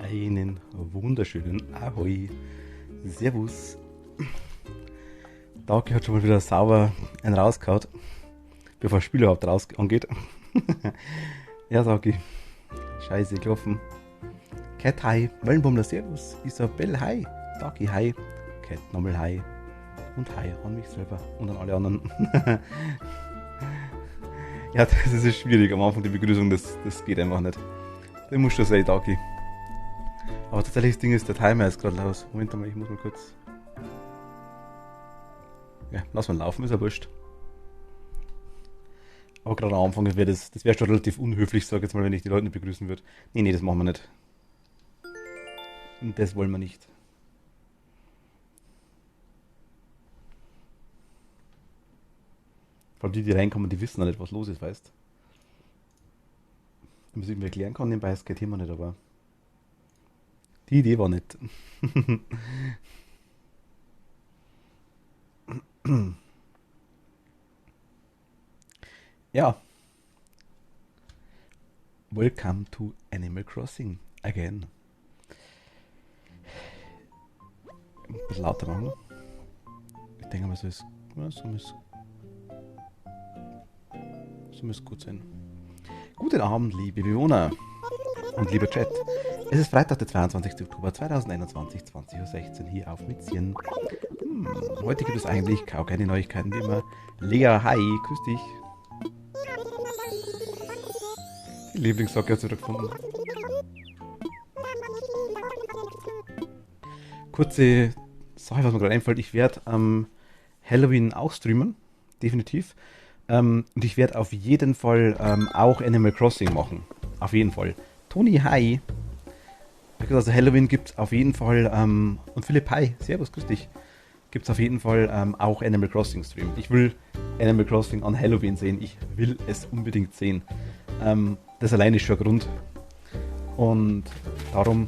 Einen wunderschönen Ahoi. Servus. Dauki hat schon mal wieder sauber einen rausgehauen, bevor das Spiel überhaupt raus angeht. Ja, Dauki. Scheiße gelaufen. Cat, hi. Wellenbummler, servus. Isabel, hi. Dauki, hi. Cat, nochmal hi. Und hi an mich selber und an alle anderen. Ja, das ist schwierig am Anfang, die Begrüßung, das geht einfach nicht. Das musst du sagen, Dauki. Aber tatsächlich das Ding ist, der Timer ist gerade los. Moment mal, ich muss mal kurz... Ja, lass mal laufen, ist ja wurscht. Aber gerade am Anfang wäre das wäre schon relativ unhöflich, sag jetzt mal, wenn ich die Leute nicht begrüßen würde. Nee, das machen wir nicht. Und das wollen wir nicht. Vor allem die reinkommen, die wissen auch nicht, was los ist, weißt du. Wenn man es irgendwie erklären kann, nebenbei ist kein Thema nicht, aber... Die Idee war nicht. Ja. Welcome to Animal Crossing again. Ein bisschen lauter machen. Ich denke mal, so muss gut sein. Guten Abend, liebe Bewohner und lieber Chat. Es ist Freitag, der 22. Oktober 2021, 20:16 Uhr hier auf Mitzchen. Heute gibt es eigentlich kaum keine Neuigkeiten wie immer. Lea, hi, grüß dich. Die Lieblingssocke hat sie wieder gefunden. Kurze Sache, was mir gerade einfällt. Ich werde Halloween auch streamen, definitiv. Und ich werde auf jeden Fall auch Animal Crossing machen. Auf jeden Fall. Toni, hi. Also Halloween gibt es auf jeden Fall, und Philipp, hi, servus, grüß dich, gibt es auf jeden Fall auch Animal Crossing Stream. Ich will Animal Crossing an Halloween sehen, ich will es unbedingt sehen. Das alleine ist schon ein Grund. Und darum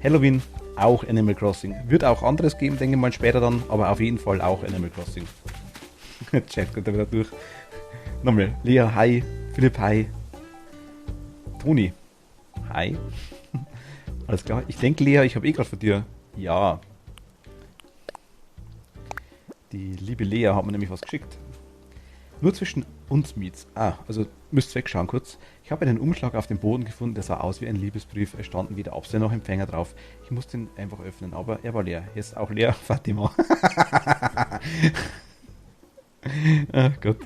Halloween, auch Animal Crossing. Wird auch anderes geben, denke ich mal später dann, aber auf jeden Fall auch Animal Crossing. Chat geht da wieder durch. Nochmal, Lea, hi, Philipp, hi, Toni, hi. Alles klar. Ich denke, Lea, ich habe gerade von dir. Ja. Die liebe Lea hat mir nämlich was geschickt. Nur zwischen uns Meets. Also müsst wegschauen kurz. Ich habe einen Umschlag auf dem Boden gefunden, der sah aus wie ein Liebesbrief. Es standen weder Absender noch Empfänger drauf. Ich musste ihn einfach öffnen, aber er war leer. Hier ist auch leer. Fatima. Ach Gott.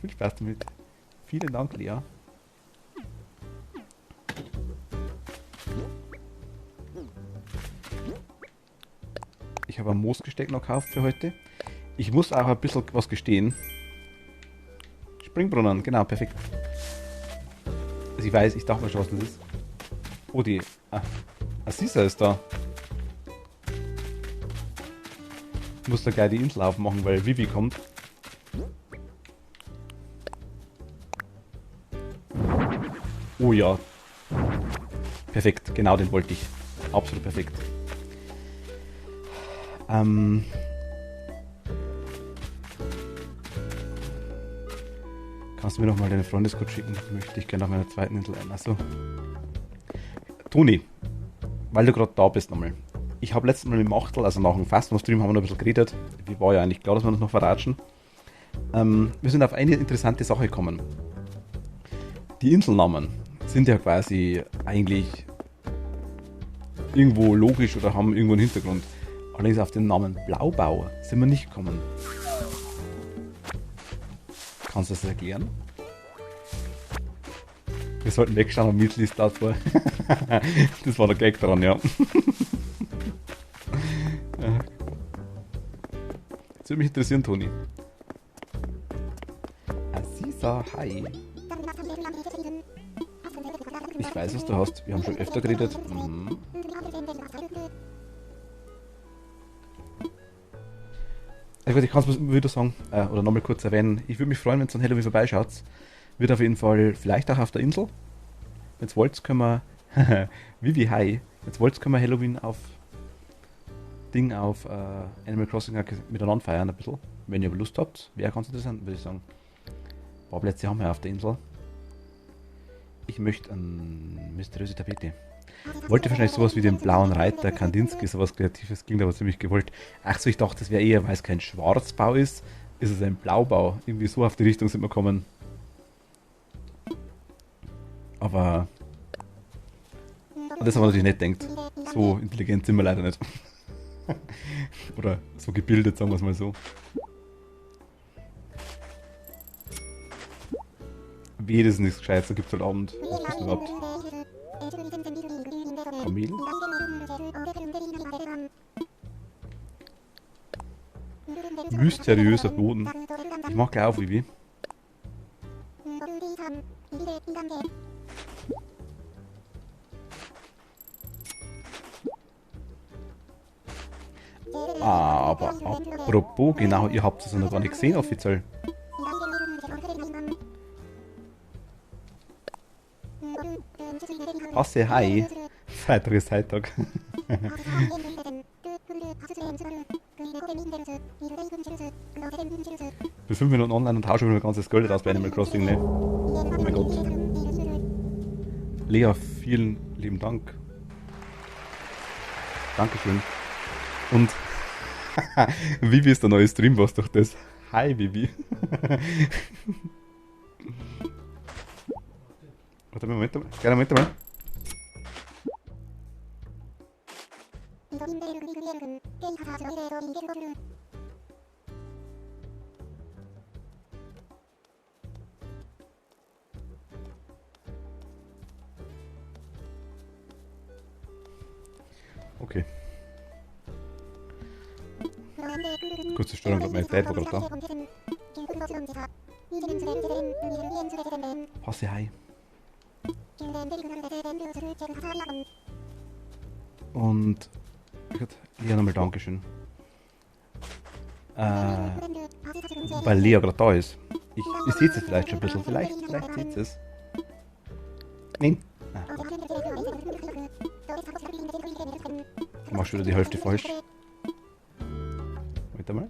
Viel Spaß damit. Vielen Dank, Lea. Ich habe ein Moosgesteck noch gekauft für heute. Ich muss auch ein bisschen was gestehen. Springbrunnen, genau, perfekt. Also ich weiß, ich dachte mir schon, was das ist. Oh, die... Assisa ist da. Ich muss da gleich die Insel aufmachen, weil Vivi kommt. Oh ja. Perfekt, genau den wollte ich. Absolut perfekt. Kannst du mir noch mal deine Freundescode schicken? Möchte ich gerne auf meiner zweiten Insel ein. Achso. Toni, weil du gerade da bist nochmal. Ich habe letztes Mal mit Machtel, also nach dem Fasten-Stream haben wir noch ein bisschen geredet. Wie war ja eigentlich klar, dass wir uns noch verratschen. Wir sind auf eine interessante Sache gekommen. Die Inselnamen sind ja quasi eigentlich irgendwo logisch oder haben irgendwo einen Hintergrund. Allerdings auf den Namen Blaubau sind wir nicht gekommen. Kannst du das erklären? Wir sollten wegschauen, am Mietl ist das vor. Das war der Gag dran, ja. Das würde mich interessieren, Toni. Assisa, hi. Ich weiß, was du hast. Wir haben schon öfter geredet. Ich kann es wieder sagen, oder nochmal kurz erwähnen. Ich würde mich freuen, wenn ihr an Halloween vorbeischaut. Wird auf jeden Fall vielleicht auch auf der Insel. Wenn ihr wollt, können wir. Vivi, hi. Jetzt wollt, können wir Halloween auf Animal Crossing miteinander feiern ein bisschen. Wenn ihr aber Lust habt, wäre ganz interessant, würde ich sagen. Ein paar Plätze haben wir auf der Insel. Ich möchte eine mysteriöse Tapete. Wollte wahrscheinlich sowas wie den blauen Reiter, Kandinsky, sowas Kreatives, klingt aber ziemlich gewollt. Ach so, ich dachte, das wäre eher, weil es kein Schwarzbau ist es ein Blaubau. Irgendwie so auf die Richtung sind wir gekommen. Aber das haben wir natürlich nicht denkt. So intelligent sind wir leider nicht. Oder so gebildet, sagen wir es mal so. Wie das ist nichts Gescheites, da gibt es heute Abend. Was bist du überhaupt? Kamel? Mysteriöser Boden. Ich mach gleich auf, Vivi. Aber apropos, genau, ihr habt es ja noch gar nicht gesehen offiziell. Passe, hi. Freitag ist Freitag. Für 5 Minuten online und tausche mir mein ganzes Geld aus bei Animal Crossing, ne? Oh mein Gott. Lea, vielen lieben Dank. Dankeschön. Und Vivi ist der neue Streamboss durch das. Hi, Vivi. Warte, Moment mal. Gerne, Moment mal. Okay. Kurze Störung, glaube meine Dad war gerade da. Passe, hi. Und Lea, nochmal Dankeschön. Weil Lea gerade da ist. Ich sehe es vielleicht schon ein bisschen. Vielleicht seht ihr es. Nein. Du machst wieder die Hälfte falsch. Warte mal.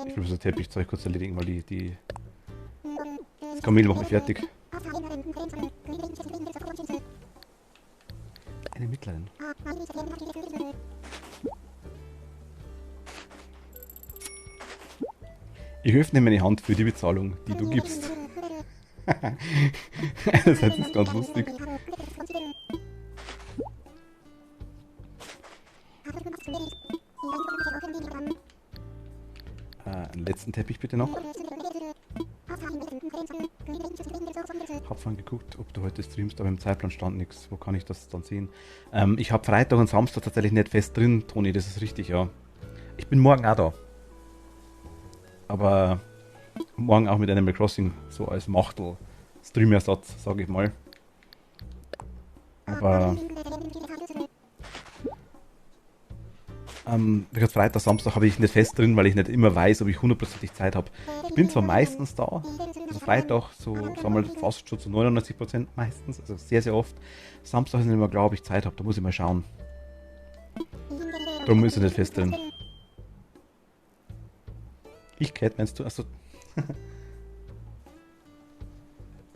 Ich will so Teppichzeug kurz erledigen, weil das Kamel macht mich fertig. Eine mittleren. Ich öffne meine Hand für die Bezahlung, die du gibst. Einerseits ist ganz lustig. Einen letzten Teppich bitte noch. Hab vorhin geguckt, ob du heute streamst, aber im Zeitplan stand nichts. Wo kann ich das dann sehen? Ich habe Freitag und Samstag tatsächlich nicht fest drin, Toni, das ist richtig, ja. Ich bin morgen auch da. Aber morgen auch mit Animal Crossing, so als Machtel Streamersatz, sage ich mal. Aber wie gesagt, Freitag, Samstag habe ich nicht fest drin, weil ich nicht immer weiß, ob ich hundertprozentig Zeit habe. Ich bin zwar meistens da, also Freitag so, sagen wir mal, fast schon zu 99% meistens, also sehr, sehr oft. Samstag ist nicht immer klar, ob ich Zeit habe, da muss ich mal schauen. Darum ist er nicht fest drin. Ich, Cat, meinst du? Achso.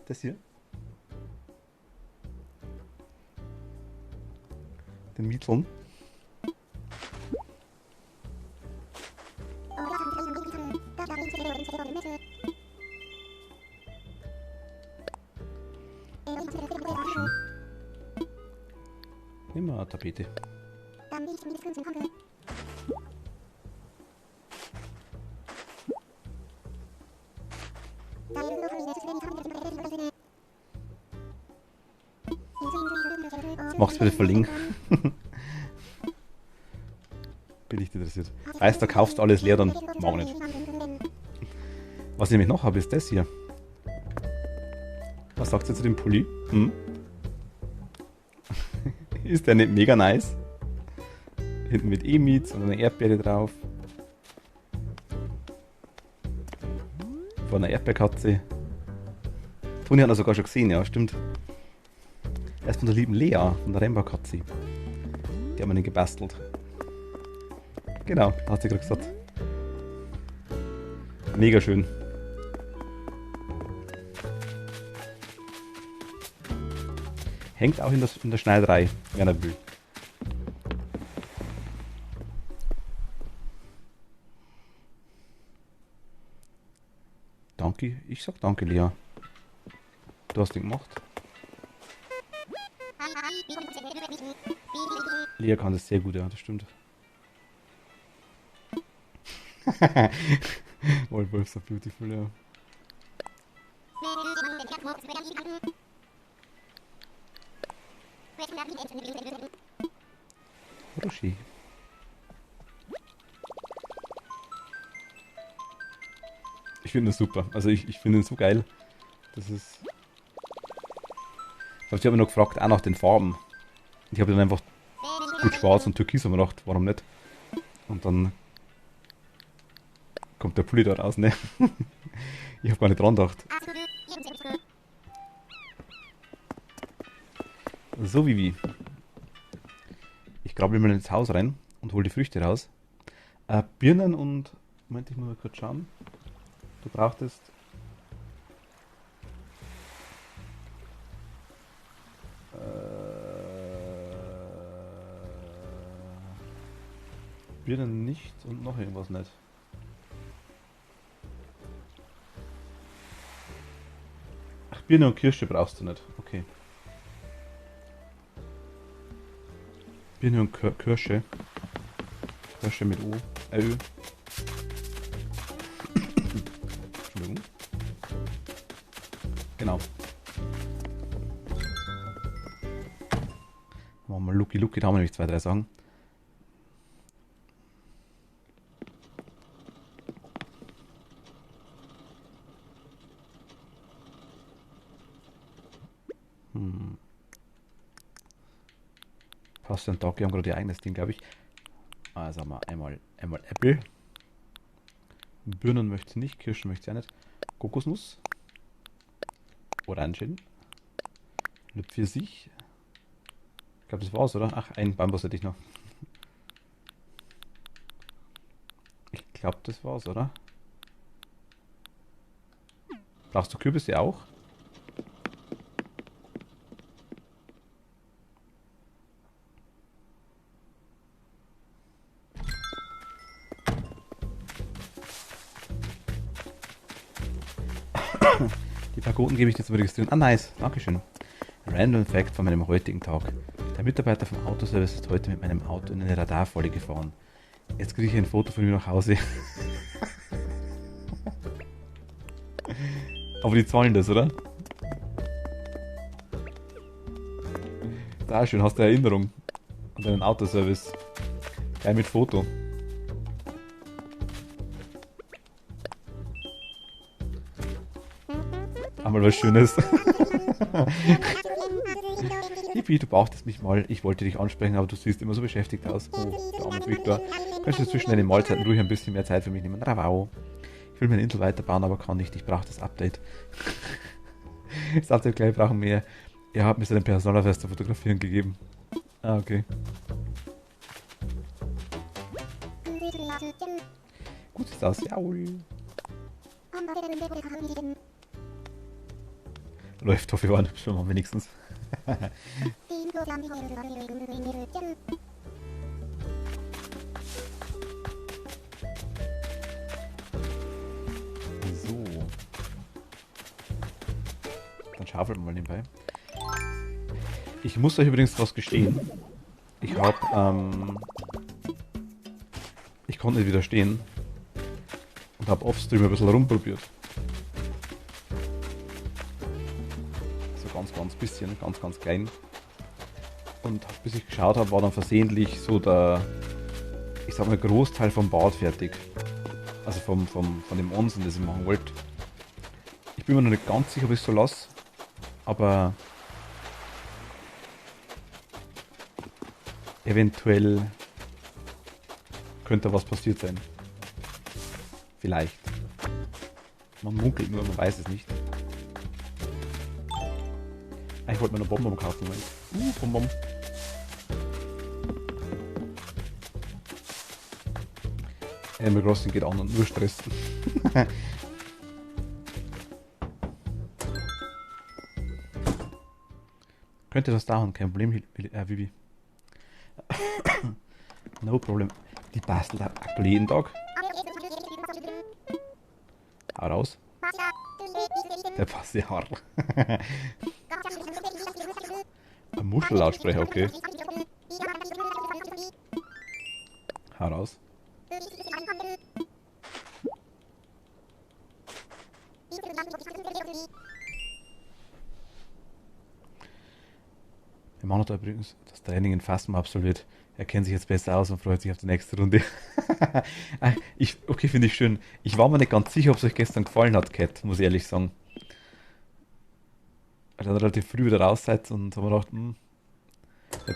Das hier? Den Mieteln? Immer eine Tapete. Was machst du bitte verlinken? Bin ich interessiert. Heißt, da kaufst du alles leer, dann mag ich nicht. Was ich nämlich noch habe, ist das hier. Was sagt ihr zu dem Pulli? Hm? Ist der nicht mega nice? Hinten mit E-Meats und eine Erdbeere drauf. Von einer Erdbeerkatze. Toni hat er sogar schon gesehen, ja, stimmt. Er ist von der lieben Lea, von der Remba-Katze. Die haben wir den gebastelt. Genau, hat sie gerade gesagt. Mega schön. Hängt auch in der Schneiderei, wenn er will. Danke, ich sag danke, Lea. Du hast den gemacht. Lea kann das sehr gut, ja, das stimmt. Wolf so beautiful, ja. Roshi. Ich finde das super. Also ich finde ihn so geil. Das ist... Ich habe noch gefragt, auch nach den Farben. Ich habe dann einfach gut schwarz und türkis und mir gedacht, warum nicht? Und dann kommt der Pulli da raus, ne? Ich habe gar nicht dran gedacht. So, Vivi. Ich grabe mal ins Haus rein und hole die Früchte raus. Birnen und... Moment, ich muss mal kurz schauen. Du brauchtest... Birnen nicht und noch irgendwas nicht. Ach, Birne und Kirsche brauchst du nicht. Okay. Birne und Kirsche. Kirsche mit O. Ö. Entschuldigung. Genau. Machen wir mal Lucky Lucky, da haben wir nämlich 2, 3 Sachen. Passt den Tag, die haben gerade ihr eigenes Ding, glaube ich. Also haben wir einmal Apple. Birnen möchte sie nicht, Kirschen möchte sie auch nicht. Kokosnuss. Orangen. Pfirsich. Ich glaube, das war's, oder? Ach, ein Bambus hätte ich noch. Ich glaube, das war's, oder? Brauchst du Kürbisse auch? Die Pagoden gebe ich dir zum Registrieren. Ah, nice. Dankeschön. Random Fact von meinem heutigen Tag. Der Mitarbeiter vom Autoservice ist heute mit meinem Auto in eine Radarfalle gefahren. Jetzt kriege ich ein Foto von mir nach Hause. Aber die zahlen das, oder? Da schön, hast du Erinnerung an deinen Autoservice. Geil mit Foto. Einmal was Schönes. Hippie, du brauchtest mich mal. Ich wollte dich ansprechen, aber du siehst immer so beschäftigt aus. Oh, der arme Victor. Könntest du zwischen den Mahlzeiten ruhig ein bisschen mehr Zeit für mich nehmen? Ravau. Ich will meine Insel weiterbauen, aber kann nicht. Ich brauche das Update. Das Update gleich brauchen wir. Er hat mir seinen Personalausweis zu fotografieren gegeben. Ah, okay. Gut ist das, jawohl. Läuft, hoffe ich, waren schon mal wenigstens. So. Dann schaufelt mal nebenbei. Ich muss euch übrigens was gestehen. Ich konnte nicht widerstehen und habe offstream ein bisschen rumprobiert. Ganz bisschen, ganz klein. Und bis ich geschaut habe, war dann versehentlich so der, ich sag mal, Großteil vom Bad fertig. Also von dem Onsen, das ich machen wollte. Ich bin mir noch nicht ganz sicher, ob ich es so lasse. Aber eventuell könnte was passiert sein. Vielleicht. Man munkelt nur, man weiß es nicht. Ah, ich wollte mir eine Bonbon kaufen. Bonbon. Animal Crossing geht auch noch, nur Stress. Könnte das dauern, kein Problem, Vivi. No problem. Die bastelt aktuell jeden Tag. Hau raus. Der passt ja hart. Ein Muschellautsprecher, okay. Hau raus. Der Mann hat übrigens das Training in Phasma absolviert. Er kennt sich jetzt besser aus und freut sich auf die nächste Runde. Okay, finde ich schön. Ich war mir nicht ganz sicher, ob es euch gestern gefallen hat, Cat, muss ich ehrlich sagen. Weil ihr dann relativ früh wieder raus seid und haben wir gedacht, ja,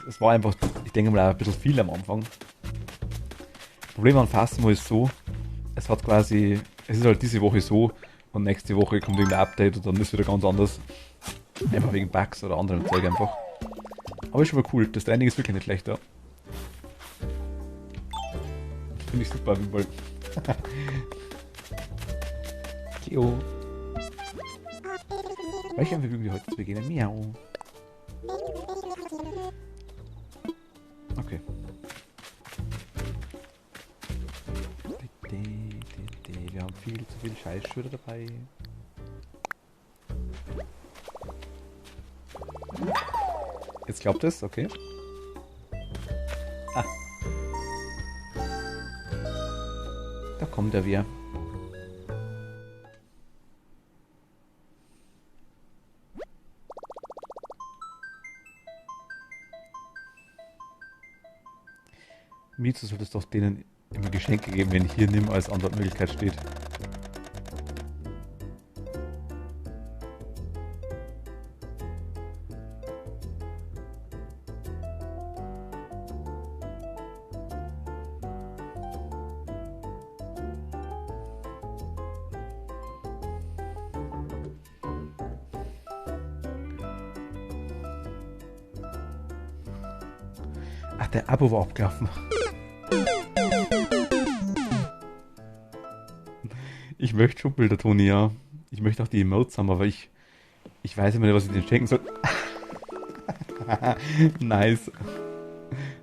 das war einfach, ich denke mal, auch ein bisschen viel am Anfang. Problem an Phasma ist so, es ist halt diese Woche so und nächste Woche kommt irgendein Update und dann ist wieder ganz anders. Einfach wegen Bugs oder anderem Zeug einfach. Aber ist schon mal cool, das Training ist wirklich nicht schlecht, ja. Finde ich super, weil. Theo. Welche Bewegung wir heute zu beginnen? Miau. Okay. Wir haben viel zu viel Scheißschüler dabei. Jetzt klappt es, okay. Ah. Da kommt er wieder. Mietzu sollte es doch denen immer Geschenke geben, wenn hier nimm als Antwortmöglichkeit steht. Ach, der Abo war abgelaufen. Ich möchte schon Bilder, Toni, ja. Ich möchte auch die Emotes haben, aber ich weiß immer nicht, was ich denen schenken soll. Nice.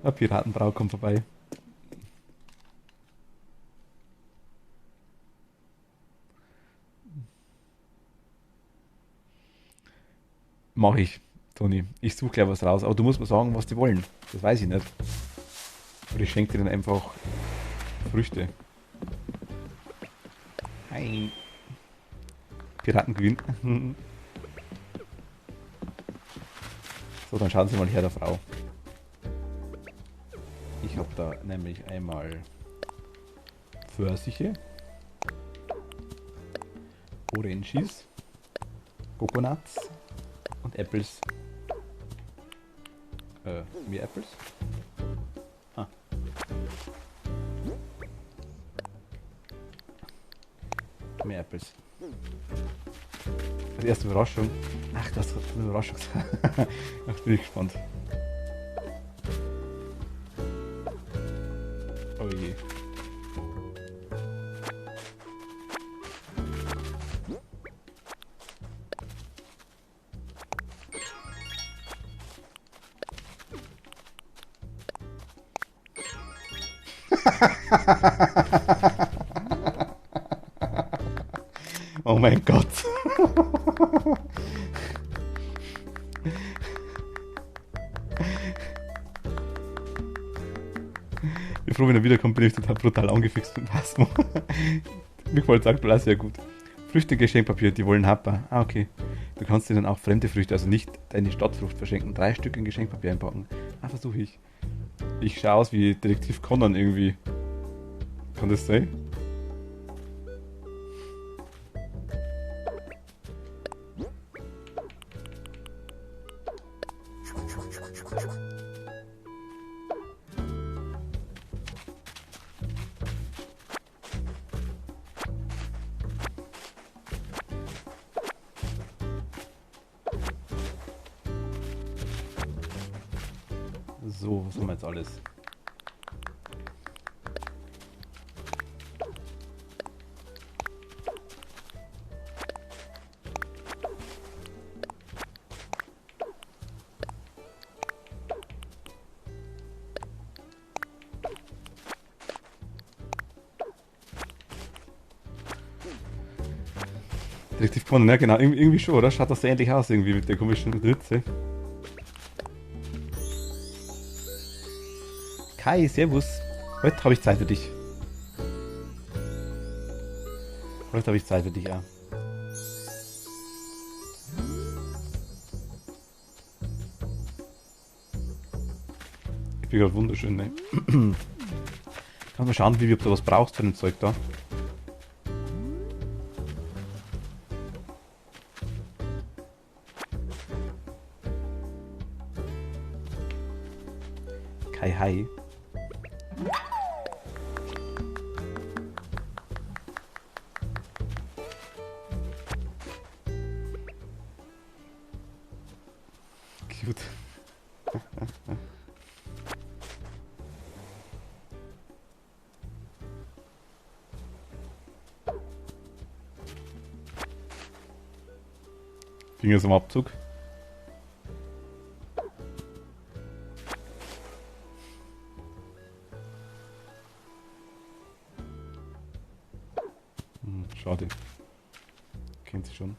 Eine Piratenbrau kommt vorbei. Mach ich, Toni. Ich suche gleich was raus. Aber du musst mir sagen, was die wollen. Das weiß ich nicht. Oder ich schenke denen einfach Früchte. Hi. Piraten gewinnen. So, dann schauen Sie mal her, der Frau. Ich habe da nämlich einmal Pfirsiche, Oranges, Coconuts und Apples. Mehr Apples? Ah. Mehr Apples. Die erste Überraschung. Ach, das ist eine Überraschung. Ach, bin ich gespannt. Oh je. Oh mein Gott. Ich bin froh, wenn er wiederkommt, bin ich total brutal angefixt mit Phasma. Mir gefällt es aktuell sehr gut. Früchte, Geschenkpapier, die wollen Happa. Ah, okay. Du kannst ihnen auch fremde Früchte, also nicht deine Stadtfrucht verschenken. 3 Stück in Geschenkpapier einpacken. Ah, versuche ich. Ich schaue aus wie Detektiv Conan irgendwie. Kann das sein? So, was haben wir jetzt alles? Detektiv Conan, ja genau, irgendwie schon, oder? Schaut das so ähnlich aus irgendwie mit der komischen Ritze. Kai, servus. Heute habe ich Zeit für dich. Heute habe ich Zeit für dich, ja. Ich bin gerade wunderschön, ne? Kannst mal schauen, wie ob du was brauchst für den Zeug da. Kai, hi. Cute. Finger zum Abzug. Schade. Kennt sie schon.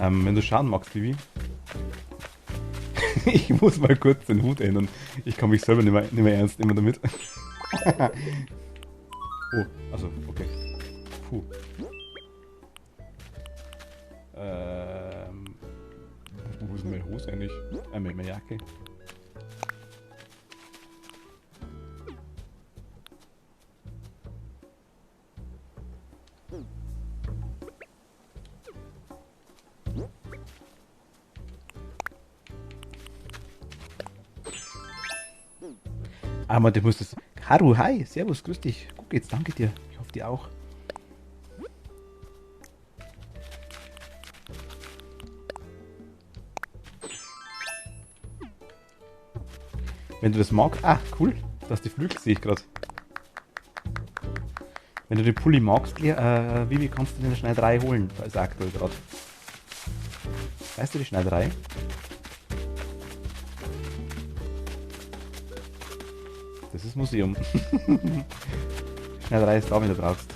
Wenn du schauen magst, Vivi. Ich muss mal kurz den Hut ändern. Ich kann mich selber nicht mehr ernst nehmen damit. Oh, also, okay. Puh. Wo ist meine Hose eigentlich? Meine Jacke. Aber du musst es. Haru, hi, servus, grüß dich. Gut geht's, danke dir. Ich hoffe dir auch. Wenn du das magst. Ah, cool. Das ist die Flügel, sehe ich gerade. Wenn du die Pulli magst, Vivi, kannst du dir eine Schneiderei holen. Da ist er aktuell gerade. Weißt du die Schneiderei? Das ist Museum. Schneiderei ist da, wenn du brauchst.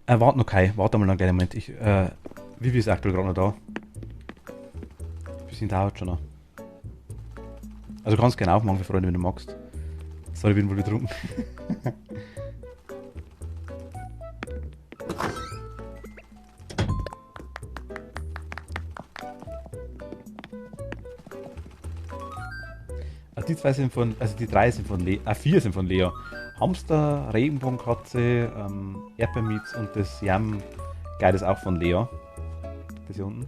Warte noch, Kai. Warte mal einen kleinen Moment. Vivi ist aktuell gerade noch da. Ein bisschen dauert schon noch. Also du kannst gerne aufmachen, Freunde, wenn du magst. Sorry, ich bin wohl betrunken. Also die zwei sind von, also die drei sind von Lea, vier sind von Lea. Hamster, Regenbogenkatze, Erdbeermietz und das Yam Guide ist auch von Lea. Das hier unten.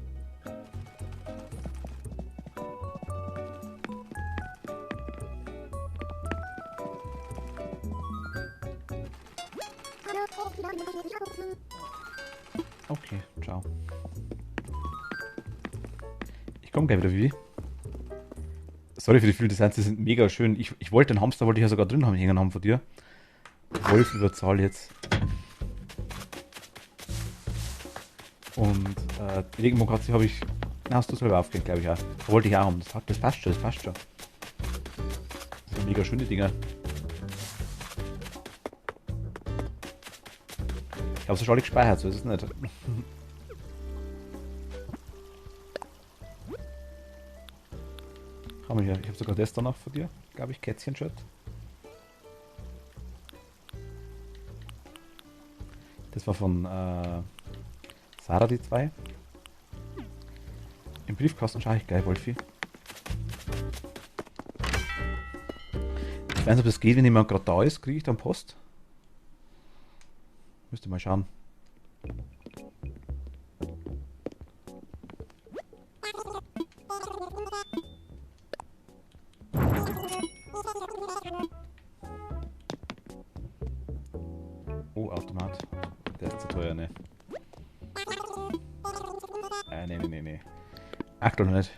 Okay, ciao. Ich komme gleich wieder, Vivi. Sorry für die vielen Designs, die sind mega schön. Ich wollte den Hamster, wollte ich ja sogar drin haben, hängen haben von dir. Wolf über Zahl jetzt. Und die Regenbogenkatze habe ich. Na, hast du selber aufgehängt, glaube ich auch. Wollte ich auch haben. Das passt schon, das passt schon. Das sind mega schöne Dinger. Ich habe sie schon alle gespeichert, so ist es nicht. Ich habe sogar das danach von dir. glaube ich, Kätzchen-Shirt. Das war von Sarah, die 2. Im Briefkasten schaue ich gleich, Wolfi. Ich weiß nicht, ob das geht, wenn jemand gerade da ist. Kriege ich dann Post? Müsste mal schauen. Oh, Automat. Der ist zu teuer, ne? Nee. Aktuell noch nicht.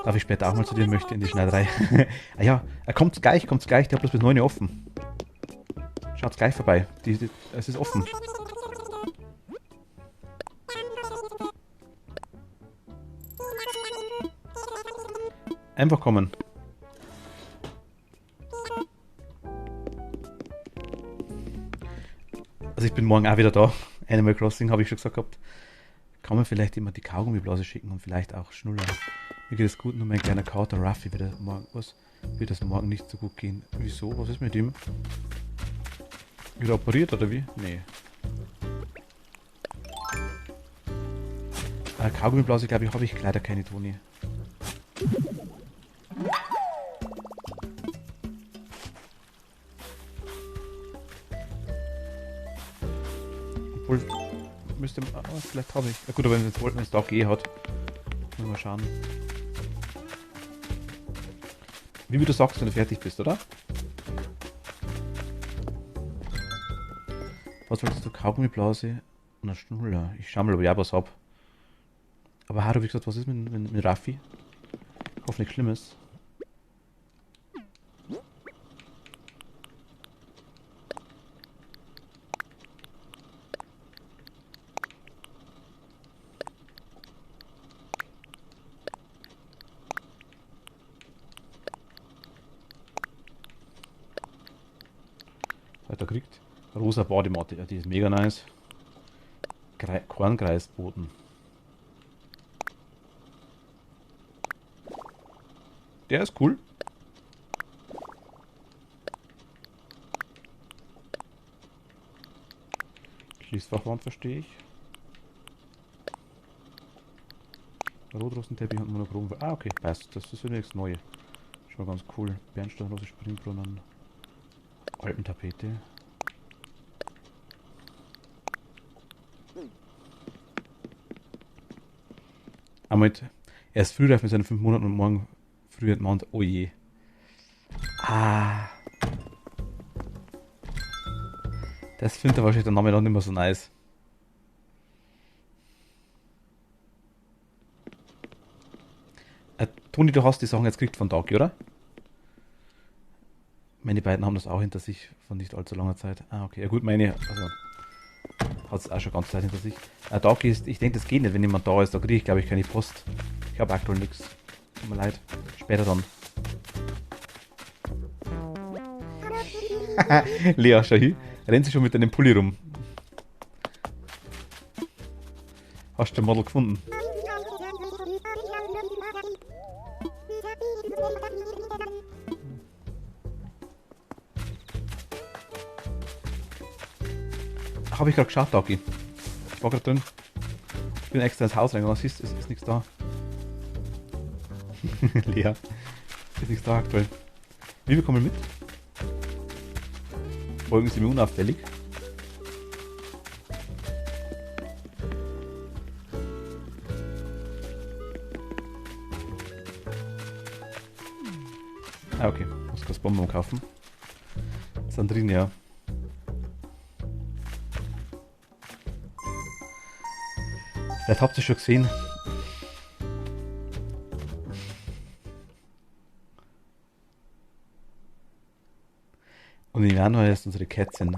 Darf ich später auch mal zu dir möchte in die Schneiderei? Ah ja, er kommt gleich. Der hat bloß bis 9 Uhr offen. Schaut gleich vorbei. Es ist offen. Einfach kommen. Also ich bin morgen auch wieder da. Animal Crossing habe ich schon gesagt gehabt. Kann man vielleicht immer die Kaugummiblase schicken und vielleicht auch Schnuller. Mir geht es gut, nur mein kleiner Kater Ruffy wird das morgen nicht so gut gehen. Wieso? Was ist mit ihm? Wieder operiert oder wie? Nee. Kaugummiblase, glaube ich, habe ich leider keine, Toni. Obwohl, müsste... vielleicht habe ich... Ja gut, aber wenn es da auch hat. Müssen wir mal schauen. Wie du sagst, wenn du fertig bist, oder? Was wolltest du? Kaugummiblase und ein Schnuller. Ich schau mal, ob ich auch was hab. Aber Haru, wie gesagt, was ist mit Raffi? Hoffentlich Schlimmes. Hat er kriegt? Rosa Badematte, ja, die ist mega nice. Kornkreisboden. Der ist cool. Schließfachwand verstehe ich. Rotrostenteppich und Monochrom. Ah, okay, passt. Das ist nichts Neues. Schon mal ganz cool. Bernsteinrose, Springbrunnen. Alpentapete. Aber er ist frühreif mit seinen 5 Monaten und morgen früh entmahnt. Oh je. Das findet er wahrscheinlich der Name noch nicht mehr so nice. Toni, du hast die Sachen jetzt gekriegt von Dagi, oder? Meine beiden haben das auch hinter sich von nicht allzu langer Zeit. Ah, okay. Ja gut, hat es auch schon ganz Zeit hinter sich. Dagi ist, ich denke, das geht nicht, wenn jemand da ist. Da kriege ich, glaube ich, keine Post. Ich habe aktuell nichts. Tut mir leid. Später dann. Lea, schau hier. Rennt sie schon mit deinem Pulli rum. Hast du ein Model gefunden? Habe ich gerade geschaut, Dagi. Ich war gerade drin. Ich bin extra ins Haus reingegangen. Siehst, es ist nichts da. Lea. Ist nichts da aktuell. Wie, wir kommen mit? Folgen Sie mir unauffällig. Ah, okay. Muss das Bonbon kaufen. Sandrine, ja. Vielleicht habt ihr schon gesehen. Und im Januar ist unsere Kätzchen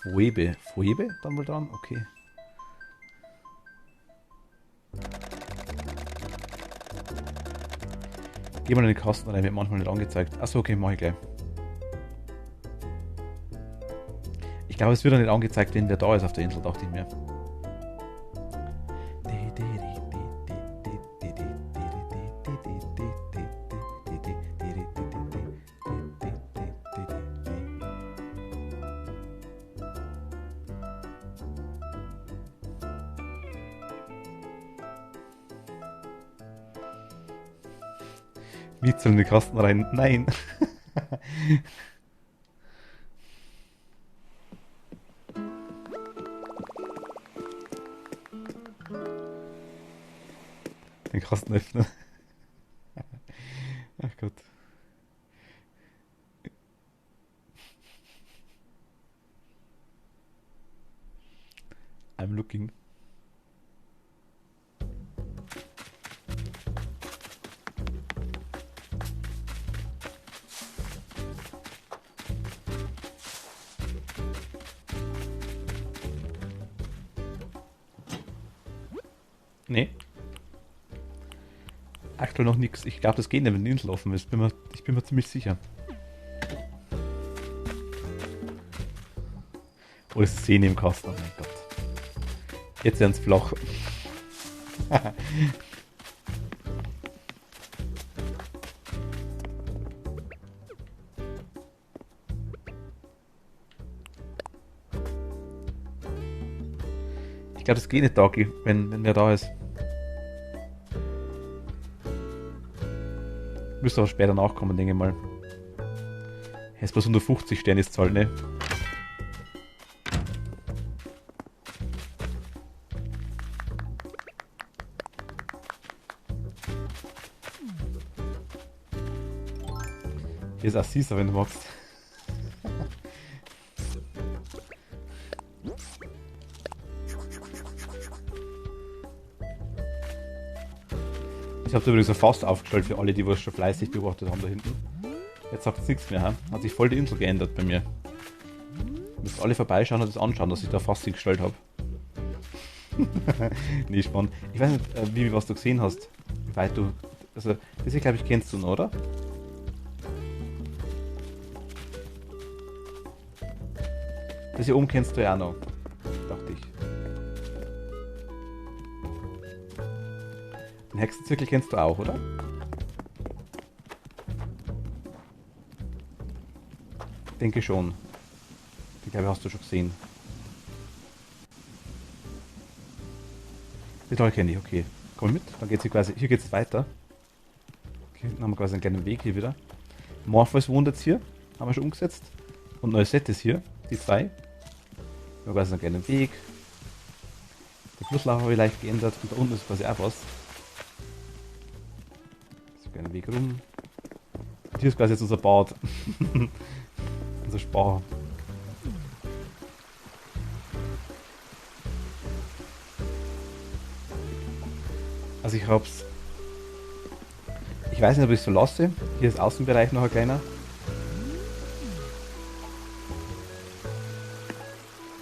Phoebe. Phoebe dann wohl dran? Okay. Geh mal in den Kasten rein, wird manchmal nicht angezeigt. Achso, okay, mach ich gleich. Ich glaube, es wird auch nicht angezeigt, wenn wer da ist auf der Insel, dachte ich mir. Mietzel in den Kasten rein. Nein. Den Kasten öffnen. Ach Gott. I'm looking. Nee. Aktuell noch nichts. Ich glaube, das geht nicht, wenn die Insel offen ist. Ich bin mir ziemlich sicher. Oh, das ist Szene im Kasten. Oh mein Gott. Jetzt werden es flach. Ich glaube, das geht nicht, Dagi, wenn wer da ist. Müsste aber später nachkommen, denke ich mal. Jetzt bloß 150 Sterne ist Zahl, ne? Hier ist Assisa, wenn du magst. Ich habe übrigens ein Fass aufgestellt für alle, die was schon fleißig beobachtet haben da hinten. Jetzt sagt es nichts mehr, he? Hat sich voll die Insel geändert bei mir. Müsst alle vorbeischauen und das anschauen, dass ich da Fass gestellt habe. Nee, spannend. Ich weiß nicht, wie was du gesehen hast. Wie weit du. Also, das hier, glaube ich, kennst du noch, oder? Das hier oben kennst du ja auch noch. Dachte ich. Den Hexenzirkel kennst du auch, oder? Denke schon. Die glaube ich hast du schon gesehen. Die Leute kenne ich, okay. Komm mit, dann geht's hier quasi. Hier geht's weiter. Okay, dann haben wir quasi einen kleinen Weg hier wieder. Morpheus wohnt jetzt hier. Haben wir schon umgesetzt. Und Neuset ist hier. Die zwei. Wir haben quasi einen kleinen Weg. Der Flusslauf habe ich leicht geändert. Und da unten ist quasi auch was. Einen Weg rum. Und hier ist quasi jetzt unser Bad. Unser Spar. Also ich hab's. Ich weiß nicht, ob ich es so lasse. Hier ist Außenbereich noch ein kleiner.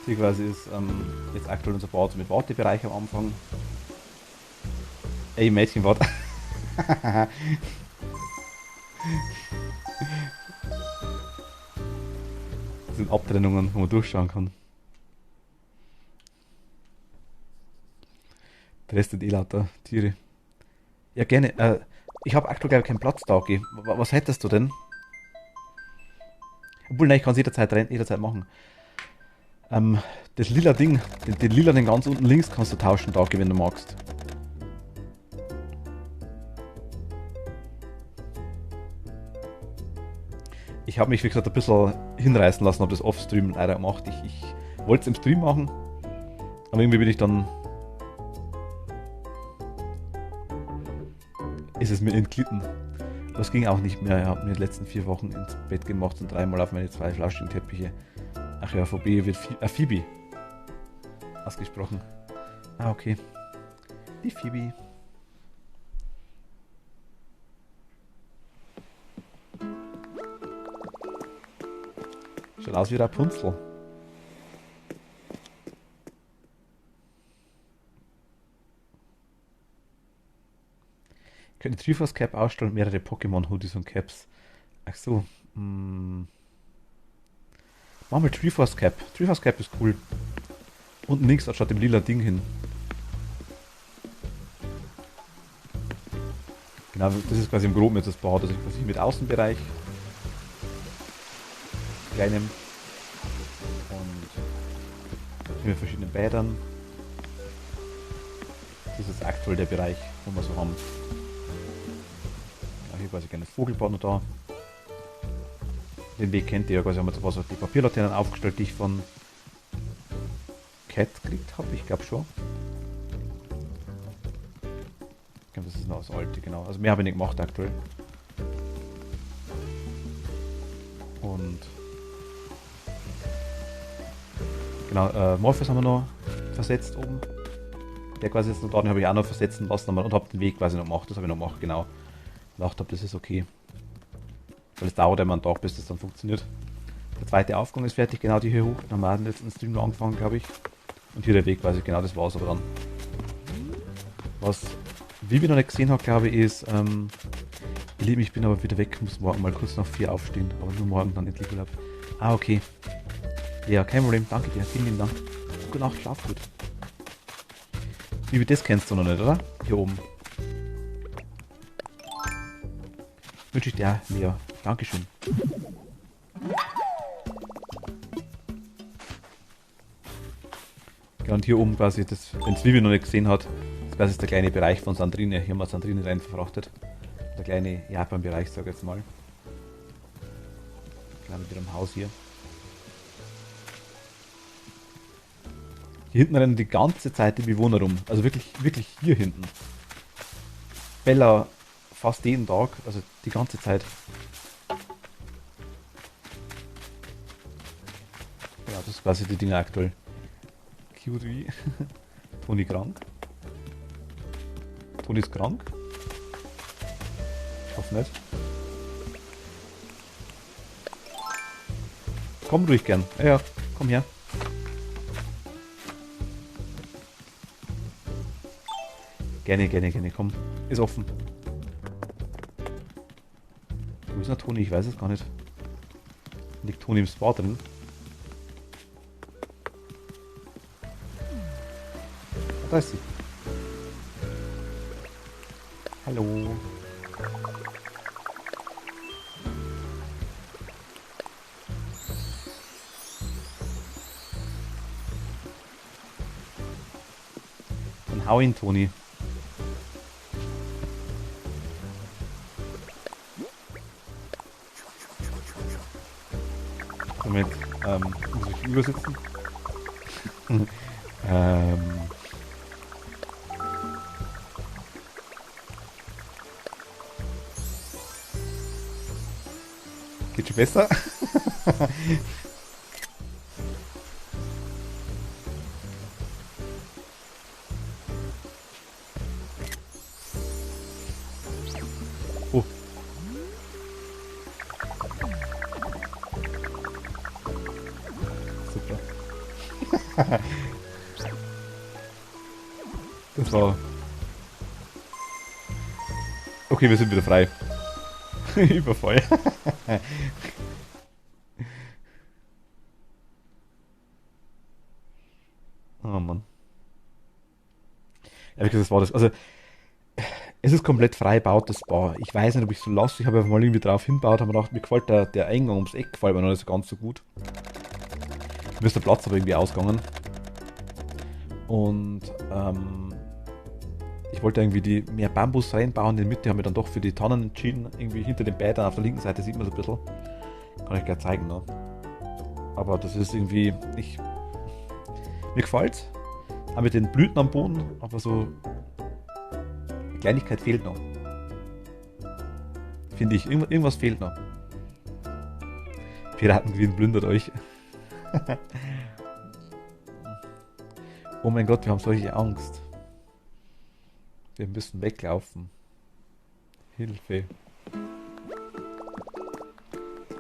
Hier quasi ist jetzt aktuell unser Bad mit Wartebereich am Anfang. Ey, Mädchenbad. Das sind Abtrennungen, wo man durchschauen kann. Der Rest sind eh lauter Tiere. Ja, gerne. Ich habe aktuell glaube ich keinen Platz da. Okay. Was hättest du denn? Obwohl, nein, ich kann es jederzeit machen. Das lila Ding, den lila, den ganz unten links kannst du tauschen, Dagi, wenn du magst. Ich habe mich, wie gesagt, ein bisschen hinreißen lassen, habe das Off-Stream leider gemacht. Ich wollte es im Stream machen, aber irgendwie bin ich dann. Ist es mir entglitten. Das ging auch nicht mehr. Ich habe mir die letzten 4 Wochen ins Bett gemacht und 3-mal auf meine 2 flauschigen Teppiche. Ach ja, VB wird Phoebe ausgesprochen. Ah, okay. Die Phoebe. Schaut aus wie Rapunzel. Ich könnte Triforce Cap ausstellen, mehrere Pokémon Hoodies und Caps. Ach so. Machen wir Triforce Cap. Triforce Cap ist cool. Unten links statt dem lila Ding hin. Genau, das ist quasi im Groben jetzt das Bad. Also quasi mit Außenbereich. Kleinem. Und mit verschiedenen Bädern. Das ist jetzt aktuell der Bereich, wo wir so haben. Ja, hier quasi gerne das Vogelbad noch da. Den Weg kennt ihr ja quasi, haben wir so die Papierlaternen aufgestellt, die ich von Cat gekriegt habe. Ich glaube schon. Ich glaube, das ist noch das alte, genau. Also mehr habe ich nicht gemacht aktuell. Und genau, Morpheus haben wir noch versetzt oben. Der quasi jetzt noch da, den habe ich auch noch versetzen lassen und habe den Weg quasi noch gemacht. Das habe ich noch gemacht, genau. Gedacht habe, das ist okay. Weil es dauert immer einen Tag, bis das dann funktioniert. Der zweite Aufgang ist fertig, genau die hier hoch. Dann haben wir den letzten Stream noch angefangen, glaube ich. Und hier der Weg quasi, genau das war es aber dann. Was Vivi noch nicht gesehen hat, glaube ich, ist, ihr Lieben, ich bin aber wieder weg, muss morgen mal kurz nach 4 aufstehen, aber nur morgen dann endlich Urlaub. Ah, okay. Ja, kein Problem, danke dir, vielen lieben Dank. Gute Nacht, schlaf gut. Vivi, das kennst du noch nicht, oder? Hier oben. Wünsche ich dir, Lea. Dankeschön. Ja, und hier oben quasi, wenn es Vivi noch nicht gesehen hat, das ist der kleine Bereich von Sandrine. Hier haben wir Sandrine rein verfrachtet. Der kleine Japan-Bereich, sag ich jetzt mal. Klar mit ihrem Haus hier. Hier hinten rennen die ganze Zeit die Bewohner rum. Also wirklich, wirklich hier hinten. Bella fast jeden Tag, also die ganze Zeit. Ja, das ist quasi die Dinge aktuell. Cute wie. Toni krank. Toni ist krank. Ich hoffe nicht. Komm ruhig gern. Ja, komm her. Gerne, gerne, gerne. Komm. Ist offen. Wo ist der Toni? Ich weiß es gar nicht. Liegt Toni im Spa drin? Da ist sie. Hallo. Dann hau ihn, Toni. Damit muss ich übersetzen. Geht schon besser? Oh. Super. Das war... Okay, wir sind wieder frei. Überfall. Oh Mann. Ehrlich gesagt, das war das. Also, es ist komplett frei gebaut, das Bar. Ich weiß nicht, ob ich es so lasse. Ich habe einfach mal irgendwie drauf hingebaut, habe mir gedacht, mir gefällt der Eingang ums Eck, gefällt mir noch nicht so ganz so gut. Mir ist der Platz aber irgendwie ausgegangen. Und ich wollte irgendwie die mehr Bambus reinbauen. In der Mitte haben wir dann doch für die Tannen entschieden. Irgendwie hinter den Bädern auf der linken Seite sieht man so ein bisschen. Kann ich gleich zeigen, ne? Aber das ist irgendwie... Mir gefällt's. Auch mit den Blüten am Boden, aber so... Eine Kleinigkeit fehlt noch. Finde ich. Irgendwas fehlt noch. Piratengewinn plündert euch. Oh mein Gott, wir haben solche Angst. Wir müssen weglaufen. Hilfe.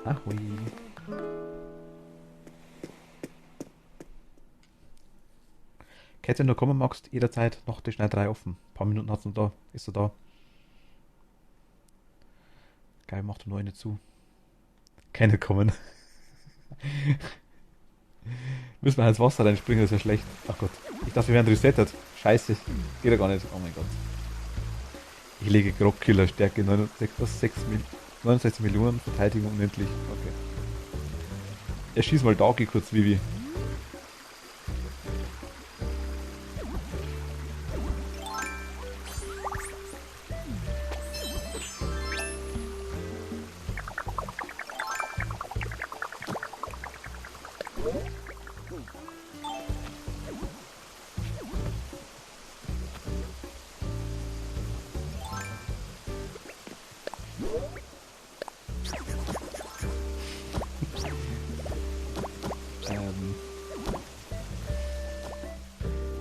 Ahoi. Cat, wenn du kommen magst, jederzeit noch die Schneiderei offen. Ein paar Minuten hat's noch da. Ist er da? Geil, macht nur eine zu. Keine kommen. Müssen wir ins Wasser reinspringen, das ist ja schlecht. Ach Gott. Ich dachte, wir werden resettet. Scheiße. Geht ja gar nicht. Oh mein Gott. Ich lege Grogkiller, Stärke 69 Millionen, Verteidigung unendlich. Okay. Er schießt mal Dagi kurz, Vivi.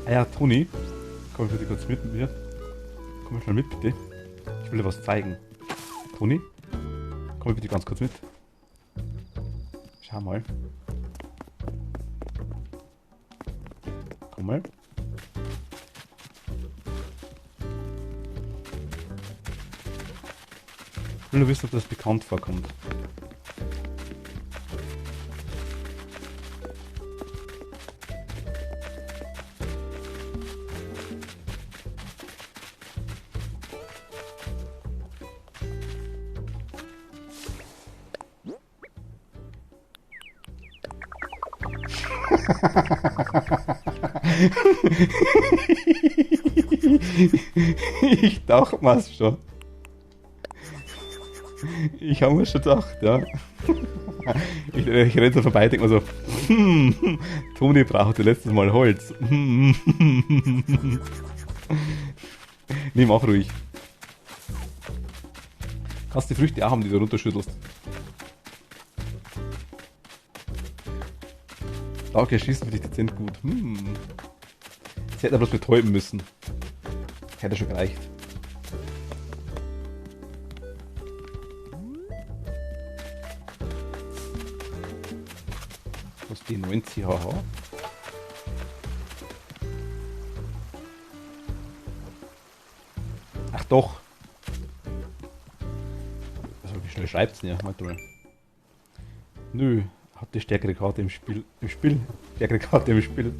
Ja, Toni, komm bitte kurz mit mir. Komm schnell mit, bitte. Ich will dir was zeigen. Toni, komm bitte ganz kurz mit. Schau mal. Komm mal. Ich will nur wissen, ob das bekannt vorkommt. Ich dachte mir's schon. Ich habe mir schon gedacht, ja. Ich rede so vorbei, denke mir so, Toni brauchte letztes Mal Holz. Nee, mach ruhig. Kannst die Früchte auch haben, die du runterschüttelst. Okay, schießen wir dich dezent gut. Sie hätten bloß betäuben müssen. Hätte schon gereicht. Was die 90 haha? Ach doch. Also wie schnell schreibt's denn ja? Warte mal. Nö, hat die stärkere Karte im Spiel. Stärkere Karte im Spiel.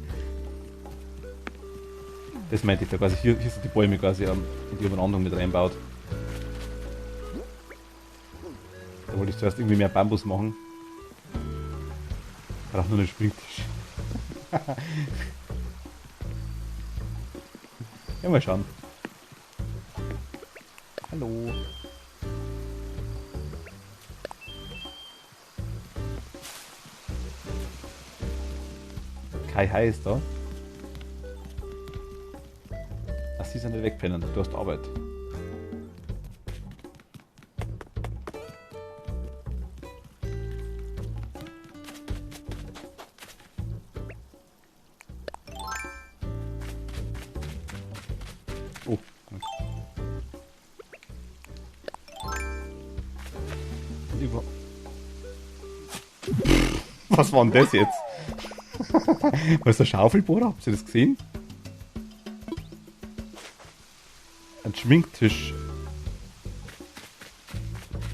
Das meinte ich da quasi. Hier sind die Bäume quasi in die Umrandung mit reinbaut. Da wollte ich zuerst irgendwie mehr Bambus machen. Ich brauche nur einen Springtisch. Ja, mal schauen. Hallo. Kai Hai ist da. Ach, sie sind nicht wegpennen. Du hast Arbeit. Oh. Was war denn das jetzt? Was ist der Schaufelbohrer? Habt ihr das gesehen? Ein Schminktisch.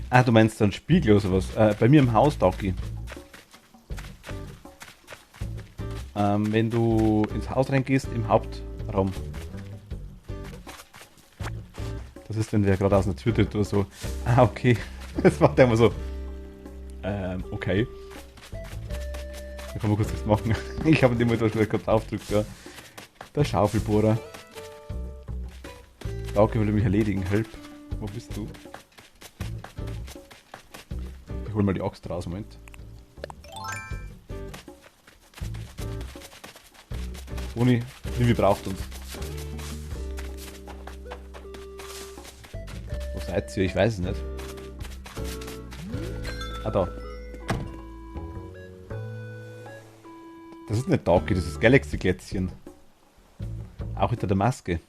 Ah, du meinst einen Spiegel oder sowas? Bei mir im Haus, Doki. Wenn du ins Haus reingehst, im Hauptraum. Das ist, wenn der gerade aus einer Tür tritt oder so. Ah, okay. Das macht er immer so. Okay. Da kann man kurz was machen. Ich habe in dem Moment schon kurz aufgedrückt, ja. Der Schaufelbohrer. Dauke will mich erledigen. Help. Wo bist du? Ich hol mal die Axt raus, Moment. Toni, Vivi braucht uns. Wo seid ihr? Ich weiß es nicht. Ah, da. Das ist nicht Dauke, das ist Galaxy-Glätzchen. Auch hinter der Maske.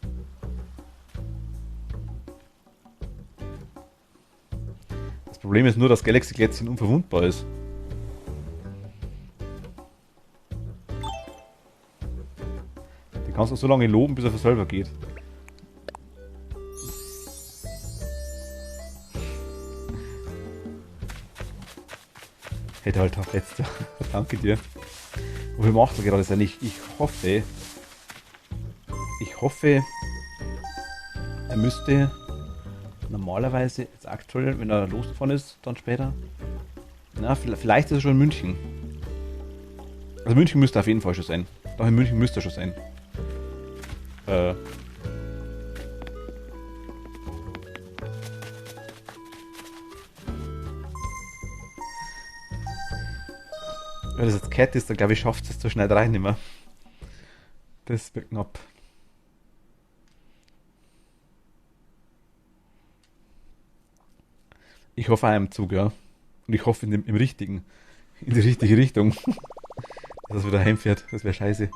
Das Problem ist nur, dass Galaxy-Glätzchen unverwundbar ist. Den kannst du so lange loben, bis er für selber geht. Hätte halt auch letzter. Danke dir. Wofür macht er gerade das ja nicht? Ich hoffe, er müsste normalerweise jetzt aktuell, wenn er losgefahren ist, dann später. Na, vielleicht ist er schon in München. Also München müsste auf jeden Fall schon sein. Doch in München müsste er schon sein. Wenn das jetzt Cat ist, dann glaube ich, schafft es zur Schneiderei nicht mehr. Das wird knapp. Ich hoffe auch im Zug, ja. Und ich hoffe im richtigen. In die richtige Richtung. Dass es wieder heimfährt. Das wäre scheiße.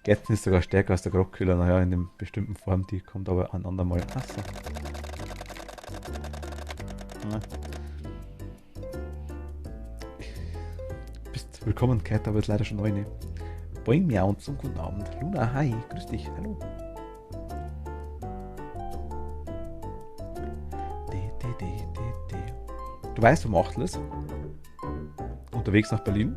Gatten ist sogar stärker als der Grockkühler. Naja, in dem bestimmten Form. Die kommt aber ein andermal. Achso. Ja. Bist willkommen, Cat, aber ist leider schon neu, ne? Boing, miau und zum guten Abend. Luna, hi, grüß dich, hallo. Du weißt, wo Machtel ist? Unterwegs nach Berlin?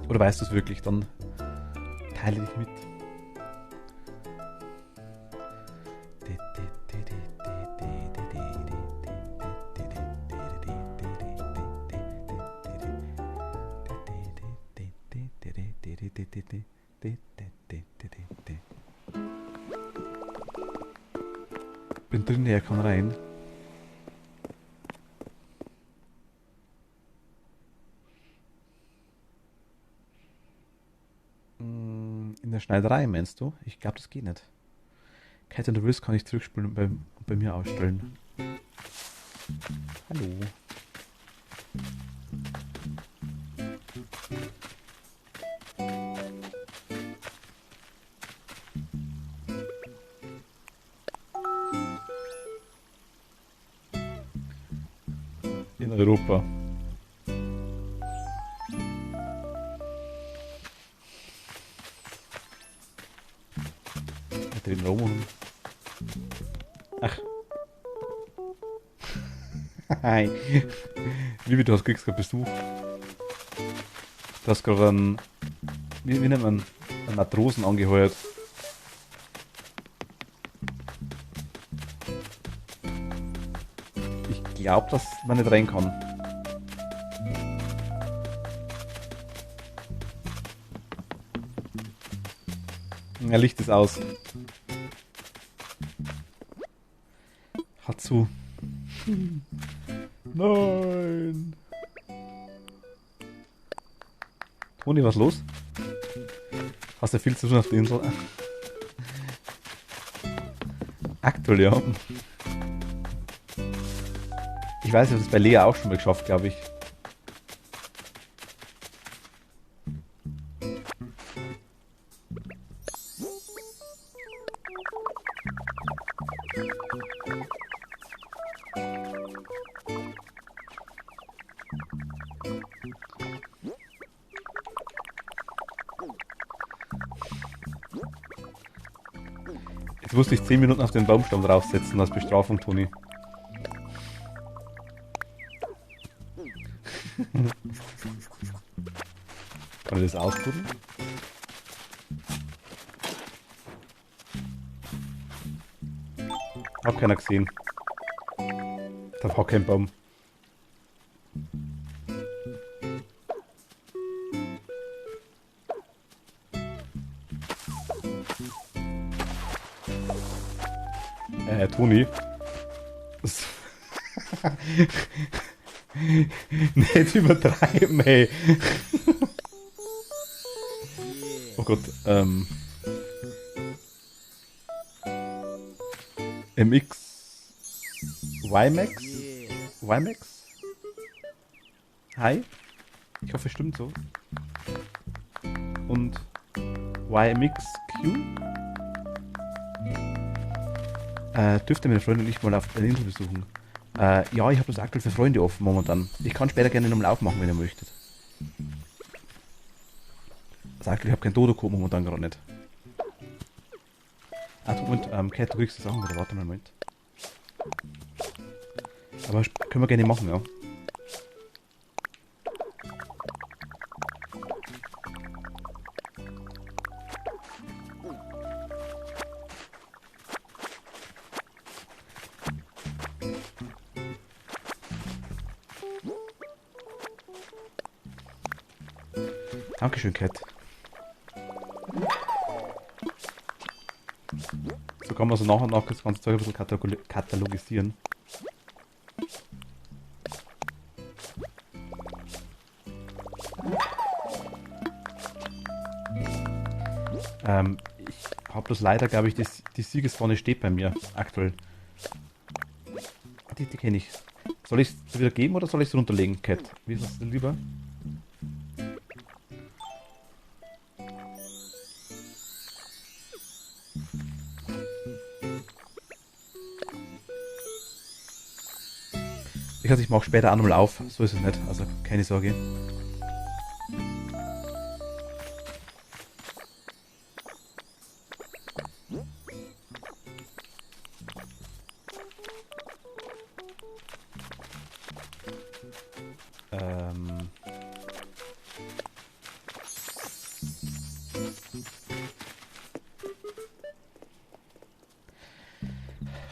Oder weißt du es wirklich? Dann teile dich mit. Bin drin, er kann rein. In der Schneiderei meinst du? Ich glaube, das geht nicht. Kat, wenn du willst, kann ich zurückspulen und bei mir ausstellen. Hallo. In Europa. Den Roman. Ach. Hi. Liebe, du kriegst gerade Besuch. Du hast gerade einen. Wie nennt man? Einen Matrosen angeheuert. Ich glaube, dass man nicht rein kann. Ja, Licht ist aus. Hat zu. Nein. Toni, was los? Hast du viel zu tun auf der Insel? Aktuell, ja. Ich weiß, ich habe das bei Lea auch schon mal geschafft, glaube ich. Jetzt musste ich 10 Minuten auf den Baumstamm draufsetzen als Bestrafung, Toni. Kann ich das ausprobieren? Hab keiner gesehen. Da war kein Baum. Toni. Nicht übertreiben, ey. Oh Gott, MX YMAX? YMAX? Hi? Ich hoffe, es stimmt so. Und YMXQ? Dürfte meine Freundin nicht mal auf der Insel besuchen? Ja, ich habe das aktuell für Freunde offen momentan. Ich kann später gerne nochmal aufmachen, wenn ihr möchtet. Sagt, ich habe kein Dodo-Code momentan gerade nicht. Ah, Moment, Kat, du kriegst das auch wieder. Warte mal einen Moment. Aber können wir gerne machen, ja. Dankeschön, Kat. So kann man so nach und nach das ganze Zeug ein bisschen katalogisieren. Ich habe das leider, glaube ich, die Siegesfahne steht bei mir aktuell. Die kenne ich. Soll ich es wieder geben oder soll ich es runterlegen, Cat? Wie ist es denn lieber? Ich mache später auch nochmal auf. So ist es nicht. Also keine Sorge.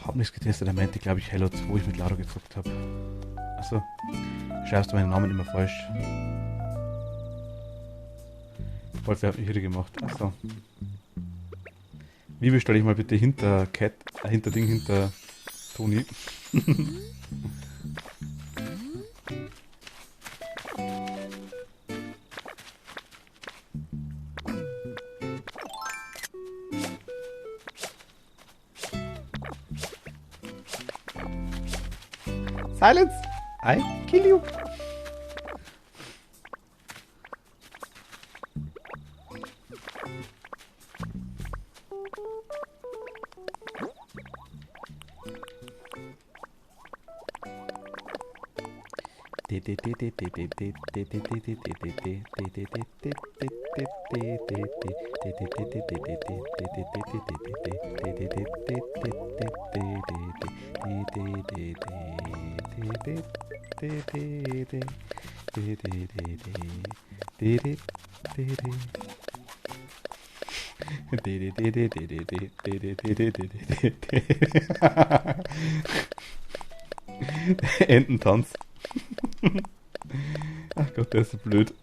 Hab nichts getestet, er meinte, glaube ich, Halo 2 ich mit Laro gezockt habe. Achso, schreibst du meinen Namen immer falsch. Wolf hat mich hier gemacht. Achso. Wie bestelle ich mal bitte hinter hinter Toni? Silence! I kill you! Ententanz. Ach Gott, der ist so blöd.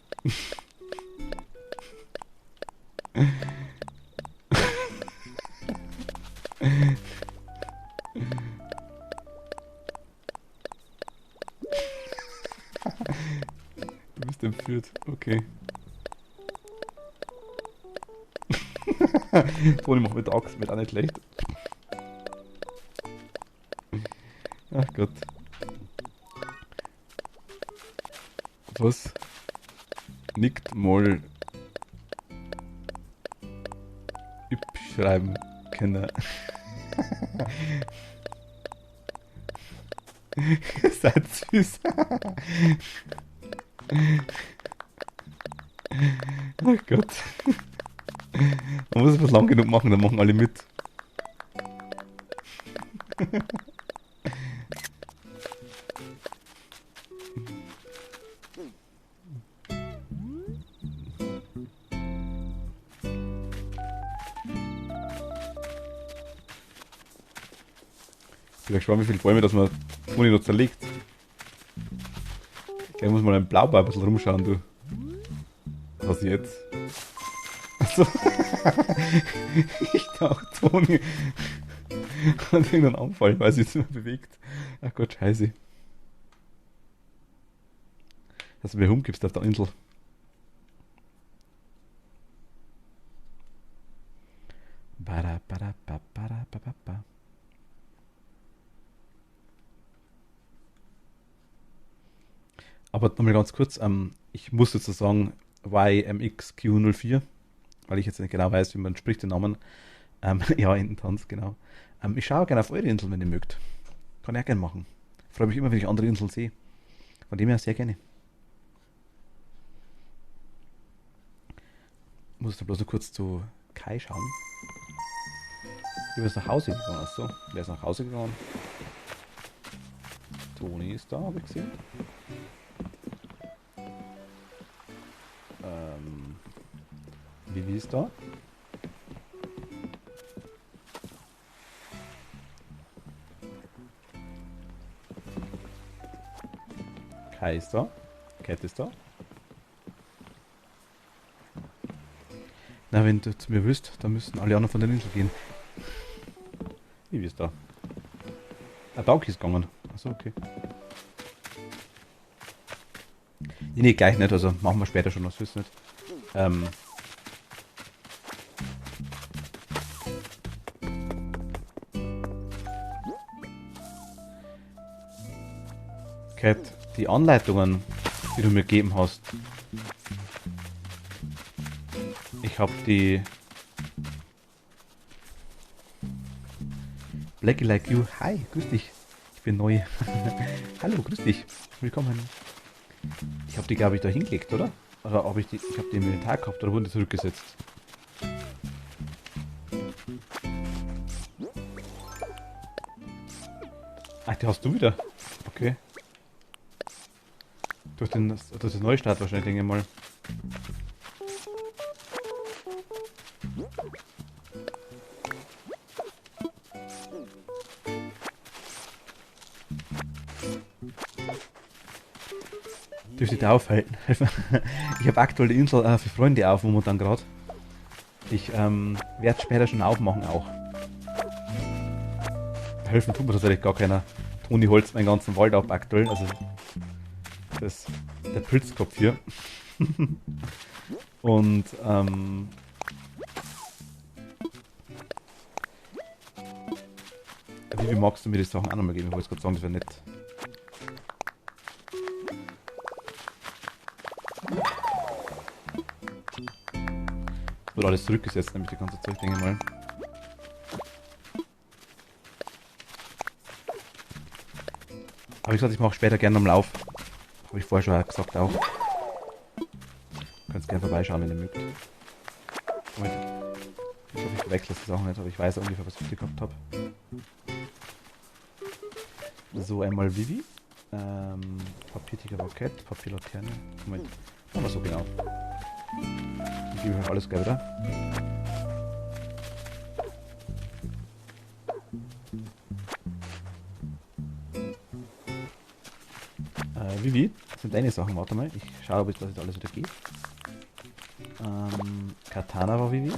Du bist entführt, okay. Toni macht mit der Axt mit auch nicht schlecht. Ach Gott. Was? Nickt mal üb schreiben können. Ihr seid süß. Ach Gott. Man muss etwas lang genug machen, dann machen alle mit. Ich bin gespannt, wie viele Bäume das man Toni noch zerlegt. Gleich muss mal ein Blaubeer ein bisschen rumschauen, du. Was jetzt? Achso. Ich dachte, Toni hat irgendeinen Anfall, weil sie sich nicht mehr bewegt. Ach Gott, scheiße. Dass du mir rumgibst auf der Insel. Aber nochmal ganz kurz, ich muss jetzt so sagen YMXQ04, weil ich jetzt nicht genau weiß, wie man spricht den Namen. Ja, Ententanz, genau. Ich schaue gerne auf eure Insel, wenn ihr mögt. Kann ich auch gerne machen. Freue mich immer, wenn ich andere Inseln sehe. Von dem her sehr gerne. Muss da bloß noch kurz zu Kai schauen. Ich bin jetzt nach Hause gegangen. Achso, wer ist nach Hause gegangen? Toni ist da, habe ich gesehen. Vivi ist da. Kai ist da. Cat ist da. Na, wenn du zu mir willst, dann müssen alle anderen von der Insel gehen. Vivi ist da. Dauki ist gegangen. Achso, okay. Nee, gleich nicht, also machen wir später schon, das ist nicht. Kat, die Anleitungen, die du mir gegeben hast. Ich habe die Blackie Like You. Hi, grüß dich. Ich bin neu. Hallo, grüß dich. Willkommen. Ich habe die, glaube ich, da hingelegt, oder? Oder habe ich die. Ich habe die im Inventar gehabt oder wurden die zurückgesetzt? Ach, die hast du wieder. Okay. Durch den Neustart wahrscheinlich, denke ich mal. Dürfte da aufhalten. Ich habe aktuell die Insel für Freunde auf, momentan gerade. Ich werde später schon aufmachen auch. Helfen tut mir tatsächlich gar keiner. Toni holzt meinen ganzen Wald ab aktuell. Also der Pilzkopf hier. Und wie magst du mir die Sachen auch nochmal geben? Ich wollte gerade sagen, das wäre nett. Das wird alles zurückgesetzt, nämlich die ganze Zeit, denke ich mal. Aber wie gesagt, ich mache später gerne nochmal auf. Habe ich vorher schon gesagt auch. Könnt gerne vorbeischauen, wenn ihr mögt. Ich hoffe, ich verwechsel die Sachen nicht, aber ich weiß ungefähr, was ich hier gehabt habe. So, einmal Vivi. Papiertiger Rocket, Papierlaterne. Moment, machen wir so genau. Ich gebe euch alles gleich wieder. Vivi, das sind deine Sachen, warte mal. Ich schaue, ob das jetzt alles wieder geht. Katana war Vivi.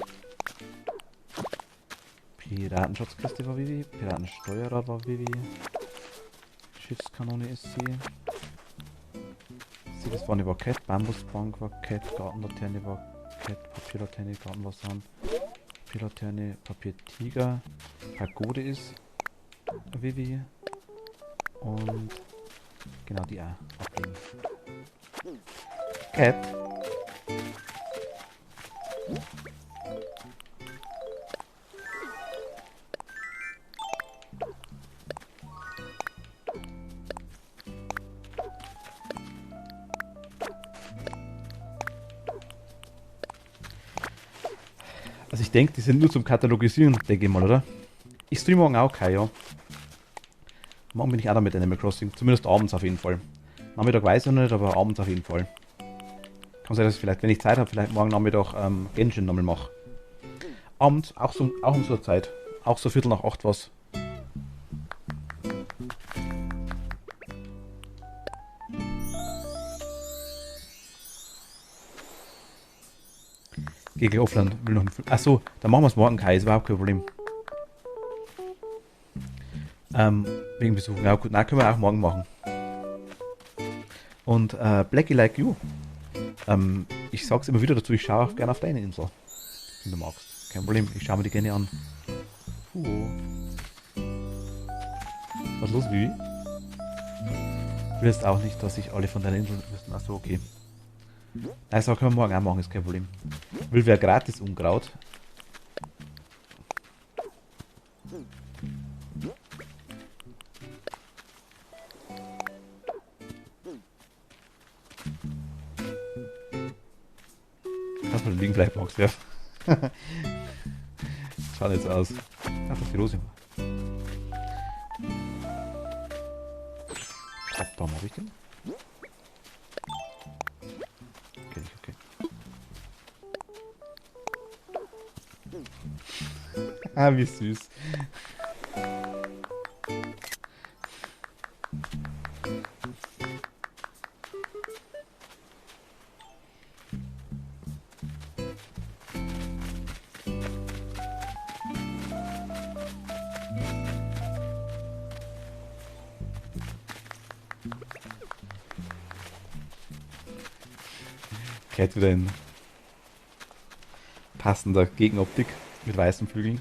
Piratenschutzkiste war Vivi. Piratensteuerer war Vivi. Schiffskanone ist sie. Siegesbahn war Cat. Bambusbank war Cat. Gartenlaterne war Cat. Papierlaterne, Gartenwasserhahn. Papierlaterne, Papiertiger. Pagode ist Vivi. Und genau die A ablegen. Cat. Also ich denke, die sind nur zum Katalogisieren, denke ich mal, oder? Ich streame morgen auch kein, ja. Morgen bin ich auch da mit Animal Crossing. Zumindest abends auf jeden Fall. Nachmittag weiß ich noch nicht, aber abends auf jeden Fall. Kann sein, dass ich vielleicht, wenn ich Zeit habe, vielleicht morgen Nachmittag Genshin nochmal mache. Abends, auch um so eine Zeit. Auch so 7:45 was. GG Offline will noch. Achso, dann machen wir es morgen, Kai, ist überhaupt kein Problem. Wegen Besuchen. Ja gut, na können wir auch morgen machen. Und Blackie Like You. Ich sag's immer wieder dazu, ich schaue auch gerne auf deine Insel. Wenn du magst. Kein Problem, ich schaue mir die gerne an. Was ist los, Vivi? Du willst auch nicht, dass ich alle von deiner Insel wissen. Achso, okay. Also können wir morgen auch machen, ist kein Problem. Will wer gratis Unkraut? Kannst du liegen bleiben, Max, ja. Schaut jetzt aus. Ach, das ist die Rose. Warum habe ich den? Okay. Ah, wie süß. Cat wieder in passender Gegenoptik mit weißen Flügeln.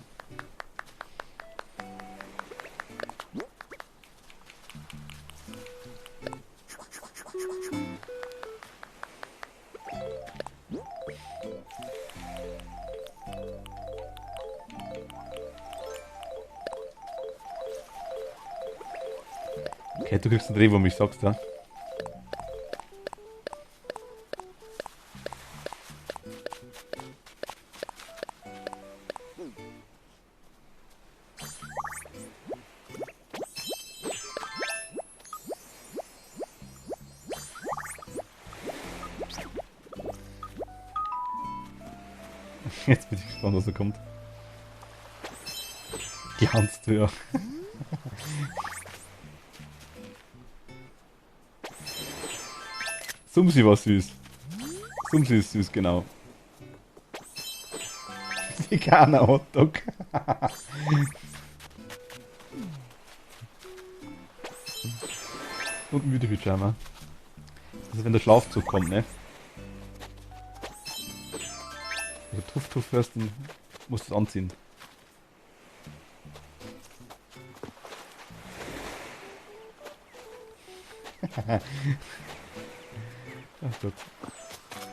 Okay, du kriegst einen Drehwurm, ich sag's da. Jetzt bin ich gespannt, was da kommt. Glanzt du ja. Sumsi war süß. Sumsi ist süß, genau. Veganer Hotdog. Und ein müde Pyjama. Also wenn der Schlafzug kommt, ne? Wenn du Tuff Tuff hörst, dann musst du es anziehen. Ach Gott.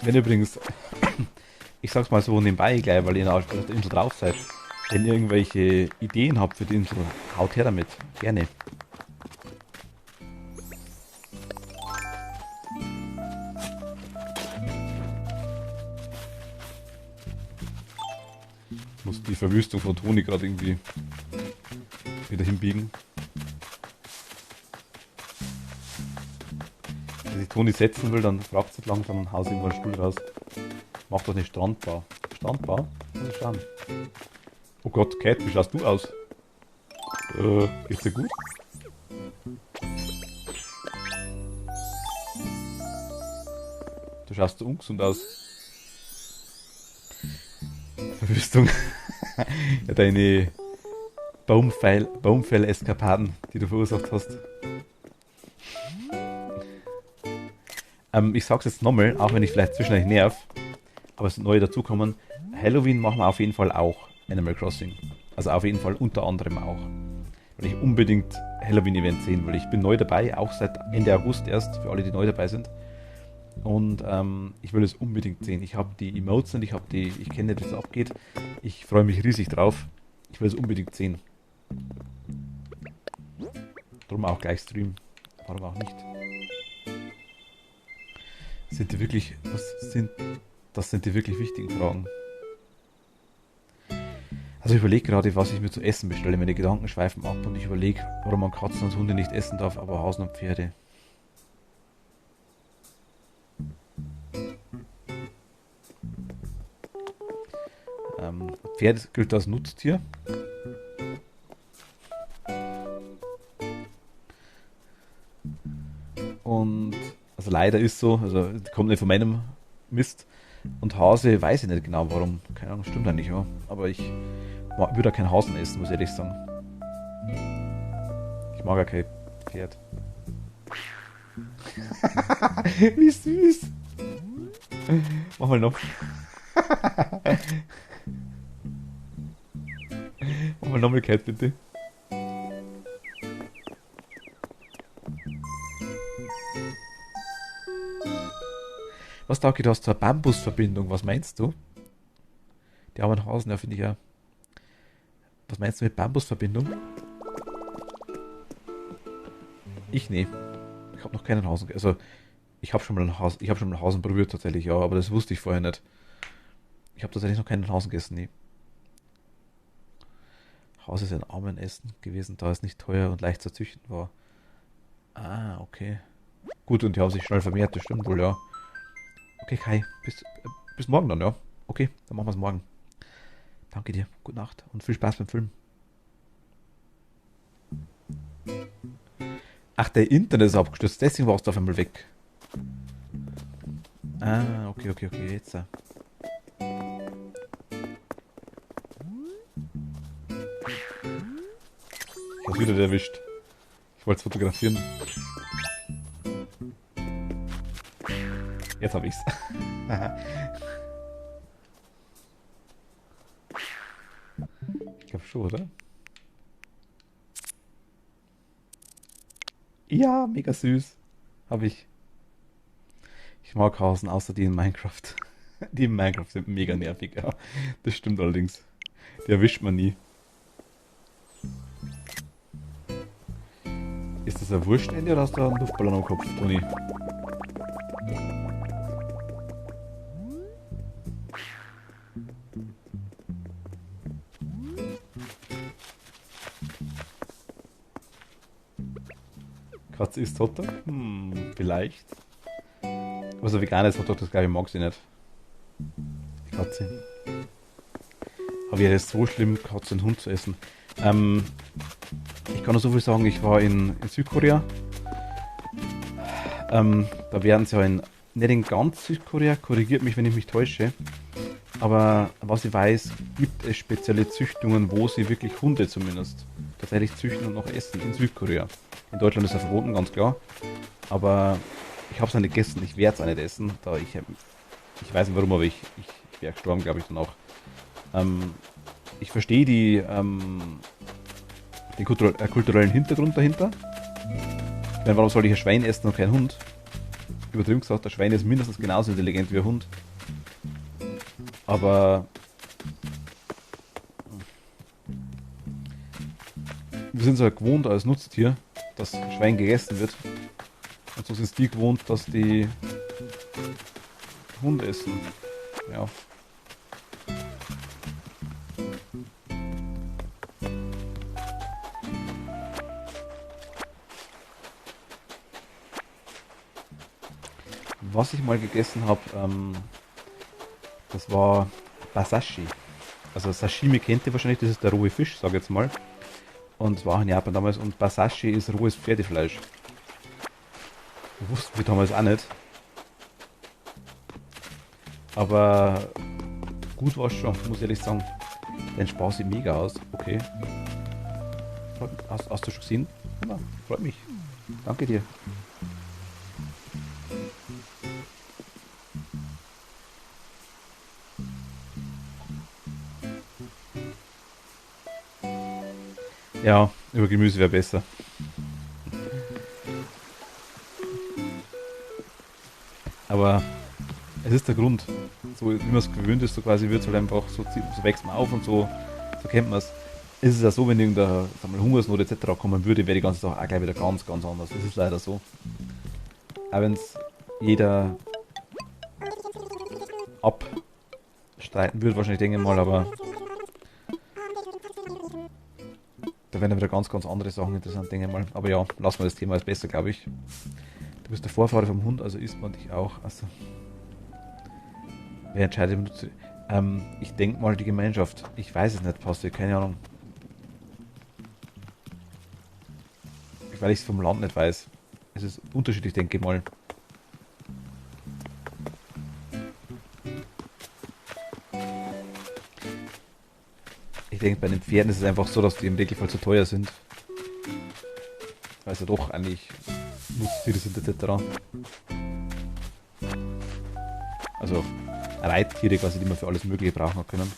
Wenn übrigens, ich sag's mal so nebenbei gleich, weil ihr auf der Insel drauf seid, wenn ihr irgendwelche Ideen habt für die Insel, haut her damit. Gerne. Ich muss die Verwüstung von Toni gerade irgendwie wieder hinbiegen. Wenn ich Toni setzen will, dann fragt es nicht langsam und haut ihm mal einen Stuhl raus. Mach doch eine Strandbar. Strandbar? Mal schauen. Oh Gott, Kate, wie schaust du aus? Geht's dir gut? Du schaust so ungesund aus. Verwüstung. Ja, deine Baumfell-Eskapaden, die du verursacht hast. Ich sag's jetzt nochmal, auch wenn ich vielleicht zwischendurch nerv, aber es sind neue dazukommen. Halloween machen wir auf jeden Fall auch Animal Crossing. Also auf jeden Fall unter anderem auch. Weil ich unbedingt Halloween-Event sehen will. Ich bin neu dabei, auch seit Ende August erst, für alle, die neu dabei sind. Und ich will es unbedingt sehen. Ich habe die Emotes und ich kenne, wie es abgeht. Ich freue mich riesig drauf. Ich will es unbedingt sehen. Darum auch gleich streamen. Warum auch nicht? Das sind die wirklich wichtigen Fragen. Also ich überlege gerade, was ich mir zu essen bestelle. Meine Gedanken schweifen ab und ich überlege, warum man Katzen und Hunde nicht essen darf, aber Hasen und Pferde. Pferd gilt als Nutztier. Und also leider ist so, also kommt nicht von meinem Mist. Und Hase weiß ich nicht genau warum. Keine Ahnung, stimmt eigentlich ja. Aber ich würde auch keinen Hasen essen, muss ich ehrlich sagen. Ich mag ja kein Pferd. Wie süß. Mach mal noch. Mach mal nochmal Cat, bitte. Was da geht, hast du eine Bambusverbindung? Was meinst du? Die armen Hasen, ja, finde ich ja. Was meinst du mit Bambusverbindung? Ich nee. Ich habe noch keinen Hasen. Also, ich habe schon mal einen Hasen berührt tatsächlich, ja, aber das wusste ich vorher nicht. Ich habe tatsächlich noch keinen Hasen gegessen, nee. Haus ist ein Armenessen gewesen, da es nicht teuer und leicht zu züchten war. Ah, okay. Gut, und die haben sich schnell vermehrt, das stimmt wohl, ja. Okay, Kai, bis morgen dann, ja. Okay, dann machen wir es morgen. Danke dir, gute Nacht und viel Spaß beim Film. Ach, der Internet ist abgestürzt, deswegen warst du auf einmal weg. Ah, okay, jetzt. Ich hab's wieder erwischt. Ich wollte es fotografieren. Jetzt hab ich's. Ich glaube schon, oder? Ja, mega süß. Hab ich. Ich mag Hasen, außer die in Minecraft. Die in Minecraft sind mega nervig, ja. Das stimmt allerdings. Die erwischt man nie. Ist das ein Wurstende oder hast du einen Luftballon am Kopf, Toni? Katze isst Hotdog? Vielleicht. Also veganes Hotdog, das glaube ich mag sie nicht. Die Katze. Aber wäre es so schlimm, Katze und Hund zu essen? Ich kann nur so viel sagen, ich war in Südkorea. Da werden sie ja nicht in ganz Südkorea, korrigiert mich, wenn ich mich täusche. Aber was ich weiß, gibt es spezielle Züchtungen, wo sie wirklich Hunde zumindest tatsächlich züchten und noch essen in Südkorea. In Deutschland ist er verboten, ganz klar. Aber ich habe es nicht gegessen, ich werde es auch nicht essen. Ich weiß nicht warum, aber ich wäre gestorben, glaube ich, dann auch. Ich verstehe den kulturellen Hintergrund dahinter. Denn warum soll ich ein Schwein essen und kein Hund? Übertrieben gesagt, der Schwein ist mindestens genauso intelligent wie ein Hund. Aber wir sind es halt gewohnt als Nutztier, dass Schwein gegessen wird. Und so sind es die gewohnt, dass die Hunde essen. Ja. Was ich mal gegessen habe, das war Basashi. Also Sashimi kennt ihr wahrscheinlich, das ist der rohe Fisch, sag ich jetzt mal. Und es war in Japan damals. Und Basashi ist rohes Pferdefleisch. Wussten wir damals auch nicht. Aber gut war es schon, muss ich ehrlich sagen. Den Spaß sieht mega aus. Okay. Hast du schon gesehen? Ja, freut mich. Danke dir. Ja, über Gemüse wäre besser. Aber es ist der Grund. So wie man es gewöhnt ist, so quasi wird es halt einfach, so wächst man auf und so kennt man es. Ist es ja so, wenn irgendeine Hungersnot etc. kommen würde, wäre die ganze Sache auch gleich wieder ganz, ganz anders. Das ist leider so. Auch wenn es jeder abstreiten würde, wahrscheinlich denke ich mal, aber da werden dann wieder ganz, ganz andere Sachen interessant, denke ich mal. Aber ja, lassen wir das Thema als besser, glaube ich. Du bist der Vorfahre vom Hund, also isst man dich auch. Also, wer entscheidet? Ich denke mal die Gemeinschaft. Ich weiß es nicht, Pastor, keine Ahnung. Weil ich es vom Land nicht weiß. Es ist unterschiedlich, denke ich mal. Ich denke, bei den Pferden ist es einfach so, dass die im Regelfall zu teuer sind. Weil sie doch eigentlich Nutztiere sind etc. Also Reittiere quasi, die man für alles Mögliche brauchen können.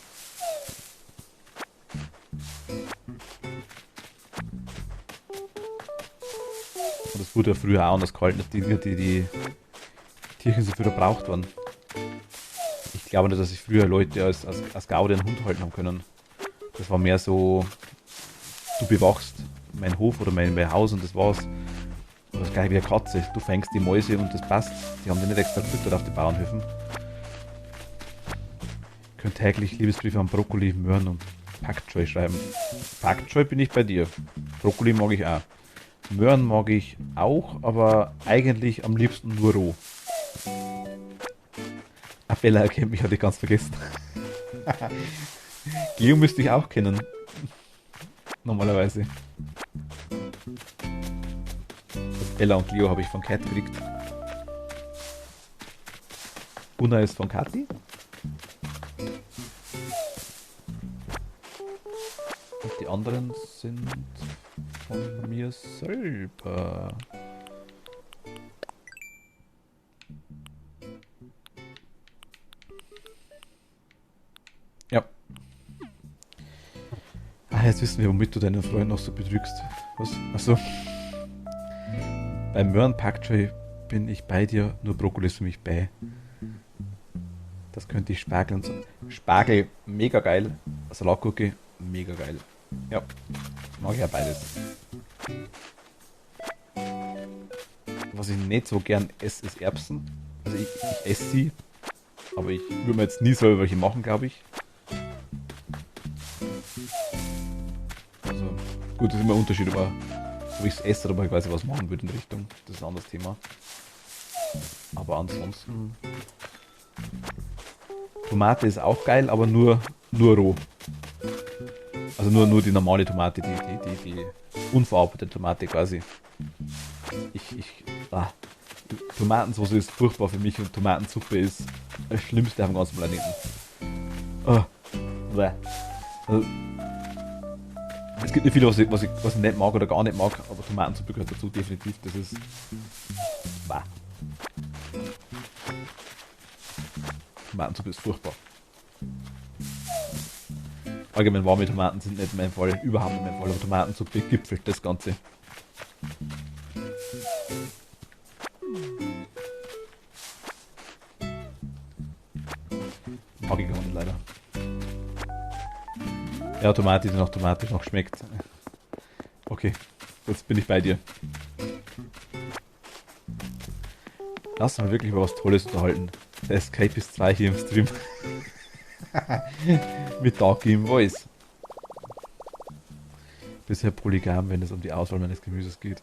Und das wurde ja früher auch anders gehalten, dass die Tierchen so früher gebraucht waren. Ich glaube nicht, dass sich früher Leute als Gaude einen Hund halten haben können. Das war mehr so, du bewachst meinen Hof oder mein Haus und das war's. Oder das gleiche wie eine Katze. Du fängst die Mäuse und das passt. Die haben die nicht extra gefüttert auf den Bauernhöfen. Ich könnte täglich Liebesbriefe an Brokkoli, Möhren und Pak Choi schreiben. Pak Choi bin ich bei dir. Brokkoli mag ich auch. Möhren mag ich auch, aber eigentlich am liebsten nur roh. Bella erkennt mich, hatte ich ganz vergessen. Leo müsste ich auch kennen. Normalerweise. Bella und Leo habe ich von Cat gekriegt. Una ist von Kathi. Und die anderen sind von mir selber. Ja. Ah, jetzt wissen wir, womit du deinen Freund noch so betrügst. Was? Achso. Beim Möhren Pak Choi bin ich bei dir, nur Brokkoli ist für mich bei. Das könnte ich Spargel und so. Spargel, mega geil. Salatgurke, mega geil. Ja, mag ich ja beides. Was ich nicht so gern esse, ist Erbsen. Also ich esse sie, aber ich würde mir jetzt nie selber welche machen, glaube ich. Also, gut, das ist immer ein Unterschied, ob ich es esse oder ob ich weiß, was machen würde in die Richtung. Das ist ein anderes Thema. Aber ansonsten. Tomate ist auch geil, aber nur roh. Also nur die normale Tomate, die unverarbeitete Tomate quasi. Ah, Tomatensauce ist furchtbar für mich und Tomatensuppe ist das Schlimmste auf dem ganzen Planeten. Oh, also, es gibt nicht viel, was ich nicht mag oder gar nicht mag, aber Tomatensuppe gehört dazu definitiv. Das ist. Bah. Tomatensuppe ist furchtbar. Allgemein warme Tomaten sind nicht mein Fall, überhaupt nicht mein Fall, aber Tomatensuppe gipfelt das Ganze. Mag ich gar nicht leider. Ja, Tomate, die nach Tomate noch schmeckt. Okay, jetzt bin ich bei dir. Lass mal wirklich über was Tolles unterhalten. Der Escape ist 2 hier im Stream. Mit Dark Game Voice. Bisher polygam, wenn es um die Auswahl meines Gemüses geht.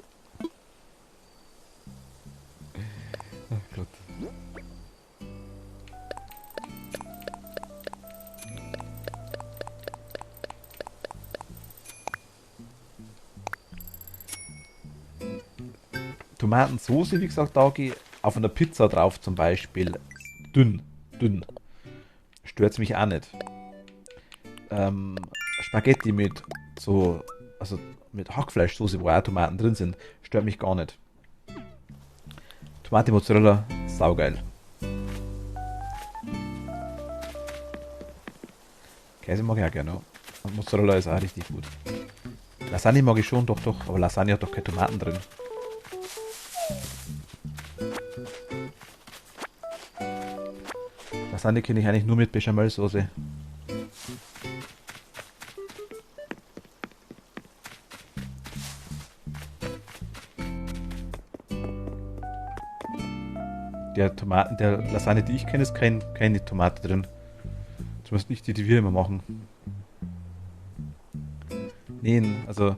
Ach Gott. Tomatensauce, wie gesagt, da gehe auf einer Pizza drauf zum Beispiel. Dünn. Stört mich auch nicht. Spaghetti mit also mit Hackfleischsoße, wo auch Tomaten drin sind, stört mich gar nicht. Tomate Mozzarella, saugeil. Käse mag ich auch gerne. Und Mozzarella ist auch richtig gut. Lasagne mag ich schon, doch, aber Lasagne hat doch keine Tomaten drin. Lasagne kenne ich eigentlich nur mit Bechamelsoße. Der Lasagne, die ich kenne, ist keine Tomate drin. Zumindest nicht die wir immer machen. Nee, also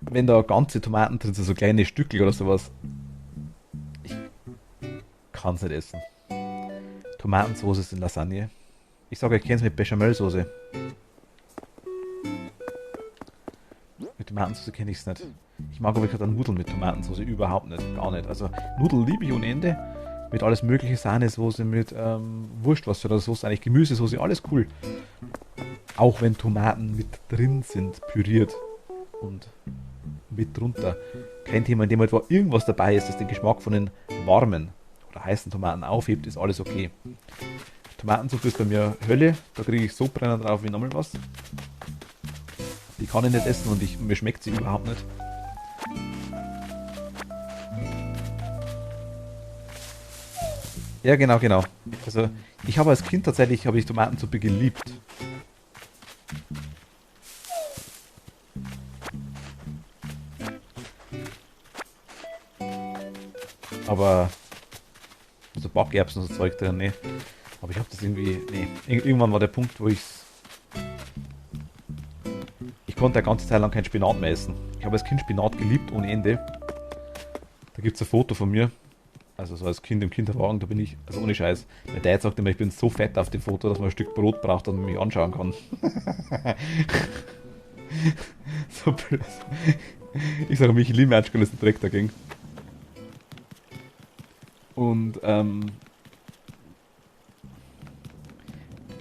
wenn da ganze Tomaten drin sind, so kleine Stückel oder sowas, ich kann es nicht essen. Tomatensauce ist in Lasagne. Ich sage, ich kenne es mit Bechamelsoße. Mit Tomatensauce kenne ich es nicht. Ich mag aber gerade Nudeln mit Tomatensauce überhaupt nicht. Gar nicht. Also Nudeln liebe ich ohne Ende. Mit alles mögliche, Sahnesoße, mit Wurst, was für eine Soße, eigentlich Gemüsesoße, alles cool. Auch wenn Tomaten mit drin sind, püriert und mit drunter. Kein Thema, in dem halt irgendwas dabei ist, das den Geschmack von den warmen oder heißen Tomaten aufhebt, ist alles okay. Tomatensuppe ist bei mir Hölle, da kriege ich Sodbrennen drauf wie nochmal was. Die kann ich nicht essen und mir schmeckt sie überhaupt nicht. Ja, genau. Also, ich habe als Kind tatsächlich Tomatensuppe geliebt. Aber so Backerbsen und so Zeug drin, nee. Aber ich habe das irgendwie, nee. Irgendwann war der Punkt, wo ich konnte eine ganze Zeit lang kein Spinat mehr essen. Ich habe als Kind Spinat geliebt ohne Ende. Da gibt es ein Foto von mir. Also so als Kind im Kinderwagen, da bin ich, also ohne Scheiß. Mein Dad sagt immer, ich bin so fett auf dem Foto, dass man ein Stück Brot braucht, dass man mich anschauen kann. So blöd. Ich sage, Michel Matschkel ist ein Dreck dagegen. Und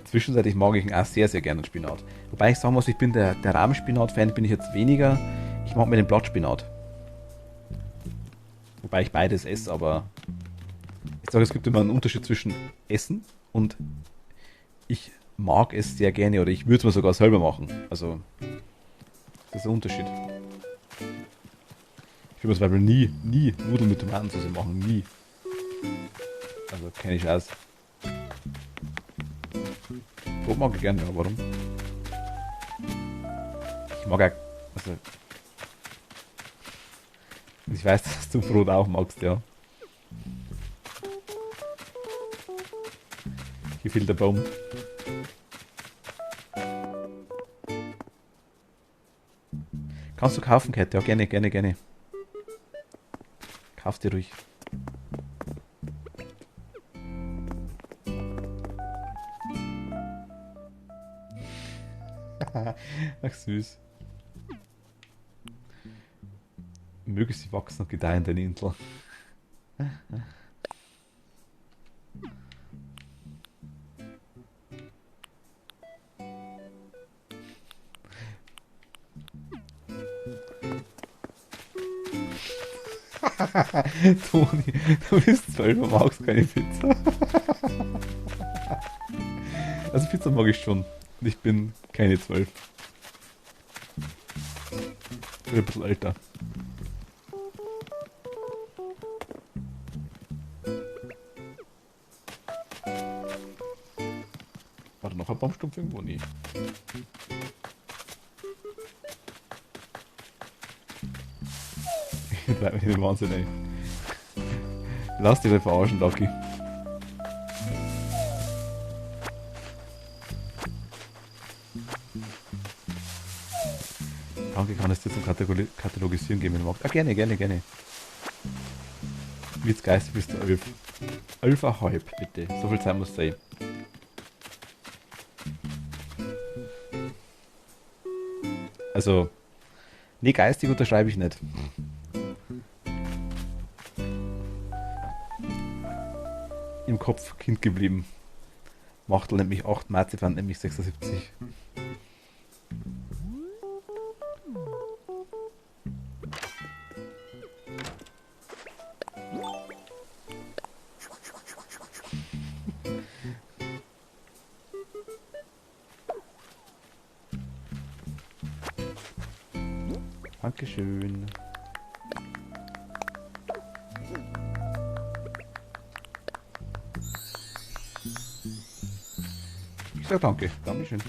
zwischenzeitlich mag ich ihn auch sehr, sehr gerne, den Spinat. Wobei ich sagen muss, ich bin der Rahmspinat-Fan, bin ich jetzt weniger. Ich mag mir den Blattspinat. Wobei ich beides esse, aber ich sage, es gibt immer einen Unterschied zwischen Essen und ich mag es sehr gerne oder ich würde es mir sogar selber machen. Also, das ist ein Unterschied. Ich würde mir zum Beispiel nie Nudeln mit Tomatensauce machen, nie. Also kenne ich aus. Brot mag ich gerne, ja, warum? Ich mag auch, also ich weiß, dass du Brot auch magst, ja. Hier fehlt der Baum. Kannst du kaufen, Kette? Ja, gerne, gerne, gerne. Kauf dir ruhig. Ach süß. Möge sie wachsen und gedeihen, deine Insel. Toni, du bist 12 und magst keine Pizza. Also Pizza mag ich schon. Und ich bin keine 12. Ich bin ein bisschen älter. War da noch ein Baumstumpf irgendwo? Nee. Ich treib mich in den Wahnsinn, ey. Lass dich nicht verarschen, Lucky. Danke, kann es dir zum Katalogisieren geben, wenn du magst. Ah, gerne, gerne, gerne. Wie jetzt geistig bist du 11. 11,5, bitte. So viel Zeit muss sein. Also, nee, geistig unterschreibe ich nicht. Im Kopf Kind geblieben. Machtel nennt mich 8, Marzipan nennt mich 76. Dankeschön. Ich sag danke. Dankeschön.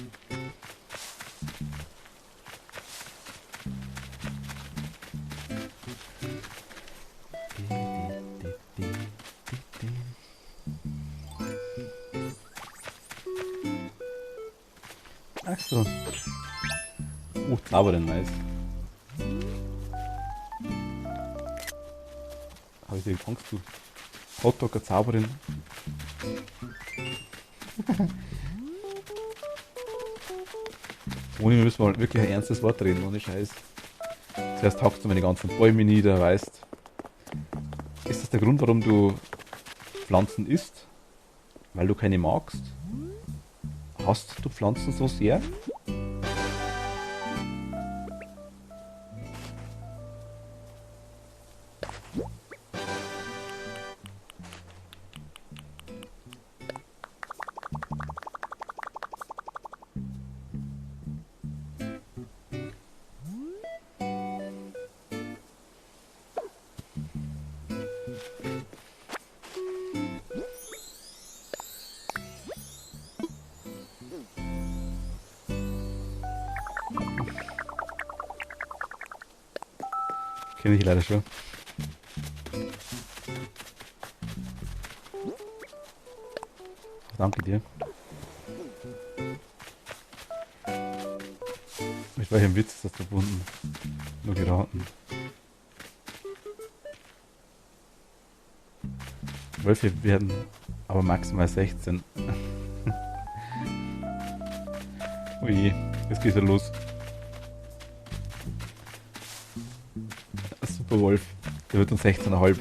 Ach so. Zauberin, nice. Habe ich dir Angst, du Hotdogger Zauberin. Ohne müssen wir halt wirklich ein ernstes Wort reden, ohne Scheiß. Zuerst hackst du meine ganzen Bäume nieder, weißt. Ist das der Grund, warum du Pflanzen isst? Weil du keine magst? Hast du Pflanzen so sehr? Kenne ich leider schon. Danke dir. Mit welchem Witz ist das verbunden? Nur geraten. Wölfe werden aber maximal 16. Oje, jetzt geht's ja los. Super Wolf, der wird uns 16,5.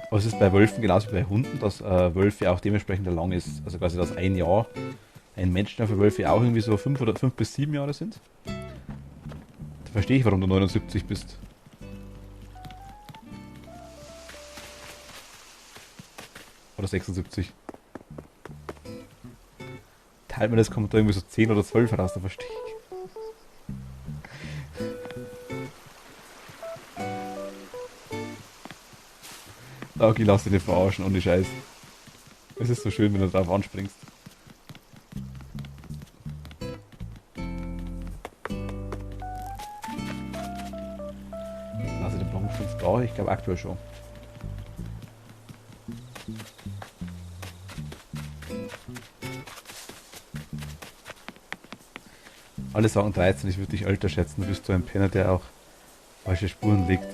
Aber es ist bei Wölfen genauso wie bei Hunden, dass Wölfe auch dementsprechend lang ist. Also quasi, dass ein Jahr ein Menschen für Wölfe auch irgendwie so 5 bis 7 Jahre sind. Da verstehe ich, warum du 79 bist. Oder 76. Teilt mir das Kommentar irgendwie so 10 oder 12 heraus, da verstehe ich. Okay, lass dich nicht verarschen, ohne Scheiß. Es ist so schön, wenn du drauf anspringst. Lass den Ballonfluss da, ich glaube aktuell schon. Alle sagen 13, ich würde dich älter schätzen, du bist so ein Penner, der auch falsche Spuren legt.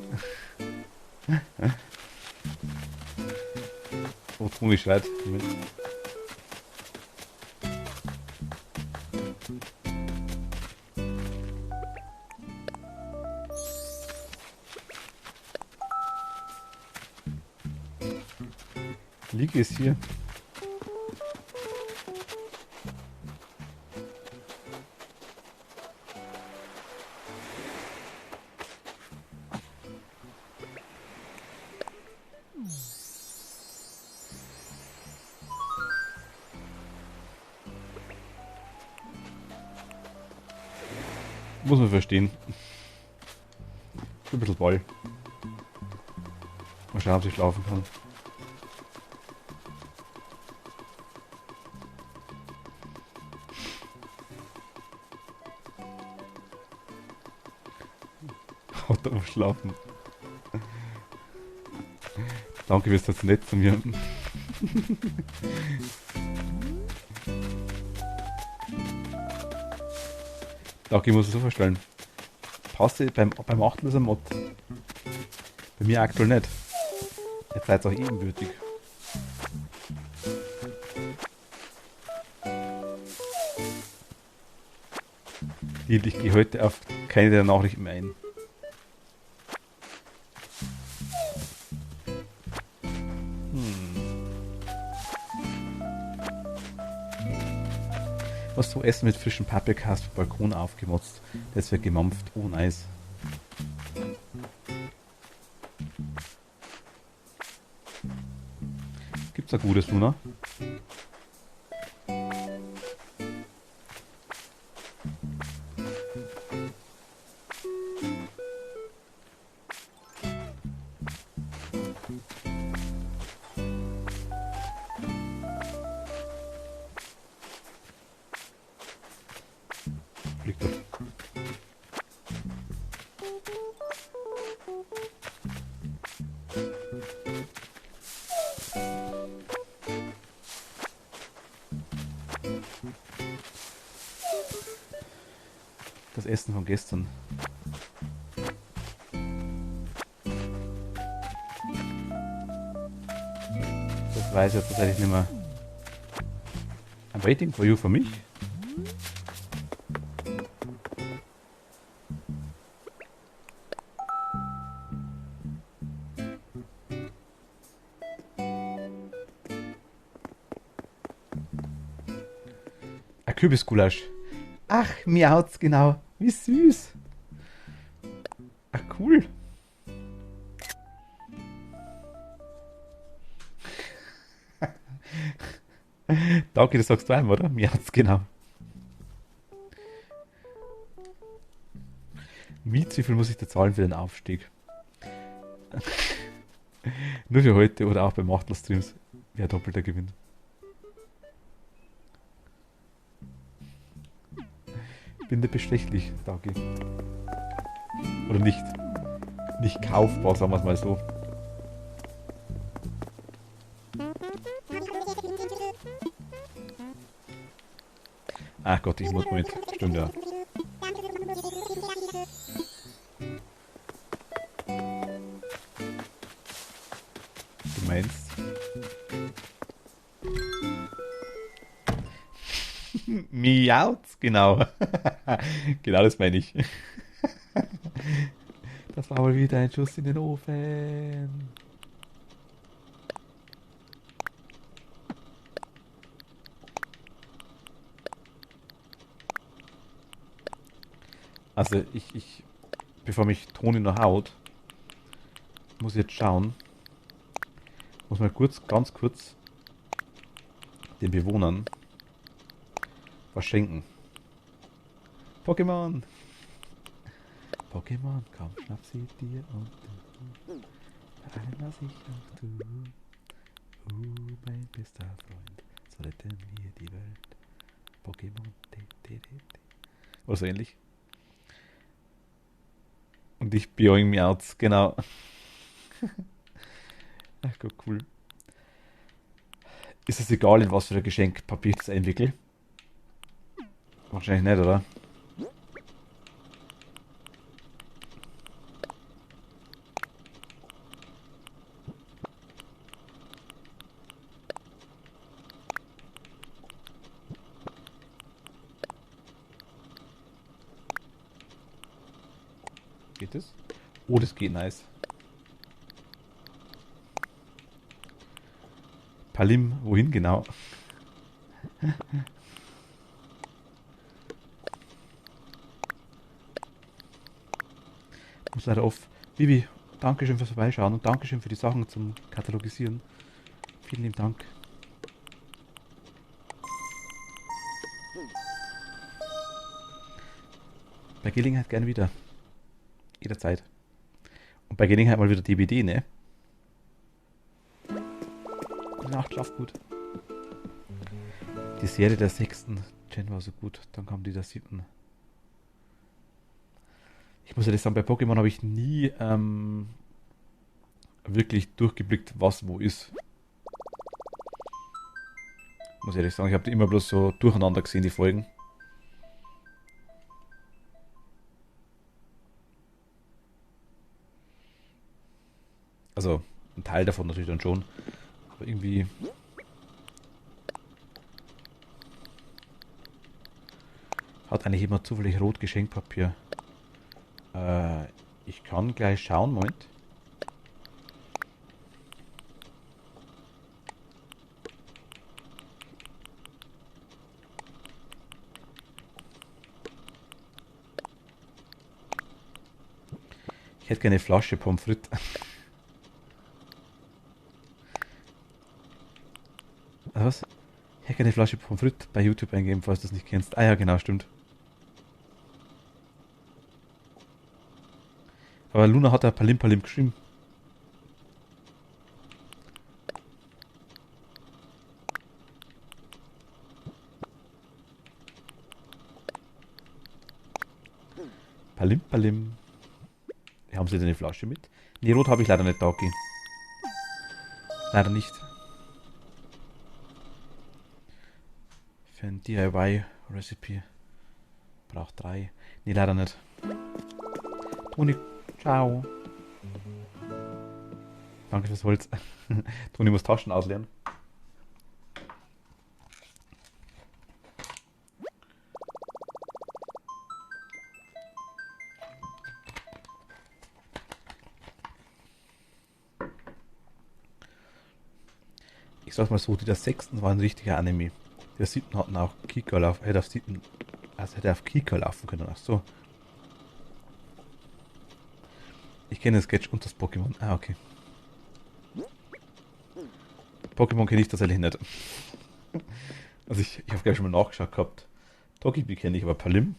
Oh, Toni schreit. Liege ist hier. Muss man verstehen. Ein bisschen Ball. Mal schauen, ob sie schlafen kann. Hat er schlafen. Danke, bist jetzt nett zu mir. Danke, ich muss es so vorstellen. Passe beim Achtel ist ein Mod. Bei mir aktuell nicht. Jetzt seid ihr auch ebenbürtig. Ich gehe heute auf keine der Nachrichten mehr ein. Was du Essen mit frischen Paprikas vom Balkon aufgemotzt. Das wird gemampft. Oh, nice. Gibt's ein gutes, Luna? Liegt doch. Das Essen von gestern. Das weiß ich jetzt tatsächlich nicht mehr. I'm waiting for you für mich. Ein Kürbisgulasch. Ach, miaut's, genau. Wie süß. Ach, cool. Danke, das sagst du einem, oder? Miaut's, genau. Wie viel muss ich da zahlen für den Aufstieg? Nur für heute oder auch bei Machtel-Streams. Wer doppelter Gewinn. Bin nicht bestechlich, danke. Oder nicht. Nicht kaufbar, sagen wir es mal so. Ach Gott, ich muss mal mit. Stimmt ja. Du meinst? Miaut's, genau. Genau das meine ich. Das war wohl wieder ein Schuss in den Ofen. Also bevor mich Toni noch haut, muss ich jetzt schauen. Muss mal ganz kurz den Bewohnern was schenken. Pokémon! Pokémon, komm, schnapp sie dir und du. Bei allem, was ich auch tu. Mein bester Freund, so retten wir die Welt. Pokémon, oder so ähnlich. Und ich Bioing Meowth, genau. Ach Gott, cool. Ist es egal, in was für ein Geschenkpapier ich das entwickle? Wahrscheinlich nicht, oder? Geht das? Oh, das geht nice. Palim, wohin genau? Muss leider auf. Bibi, Dankeschön fürs Vorbeischauen und Dankeschön für die Sachen zum Katalogisieren. Vielen lieben Dank. Bei Gelegenheit gerne wieder. Jederzeit. Und bei Gelegenheit mal wieder DBD, ne? Gute Nacht, schlaf gut. Die Serie der 6. Gen war so gut. Dann kam die der 7. Ich muss ehrlich sagen, bei Pokémon habe ich nie wirklich durchgeblickt, was wo ist. Muss ehrlich sagen, ich habe die immer bloß so durcheinander gesehen, die Folgen. Also, ein Teil davon natürlich dann schon. Aber irgendwie. Hat eigentlich jemand zufällig rot Geschenkpapier? Ich kann gleich schauen, Moment. Ich hätte gerne eine Flasche Pommes frites. Was? Ich hätte gerne eine Flasche Pommes frites bei YouTube eingeben, falls du das nicht kennst. Ah ja, genau, stimmt. Aber Luna hat ja Palim Palim geschrieben. Palim Palim. Haben Sie denn eine Flasche mit? Nee, rot habe ich leider nicht, Dauki. Leider nicht. Für ein DIY-Recipe. Braucht 3. Nee, leider nicht. Toni, ciao. Danke fürs Holz. Toni muss Taschen ausleeren. Ich sag's mal so, die der 6. war ein richtiger Anime. Der 7. hatten auch Kika laufen, hätte auf 7. Also hätte auf Kika laufen können. Ach so. Ich kenne das Sketch und das Pokémon. Ah, okay. Pokémon kenne ich tatsächlich nicht. Also ich habe gleich schon mal nachgeschaut gehabt. Togepi kenne ich, aber Palim.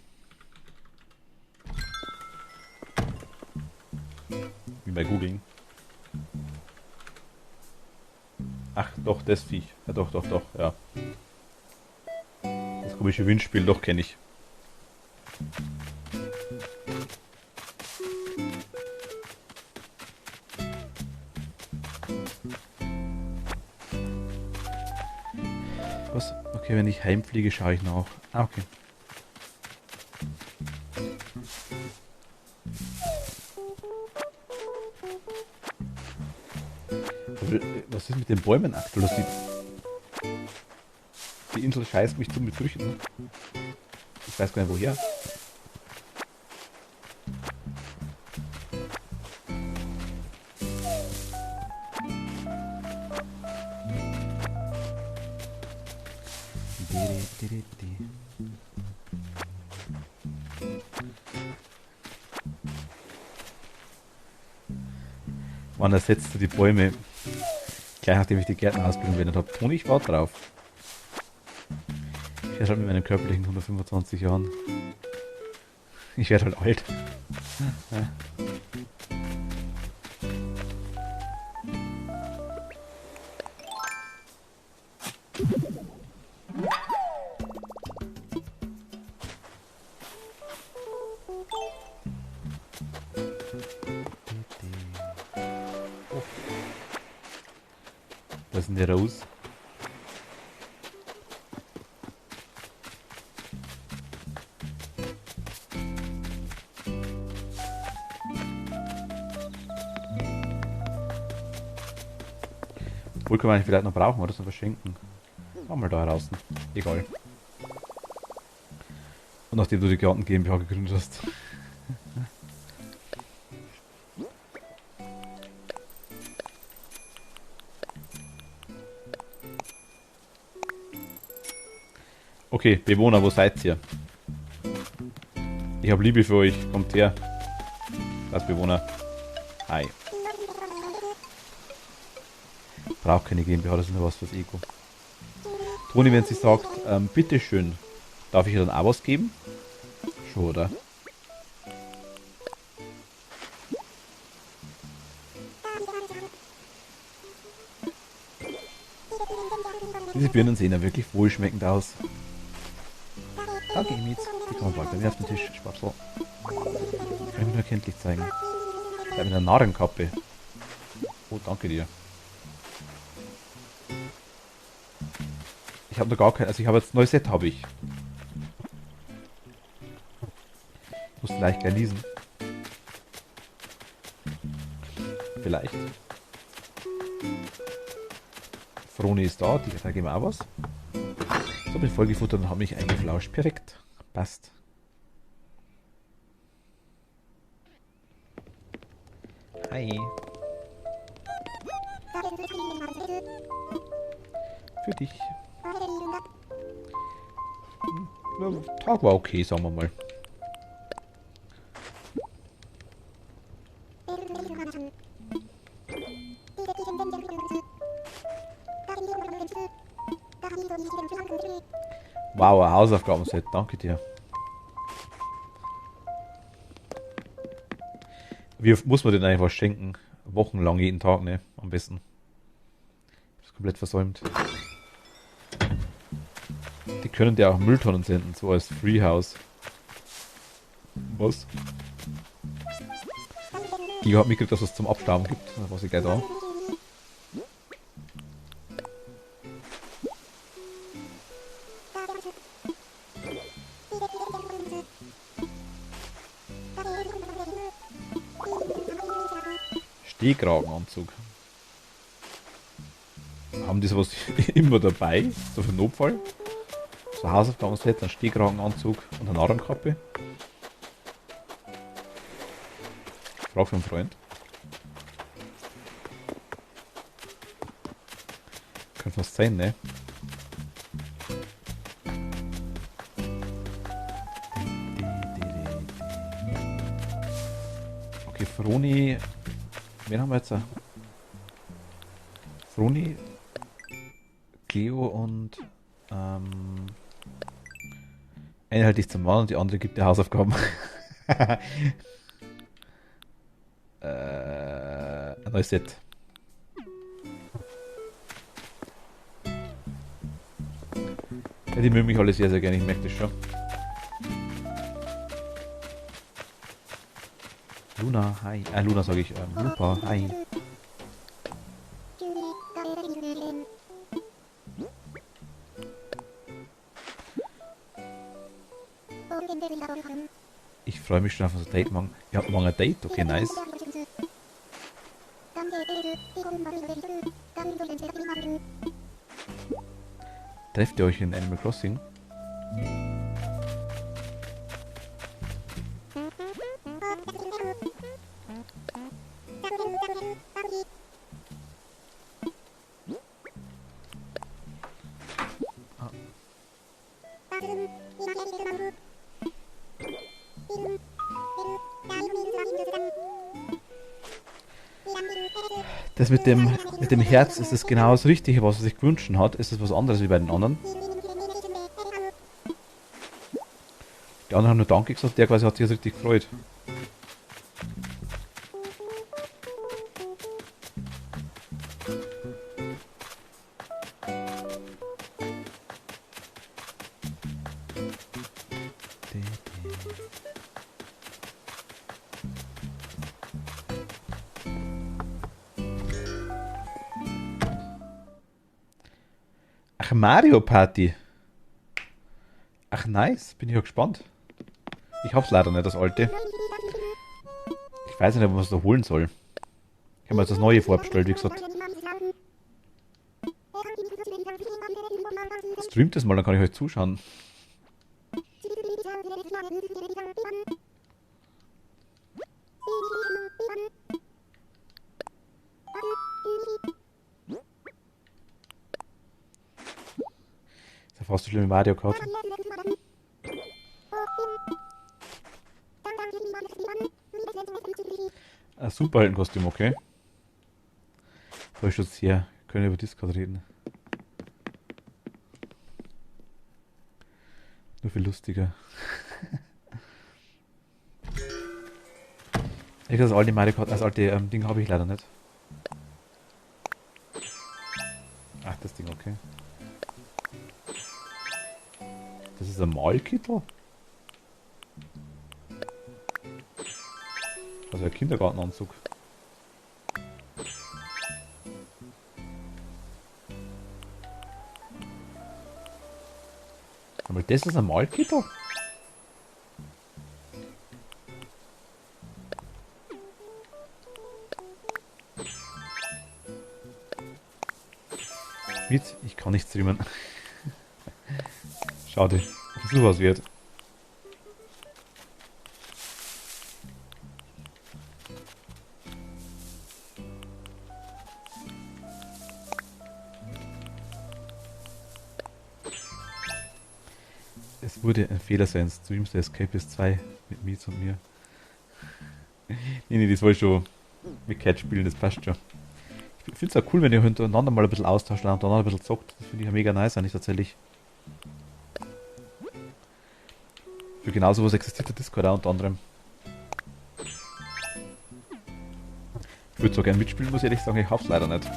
Wie bei Googling. Ach, doch, das Viech. Ja, doch, ja. Das komische Windspiel, doch, kenne ich. Was? Okay, wenn ich heimfliege, schaue ich nach. Ah, okay. Was ist mit den Bäumen aktuell? Die Insel scheißt mich zu mit Früchten. Ich weiß gar nicht woher. Wann ersetzt du die Bäume? Gleich nachdem ich die Gärtnerausbildung beendet habe. Toni, ich warte drauf. Ich werde halt mit meinen körperlichen 125 Jahren. Ich werde halt alt. Ja. Was ist denn der raus? Wohl können wir eigentlich vielleicht noch brauchen oder so verschenken. Machen wir da draußen. Egal. Und nachdem du die Garten GmbH gegründet hast. Okay, Bewohner, wo seid ihr? Ich habe Liebe für euch. Kommt her. Das Bewohner. Hi. Braucht keine GmbH, das ist nur was fürs Ego. Toni, wenn sie sagt, bitteschön, darf ich ihr dann auch was geben? Schon, oder? Diese Birnen sehen ja wirklich wohlschmeckend aus. Danke, Emils. Die kommen bald bei mir auf den Tisch. Spatzel. Kann ich mir nur kenntlich zeigen. Ich habe eine Narrenkappe. Oh, danke dir. Ich habe noch gar kein... Also ich habe jetzt ein neues Set, habe ich. Ich muss vielleicht gleich niesen. Vielleicht. Froni ist da, die geben wir auch was. So, bin vollgefuttert und habe mich eingeflauscht. Perfekt. Passt. Hi. Für dich. Der Tag war okay, sagen wir mal. Wow, ein Hausaufgabenset, danke dir. Wie oft muss man denn eigentlich was schenken? Wochenlang jeden Tag, ne? Am besten. Ich hab's komplett versäumt. Die können dir auch Mülltonnen senden, so als Freehouse. Was? Ich hab mitgekriegt, dass es zum Abstauben gibt. Da war ich gleich da. Stehkragenanzug. Haben die sowas immer dabei? So für Notfall? So Hausaufgabenset, ein Stehkragenanzug und eine Narrenkappe. Frage für einen Freund. Könnte fast sein, ne? Okay, Froni. Wen haben wir jetzt? Froni, Cleo und eine hält dich zum Mann und die andere gibt dir Hausaufgaben. Ein neues Set. Ja, die mögen mich alle sehr, sehr gerne, ich merke das schon. Luna, hi. Luna sage ich, Lupa, hi. Ich freue mich schon auf unser Date morgen. Ihr habt morgen ein Date? Okay, nice. Trefft ihr euch in Animal Crossing? Das mit dem Herz ist das genau das Richtige, was er sich gewünscht hat. Ist es was anderes wie bei den anderen. Die anderen haben nur Danke gesagt, der quasi hat sich jetzt richtig gefreut. Ach, Mario Party. Ach, nice. Bin ich ja gespannt. Ich hab's leider nicht, das alte. Ich weiß nicht, was ich da holen soll. Ich habe mir jetzt das neue vorbestellt, wie gesagt. Streamt das mal, dann kann ich euch zuschauen. Ist ja fast so schlimm wie Mario Kart. Ein Superheldenkostüm, okay. So ist jetzt hier. Können wir über Discord reden. Nur viel lustiger. Ich das alte Mario Kart, das alte Ding habe ich leider nicht. Ach, das Ding, okay. Das ist ein Malkittel? Also ein Kindergartenanzug. Aber das ist ein Malkittel? Mit? Ich kann nicht streamen. Schade. Ob so was wird. Es wurde ein Fehler sein, Streams der Escapist 2 mit Mietz und mir. Nee, das wollte ich schon mit Cat spielen, das passt schon. Ich finde es auch cool, wenn ihr hintereinander mal ein bisschen austauscht und untereinander ein bisschen zockt. Das finde ich ja mega nice eigentlich tatsächlich. Für genau sowas existiert der Discord auch unter anderem. Ich würde so gerne mitspielen, muss ich ehrlich sagen, ich hab's leider nicht.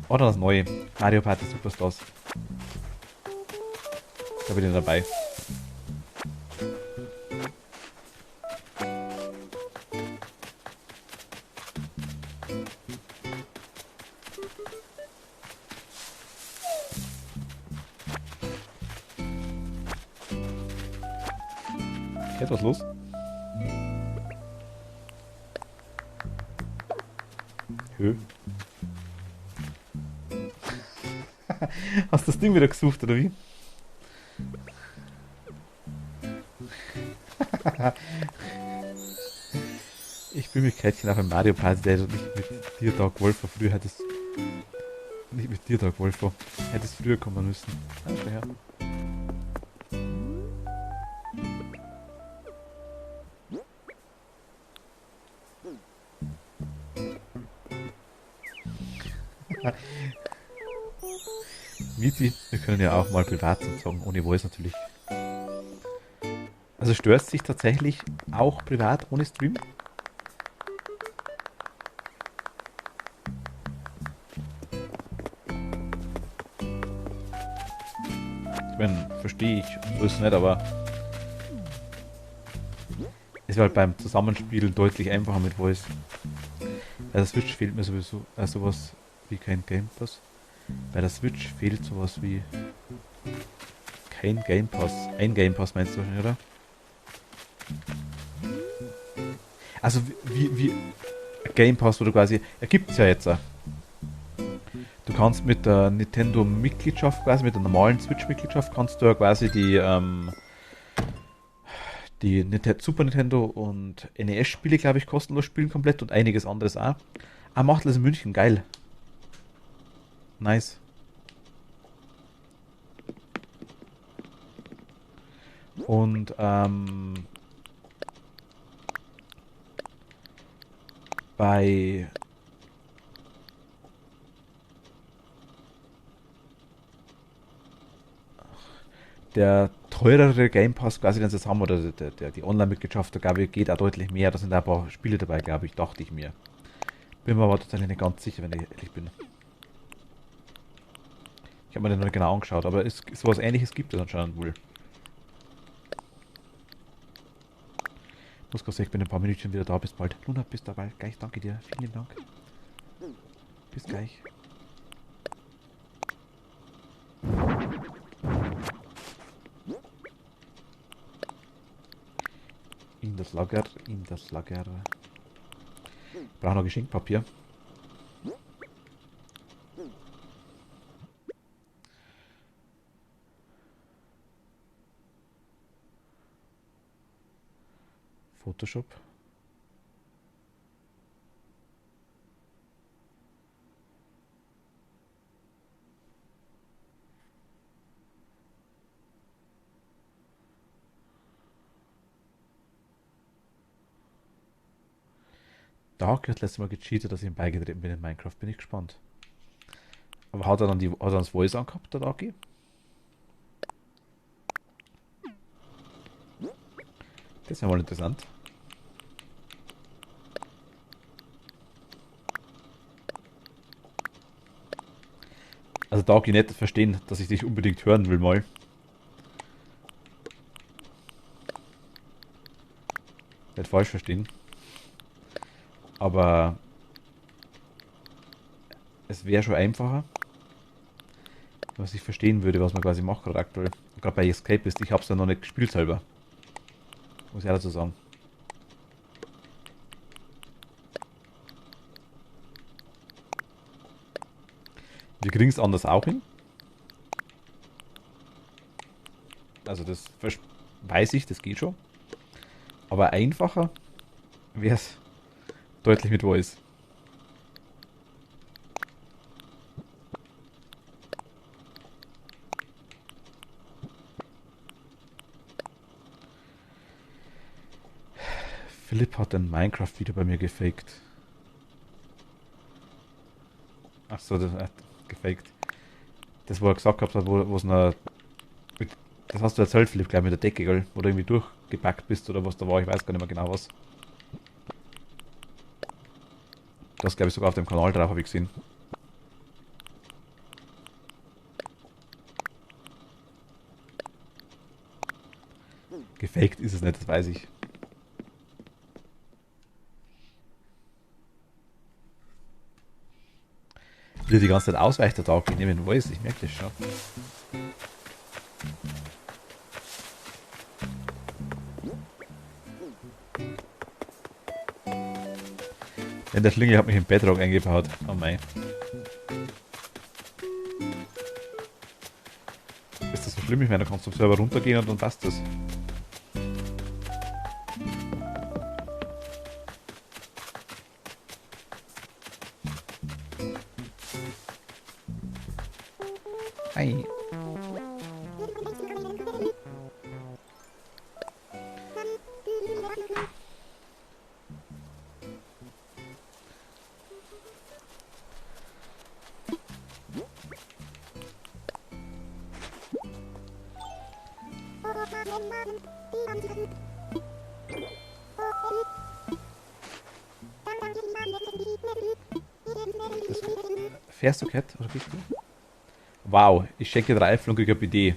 Oder das neue. Mario Party Superstars. Da bin ich dabei. Geht was los? Hö. Hast du das Ding wieder gesucht, oder wie? Ich bin mit Kätchen auf einem Mario Party, der hätte nicht mit dir Dark Wolfer früher hättest. Nicht mit dir Dark Wolfer. Hättest früher kommen müssen. Ah, schau her. Viti, wir können ja auch mal privat sagen, ohne Voice natürlich. Also stört sich tatsächlich auch privat ohne Stream? Ich meine, verstehe ich, so ist es nicht, aber es war halt beim Zusammenspielen deutlich einfacher mit Voice. Bei der Switch fehlt mir sowieso sowas wie kein Game Pass. Bei der Switch fehlt sowas wie kein Game Pass. Ein Game Pass meinst du wahrscheinlich, oder? Also wie Game Pass, wo du quasi, gibt's ja jetzt auch. Du kannst mit der Nintendo-Mitgliedschaft, quasi mit der normalen Switch-Mitgliedschaft, kannst du ja quasi die Super Nintendo und NES-Spiele, glaube ich, kostenlos spielen komplett und einiges anderes auch. Ah, macht das in München, geil. Nice. Und bei der teurere Game Pass quasi, den sie jetzt haben, oder die Online-Mitgliedschaft, da glaube ich, geht auch deutlich mehr. Da sind auch ein paar Spiele dabei, glaube ich, dachte ich mir. Bin mir aber tatsächlich nicht ganz sicher, wenn ich ehrlich bin. Ich habe mir den noch nicht genau angeschaut, aber sowas ähnliches gibt es anscheinend wohl. Muss gerade sagen, ich bin in ein paar Minuten wieder da. Bis bald. Luna, bis dabei. Gleich, danke dir. Vielen Dank. Bis gleich. In das Lager, in das Lager. Ich brauche noch Geschenkpapier. Photoshop. Dark hat letztes Mal gecheatet, dass ich ihm beigetreten bin in Minecraft. Bin ich gespannt. Aber hat er dann das Voice angehabt, der Darky? Das ist ja mal interessant. Also Darky nicht verstehen, dass ich dich unbedingt hören will mal. Nicht falsch verstehen. Aber es wäre schon einfacher, was ich verstehen würde, was man quasi macht gerade aktuell. Gerade bei Escapist, ich habe es ja noch nicht gespielt selber. Muss ich auch dazu sagen. Wir kriegen es anders auch hin. Also das weiß ich, das geht schon. Aber einfacher wäre es deutlich mit Voice. Philipp hat ein Minecraft-Video bei mir gefaked. Achso, gefaked. Das, wo er gesagt hat, wo es noch. Das hast du erzählt, Philipp, gleich mit der Decke, gell? Wo du irgendwie durchgepackt bist oder was da war, ich weiß gar nicht mehr genau was. Das glaube ich sogar auf dem Kanal drauf, habe ich gesehen. Gefaked ist es nicht, das weiß ich. Wieder die ganze Zeit ausweicht der Tag, ich nehme den Voice, ich merke das schon. Denn der Schlingel hat mich im Bedrock eingebaut. Oh mein. Ist das so schlimm? Ich meine, da kannst du vom Server runtergehen und dann passt das. Hi. Fährst du, Cat? Oder bist du? Wow, ich schenke 3 Äpfel und kriege eine BD.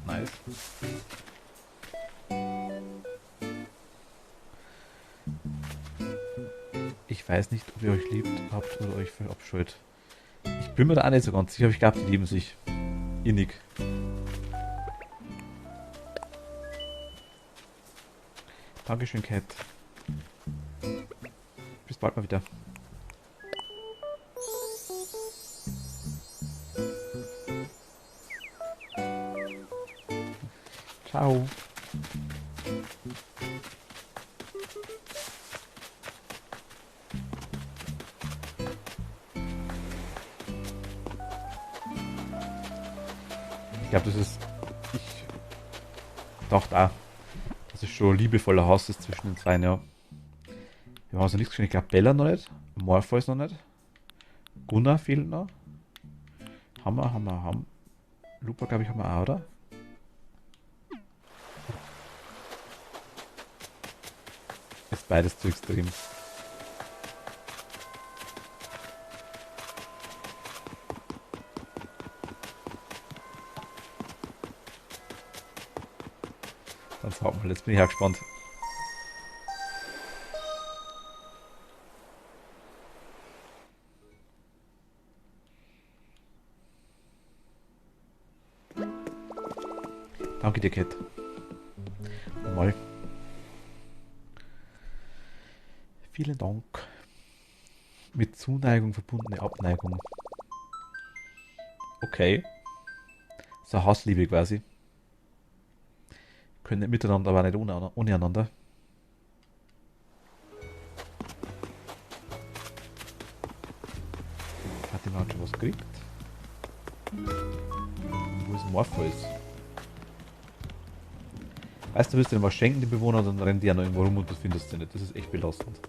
Nice. Ich weiß nicht, ob ihr euch liebt habt oder euch verabscheut. Ich bin mir da auch nicht so ganz sicher, aber ich glaube, die lieben sich. Innig. Dankeschön, Cat. Bis bald mal wieder. Ciao. Ich glaube, das ist. Ich dachte auch, dass es schon ein liebevoller Haus ist zwischen den zwei, ja. Wir haben also nichts geschehen. Ich glaube, Bella noch nicht. Morpheus noch nicht. Gunnar fehlt noch. Hammer. Lupa, glaube ich, haben wir auch, oder? beides zu extrem. Dann sagen wir, jetzt bin ich auch gespannt. Danke dir, Cat. Mal. Vielen Dank. Mit Zuneigung verbundene Abneigung. Okay. So Hassliebe quasi. Können nicht miteinander, aber nicht ohne einander. Fatima hat schon was gekriegt. Wo ist Morpheus? Weißt du, willst du dir was schenken, die Bewohner, dann rennen die ja noch irgendwo rum und das findest du nicht. Das ist echt belastend.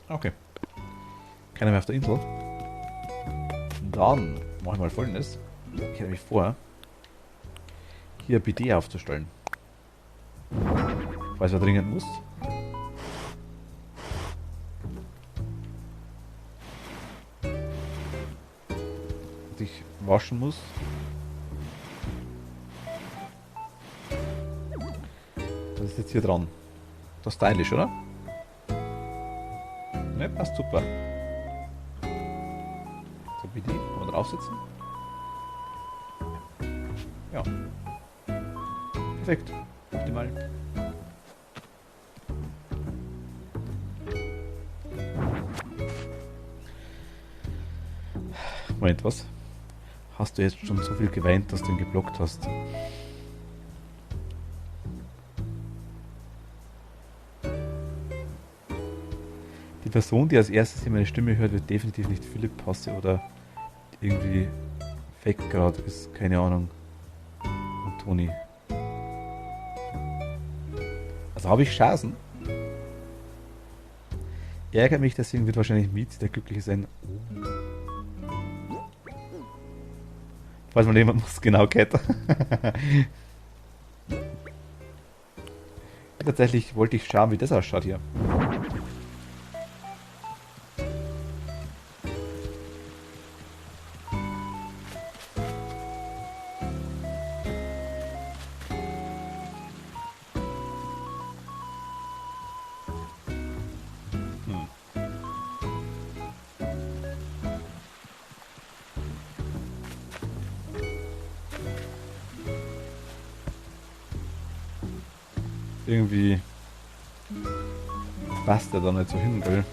Okay. Keiner mehr auf der Insel. Dann mache ich mal Folgendes. Ich hätte mich vor, hier ein BD aufzustellen. Falls er dringend muss. Und ich waschen muss. Das ist jetzt hier dran. Das ist stylisch, oder? Ne, passt super. So, BD, kann man draufsetzen? Ja. Perfekt. Optimal. Moment, was? Hast du jetzt schon so viel geweint, dass du ihn geblockt hast? Die Person, die als erstes hier meine Stimme hört, wird definitiv nicht Philipp Passe oder irgendwie Fake gerade ist, keine Ahnung. Und Toni. Also habe ich Chancen. Ärgert mich, deswegen wird wahrscheinlich Miet der Glückliche sein. Oh. Falls mal jemand muss, genau, Cat. Tatsächlich wollte ich schauen, wie das ausschaut hier. Irgendwie passt er da nicht so hin, gell?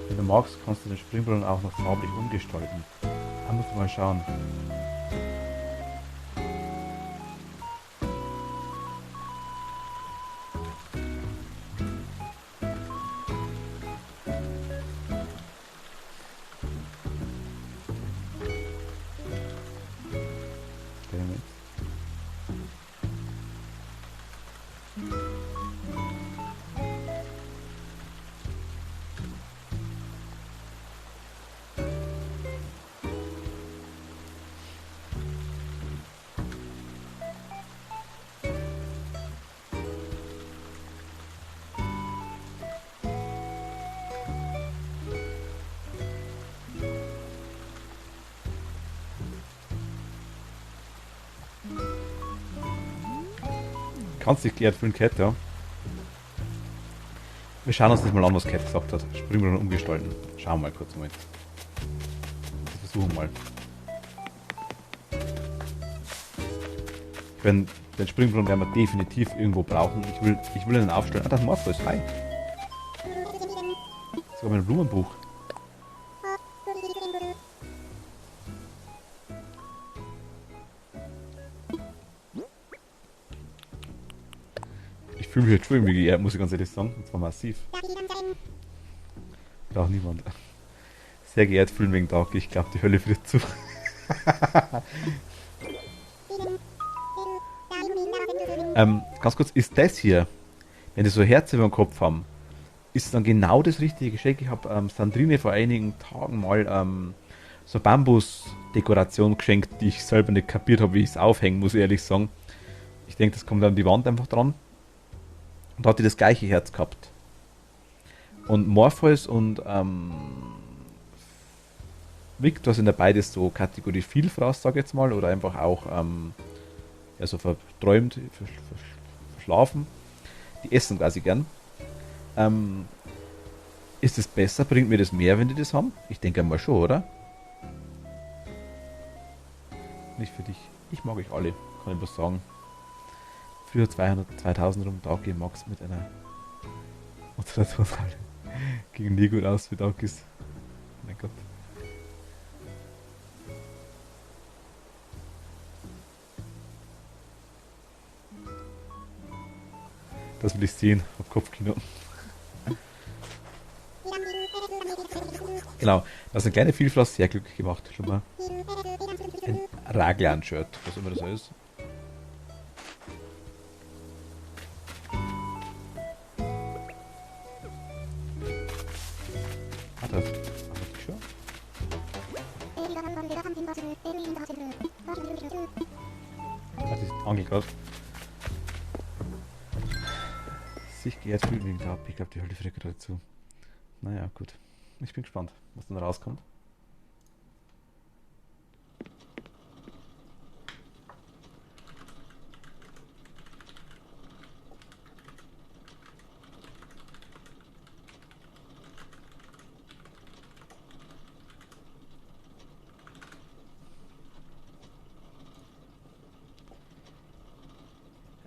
Wenn du magst, kannst du den Springbrunnen auch noch farblich umgestalten. Da musst du mal schauen. Kannst dich geklärt für den Cat, ja. Wir schauen uns das mal an, was Cat gesagt hat. Springbrunnen umgestalten. Schauen wir mal kurz mal. Wir versuchen mal. Den Springbrunnen werden wir definitiv irgendwo brauchen. Ich will ihn aufstellen. Ah, das Morpheus, hi. Sogar mein Blumenbuch. Ich fühle mich jetzt schon irgendwie geehrt, muss ich ganz ehrlich sagen. Und zwar massiv. Da auch niemand. Sehr geehrt fühlen wegen Tag. Ich glaube, die Hölle friert zu. Ganz kurz, ist das hier, wenn die so Herzen über dem Kopf haben, ist es dann genau das richtige Geschenk? Ich habe Sandrine vor einigen Tagen mal so Bambus-Dekoration geschenkt, die ich selber nicht kapiert habe, wie ich es aufhängen, muss ich ehrlich sagen. Ich denke, das kommt an die Wand einfach dran. Und da hat die das gleiche Herz gehabt. Und Morpheus und Victor sind ja beides so Kategorie Vielfraß, sag ich jetzt mal, oder einfach auch ja, so verträumt, verschlafen. Die essen quasi gern. Ähm, ist es besser? Bringt mir das mehr, wenn die das haben? Ich denke einmal schon, oder? Nicht für dich. Ich mag euch alle, kann ich was sagen. Früher 200, 2000 rum Tag Max mit einer Ultratonale. Gegen nie gut aus wie Tag ist. Mein Gott. Das will ich sehen auf Kopfkino. Genau, das ist eine kleine Vielfraß sehr glücklich gemacht. Schon mal ein Raglan-Shirt, was immer das ist. Ah, das. Schon? Das ist angekauft. Sich geehrt fühlen wegen Tab. Ich glaube, die Hölle friert gerade zu. Naja, gut. Ich bin gespannt, was dann rauskommt.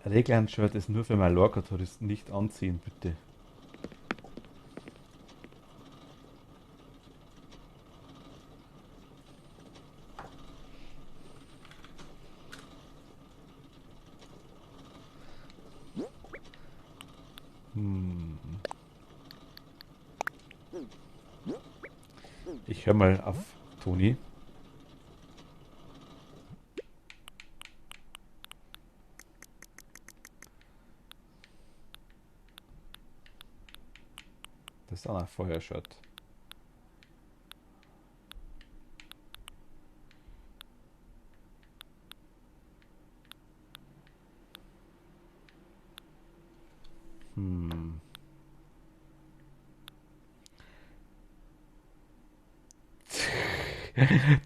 Reglan-Shirt ist nur für Mallorca-Touristen. Nicht anziehen, bitte. Hm. Ich höre mal auf Toni. Das ist auch ein Feuershirt. Hm.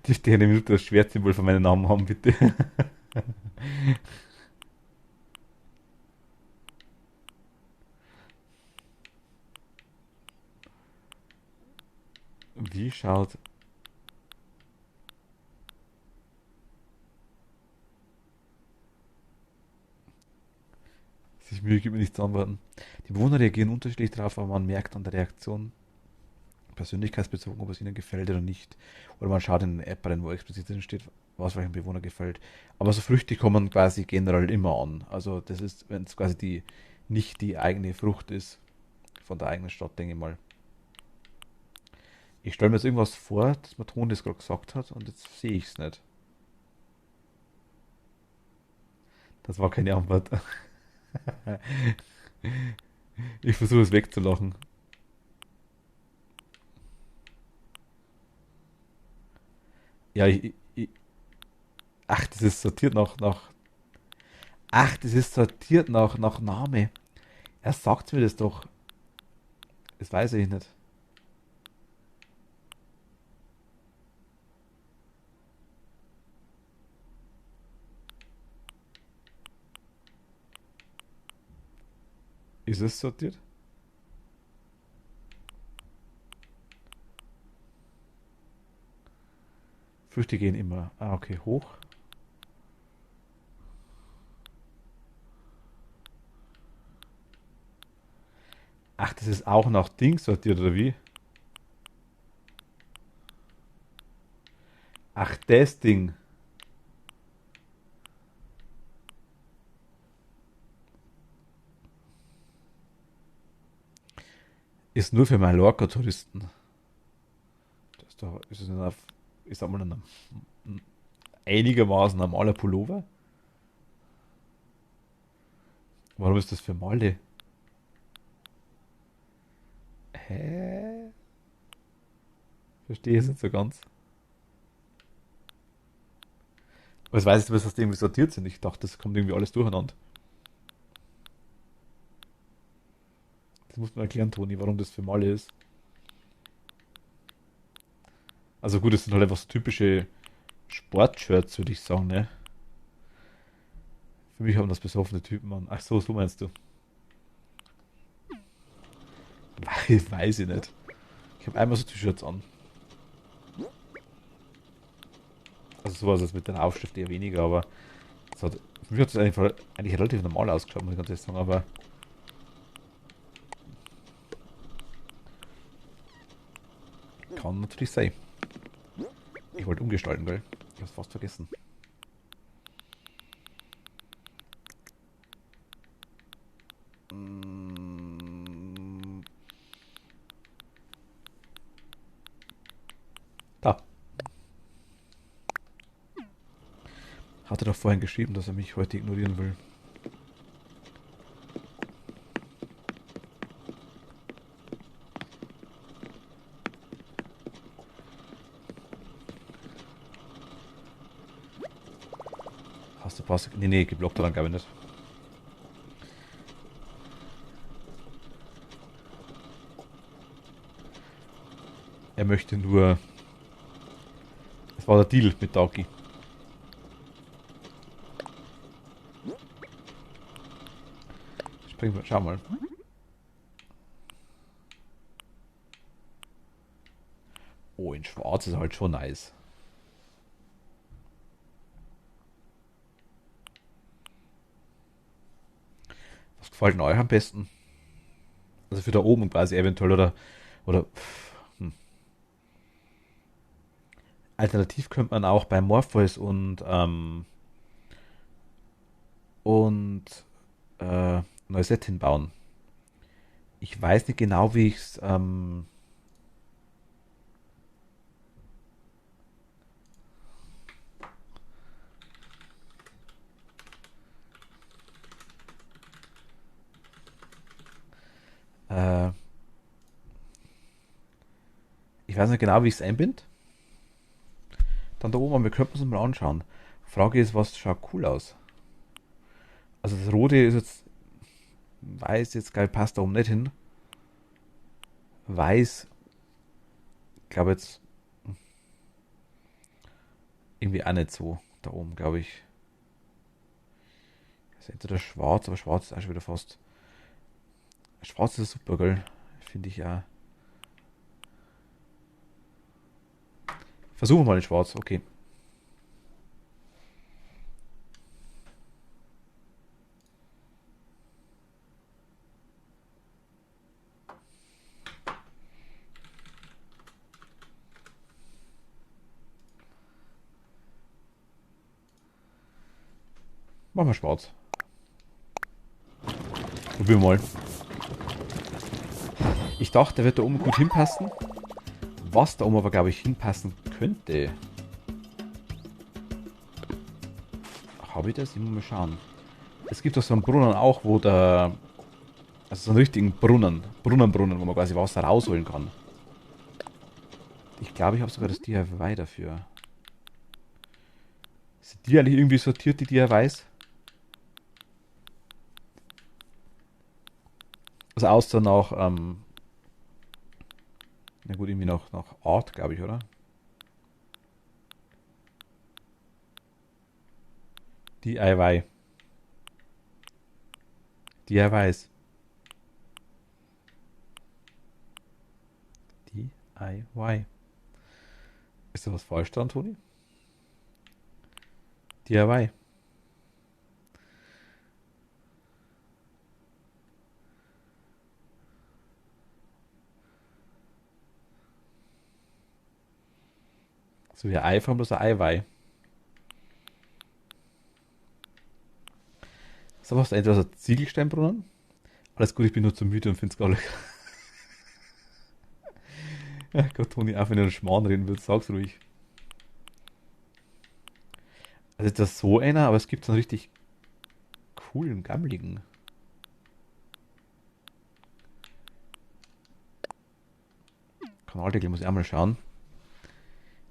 Dürfte ich eine Minute das Schwertsymbol von meinem Namen haben, bitte? Wie schaut sich Mühe gibt mir nicht zu antworten. Die Bewohner reagieren unterschiedlich darauf, aber man merkt an der Reaktion persönlichkeitsbezogen, ob es ihnen gefällt oder nicht. Oder man schaut in den App rein, wo explizit drin steht, was welchem Bewohner gefällt. Aber so Früchte kommen quasi generell immer an. Also das ist, wenn es quasi die nicht die eigene Frucht ist von der eigenen Stadt, denke ich mal. Ich stelle mir jetzt irgendwas vor, dass mein Ton das gerade gesagt hat und jetzt sehe ich es nicht. Das war keine Antwort. Ich versuche es wegzulachen. Ja, ach, das ist sortiert nach. Ach, das ist sortiert nach Name. Er sagt mir das doch. Das weiß ich nicht. Ist es sortiert? Früchte gehen immer. Ah, okay, hoch. Ach, das ist auch nach Dings sortiert, oder wie? Ach, das Ding. Ist nur für Mallorca-Touristen. Das ist doch, ist es ein, ich sag mal, ein einigermaßen normaler Pullover? Warum ist das für Malle? Hä? Verstehe es nicht so ganz. Aber jetzt weiß ich, dass das irgendwie sortiert sind. Ich dachte, das kommt irgendwie alles durcheinander. Das muss man erklären, Toni, warum das für Malle ist. Also gut, das sind halt einfach so typische Sportshirts, würde ich sagen, ne? Für mich haben das besoffene Typen an. Ach so, so meinst du. Weiß ich nicht. Ich habe einmal so T-Shirts an. Also sowas als mit der Aufschrift eher weniger, aber für mich hat es eigentlich relativ normal ausgeschaut, muss ich ganz ehrlich sagen, aber kann natürlich sein. Ich wollte umgestalten, gell? Ich hab's fast vergessen. Mm, Da. Hat er doch vorhin geschrieben, dass er mich heute ignorieren will. Hast du Pass? Nee, geblockt hat er glaube ich nicht. Er möchte nur. Es war der Deal mit Dauki. Schau mal. Oh, in schwarz ist halt schon nice. Was gefällt denn euch am besten? Also für da oben quasi eventuell oder alternativ könnte man auch bei Morpheus und Neuset hinbauen. Ich weiß nicht genau, wie ich es äh, ich weiß nicht genau, wie ich es einbind. Dann da oben, aber wir könnten es uns mal anschauen. Frage ist, was schaut cool aus? Also das rote ist jetzt weiß jetzt geil, passt da oben nicht hin. Weiß, glaube jetzt irgendwie auch nicht so da oben, glaube ich. Das ist entweder schwarz, aber schwarz ist auch schon wieder fast. Schwarz ist super, gell? Finde ich ja. Versuchen wir mal in schwarz, okay. Machen wir schwarz. Probieren wir mal. Ich dachte, der wird da oben gut hinpassen. Was da oben aber, glaube ich, hinpassen könnte. Habe ich das? Ich muss mal schauen. Es gibt doch so einen Brunnen auch, wo der. Also so einen richtigen Brunnen, wo man quasi Wasser rausholen kann. Ich glaube, ich habe sogar das DIY dafür. Sind die eigentlich irgendwie sortiert, die DIYs? Also außer nach, na gut, irgendwie nach Art, glaube ich, oder? DIY. DIYs. DIY. Ist da was falsch dran, Toni? DIY. So wie ein Eiform bloß ein Eiweiß. So was entweder so ein Ziegelsteinbrunnen. Alles gut, ich bin nur zu müde und finde es gar nicht. Ja Gott, Toni, auch wenn du einen Schmarrn reden willst, sag's ruhig. Also das ist so einer, aber es gibt so einen richtig coolen, gammeligen. Kanaldeckel muss ich auch mal schauen.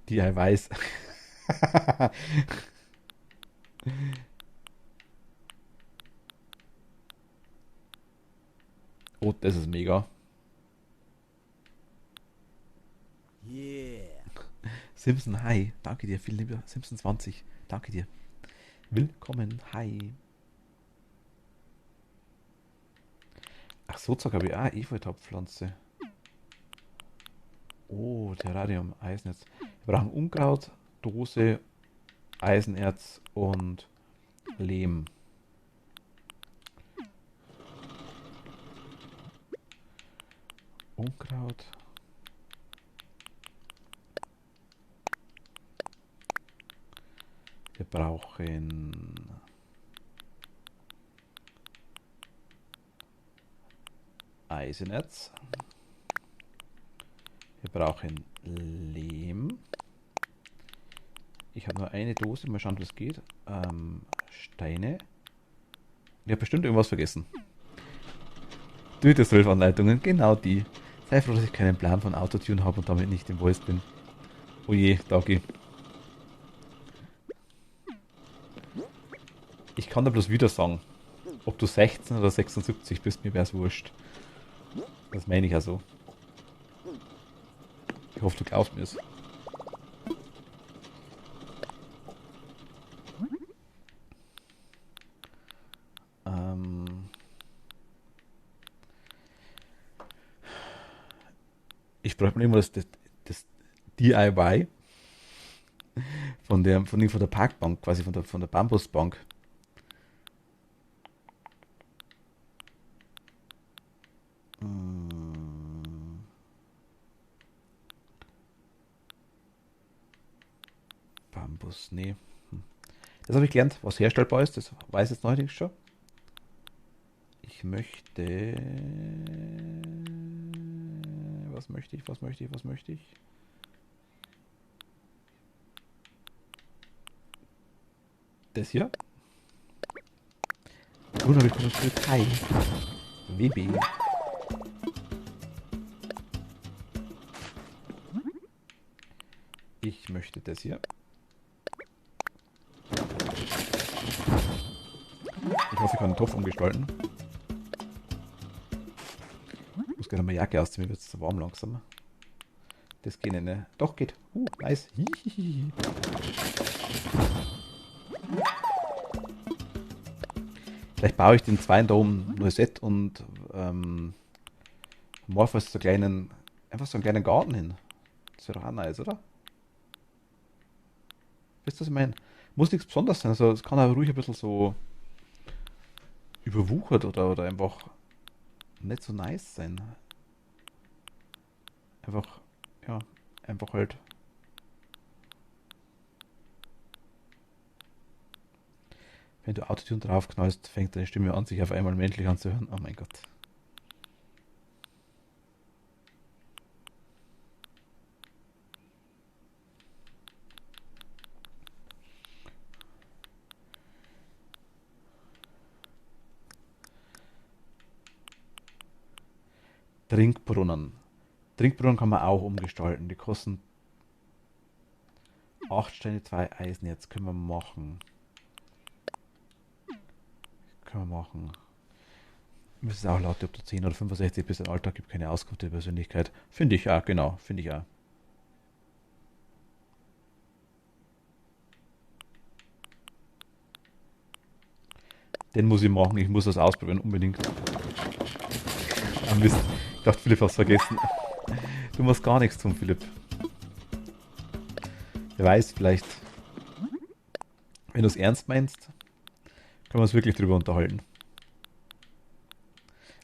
Die ich weiß. Oh, das ist mega. Yeah. Simpson, hi. Danke dir, viel lieber. Simpson 20. Danke dir. Willkommen, hi. Ach so, Zock habe ich auch Efeutopfpflanze. Oh, Terrarium, Eisennetz. Wir brauchen Unkraut, Dose, Eisenerz und Lehm. Unkraut. Wir brauchen Eisenerz. Wir brauchen Lehm. Ich habe nur eine Dose, mal schauen, wie es geht. Steine. Ich habe bestimmt irgendwas vergessen. Do-it-yourself-Anleitungen, genau die. Sei froh, dass ich keinen Plan von Autotune habe und damit nicht im Voice bin. Oh je, Dagi. Ich kann da bloß wieder sagen. Ob du 16 oder 76 bist, mir wär's wurscht. Das meine ich ja so. Ich hoffe, du glaubst mir's. Ich bräuchte mir immer das DIY von der Parkbank, quasi von der Bambusbank. Bambus, nee. Das habe ich gelernt, was herstellbar ist, das weiß ich jetzt neulich schon. Ich möchte. Was möchte ich? Das hier. Bruno, willkommen zurück. Hi. WB. Ich möchte das hier. Ich hoffe, ich kann den Topf umgestalten. Ich muss gerne mal Jacke ausziehen, mir wird es zu warm langsam. Das geht nicht, ne? Doch, geht. Nice. Hihihi. Vielleicht baue ich den zweiten da oben Noisette und Morphos so kleinen, einfach so einen kleinen Garten hin. Das wäre doch auch nice, oder? Wisst ihr, was ich meine? Muss nichts Besonderes sein. Also es kann aber ruhig ein bisschen so überwuchert oder einfach nicht so nice sein. Einfach, ja, einfach halt. Wenn du Autotune draufknallst, fängt deine Stimme an, sich auf einmal menschlich anzuhören. Oh mein Gott. Trinkbrunnen. Trinkbrunnen kann man auch umgestalten. Die kosten 8 Steine, 2 Eisen. Jetzt können wir machen. Es ist auch laut, ob du 10 oder 65 bist. Im Alltag gibt keine Auskunft der Persönlichkeit. Finde ich auch, genau. Finde ich auch. Den muss ich machen. Ich muss das ausprobieren, unbedingt. Ah, Mist. Ich dachte, Philipp hat es vergessen. Du musst gar nichts tun, Philipp. Wer weiß, vielleicht, wenn du es ernst meinst, können wir uns wirklich drüber unterhalten.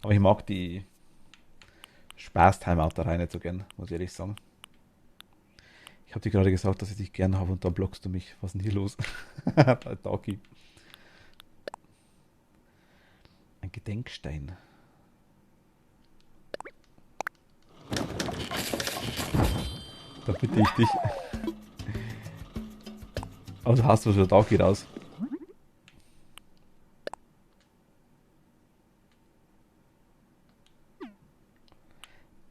Aber ich mag die Spaß-Timeout-Reihe nicht so gern, muss ich ehrlich sagen. Ich habe dir gerade gesagt, dass ich dich gern habe und dann blockst du mich. Was ist denn hier los? Dagi. Ein Gedenkstein. Da bitte ich dich. Also hast du schon Dagi raus.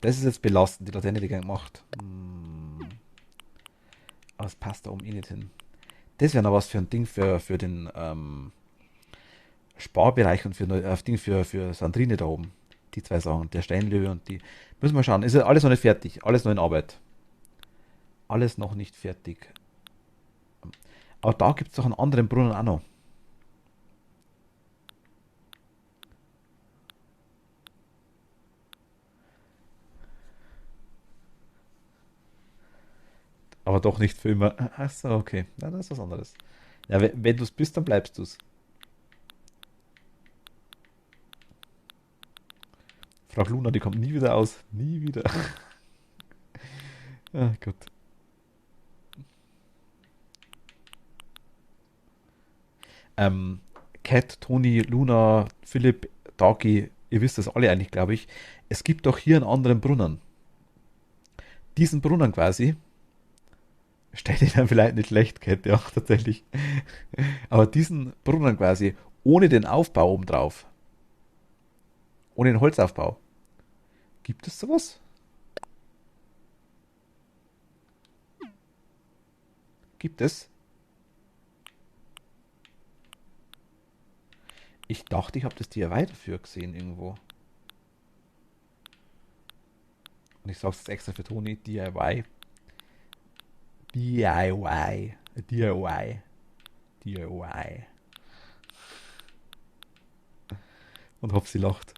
Das ist jetzt belastend, die Laterne, die gar nicht macht. Aber es passt da oben eh nicht hin. Das wäre noch was für ein Ding für den Sparbereich und Ding für Sandrine da oben. Die zwei Sachen, der Steinlöwe und die. Müssen wir schauen. Ist ja alles noch nicht fertig. Alles noch in Arbeit. Alles noch nicht fertig. Aber da gibt es doch einen anderen Brunnen auch noch. Aber doch nicht für immer. Achso, okay. Na, das ist was anderes. Ja, wenn du es bist, dann bleibst du es. Frau Luna, die kommt nie wieder aus. Nie wieder. Ah, Gott. Ähm, Cat, Toni, Luna, Philipp, Dagi, ihr wisst das alle eigentlich, glaube ich. Es gibt doch hier einen anderen Brunnen. Diesen Brunnen quasi, stell dir dann vielleicht nicht schlecht, Cat, ja, tatsächlich. Aber diesen Brunnen quasi, ohne den Aufbau obendrauf, ohne den Holzaufbau, gibt es sowas? Gibt es? Ich dachte, ich habe das DIY dafür gesehen irgendwo. Und ich sage es jetzt extra für Toni, DIY. DIY. DIY. DIY. Und hoffe, sie lacht.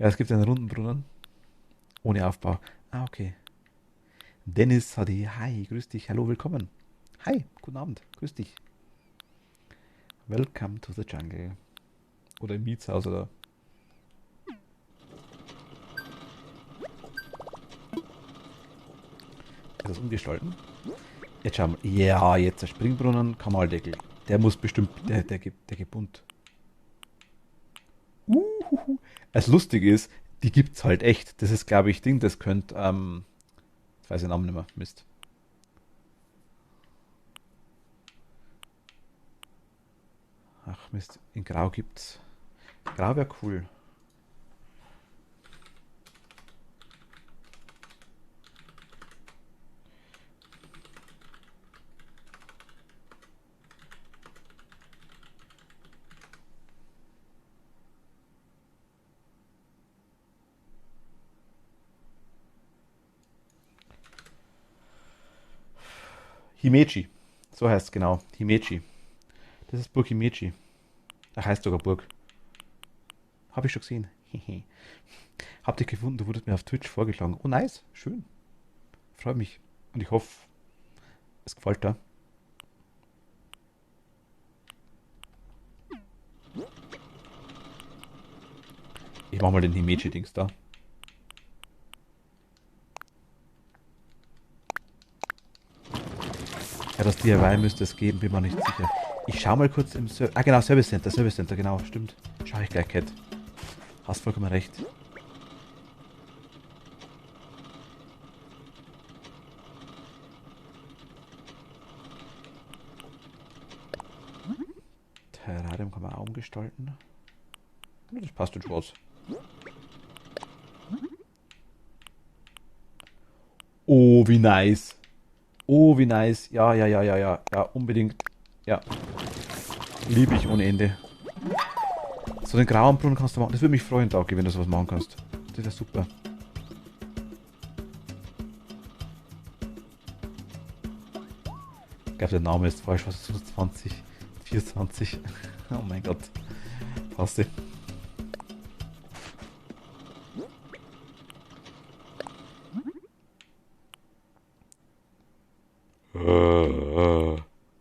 Ja, es gibt einen runden Brunnen. Ohne Aufbau. Ah, okay. Dennis HD. Hi, grüß dich. Hallo, willkommen. Hi, guten Abend. Grüß dich. Welcome to the jungle. Oder im Mietshaus oder. Ist das umgestalten? Jetzt schauen wir. Ja, jetzt der Springbrunnen, Kanaldeckel. Der muss bestimmt. Der gibt bunt. Das Lustige ist, die gibt's halt echt. Das ist, glaube ich, Ding, das könnte. Ich weiß den Namen nicht mehr. Mist. Ach, Mist. In Grau gibt's. Grau wäre cool. Himeji. So heißt es genau. Himeji. Das ist Burg Himeji. Ach, heißt sogar Burg. Habe ich schon gesehen. Hab dich gefunden, du wurdest mir auf Twitch vorgeschlagen. Oh, nice. Schön. Freut mich. Und ich hoffe, es gefällt dir. Ich mach mal den Himeji-Dings da. Ja, das DIY müsste es geben, bin mir nicht sicher. Ich schau mal kurz im Service. Ah, genau, Service Center, genau, stimmt. Schau ich gleich, Cat. Hast vollkommen recht. Terrarium kann man auch umgestalten. Das passt schon was. Oh, wie nice. Oh, wie nice. Ja, ja, ja, ja, ja. Ja, unbedingt. Ja, liebe ich ohne Ende. So den grauen Brunnen kannst du machen. Das würde mich freuen, Dauki, wenn du sowas machen kannst. Das wäre super. Ich glaube, der Name ist falsch. Was ist das? 20, 24. Oh mein Gott. Passt.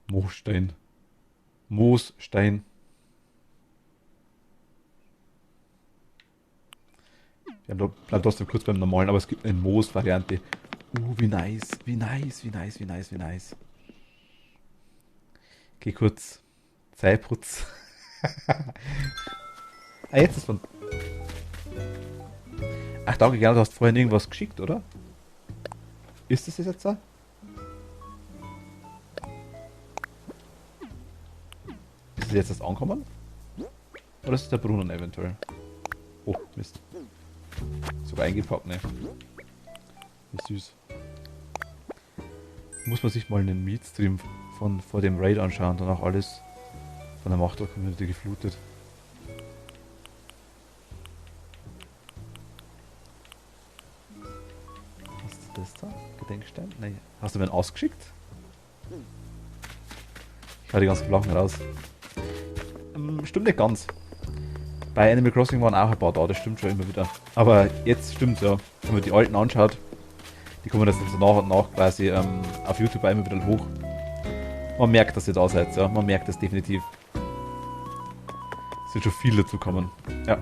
Moosstein. Moosstein. Ja, da bleibt trotzdem kurz beim normalen, aber es gibt eine Moos-Variante. Wie nice, wie nice, wie nice, wie nice, wie nice. Geh kurz. Zeitputz. Ah, jetzt ist von. Ach, danke, genau, du hast vorhin irgendwas geschickt, oder? Ist das jetzt da? Ist das jetzt das ankommen? Oder ist es der Brunnen eventuell? Oh, Mist. Sogar eingepackt, ne? Wie süß. Muss man sich mal einen Meet-Stream von vor dem Raid anschauen, danach alles von der Machtel-Community geflutet. Hast du das da? Gedenkstein? Nein. Hast du mir einen ausgeschickt? Ich hau die ganzen Flachen raus. Stimmt nicht ganz. Bei Animal Crossing waren auch ein paar da, das stimmt schon immer wieder. Aber jetzt stimmt ja. Wenn man die alten anschaut, die kommen das dann so nach und nach quasi auf YouTube auch immer wieder hoch. Man merkt, dass ihr da seid, ja. Man merkt das definitiv. Es sind schon viele dazu kommen. Ja,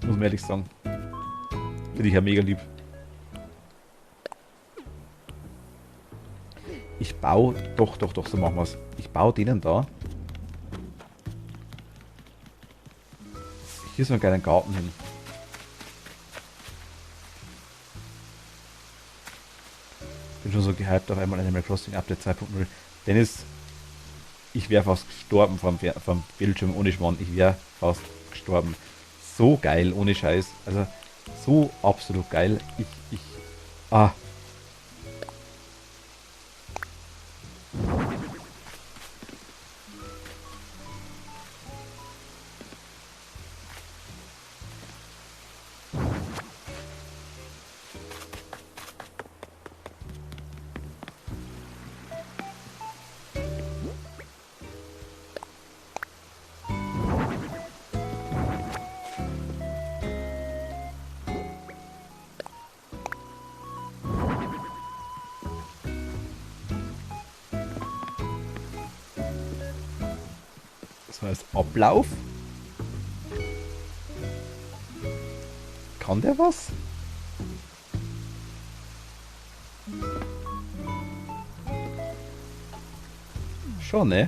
muss man ehrlich sagen. Finde ich ja mega lieb. Ich baue. Doch, so machen wir es. Ich baue denen da. Hier so einen kleinen Garten hin. Bin schon so gehypt auf einmal Animal Crossing Update 2.0. Dennis, ich wäre fast gestorben vom Bildschirm ohne Schmarrn. Ich wäre fast gestorben. So geil, ohne Scheiß. Also, so absolut geil. Ah. Das heißt Ablauf. Kann der was? Schon, ne?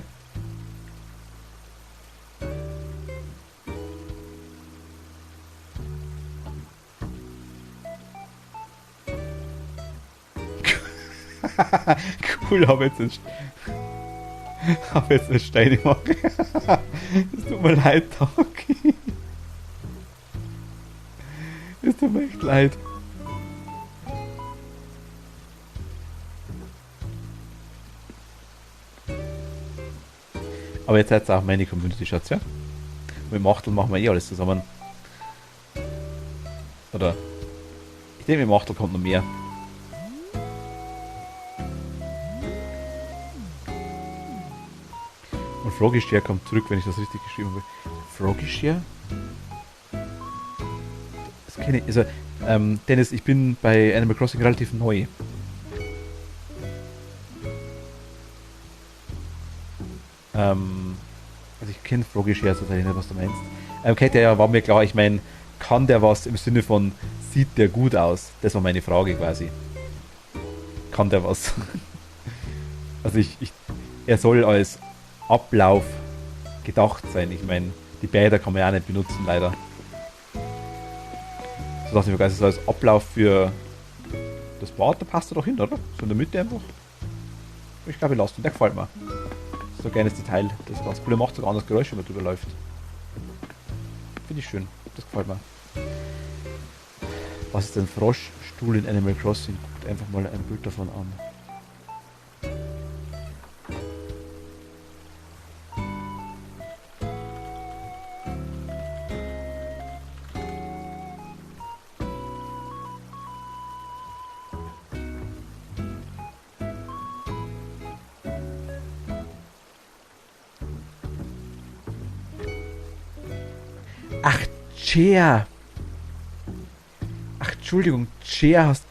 Cool, hab jetzt eine Steine gemacht. Es tut mir leid, Taki. Es tut mir echt leid. Aber jetzt seid ihr auch meine Community, Schatz, ja? Mit Machtel machen wir eh alles zusammen. Oder? Ich denke, mit Machtel kommt noch mehr. Und Froggy Share kommt zurück, wenn ich das richtig geschrieben habe. Froggy Share? Das kenne ich. Also, Dennis, ich bin bei Animal Crossing relativ neu. Also ich kenne Froggy Share tatsächlich nicht, was du meinst. Kate, ja, war mir klar, ich meine, kann der was im Sinne von, sieht der gut aus? Das war meine Frage quasi. Kann der was? Also er soll als Ablauf gedacht sein. Ich meine, die Bäder kann man ja auch nicht benutzen, leider. So dachte ich mir, so als Ablauf für das Bad, da passt er doch hin, oder? So in der Mitte einfach. Ich glaube, ich lasse den, der gefällt mir. So ein kleines Detail, das ist ganz cool. Er macht sogar anderes Geräusch, wenn man drüber läuft. Finde ich schön, das gefällt mir. Was ist ein Froschstuhl in Animal Crossing? Guckt einfach mal ein Bild davon an. Ach, Chair. Ach, Entschuldigung, Chair hast.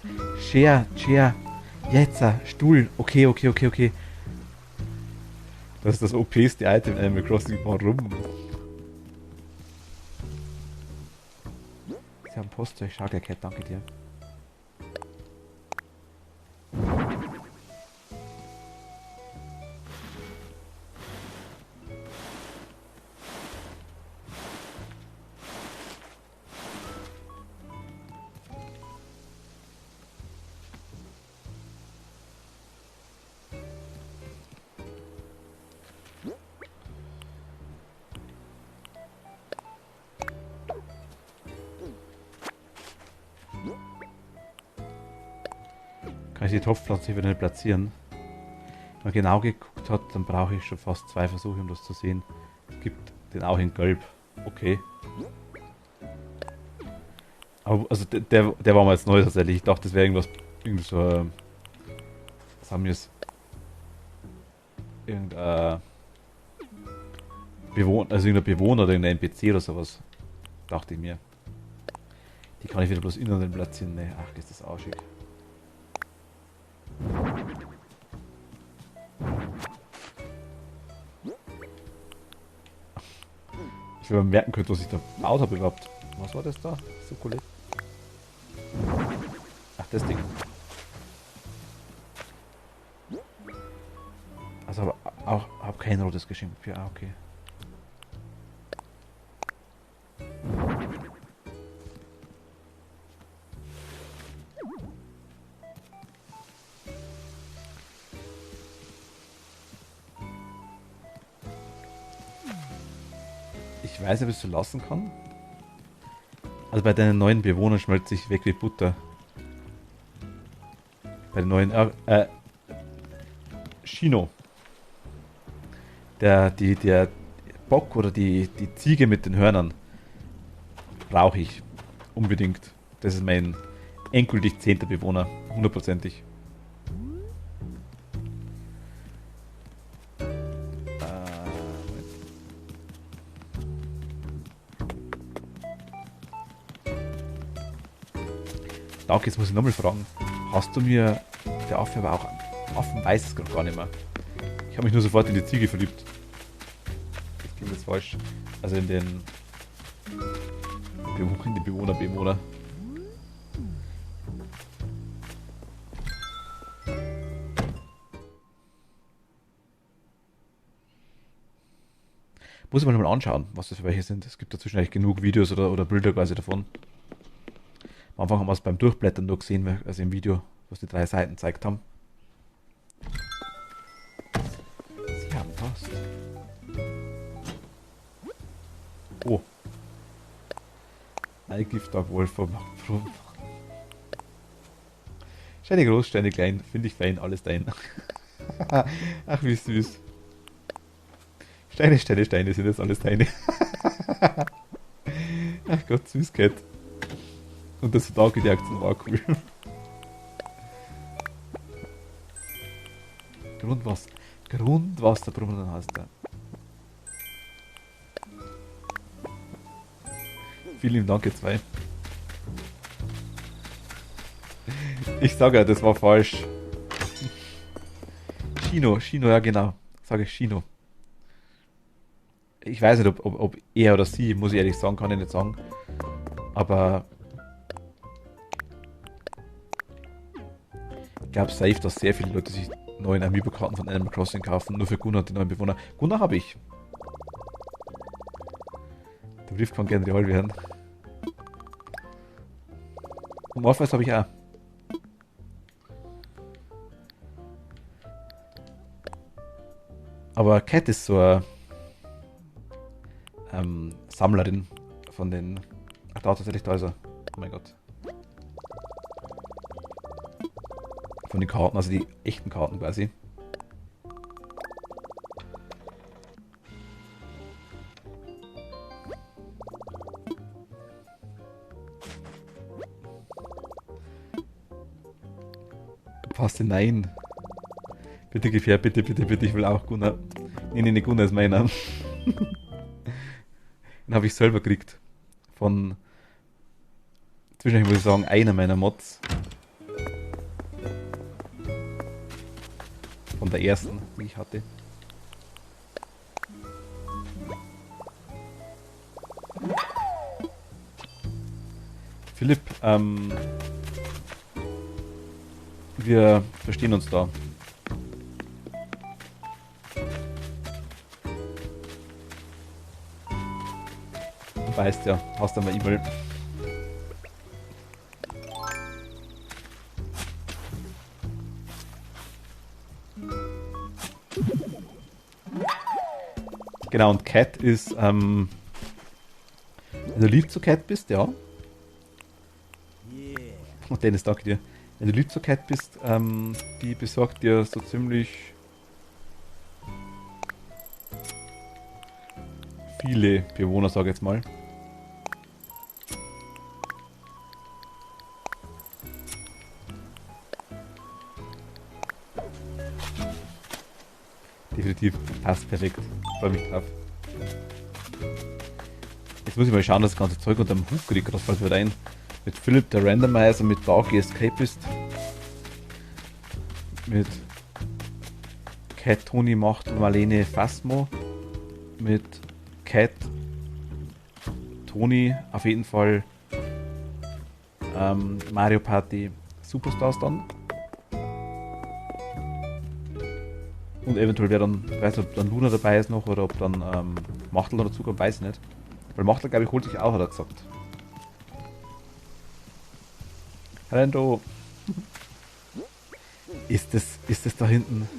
Chair. Jetzt, Stuhl. Okay. Das ist das OPste Item in Animal Crossing. Warum? Sie haben Postzeug. Cat, danke dir. Kann ich die Topfpflanze hier wieder nicht platzieren? Wenn man genau geguckt hat, dann brauche ich schon fast 2 Versuche, um das zu sehen. Es gibt den auch in Gelb. Okay. Aber, also der war mal jetzt neu tatsächlich. Ich dachte, das wäre irgendwas. Irgend so. Was haben wir es? Irgendein Bewohner, also irgendein Bewohner oder irgendein NPC oder sowas. Dachte ich mir. Die kann ich wieder bloß innen platzieren. Ne, ach, ist das arschig. Ich will mal merken können, was ich da gebaut habe überhaupt. Was war das da? Sukkulent. Ach, das Ding. Also aber auch habe kein rotes Geschenkpapier. Ah, okay. Ich weiß nicht, ob ich es so lassen kann. Also bei deinen neuen Bewohnern schmelzt sich weg wie Butter. Bei den neuen... Shino. Der Bock oder die Ziege mit den Hörnern brauche ich. Unbedingt. Das ist mein endgültig 10. Bewohner. 100%ig. Danke, jetzt muss ich nochmal fragen. Hast du mir... Der Affe aber auch... Affen weiß es gerade gar nicht mehr. Ich habe mich nur sofort in die Ziege verliebt. Ich ging das falsch. Also in den... In den Bewohner. Muss ich mir mal anschauen, was das für welche sind. Es gibt dazwischen eigentlich genug Videos oder Bilder quasi davon. Am Anfang haben wir es beim Durchblättern nur gesehen, also im Video, was die 3 Seiten gezeigt haben. Sie haben Post. Oh. Eigiftag Wolfer macht froh. Steine groß, Steine klein, finde ich fein, alles dein. Ach, wie süß. Steine sind jetzt alles deine. Ach Gott, Süßkeit. Und das Tag die Aktion war cool. Grundwasserbrunnen hast du. Vielen lieben Dank, ihr zwei. Ich sage ja, das war falsch. Shino, ja genau. Sage ich Shino. Ich weiß nicht, ob er oder sie, muss ich ehrlich sagen, kann ich nicht sagen. Aber ich glaube safe, dass sehr viele Leute sich neuen Amiibo-Karten von Animal Crossing kaufen, nur für Gunnar und die neuen Bewohner. Gunnar habe ich. Der Brief kann gerne real werden. Und Morpheus habe ich auch. Aber Cat ist so eine Sammlerin von den... Ach, tatsächlich, da ist er. Oh mein Gott. Von den Karten, also die echten Karten quasi. Fast nein. Bitte Gefähr, bitte, ich will auch Gunnar. Nee, Gunnar ist meiner. Den habe ich selber gekriegt. Von... Zwischendurch muss ich sagen, einer meiner Mods. Von der ersten, die ich hatte. Philipp, wir verstehen uns da. Du weißt ja, hast du mal E-Mail. Genau, und Cat ist, wenn du lieb zu Cat bist, ja. Und Dennis, danke dir. Wenn du lieb zur Cat bist, die besorgt dir so ziemlich viele Bewohner, sag ich jetzt mal. Definitiv, passt perfekt. Freue mich drauf. Jetzt muss ich mal schauen, dass das ganze Zeug unter dem Hut kriege, das fällt mir ein. Mit Philipp, der Randomizer, mit Darky Escapist, mit Cat Tony macht Marlene Phasmo, mit Cat Tony auf jeden Fall Mario Party Superstars dann. Und eventuell wäre dann, ich weiß nicht, ob dann Luna dabei ist noch oder ob dann Machtel dazu kommt, weiß ich nicht. Weil Machtel, glaube ich, holt sich auch, hat er gesagt. Hallo. Ist das da hinten?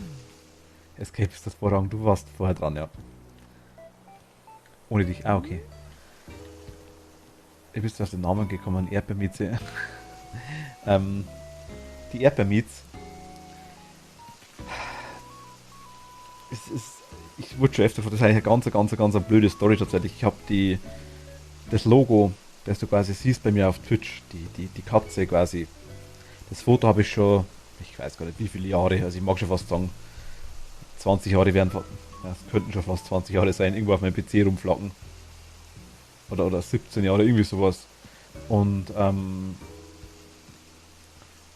Escape ist das Vorrang, du warst vorher dran, ja. Ohne dich, ah, okay. Ihr bist auf den Namen gekommen, Erdbeermieze. Die Erdbeermieze. Ich wurde schon öfter vor, das ist eigentlich eine ganz blöde Story tatsächlich. Ich habe das Logo, das du quasi siehst bei mir auf Twitch, die Katze quasi. Das Foto habe ich schon, ich weiß gar nicht wie viele Jahre, also ich mag schon fast sagen, 20 Jahre wären, ja, es könnten schon fast 20 Jahre sein, irgendwo auf meinem PC rumflacken. Oder 17 Jahre, irgendwie sowas. Und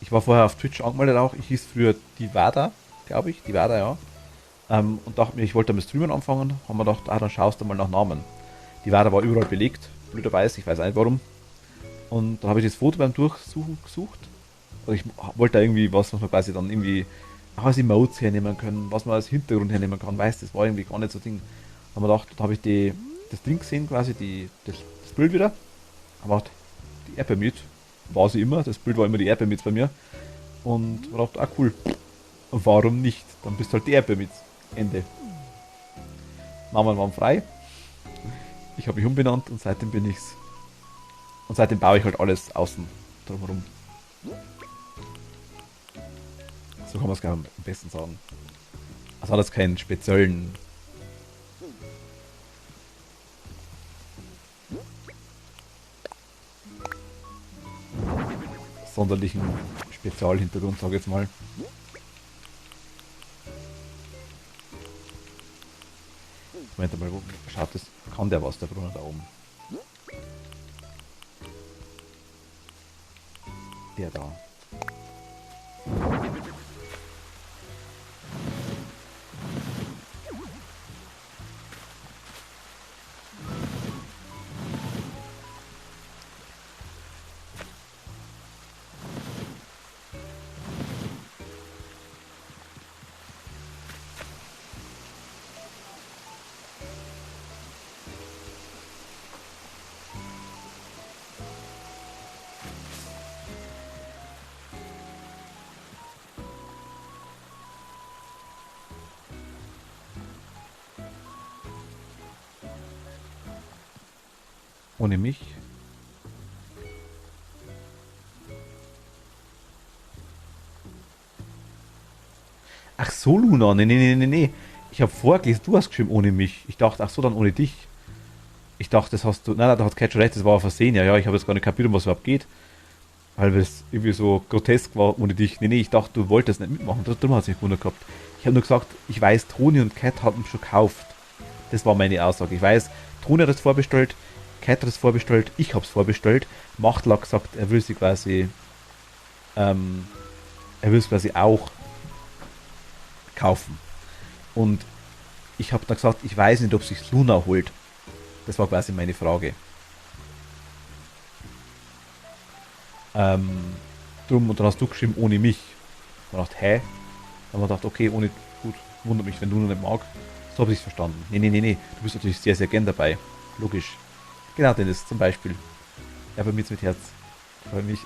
ich war vorher auf Twitch angemeldet auch, ich hieß früher Divada, glaube ich, Divada, ja. Und dachte mir, ich wollte damit Streamen anfangen, haben wir gedacht, dann schaust du mal nach Namen. Divada war überall belegt, blöderweise, ich weiß nicht warum. Und dann habe ich das Foto beim Durchsuchen gesucht. Also ich wollte da irgendwie was man quasi dann irgendwie auch als Emotes hernehmen können, was man als Hintergrund hernehmen kann, weiß, das war irgendwie gar nicht so Ding. Haben wir gedacht, da habe ich das Ding gesehen, quasi das Bild wieder. Haben wir gedacht, die Erdbeermütze war sie immer, das Bild war immer die Erdbeermütze bei mir. Und wir gedacht, cool, warum nicht? Dann bist du halt die Erdbeermütze. Ende. Namen waren frei. Ich habe mich umbenannt und seitdem bin ich's. Und seitdem baue ich halt alles außen drumherum. So kann man es am besten sagen. Also hat das keinen speziellen sonderlichen Spezialhintergrund, sage ich jetzt mal. Moment mal, wo schaut das? Kann der was, der Brunnen da oben? Der da. Ohne mich. Ach so, Luna. Nee. Ich habe vorgelesen, du hast geschrieben ohne mich. Ich dachte, ach so, dann ohne dich. Ich dachte, das hast du. Nein, da hat Catch recht, das war ein Versehen. Ja, ich habe jetzt gar nicht kapiert, um was überhaupt geht. Weil es irgendwie so grotesk war ohne dich. Nee, ich dachte, du wolltest nicht mitmachen. Darum hat es mich gewundert gehabt. Ich habe nur gesagt, ich weiß, Toni und Cat haben schon gekauft. Das war meine Aussage. Ich weiß, Toni hat es vorbestellt, Cat hat es vorbestellt, ich habe es vorbestellt. Machtler hat gesagt, er will sie quasi, er will es quasi auch kaufen. Und ich habe dann gesagt, ich weiß nicht, ob sich Luna holt. Das war quasi meine Frage. Drum, und dann hast du geschrieben, ohne mich. Dann dachte ich, hä? Dann haben wir gedacht, okay, ohne, gut, wundert mich, wenn du noch nicht mag. So habe ich es verstanden. Nee. Du bist natürlich sehr, sehr gern dabei. Logisch. Genau, Dennis, zum Beispiel. Ja, bei mir mit Herz. Bei mich.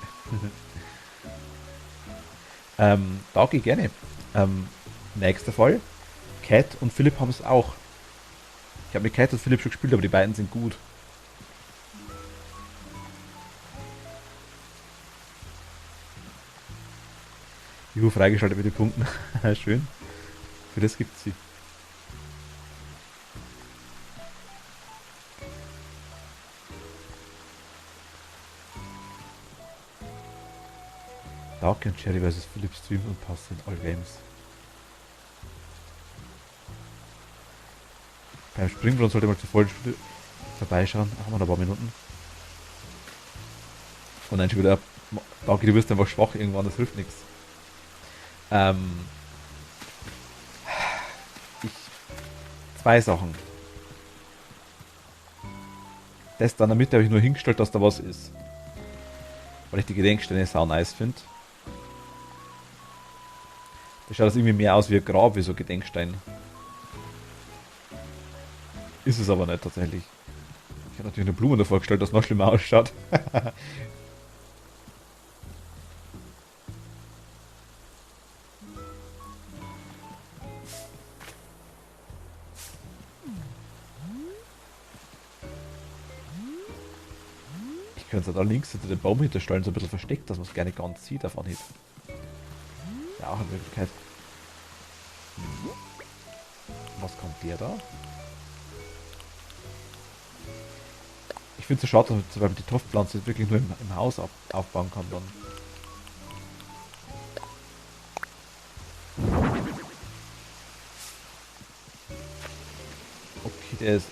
Da gehe ich gerne. Nächster Fall. Cat und Philipp haben es auch. Ich habe mit Cat und Philipp schon gespielt, aber die beiden sind gut. Juhu, freigeschaltet mit den Punkten. Schön. Für das gibt's sie. Dark and Cherry vs. Philipp Stream und Pass in All Games. Beim Springbrunnen sollte man zur vollen Stunde vorbeischauen. Ach, mal ein paar Minuten. Und dann schon wieder. Danke, du wirst einfach schwach irgendwann, das hilft nichts. Ich. Zwei Sachen. Das dann in der Mitte habe ich nur hingestellt, dass da was ist. Weil ich die Gedenksteine sau nice finde. Da schaut das irgendwie mehr aus wie ein Grab, wie so ein Gedenkstein. Ist es aber nicht tatsächlich. Ich habe natürlich eine Blume davor gestellt, das noch schlimmer ausschaut. Ich könnte es da links hinter den Baum hinterstellen, so ein bisschen versteckt, dass man es gerne ganz sieht auf Anhieb. Ja, auch eine Möglichkeit. Was kommt der da? Ich finde es so schade, dass man zum Beispiel die Topfpflanze wirklich nur im Haus aufbauen kann dann. Okay, der ist...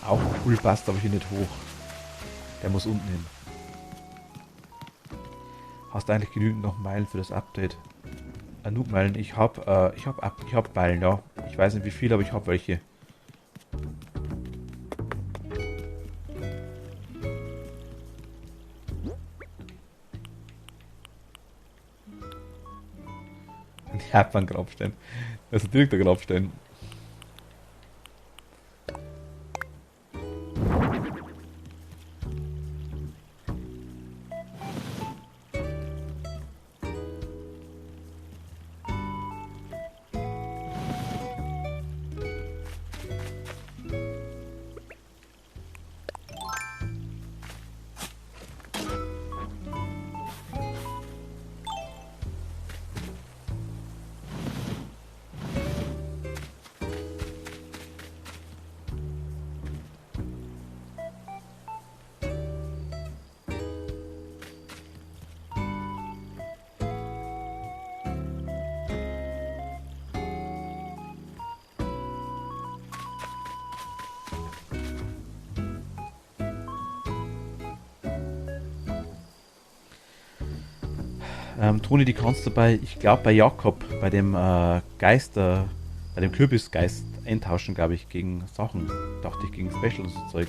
Auch cool passt, aber hier nicht hoch. Der muss unten hin. Hast du eigentlich genügend noch Meilen für das Update? Noob-Meilen, ich hab Meilen, ja. Ich weiß nicht wie viel, aber ich hab welche. Ich hab einen Grabstein. Also direkt der Grabstein. Toni, die kannst du ich glaube bei Jakob, bei dem Geister, bei dem Kürbisgeist eintauschen, glaube ich, gegen Sachen. Dachte ich, gegen Special und so Zeug.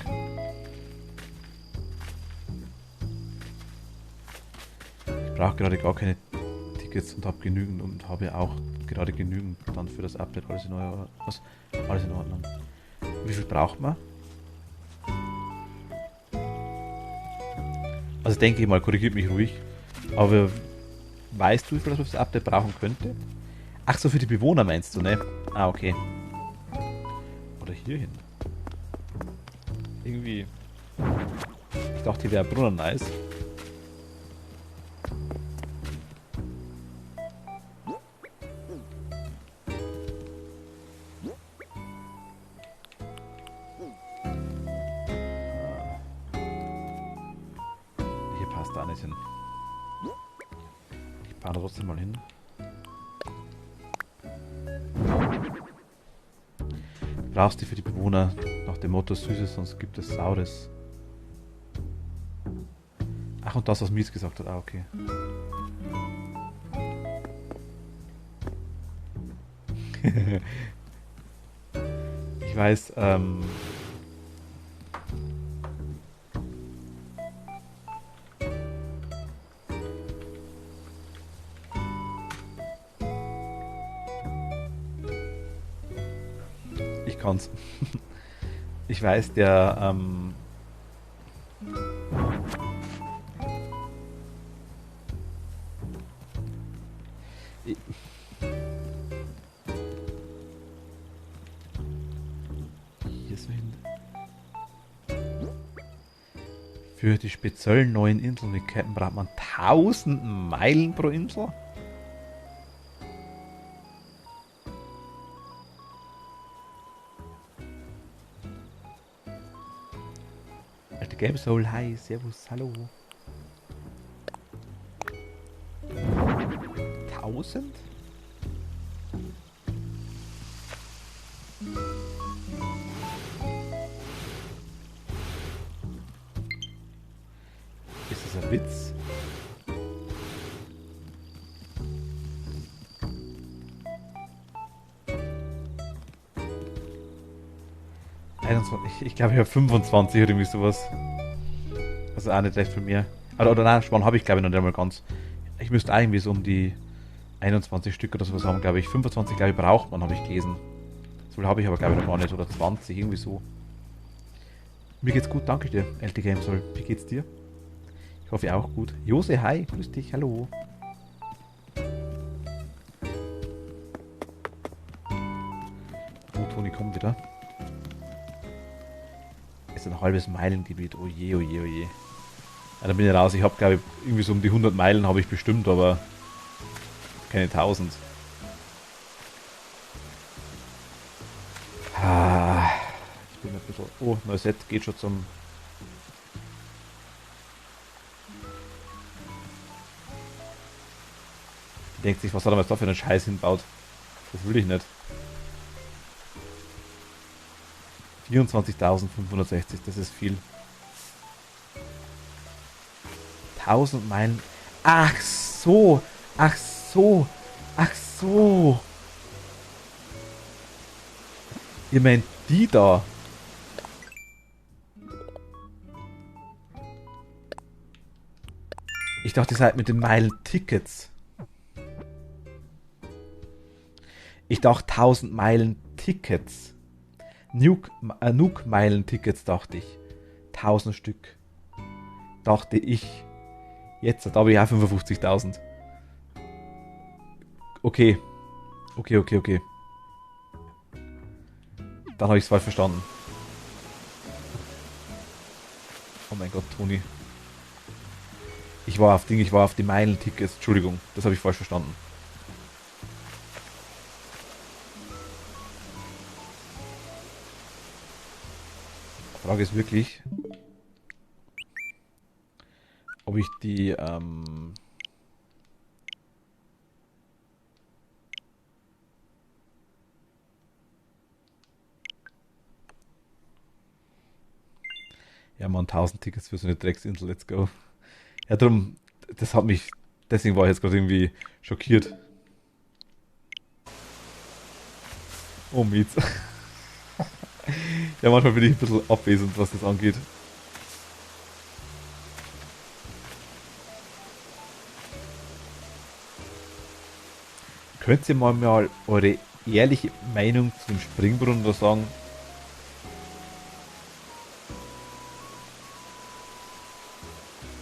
Ich brauche gerade gar keine Tickets und habe genügend und habe auch gerade genügend dann für das Update. Alles in Ordnung. Alles in Ordnung. Wie viel braucht man? Also denke ich mal, korrigiert mich ruhig. Aber weißt du, wie viel das fürs Update brauchen könnte? Ach so, für die Bewohner meinst du, ne? Ah, okay. Oder hier hin. Irgendwie. Ich dachte, hier wäre Brunnen nice. Hier passt da nicht hin. Ich fahre trotzdem mal hin. Brauchst du für die Bewohner nach dem Motto Süßes, sonst gibt es Saures. Ach, und das, was Mies gesagt hat. Ah, okay. Ich weiß, ich kann's. Ich weiß, der, hier so hin. Für die speziellen neuen Inselmöglichkeiten braucht man 1000 Meilen pro Insel? Alter Game Soul, hi, servus, hallo. 1000? Ist das ein Witz? Ich glaube, ich habe 25 oder irgendwie sowas. Also auch nicht recht von mir. Oder nein, Spann habe ich glaube ich noch nicht einmal ganz. Ich müsste irgendwie so um die 21 Stück oder sowas haben, glaube ich. 25, glaube ich, braucht man, habe ich gelesen. So viel habe ich aber, glaube ich, noch gar nicht. Oder 20, irgendwie so. Mir geht's gut, danke dir, LT Gamesol. Wie geht's dir? Ich hoffe auch gut. Jose, hi, grüß dich, hallo. Oh, Toni kommt wieder. Ist ein halbes Meilengebiet. Oh je, oh je, oh je. Ja, dann bin ich raus. Ich habe, glaube ich, irgendwie so um die 100 Meilen habe ich bestimmt, aber keine 1000. Ah, ich bin ein bisschen... Oh, neues Set geht schon zum... Denkt sich, was hat er jetzt da für einen Scheiß hinbaut? Das will ich nicht. 24.560, das ist viel. 1000 Meilen. Ach so, ach so, ach so. Ihr meint die da? Ich dachte, ihr seid mit den Meilen-Tickets. Ich dachte 1000 Meilen-Tickets. Nuke-Meilen-Tickets dachte ich. 1000 Stück. Dachte ich. Jetzt, da habe ich auch 55.000. Okay. Okay. Dann habe ich es falsch verstanden. Oh mein Gott, Toni. Ich war auf die Meilentickets. Entschuldigung, das habe ich falsch verstanden. Die Frage ist wirklich, ob ich die, ja man, 1000 Tickets für so eine Drecksinsel, let's go. Ja, darum, das hat mich, deswegen war ich jetzt gerade irgendwie schockiert. Oh, Mietz. Ja, manchmal bin ich ein bisschen abwesend, was das angeht. Könnt ihr mal eure ehrliche Meinung zu dem Springbrunnen da sagen?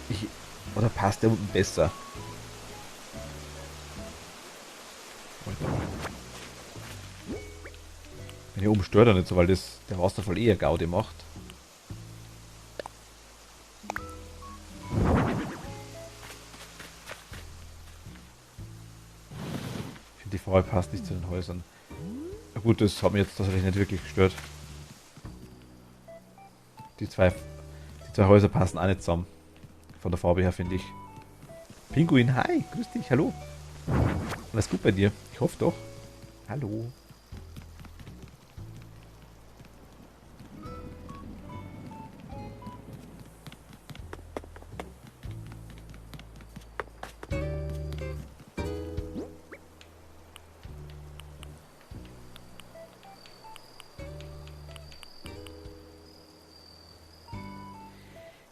Ich, oder passt der unten besser? Wenn hier oben stört er nicht so, weil das der Wasserfall eher Gaudi macht. Ich finde die Farbe passt nicht zu den Häusern. Na gut, das hat mich jetzt tatsächlich nicht wirklich gestört. Die zwei Häuser passen auch nicht zusammen. Von der Farbe her, finde ich. Pinguin, hi, grüß dich, hallo. Alles gut bei dir? Ich hoffe doch. Hallo.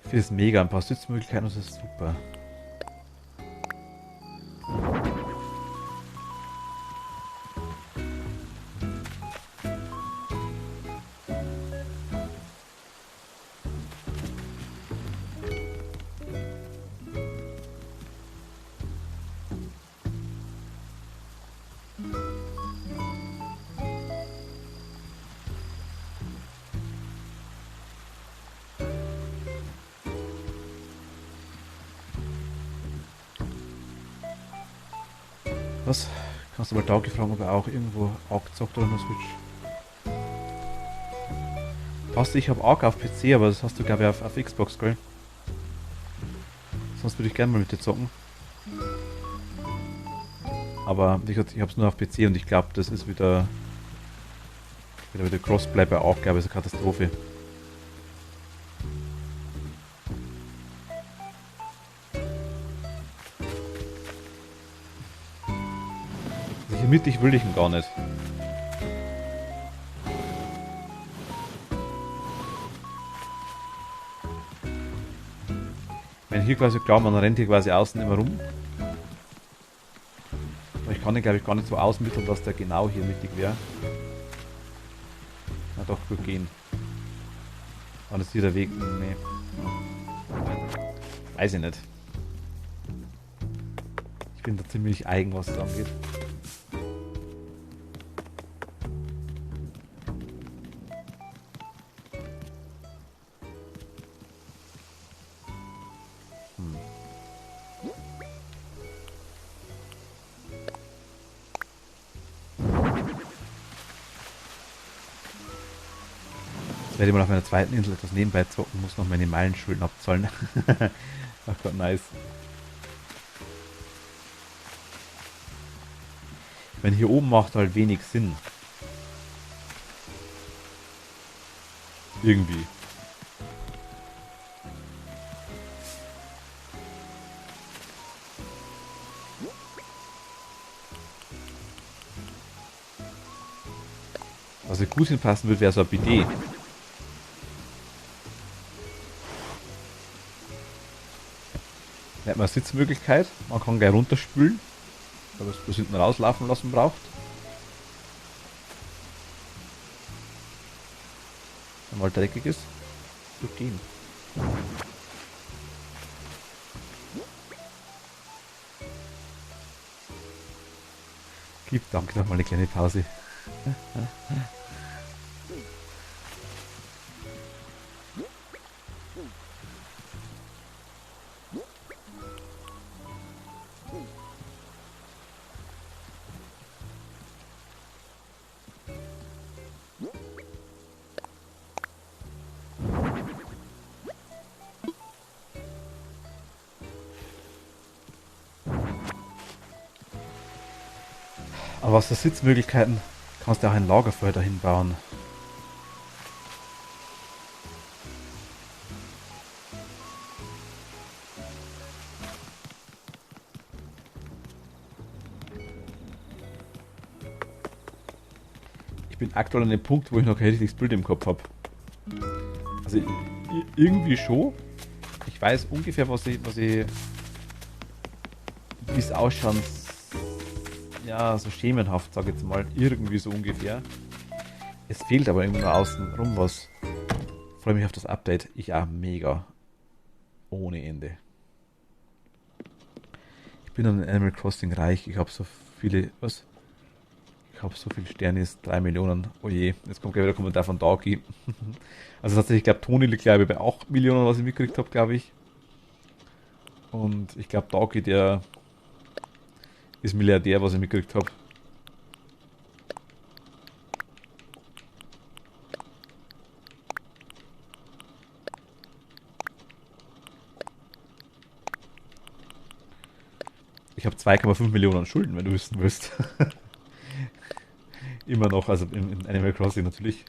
Ich finde es mega, ein paar Sitzmöglichkeiten, das ist super. Was? Kannst du mal Dauki fragen, ob er auch irgendwo Ark zockt oder nur Switch? Passt, ich habe Ark auf PC, aber das hast du, glaube ich, auf Xbox, gell? Sonst würde ich gerne mal mit dir zocken. Aber wie gesagt, ich habe es nur auf PC und ich glaube, das ist wieder Crossplay bei Ark, glaube ich, ist eine Katastrophe. Also hier mittig will ich ihn gar nicht. Wenn hier quasi klar, man rennt hier quasi außen immer rum. Aber ich kann ihn, glaube ich, gar nicht so ausmitteln, dass der genau hier mittig wäre. Na doch, gut gehen. War das hier der Weg? Nee. Weiß ich nicht. Ich bin da ziemlich eigen, was das angeht. Jetzt werde ich mal auf meiner zweiten Insel etwas nebenbei zocken, muss noch meine Meilenschulden abzahlen. Ach Gott, nice. Ich meine, hier oben macht halt wenig Sinn. Irgendwie. Was gut hinpassen würde, wäre so ein Bidet. Da hat man eine Sitzmöglichkeit, man kann gleich runterspülen, weil man es bloß hinten rauslaufen lassen braucht. Wenn mal dreckig ist, wird gehen. Gib, danke, noch mal eine kleine Pause. Aber was für Sitzmöglichkeiten kannst du auch ein Lagerfeuer dahin bauen. Ich bin aktuell an dem Punkt, wo ich noch kein richtiges Bild im Kopf habe. Also irgendwie schon. Ich weiß ungefähr, wie es ausschaut. Ja, so schemenhaft, sag ich jetzt mal. Irgendwie so ungefähr. Es fehlt aber irgendwo nur außen rum was. Ich freue mich auf das Update. Ich auch mega. Ohne Ende. Ich bin an Animal Crossing reich. Ich habe so viele. Was? Ich habe so viele Sterne, ist 3 Millionen. Oh je, jetzt kommt gleich wieder ein Kommentar von Dagi. Also tatsächlich, ich glaube, Toni liegt glaube ich bei 8 Millionen, was ich mitgekriegt habe, glaube ich. Und ich glaube, Dagi, der ist Milliardär, was ich mitgekriegt habe. Ich habe 2,5 Millionen Schulden, wenn du wissen willst. Immer noch, also in Animal Crossing natürlich.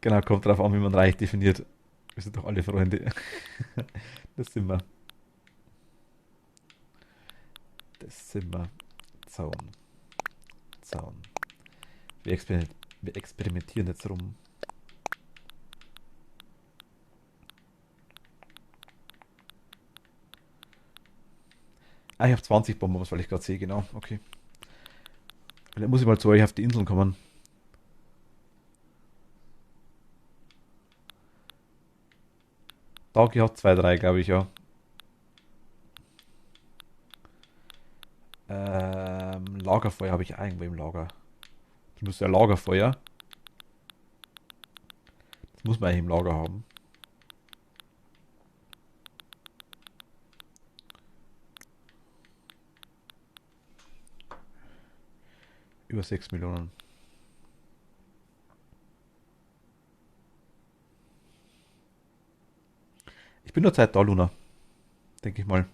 Genau, kommt drauf an, wie man reich definiert. Wir sind doch alle Freunde. Das sind wir. Das sind wir. Zaun. Zaun. Wir experimentieren jetzt rum. Ah, ich habe 20 Bomben, was weil ich gerade sehe, genau. Okay. Dann muss ich mal zu euch auf die Inseln kommen. Dagi hat 2, 3, glaube ich, ja. Lagerfeuer habe ich irgendwo im Lager. Ich muss ja Lagerfeuer. Muss man eigentlich im Lager haben. Über 6 Millionen. Ich bin nur Zeit da, Luna. Denke ich mal.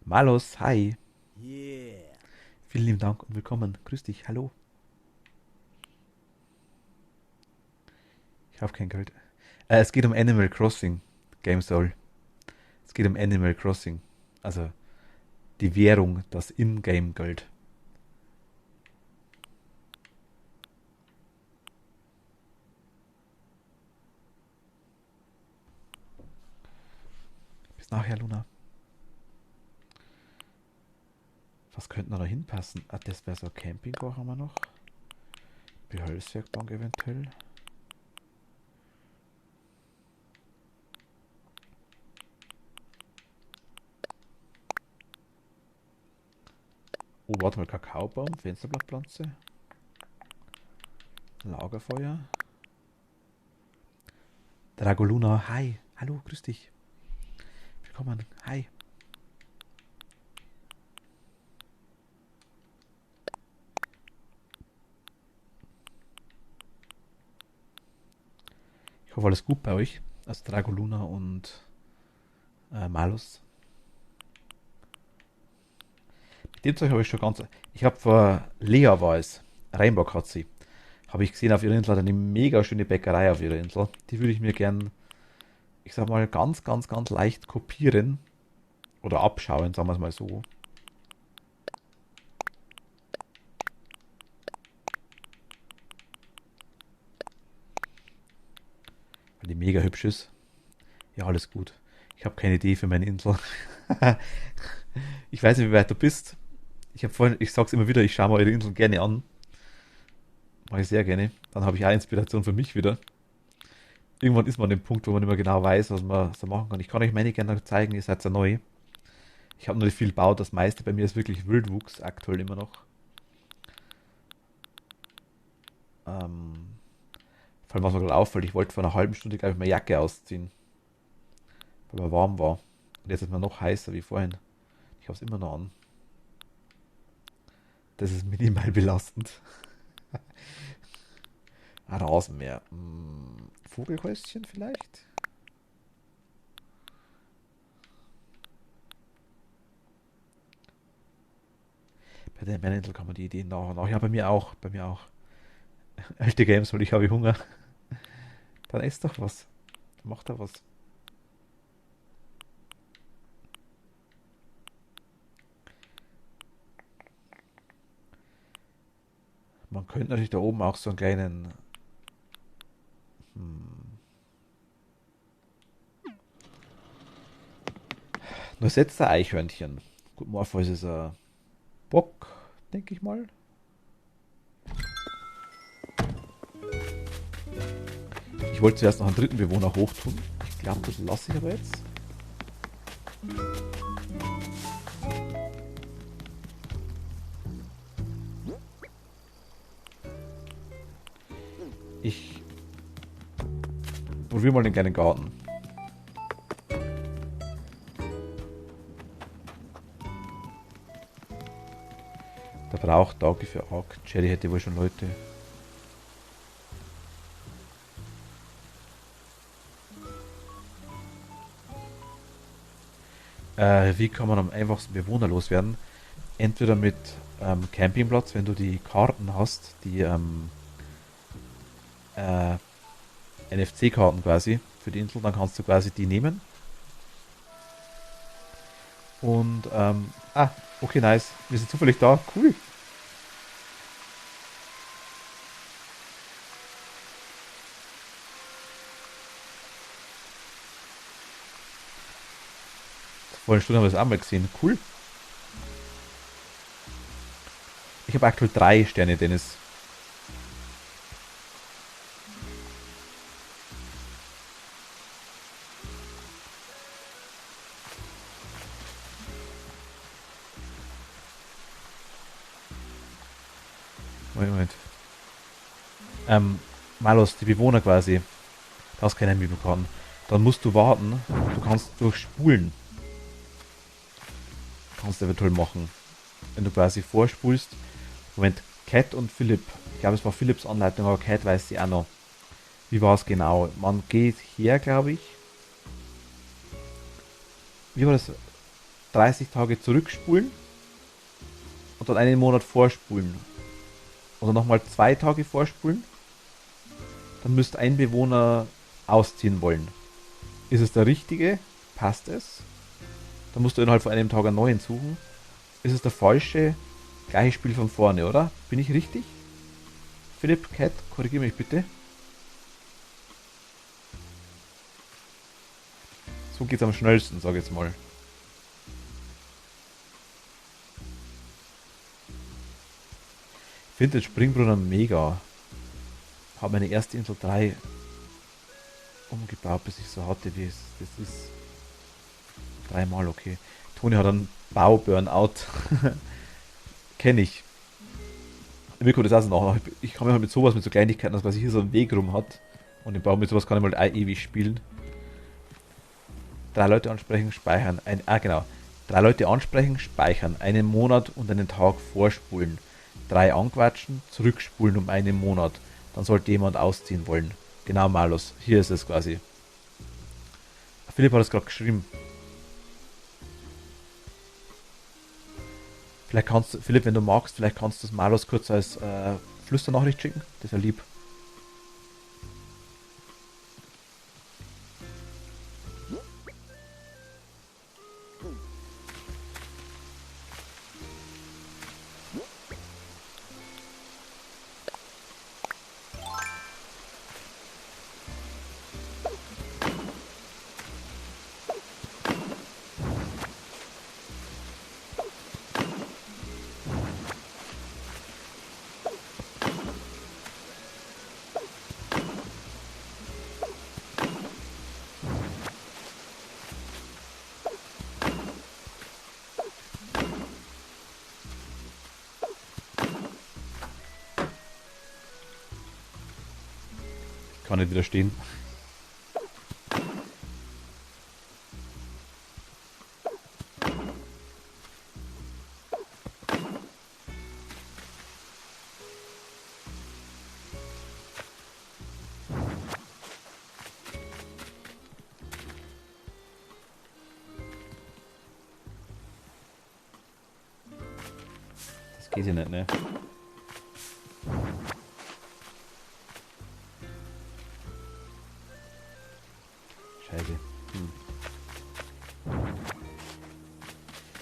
Malus, hi. Yeah. Vielen lieben Dank und willkommen. Grüß dich, hallo. Ich habe kein Geld. Es geht um Animal Crossing, Game Soul. Es geht um Animal Crossing. Also die Währung, das In-Game-Geld. Bis nachher, Luna. Was könnten da noch hinpassen? Ah, das wäre so Campingbau haben wir noch. Beholzwerkbank eventuell. Oh, warte mal, Kakaobaum, Fensterblattpflanze. Lagerfeuer. Dragoluna, hi. Hallo, grüß dich. Willkommen, hi. Ich hoffe, alles gut bei euch. Also Dragoluna und Malus. Mit dem Zeug habe ich schon ganz. Ich habe vor Lea war es. Rheinbach hat sie. Habe ich gesehen auf ihrer Insel, hat eine mega schöne Bäckerei auf ihrer Insel. Die würde ich mir gern, ich sag mal, ganz, ganz, ganz leicht kopieren. Oder abschauen, sagen wir es mal so. Weil die mega hübsch ist. Ja, alles gut. Ich habe keine Idee für meine Insel. Ich weiß nicht, wie weit du bist. Ich sag's immer wieder, ich schaue mir eure Inseln gerne an. Mache ich sehr gerne. Dann habe ich auch Inspiration für mich wieder. Irgendwann ist man an dem Punkt, wo man nicht mehr genau weiß, was man so machen kann. Ich kann euch meine gerne zeigen, ihr seid ja neu. Ich habe noch nicht viel gebaut, das meiste bei mir ist wirklich Wildwuchs, aktuell immer noch. Vor allem, was mir gerade auffällt, ich wollte vor einer halben Stunde, glaube ich, meine Jacke ausziehen, weil mir warm war. Und jetzt ist mir noch heißer wie vorhin. Ich habe es immer noch an. Das ist minimal belastend. Rasenmäher. Vogelhäuschen vielleicht? Bei der Manager kann man die Ideen nach. Ja, bei mir auch. Bei mir auch. Alte Games, weil ich habe Hunger. Dann isst doch was. Dann macht er was. Man könnte natürlich da oben auch so einen kleinen. Hm, nur setzt der Eichhörnchen. Gut, Morpheus ist ein Bock, denke ich mal. Ich wollte zuerst noch einen dritten Bewohner hochtun. Ich glaube, das lasse ich aber jetzt. Ich probiere mal den kleinen Garten. Der braucht Auge für Auge. Jerry hätte wohl schon Leute. Wie kann man am einfachsten Bewohner loswerden? Entweder mit Campingplatz, wenn du die Karten hast, die äh, NFC-Karten quasi für die Insel, dann kannst du quasi die nehmen. Und, okay, nice. Wir sind zufällig da. Cool. Vor einer Stunde haben wir das auch mal gesehen. Cool. Ich habe aktuell 3 Sterne, Dennis. Moment, Moment. Ähm, Malus, die Bewohner quasi, du hast keine Möbelkarten. Dann musst du warten. Du kannst durch Spulen, kannst du eventuell machen. Wenn du quasi vorspulst. Moment, Cat und Philipp. Ich glaube, es war Philipps Anleitung, aber Cat weiß sie auch noch. Wie war es genau? Man geht her, glaube ich. Wie war das? 30 Tage zurückspulen und dann einen Monat vorspulen. Oder nochmal 2 Tage vorspulen. Dann müsste ein Bewohner ausziehen wollen. Ist es der richtige? Passt es? Dann musst du innerhalb von einem Tag einen neuen suchen. Ist es der falsche? Gleiches Spiel von vorne, oder? Bin ich richtig? Philipp, Cat, korrigiere mich bitte. So geht's am schnellsten, sag ich jetzt mal. Ich finde den Springbrunnen mega. Habe meine erste Insel 3 umgebaut, bis ich so hatte, wie es das ist. Dreimal, okay. Toni hat einen Bau-Burnout. Kenne ich. Mir kommt das auch so nach. Ich kann mir halt mit sowas, mit so Kleinigkeiten, dass quasi hier so einen Weg rum hat. Und im Bau mit sowas kann ich mal ewig spielen. 3 Leute ansprechen, speichern. Genau. 3 Leute ansprechen, speichern. Einen Monat und einen Tag vorspulen. 3 anquatschen, zurückspulen um einen Monat. Dann sollte jemand ausziehen wollen. Genau, Malus. Hier ist es quasi. Philipp hat es gerade geschrieben. Vielleicht kannst du, Philipp, wenn du magst, vielleicht kannst du das Malus kurz als Flüsternachricht schicken. Das wäre lieb. Ich kann nicht widerstehen. Das geht ja nicht, ne? Scheiße.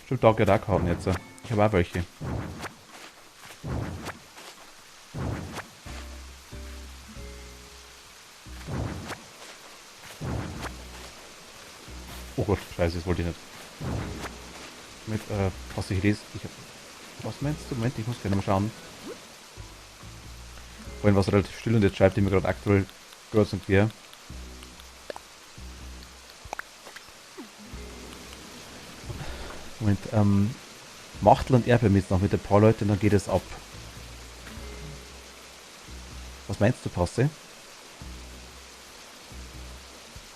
Stimmt, Dark Dark Karten jetzt. Ich habe auch welche. Oh Gott, scheiße, das wollte ich nicht. Mit, was ich lese. Was meinst du? Moment, ich muss gerne mal schauen. Vorhin war es relativ still und jetzt schreibt ihr mir gerade aktuell kreuz und quer. Moment, Machtel und Erbe mit noch mit ein paar Leuten, dann geht es ab. Was meinst du, Passe?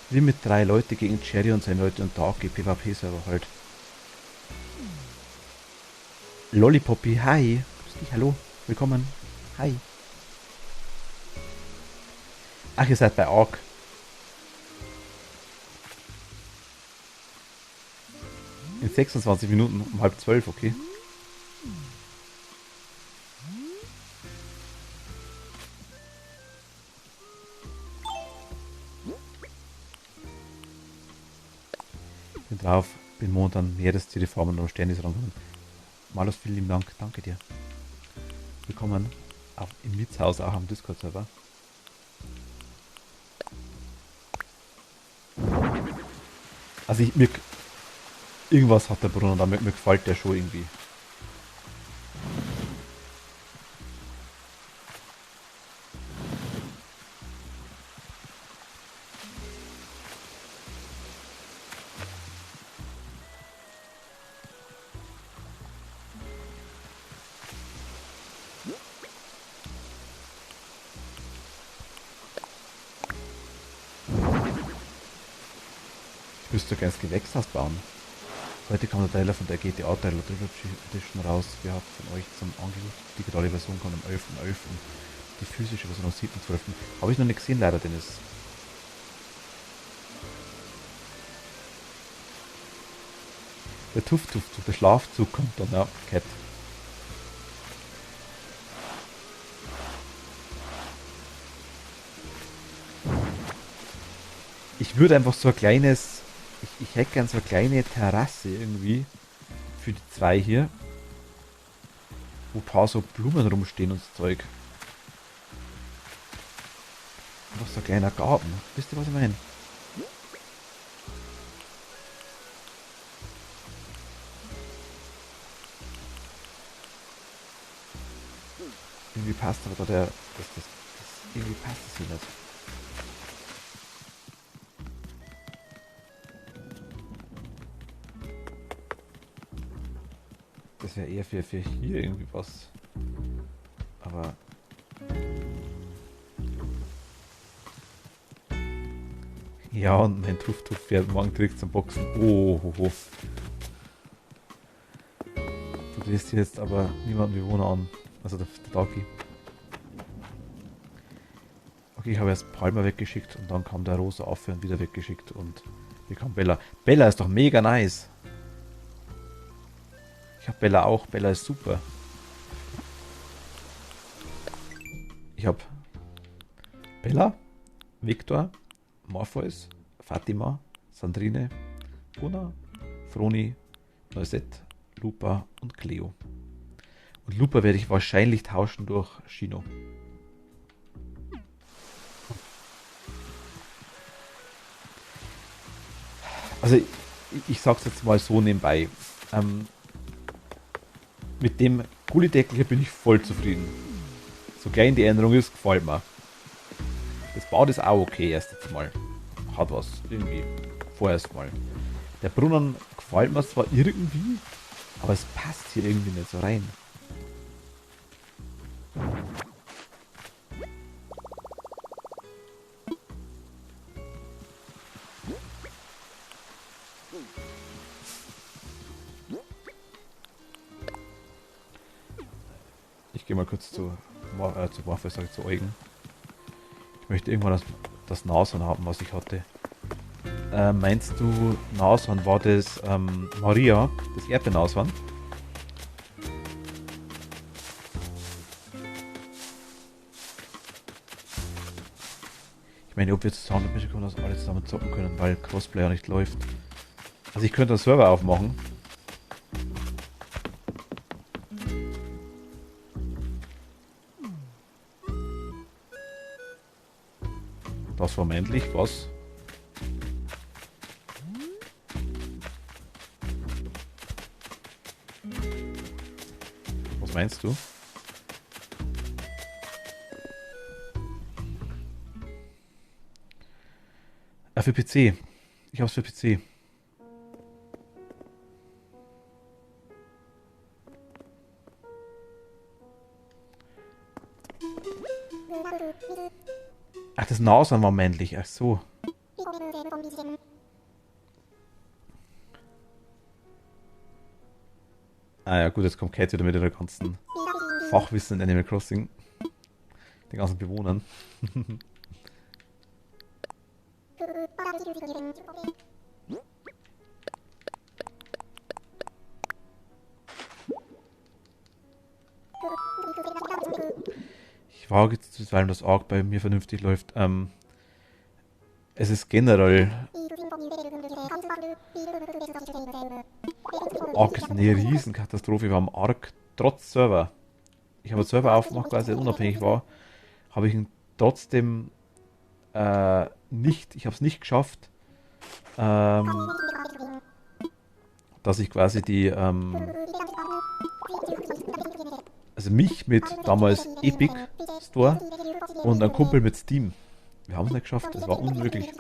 Wie mit 3 Leute gegen Cherry und seine Leute und Darky PvP-Server halt. Lollipoppy, hi. Grüß dich, hallo. Willkommen. Hi. Ach, ihr seid bei Ark. In 26 Minuten um halb 12, okay. Bin drauf, bin momentan Meerestiere farmen und Sterne rankommen. Malus, vielen lieben Dank, danke dir. Willkommen auch im Mietshaus, auch am Discord-Server. Also irgendwas hat der Brunnen da, mir gefällt der schon irgendwie. Müsst ihr gerne das Gewächshaus bauen. Heute kam der Trailer von der GTA-Trailer Edition raus. Wer hat von euch zum Angebot? Die digitale Version kommt am 11.11. Die physische Version am 7.12. Habe ich noch nicht gesehen, leider, Dennis. Der Tuff-Tuff-Zug, der Schlafzug kommt dann, ja, Cat. Ich würde einfach so ein kleines, ich hätte gern so eine kleine Terrasse irgendwie für die zwei hier, wo ein paar so Blumen rumstehen und so Zeug. Einfach so ein kleiner Garten. Wisst ihr, was ich meine? Irgendwie passt aber da irgendwie passt das hier nicht. Das wäre eher für hier irgendwie was. Aber ja, und mein Tuff-Tuff-Pferd morgen direkt zum Boxen. Oh, ho, ho. Du drehst hier jetzt aber niemanden Bewohner an. Also der Dagi. Okay, ich habe erst Palmer weggeschickt und dann kam der Rosa Affe und wieder weggeschickt und hier kam Bella. Bella ist doch mega nice. Ich habe Bella auch. Bella ist super. Ich habe Bella, Victor, Morpheus, Fatima, Sandrine, Una, Froni, Noisette, Lupa und Cleo. Und Lupa werde ich wahrscheinlich tauschen durch Shino. Also ich sag's jetzt mal so nebenbei. Mit dem Gullideckel hier bin ich voll zufrieden. So klein die Änderung ist, gefällt mir. Das Bad ist auch okay erst jetzt mal. Hat was, irgendwie. Vorerst mal. Der Brunnen gefällt mir zwar irgendwie, aber es passt hier irgendwie nicht so rein. Ich gehe mal kurz zu Morpheus, sag ich, zu Eugen. Ich möchte irgendwann das Nashorn haben, was ich hatte. Meinst du, Nashorn war das Maria, das Erdbeernashorn? Ich meine, ob wir zusammen damit können, dass alle zusammen zocken können, weil Crossplayer nicht läuft. Also ich könnte einen Server aufmachen. Das war männlich, was? Was meinst du? Für PC. Ich hab's für PC. Ach, das Nashorn war männlich. Ach so. Ah ja, gut, jetzt kommt Kate wieder mit ihrer ganzen Fachwissen in Animal Crossing. Den ganzen Bewohnern. Ich wage jetzt zu zweifeln, dass Ark bei mir vernünftig läuft. Es ist generell... Ark ist eine Riesenkatastrophe. Wir haben Ark trotz Server. Ich habe einen Server aufgemacht, weil er unabhängig war. Habe ich ihn trotzdem nicht... Ich habe es nicht geschafft, dass ich quasi die... also mich mit damals Epic Store und ein Kumpel mit Steam. Wir haben es nicht geschafft, es war unmöglich.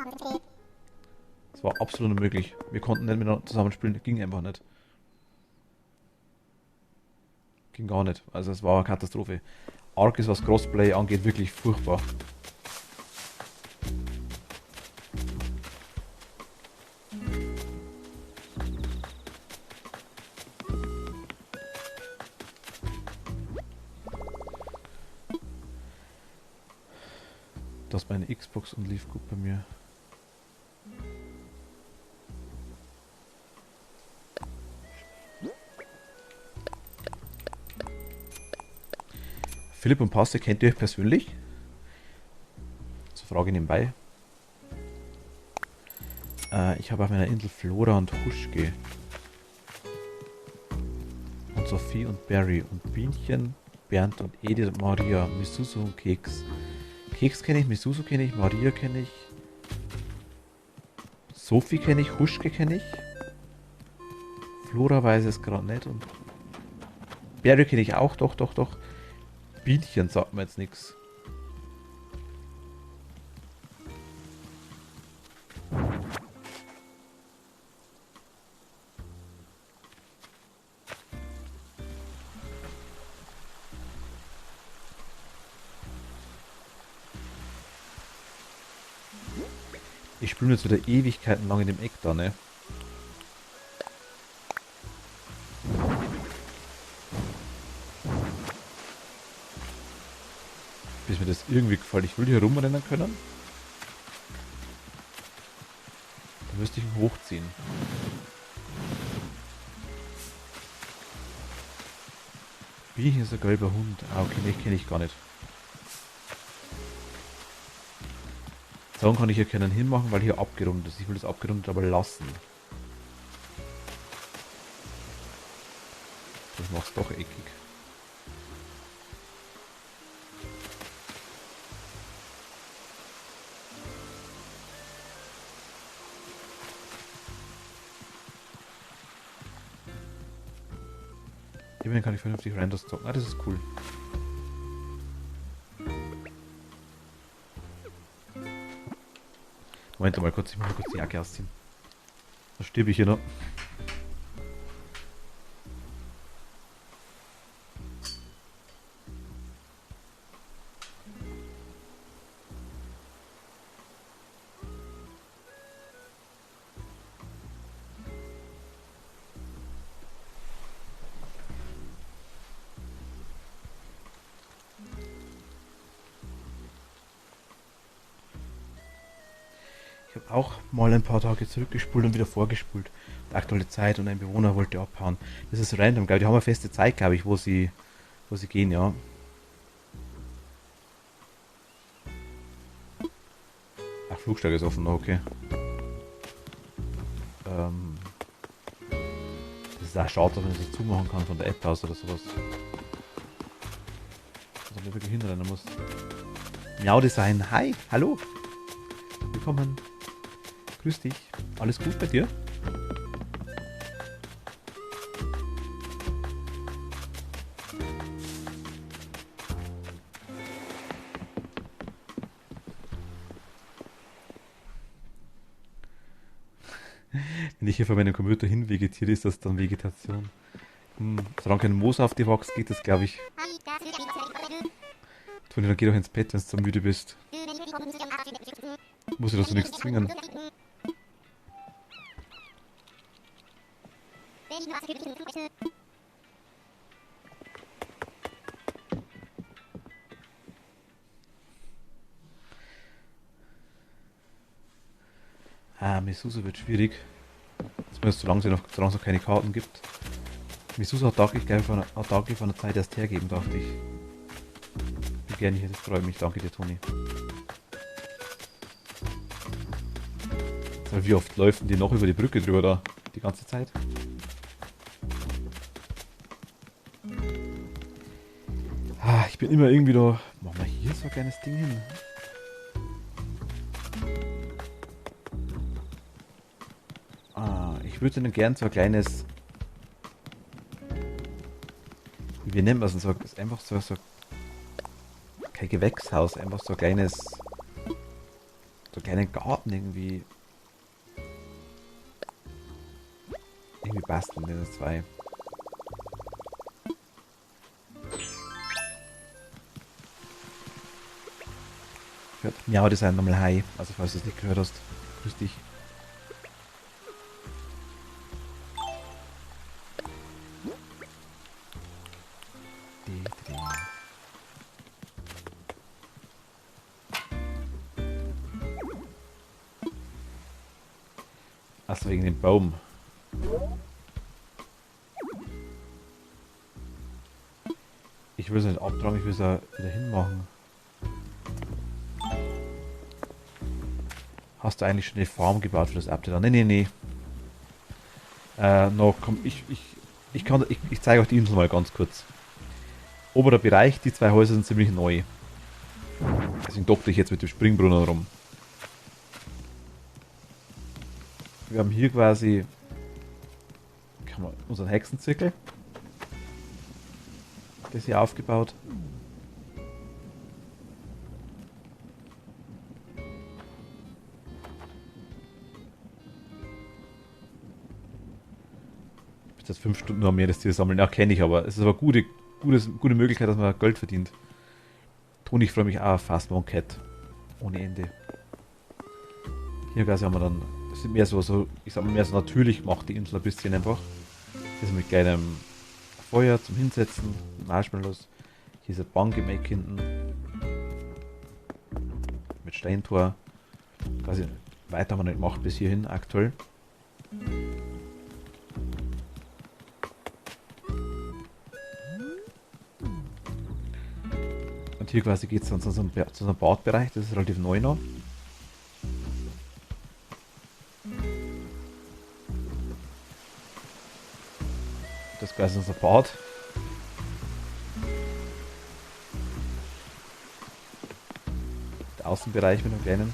Es war absolut unmöglich. Wir konnten nicht miteinander zusammenspielen, ging einfach nicht. Ging gar nicht. Also es war eine Katastrophe. Ark ist, was Crossplay angeht, wirklich furchtbar. passt meine Xbox und lief gut bei mir. Philipp und Pastor, kennt ihr euch persönlich? So Frage nebenbei. Ich habe auf meiner Insel Flora und Huschke. Und Sophie und Barry und Bienchen, Bernd und Edith und Maria, Misusu und Keks. Keks kenne ich, Misusu kenne ich, Maria kenne ich. Sophie kenne ich, Huschke kenne ich. Flora weiß es gerade nicht und Barry kenne ich auch, doch. Bienchen sagt mir jetzt nichts. Ich spiele jetzt wieder Ewigkeiten lang in dem Eck da, ne? Bis mir das irgendwie gefällt. Ich will hier rumrennen können. Da müsste ich ihn hochziehen. Wie hier ist ein gelber Hund? Ah, okay, den kenne ich gar nicht. Sagen kann ich hier keinen hinmachen, weil hier abgerundet ist. Ich will das abgerundet aber lassen. Das macht's doch eckig. Immerhin kann ich vernünftig Renders zocken. Ah, das ist cool. Moment mal kurz, ich muss mal kurz die Jacke ausziehen. Da stirb ich hier noch. Ich habe auch mal ein paar Tage zurückgespult und wieder vorgespult. Die aktuelle Zeit und ein Bewohner wollte abhauen. Das ist random, glaube ich. Die haben eine feste Zeit, glaube ich, wo sie gehen, ja. Ach, Flugsteig ist offen, okay. Das ist auch schade, dass man das zumachen kann von der App aus oder sowas. Dass man da wirklich hinrennen muss. Miau Design, hi, hallo. Willkommen. Grüß dich. Alles gut bei dir? Wenn ich hier vor meinem Computer hin vegetiere, ist das dann Vegetation. Solange kein Moos auf dir wächst, geht das, glaube ich. Toni, dann geh doch ins Bett, wenn du so müde bist. Muss ich das so nichts zwingen. Ah, Misusu wird schwierig. Zumindest solange es noch keine Karten gibt. Misusu hat Dagi von der Zeit erst hergeben, dachte ich. Wie gerne hier, das freut mich. Danke dir, Toni. Wie oft läuft denn die noch über die Brücke drüber da? Die ganze Zeit? Ah, ich bin immer irgendwie da. Machen wir hier so ein kleines Ding hin. Ah, ich würde dann gern so ein kleines. Wie nennen wir es denn so? Ist einfach so kein Gewächshaus, einfach so ein kleines. So einen kleinen Garten irgendwie. Irgendwie basteln, diese zwei. Ja, das ist ein nochmal Hi. Also falls du es nicht gehört hast. Grüß dich. Also wegen dem Baum. Ich will es nicht abtragen, ich will es ja wieder hinmachen. Hast du eigentlich schon eine Farm gebaut für das Update? Nee, nee, nee. Noch, komm, ich zeige euch die Insel mal ganz kurz. Oberer Bereich, die zwei Häuser sind ziemlich neu. Deswegen doppel ich jetzt mit dem Springbrunnen rum. Wir haben hier quasi unseren Hexenzirkel. Das hier aufgebaut. Bis jetzt 5 Stunden noch mehr das Tier sammeln. Ja, kenne ich, aber es ist aber gute Möglichkeit, dass man Geld verdient. Toni, ich freue mich auch auf Fast One Cat. Ohne Ende. Hier quasi haben wir dann, das sind mehr so, ich sag mal, mehr so natürlich gemacht, die Insel ein bisschen einfach. Das ist mit kleinem Feuer zum Hinsetzen, Marshmallows. Hier ist ein Bank-Gemack hinten. Mit Steintor. Quasi weiter haben wir nicht gemacht bis hierhin aktuell. Und hier quasi geht es dann zu unserem Badbereich, das ist relativ neu noch. Das quasi unser Bad. Der Außenbereich mit einem kleinen.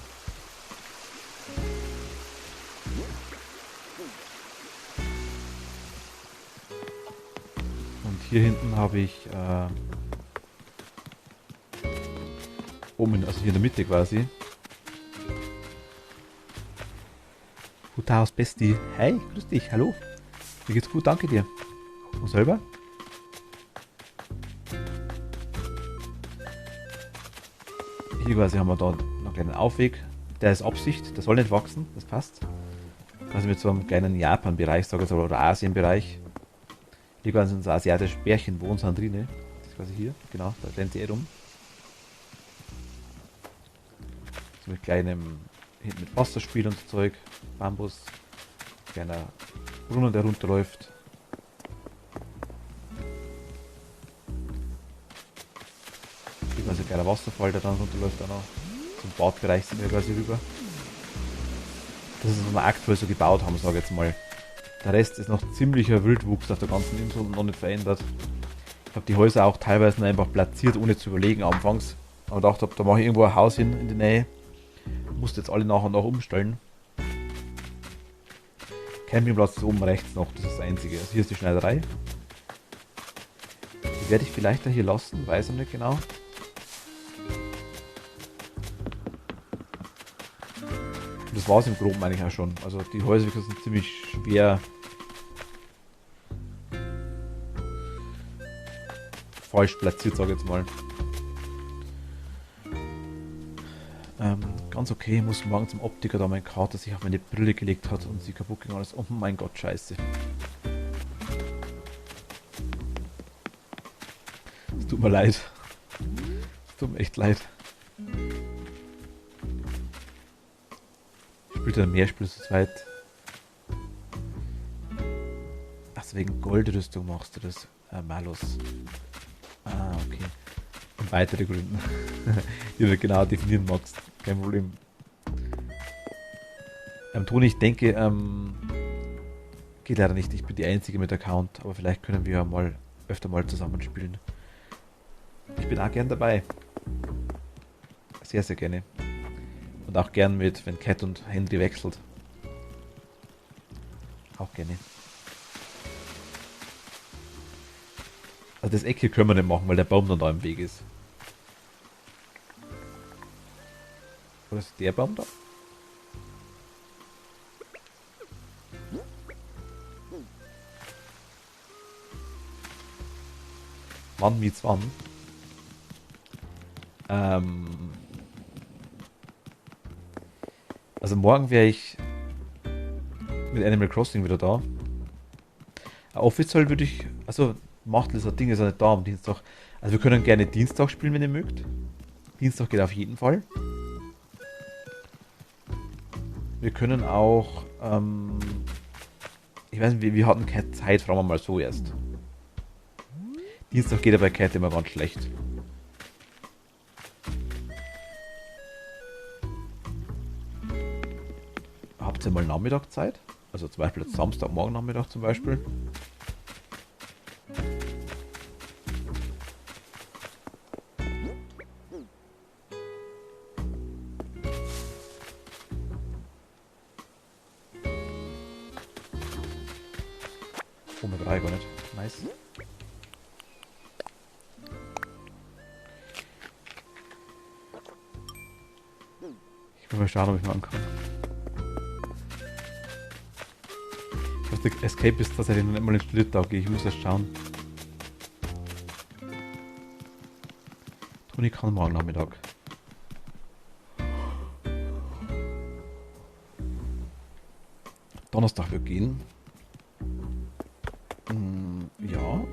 Und hier hinten habe ich oben, also hier in der Mitte quasi. Hutaus Besti. Hey, grüß dich, hallo. Mir geht's gut, danke dir. Und selber? Hier quasi haben wir da noch einen kleinen Aufweg. Der ist Absicht, der soll nicht wachsen, das passt. Also mit so einem kleinen Japan-Bereich, sage ich jetzt, oder Asien-Bereich. Hier quasi unser asiatisches Bärchen wohnt sind drin. Das ist quasi hier, genau, da rennt sie rum. So mit kleinem, hinten mit Wasserspiel und so Zeug, Bambus, kleiner Brunnen, der runterläuft. Hier quasi ein kleiner Wasserfall, der dann runterläuft auch noch. Zum Badbereich sind wir quasi rüber. Das ist, was wir aktuell so gebaut haben, sage ich jetzt mal. Der Rest ist noch ziemlicher Wildwuchs auf der ganzen Insel und noch nicht verändert. Ich habe die Häuser auch teilweise nur einfach platziert, ohne zu überlegen anfangs. Aber dachte, da mache ich irgendwo ein Haus hin in die Nähe. Musste jetzt alle nach und nach umstellen. Campingplatz ist oben rechts noch, das ist das einzige. Also hier ist die Schneiderei. Die werde ich vielleicht da hier lassen, weiß ich nicht genau. Und das war es im Groben eigentlich auch schon. Also die Häuser sind ziemlich schwer falsch platziert, sage ich jetzt mal. Ganz okay, ich muss morgen zum Optiker, da mein Kater sich auf meine Brille gelegt hat und sie kaputt ging alles. Oh mein Gott, scheiße. Es tut mir leid. Es tut mir echt leid. Spielt er mehr Spiele zu zweit? Achso, wegen Goldrüstung machst du das. Malus. Ah, okay. Und weitere Gründe, die du genau definieren magst. Kein Problem. Toni, ich denke, geht leider nicht. Ich bin die Einzige mit Account, aber vielleicht können wir ja mal öfter mal zusammen spielen. Ich bin auch gern dabei. Sehr, sehr gerne. Und auch gern mit, wenn Cat und Henry wechselt. Auch gerne. Also das Eck hier können wir nicht machen, weil der Baum dann da im Weg ist. Oder ist der Baum da? Wann meets wann? Also morgen wäre ich mit Animal Crossing wieder da. Offiziell würde ich, also Machtel ist ein Ding, ist ja nicht da am Dienstag. Also wir können gerne Dienstag spielen, wenn ihr mögt. Dienstag geht auf jeden Fall. Wir können auch Ich weiß nicht, wir hatten keine Zeit, fragen wir mal so erst. Dienstag geht ja bei Cat immer ganz schlecht. Habt ihr mal Nachmittag Zeit? Also zum Beispiel jetzt Samstagmorgen Nachmittag zum Beispiel. Oh, mit 3 gar nicht. Nice. Ich will mal schauen, ob ich mal ankomme. Ich weiß, der Escape ist tatsächlich noch nicht mal installiert da. Okay, ich muss erst schauen. Toni kann morgen Nachmittag. Donnerstag wird gehen. Ja.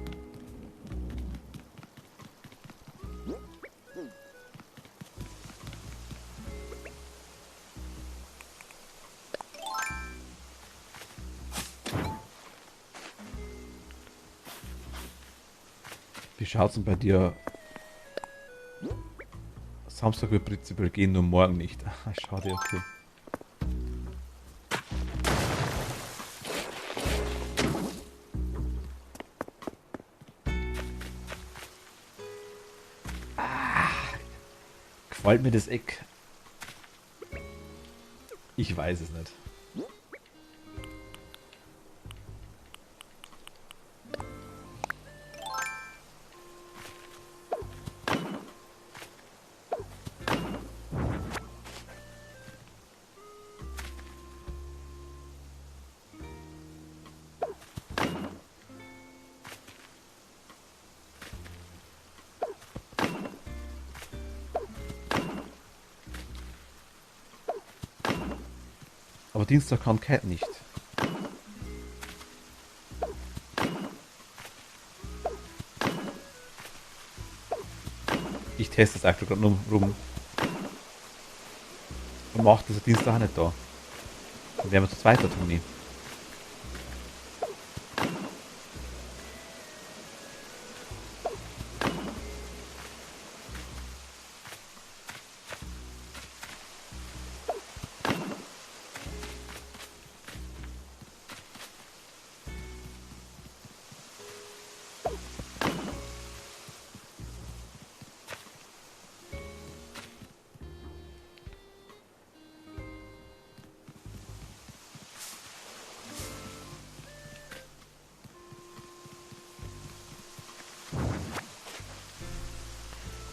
Wie schaut's denn bei dir? Samstag wird prinzipiell gehen, nur morgen nicht. Schade, okay. Gefällt mir das Eck? Ich weiß es nicht. Aber Dienstag kann Cat nicht. Ich teste das aktuell gerade nur rum. Und macht das Dienstag auch nicht da. Dann wären wir zu zweiter, Toni.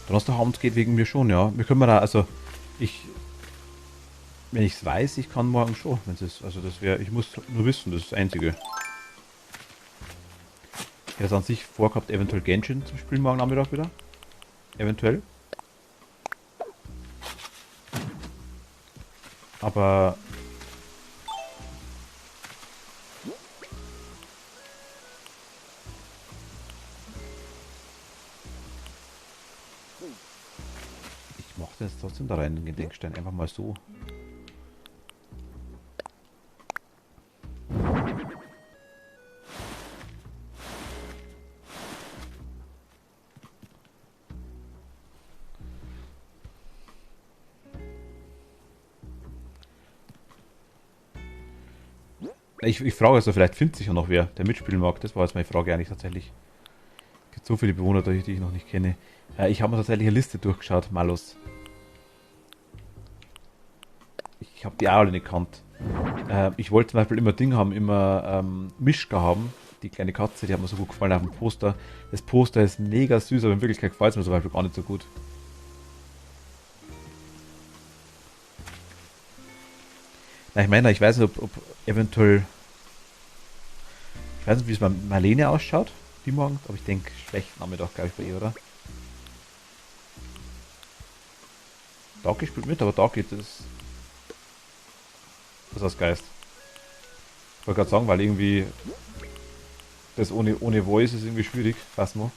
Donnerstagabend geht wegen mir schon, ja. Wir können da, also ich, wenn ich es weiß, ich kann morgen schon, wenn es ist, also das wäre, ich muss nur wissen, das ist das Einzige. Ich hätte es an sich vorgehabt, eventuell Genshin zu spielen morgen Nachmittag wieder. Eventuell. Aber ich mache das trotzdem da rein, den Gedenkstein, einfach mal so. Ich frage also, vielleicht findet sich ja noch wer, der mitspielen mag. Das war jetzt meine Frage eigentlich tatsächlich. Es gibt so viele Bewohner, die ich noch nicht kenne. Ich habe mir tatsächlich eine Liste durchgeschaut, Malus. Ich habe die auch alle nicht gekannt. Ich wollte zum Beispiel immer Ding haben, immer Mischka haben. Die kleine Katze, die hat mir so gut gefallen auf dem Poster. Das Poster ist mega süß, aber in Wirklichkeit gefällt es mir zum Beispiel gar nicht so gut. Na, ich meine, ich weiß nicht, ob eventuell. Ich weiß nicht, wie es bei Marlene ausschaut, die morgen, aber ich denke, schlecht Nachmittag, glaube ich, bei ihr, oder? Daki spielt mit, aber Daki, das ist Geist. Ich wollte gerade sagen, weil irgendwie das ohne Voice ist irgendwie schwierig, Phasmo.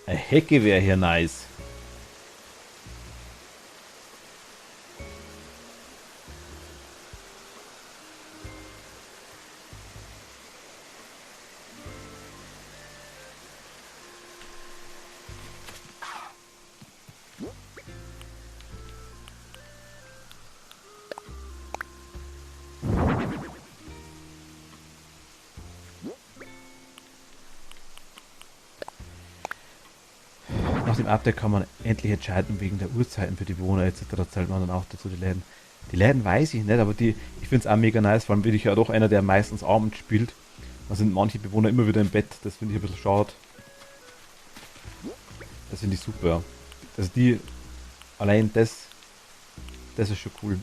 Eine Hecke wäre hier nice. Nach dem Update kann man endlich entscheiden wegen der Uhrzeiten für die Bewohner etc. Zählt man dann auch dazu die Läden. Die Läden weiß ich nicht, aber ich finde es auch mega nice, vor allem bin ich ja doch einer, der meistens abends spielt. Da sind manche Bewohner immer wieder im Bett, das finde ich ein bisschen schade. Das finde ich super. Also allein das ist schon cool.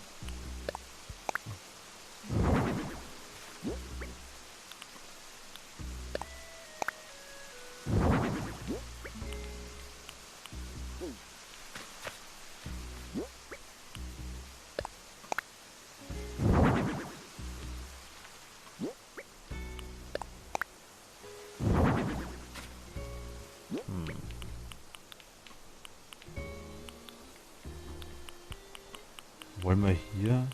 Wollen wir hier?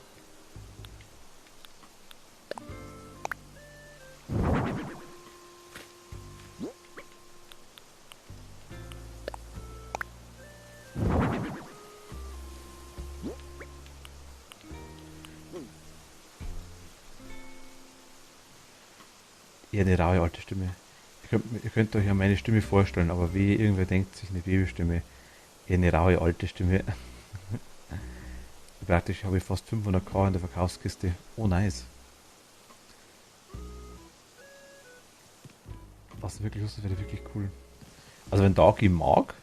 Eher eine raue alte Stimme. Ihr könnt euch ja meine Stimme vorstellen, aber wehe, irgendwer denkt sich eine Babystimme. Eher eine raue alte Stimme. Praktisch habe ich fast 500k in der Verkaufskiste. Oh nice. Was wirklich lustig wäre, wirklich cool. Also wenn Dagi mag,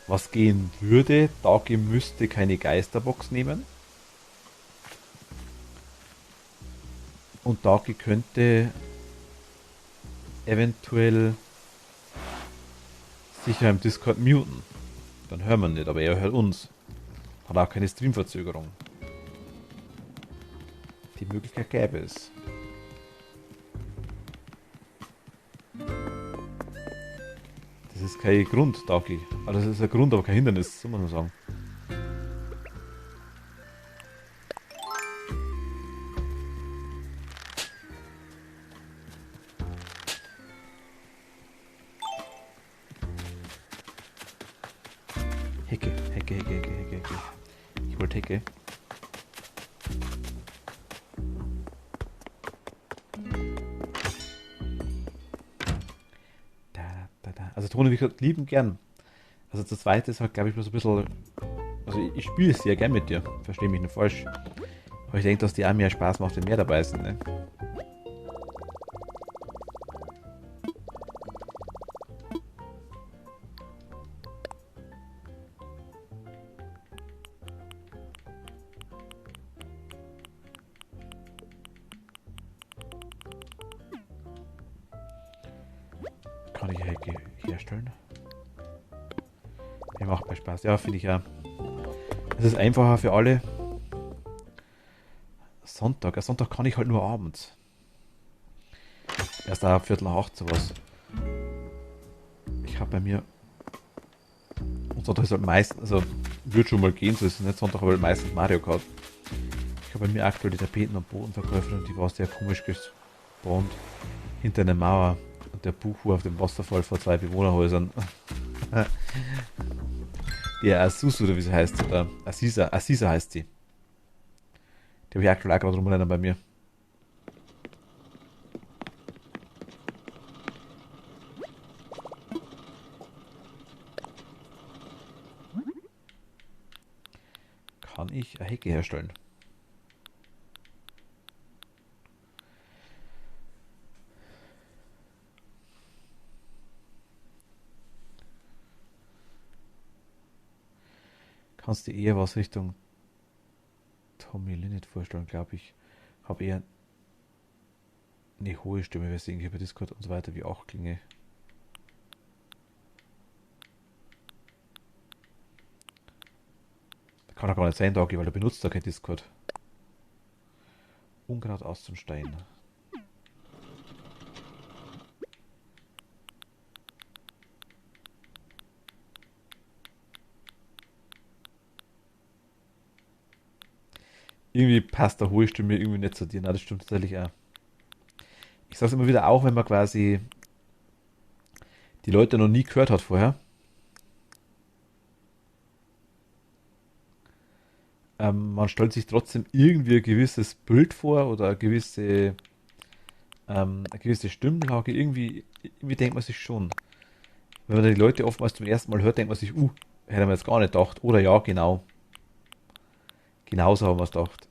was gehen würde, Dagi müsste keine Geisterbox nehmen. Und Dagi könnte eventuell sicher im Discord muten. Dann hören wir nicht, aber er hört uns. Hat auch keine Streamverzögerung. Die Möglichkeit gäbe es. Das ist kein Grund, Dagi. Also das ist ein Grund, aber kein Hindernis, soll man nur sagen. Hecke, Hecke, Hecke, Hecke, Hecke, Hecke. Ich wollte Hecke. Also Tone, wie gesagt, lieben gern. Also das zweite ist halt, glaube ich, bloß ein bisschen. Also ich spiele es sehr gern mit dir. Verstehe mich nicht falsch. Aber ich denke, dass die auch mehr Spaß macht, wenn mehr dabei sind. Ne? Kann ich Hecke herstellen? Mir macht mir Spaß. Ja, finde ich auch. Es ist einfacher für alle. Sonntag. Ja, Sonntag kann ich halt nur abends. Erst ab Viertel nach 8 sowas. Ich habe bei mir. Und Sonntag ist halt meistens. Also, wird schon mal gehen, so ist es nicht. Sonntag aber halt meistens Mario Kart. Ich habe bei mir aktuell die Tapeten- und Bodenverkäuferin, die war sehr komisch gespawnt. Hinter einer Mauer. Und der Buchu auf dem Wasserfall vor 2 Bewohnerhäusern. Die Asusu, oder wie sie heißt. Oder Assisa heißt sie. Die habe ich aktuell auch gerade rumrennen bei mir. Kann ich eine Hecke herstellen? Kannst du eher was Richtung Tommy Linnet vorstellen, glaube ich. Habe eher eine hohe Stimme, weswegen ich bei Discord und so weiter wie auch klinge. Kann doch gar nicht sein, Dagi, weil er benutzt da kein Discord. Unkraut aus zum Stein. Irgendwie passt der hohe Stimme irgendwie nicht zu dir. Na, das stimmt tatsächlich auch. Ich sag's immer wieder, auch wenn man quasi die Leute noch nie gehört hat vorher. Man stellt sich trotzdem irgendwie ein gewisses Bild vor oder eine gewisse Stimmlage. Irgendwie denkt man sich schon. Wenn man die Leute oftmals zum ersten Mal hört, denkt man sich, hätte man jetzt gar nicht gedacht. Oder ja, genau. Genauso haben wir es gedacht.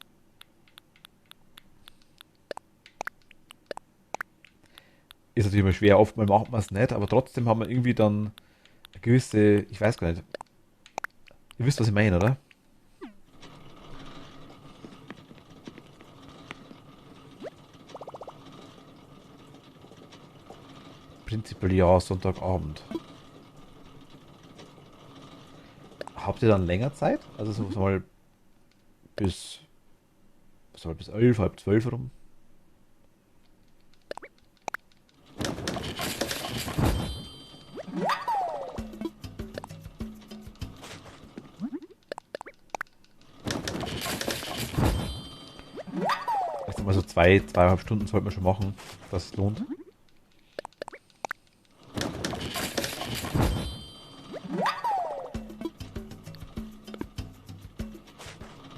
Ist natürlich immer schwer, oftmal macht man es nicht, aber trotzdem haben wir irgendwie dann eine gewisse, ich weiß gar nicht, ihr wisst, was ich meine, oder? Prinzipiell ja, Sonntagabend. Habt ihr dann länger Zeit? Also so mal bis, was mal bis 11, halb 12 rum? Ich sag mal so 2,5 Stunden sollte man schon machen, dass es lohnt.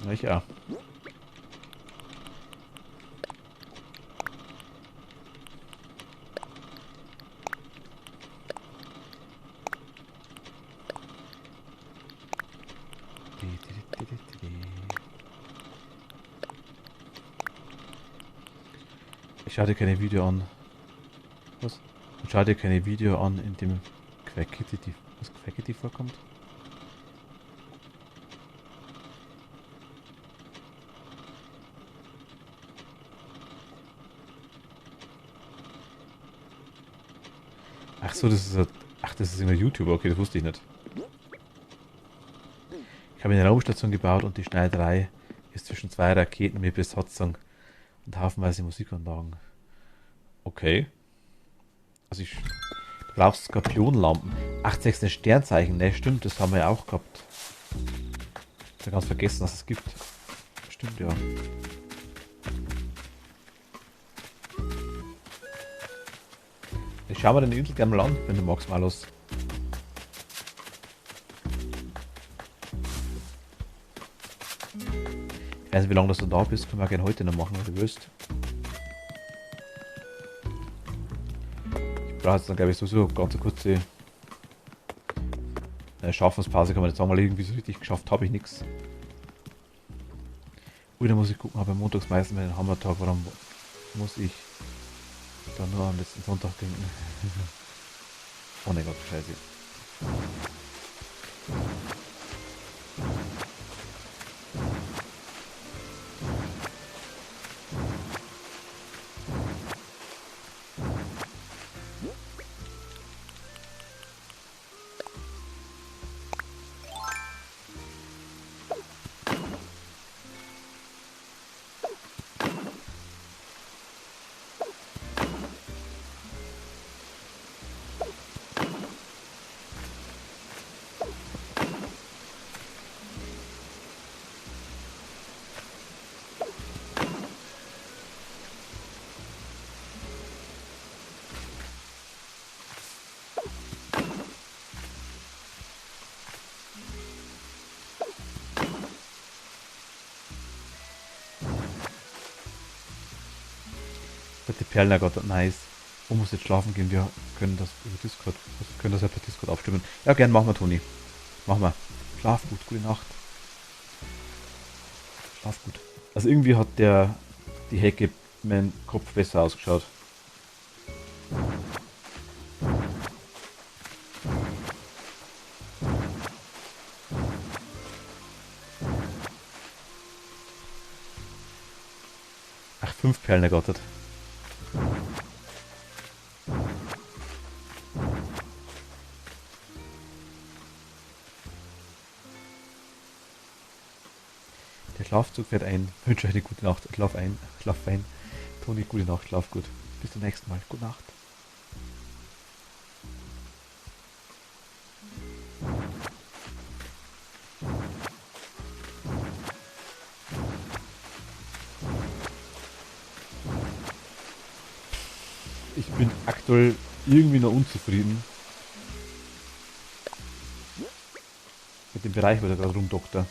Ja, ich ja. Ich schaue dir keine Video an. Was? Ich schaue dir keine Video an, in dem Quackity vorkommt. Ach so, das ist immer YouTuber. Okay, das wusste ich nicht. Ich habe eine Raumstation gebaut und die Schneiderei ist zwischen zwei Raketen mit Besatzung und haufenweise Musikanlagen. Okay. Also du brauchst Skorpionlampen. 86 Sternzeichen, ne, stimmt, das haben wir ja auch gehabt. Ich habe ganz vergessen, dass es gibt. Stimmt, ja. Ich schau mal den Insel gerne mal an, wenn du magst, mal los. Ich weiß nicht, wie lange du da bist, können wir gerne heute noch machen, wenn du willst. Ich brauche jetzt dann, glaube ich, sowieso ganz eine kurze Schaffenspause, kann man nicht sagen, weil irgendwie so richtig geschafft habe ich nichts. Ui, da muss ich gucken, habe ich montags meistens meinen Hammertag, warum muss ich da nur am letzten Sonntag denken? Oh mein Gott, scheiße. Die Perlen, Gott, nice. Oh, muss jetzt schlafen gehen. Wir können das über Discord, können das ja per Discord abstimmen. Ja, gern, machen wir, Toni. Machen wir. Schlaf gut, gute Nacht. Schlaf gut. Also irgendwie hat die Hecke mein Kopf besser ausgeschaut. Ach, 5 Perlen ergattert. Schlafzug fährt ein. Wünsche euch eine gute Nacht. Schlaf ein. Schlaf fein. Toni, gute Nacht. Schlaf gut. Bis zum nächsten Mal. Gute Nacht. Ich bin aktuell irgendwie noch unzufrieden mit dem Bereich, wo der gerade rumdokter.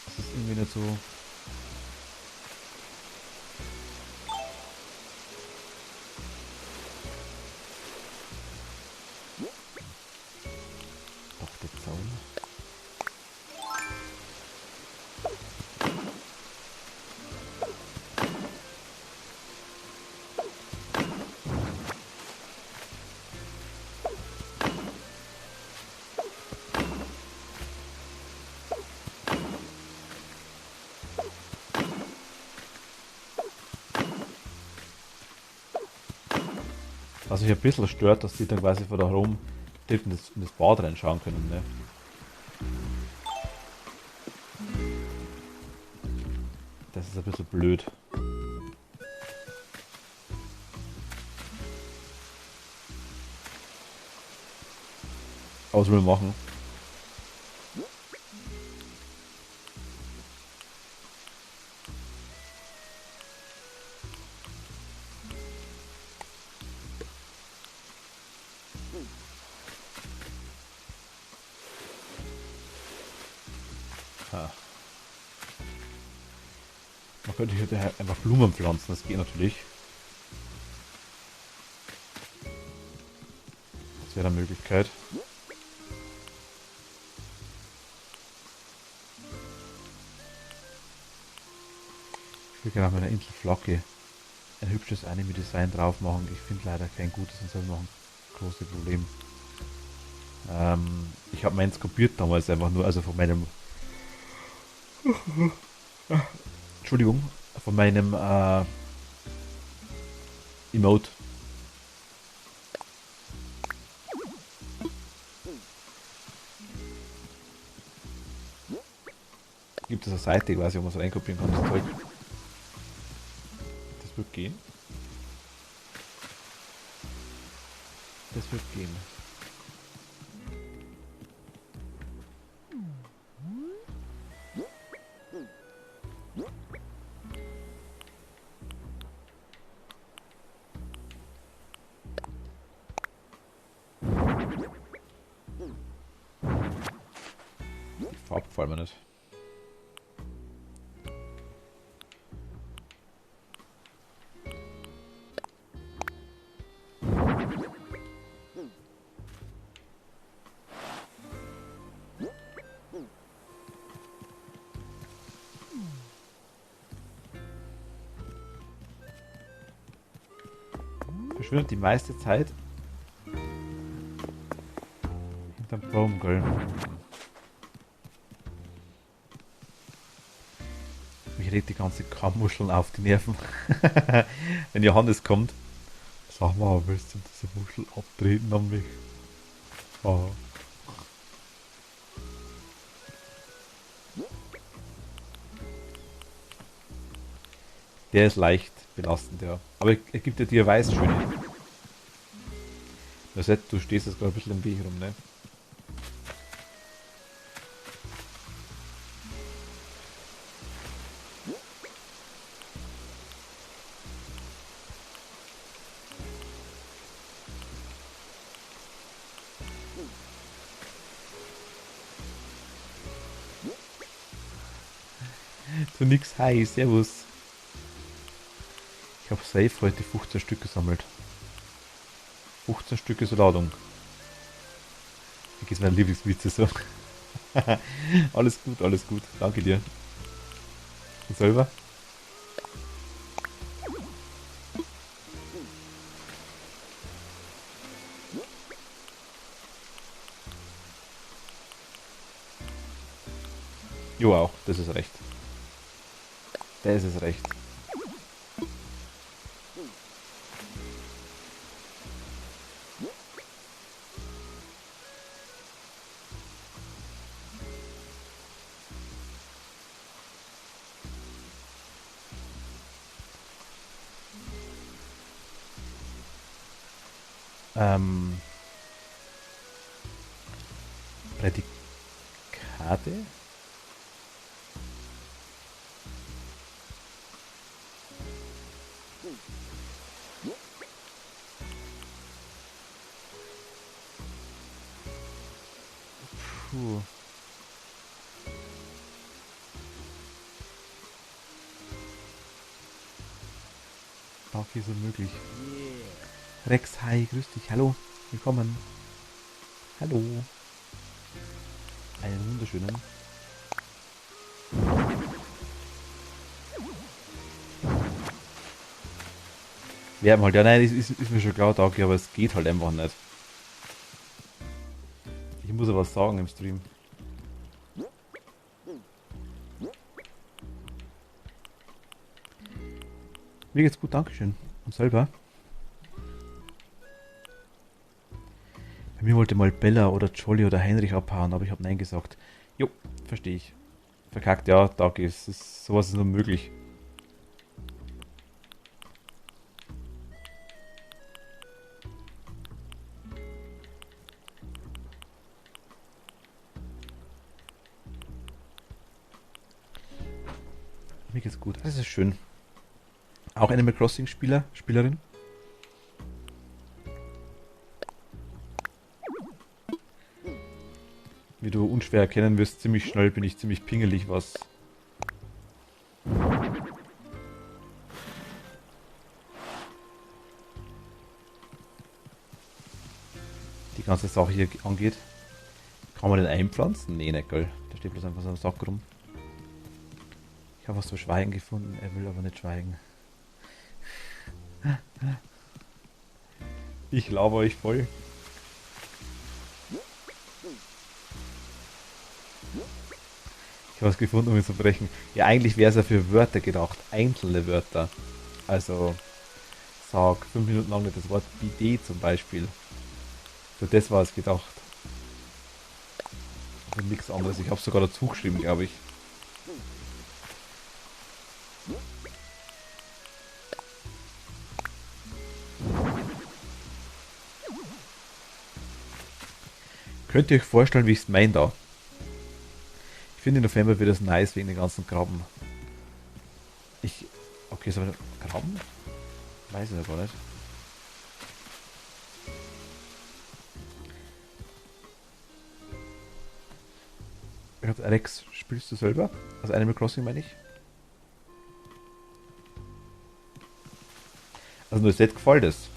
Das ist irgendwie nicht so. Doch, der Zaun. Was mich ein bisschen stört, dass die dann quasi von da rum direkt in das Bad reinschauen können. Ne? Das ist ein bisschen blöd. Aber was will man machen? Ha. Man könnte hier einfach Blumen pflanzen, das geht natürlich. Das wäre eine Möglichkeit. Ich will gerne auf meiner Insel Flocke ein hübsches Anime-Design drauf machen. Ich finde leider kein gutes und das ist noch ein großes Problem. Ich habe meins kopiert damals einfach nur, also von meinem Entschuldigung, von meinem Emote. Gibt es eine Seite, quasi, wo man es reinkopieren kann, das Zeug. Das wird gehen. Das wird gehen. Die Farbe gefällt mir nicht. Verschwindet die meiste Zeit hinterm Baum, gell? Mich regt die ganze Kammuscheln auf die Nerven. Wenn Johannes kommt, sag mal, willst du diese Muschel abtreten an mich? Oh. Der ist leicht belastend, ja. Aber er gibt ja dir weiß schöne. Du stehst jetzt gerade ein bisschen im Weg rum, ne? So nix, hi, servus. Ich habe safe heute 15 Stück gesammelt. 15 Stücke so Ladung. Vergiss meine Lieblingswitze so. Alles gut, alles gut. Danke dir. Und selber? Jo auch, das ist recht. Das ist recht. Ähm, Prädikate? Puh. Dark ist unmöglich. Rex, hi, grüß dich, hallo, willkommen. Hallo. Einen wunderschönen. Wir haben halt, ja nein, ist mir schon klar, Dark, aber es geht halt einfach nicht. Ich muss aber was sagen im Stream. Mir geht's gut, dankeschön. Und selber? Bei mir wollte mal Bella oder Jolly oder Heinrich abhauen, aber ich habe Nein gesagt. Jo, verstehe ich. Verkackt, ja, Dark ist sowas ist nur möglich. Mir geht's gut. Das ist schön. Auch Animal Crossing Spieler, Spielerin? Wie du unschwer erkennen wirst, ziemlich schnell bin ich ziemlich pingelig, was die ganze Sache hier angeht. Kann man den einpflanzen? Nee, nicht geil. Der steht bloß einfach so am Sack rum. Ich habe was zum Schweigen gefunden, er will aber nicht schweigen. Ich laber euch voll. Ich habe was gefunden, um ihn zu brechen. Ja, eigentlich wäre es ja für Wörter gedacht. Einzelne Wörter. Also, sag 5 Minuten lang nicht das Wort Bidet zum Beispiel. Für das war es gedacht. Für nichts anderes. Ich habe es sogar dazu geschrieben, glaube ich. Könnt ihr euch vorstellen, wie ich es meine da? Ich finde, im November wird es nice wegen den ganzen Krabben. Okay, ist aber Krabben? Weiß ich ja gar nicht. Alex, spielst du selber? Also Animal Crossing meine ich. Also nur Set gefällt es.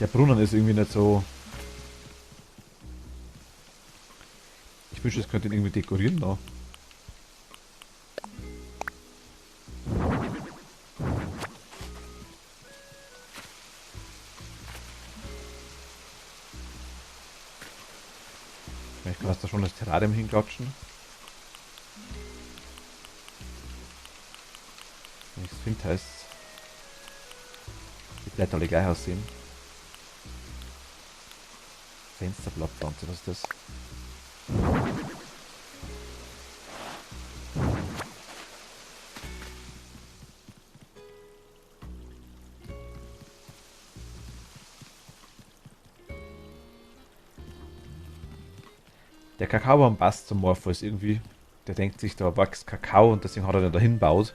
Der Brunnen ist irgendwie nicht so. Ich wünschte, es könnte ihn irgendwie dekorieren da. Vielleicht kannst du da schon das Terrarium hinklatschen. Wenn ich es finde, heißt die Blätter alle gleich aussehen. Fensterblattpflanze, was ist das? Der Kakaobaum passt zum Morpheus irgendwie. Der denkt sich, da wächst Kakao und deswegen hat er den dahin baut.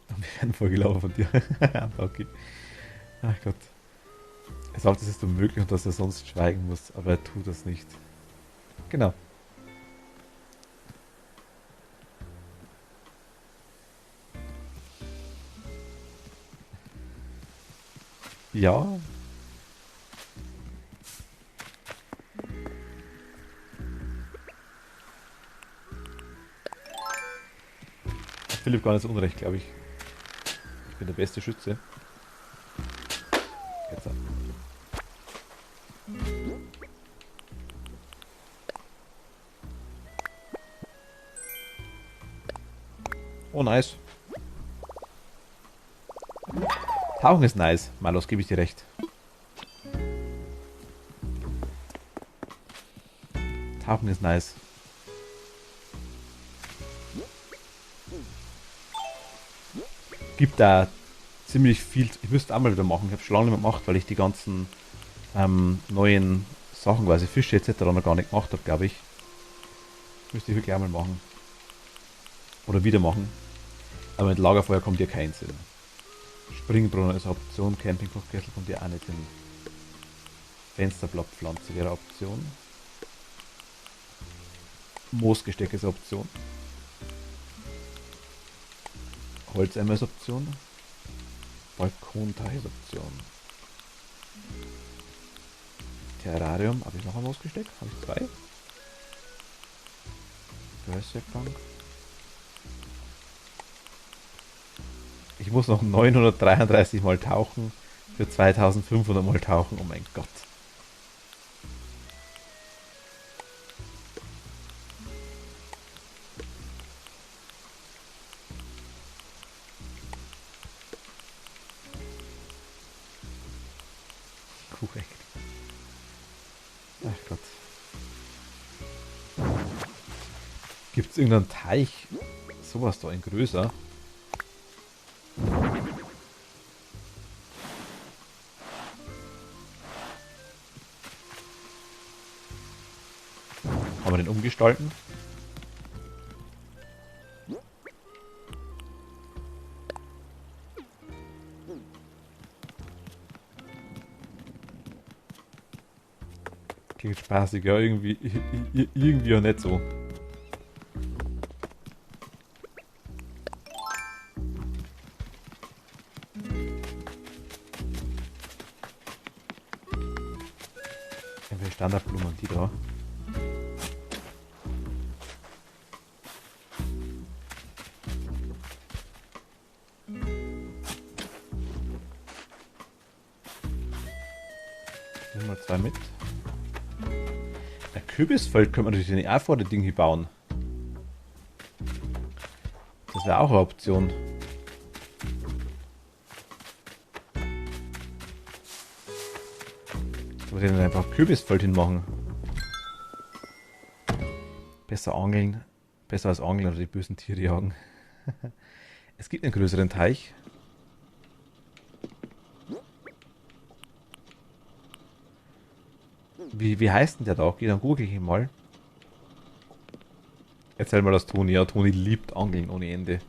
Und wir werden voll gelaufen von dir. Okay. Ach Gott. Er sagt, es ist unmöglich und dass er sonst schweigen muss, aber er tut das nicht. Genau. Ja. Philipp gar nicht so unrecht, glaube ich. Ich bin der beste Schütze. Jetzt ab. Oh, nice. Tauchen ist nice. Malos, gebe ich dir recht. Tauchen ist nice. Gibt da ziemlich viel. Ich müsste auch mal wieder machen. Ich habe schon lange nicht mehr gemacht, weil ich die ganzen neuen Sachen, quasi Fische etc. noch gar nicht gemacht habe, glaube ich. Müsste ich wirklich auch mal machen. Oder wieder machen. Aber mit Lagerfeuer kommt hier keins hin. Springbrunnen ist eine Option, Campingkochkessel kommt hier auch nicht hin. Fensterblattpflanze wäre eine Option. Moosgesteck ist eine Option. Holzeimer ist Option. Balkonteich ist Option. Terrarium, habe ich noch ein Moosgesteck? Habe ich zwei? Berserkbank. Ich muss noch 933 Mal tauchen für 2500 Mal tauchen. Oh mein Gott. Korrekt. Ach Gott. Gibt es irgendeinen Teich? Sowas da in größer? Kann man den umgestalten? Klingt spaßig, ja, irgendwie auch nicht so. Irgendwelche Standardblumen, die da. Nehmen wir zwei mit. Ein Kürbisfeld könnte man natürlich auch vor das Ding hier bauen. Das wäre auch eine Option. Da würde ich dann einfach Kürbisfeld hinmachen. Besser angeln. Besser als angeln oder die bösen Tiere jagen. Es gibt einen größeren Teich. Wie heißt denn der da? Geh, dann google ich ihn mal. Erzähl mal das Toni. Ja, Toni liebt Angeln ohne Ende.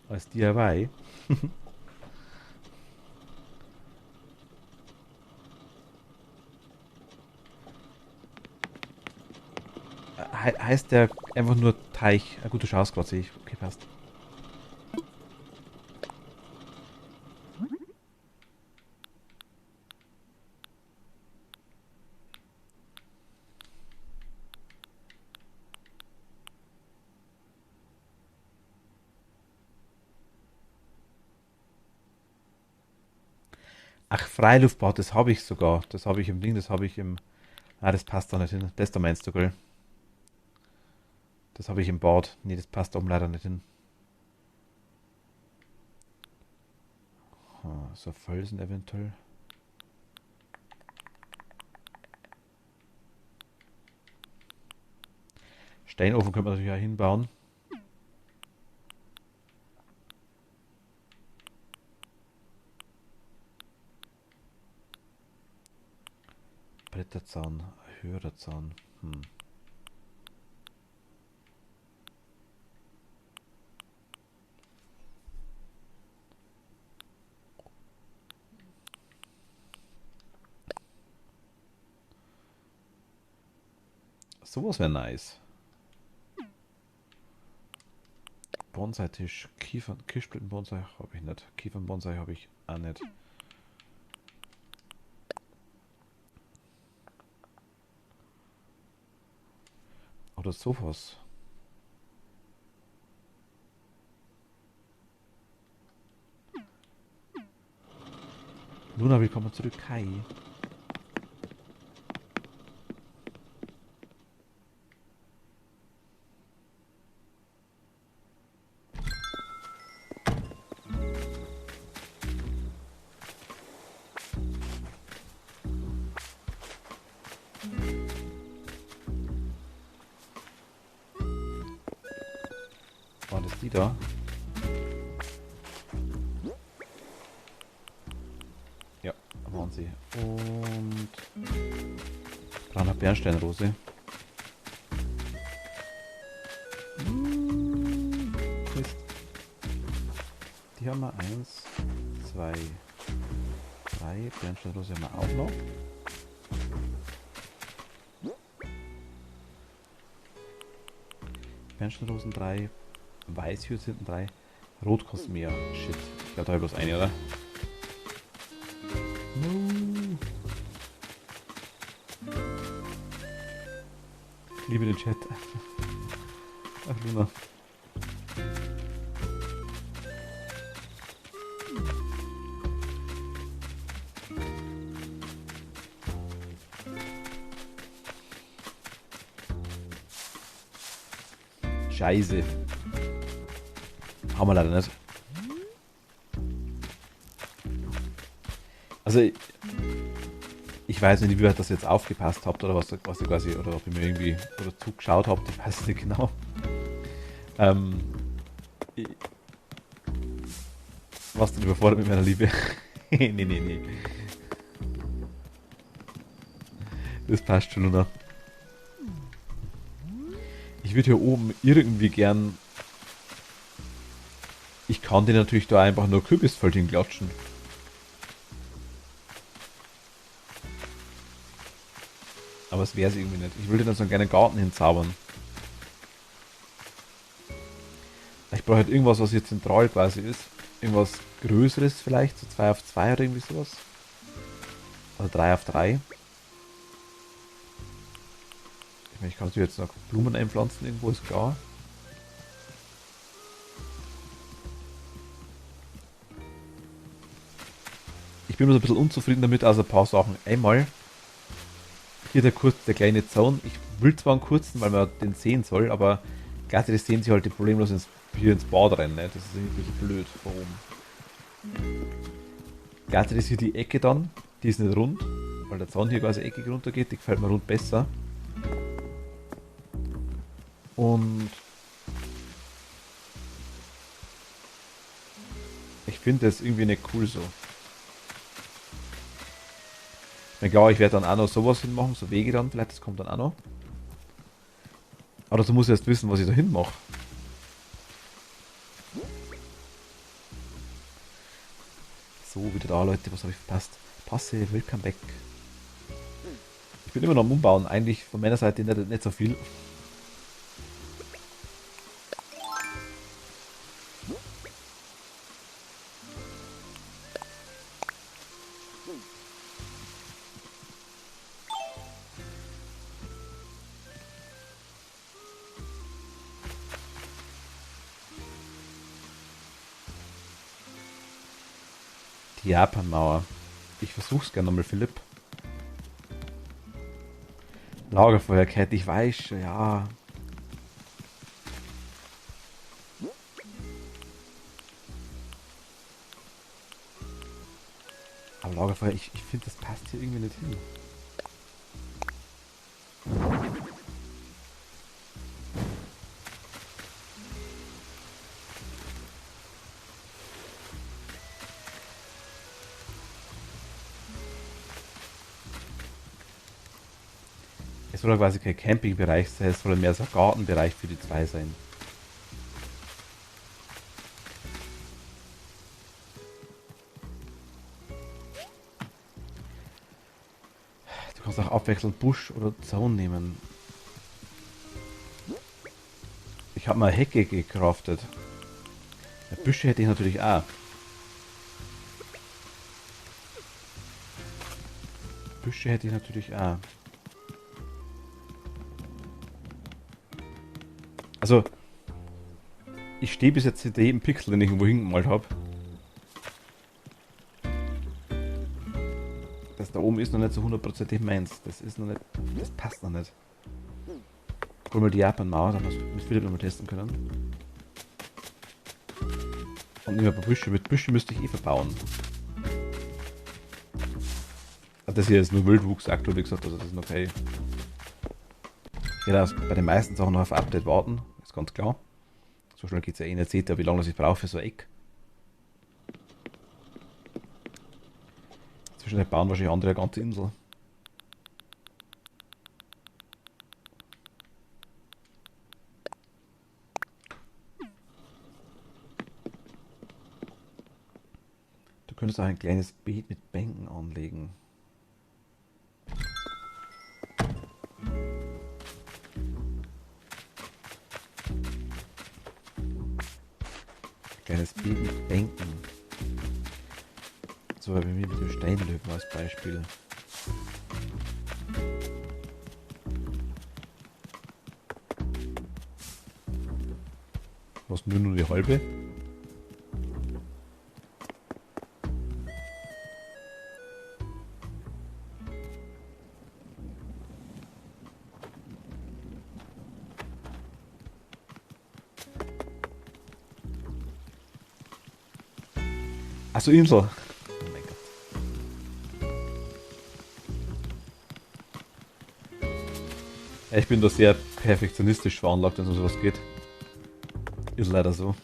Als DIY. Heißt der einfach nur Teich? Ah, gut, du schaust gerade, sehe ich. Okay, passt. Ach, Freiluftbad, das habe ich sogar. Das habe ich im Ding, das habe ich im. Ah, das passt da nicht hin. Das da meinst du, gell? Das habe ich im Bad. Nee, das passt oben leider nicht hin. So Felsen eventuell. Steinofen könnte man natürlich auch hinbauen. Bretterzaun, höherer Zaun. Sowas wäre nice. Bonsai-Tisch, Kirschblüten-Bonsai habe ich nicht. Kiefern-Bonsai habe ich auch nicht. Oder sowas. Luna, willkommen zurück. Hi. Waren das die da? Ja, waren sie. Und 300 Bernsteinrose. Mist. Die haben wir. 1, 2, 3. Bernsteinrose haben wir auch noch. Bernsteinrosen 3. Weißhyazinthen 3. Rotkosmea. Shit. Ich glaube, da habe ich bloß eine, oder? No. Ich liebe den Chat. Ach, Luna. Scheiße. Haben wir leider nicht. Also, ich weiß nicht, wie weit das jetzt aufgepasst habt oder was ihr quasi, oder ob ihr mir irgendwie oder zugeschaut habt, ich weiß es nicht genau. Ich, was denn überfordert mit meiner Liebe? Nee. Das passt schon, oder? Ich würde hier oben irgendwie gern. Ich kann den natürlich da einfach nur Kürbisfeld hinklatschen. Aber es wäre es irgendwie nicht. Ich würde dann so einen kleinen Garten hinzaubern. Ich brauche halt irgendwas, was hier zentral quasi ist. Irgendwas Größeres vielleicht, so 2 auf 2 oder irgendwie sowas. Oder 3 auf 3. Ich meine, ich kann natürlich jetzt noch Blumen einpflanzen, irgendwo ist klar. Ich bin nur so ein bisschen unzufrieden damit, also ein paar Sachen. Einmal, hier der kleine Zaun. Ich will zwar einen kurzen, weil man den sehen soll, aber gleichzeitig sehen sie halt die problemlos hier ins Bad rein. Ne? Das ist irgendwie ein bisschen blöd. Warum? Gleichzeitig ist hier die Ecke dann, die ist nicht rund, weil der Zaun hier quasi eckig runter geht. Die gefällt mir rund besser. Und ich finde das irgendwie nicht cool so. Ich glaube, ich werde dann auch noch sowas hinmachen, so Wege dann, vielleicht, das kommt dann auch noch. Aber dazu muss ich erst wissen, was ich da hinmache. So, wieder da, Leute, was habe ich verpasst? Passe, welcome back. Ich bin immer noch am Umbauen, eigentlich von meiner Seite nicht so viel. Die Japanmauer. Ich versuch's gerne nochmal, Philipp. Lagerfeuerkette, ich weiß schon, ja. Aber Lagerfeuer, ich finde, das passt hier irgendwie nicht hin. Es soll ja quasi kein Campingbereich sein, es soll mehr so ein Gartenbereich für die zwei sein. Du kannst auch abwechselnd Busch oder Zaun nehmen. Ich habe mal Hecke gecraftet. Ja, Büsche hätte ich natürlich auch. Büsche hätte ich natürlich auch. Also, ich stehe bis jetzt hinter jedem Pixel, den ich irgendwo hingemalt habe. Das da oben ist noch nicht so hundertprozentig meins. Das ist noch nicht. Das passt noch nicht. Hol mal die Japan-Mauer, dann mit Philipp nochmal testen können. Und nehmen wir ein paar Büsche. Mit Büsche müsste ich eh verbauen. Das hier ist nur Wildwuchs aktuell, wie gesagt, also das ist okay. Ich werde bei den meisten Sachen noch auf Update warten, ist ganz klar. So schnell geht es ja eh nicht, seht ihr, wie lange ich brauche für so ein Eck. Zwischendurch bauen wahrscheinlich andere eine ganze Insel. Du könntest auch ein kleines Beet mit Bänken anlegen. Kleines Beet mit Bänken. So wie mit dem Steinlöwen als Beispiel. Was nur die halbe? Achso, Insel. Oh mein Gott. Ja, ich bin da sehr perfektionistisch veranlagt, wenn es um sowas geht. Ist leider so.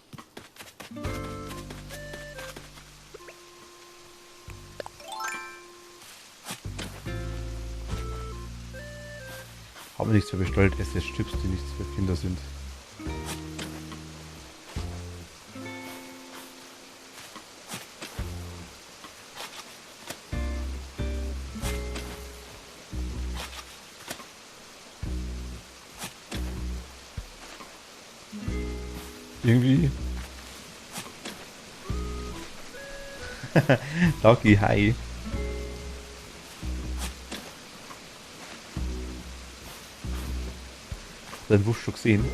Habe nichts für bestellt, esse jetzt Chips, die nichts für Kinder sind. Irgendwie. Lucky, hi. Den Wusch schon gesehen.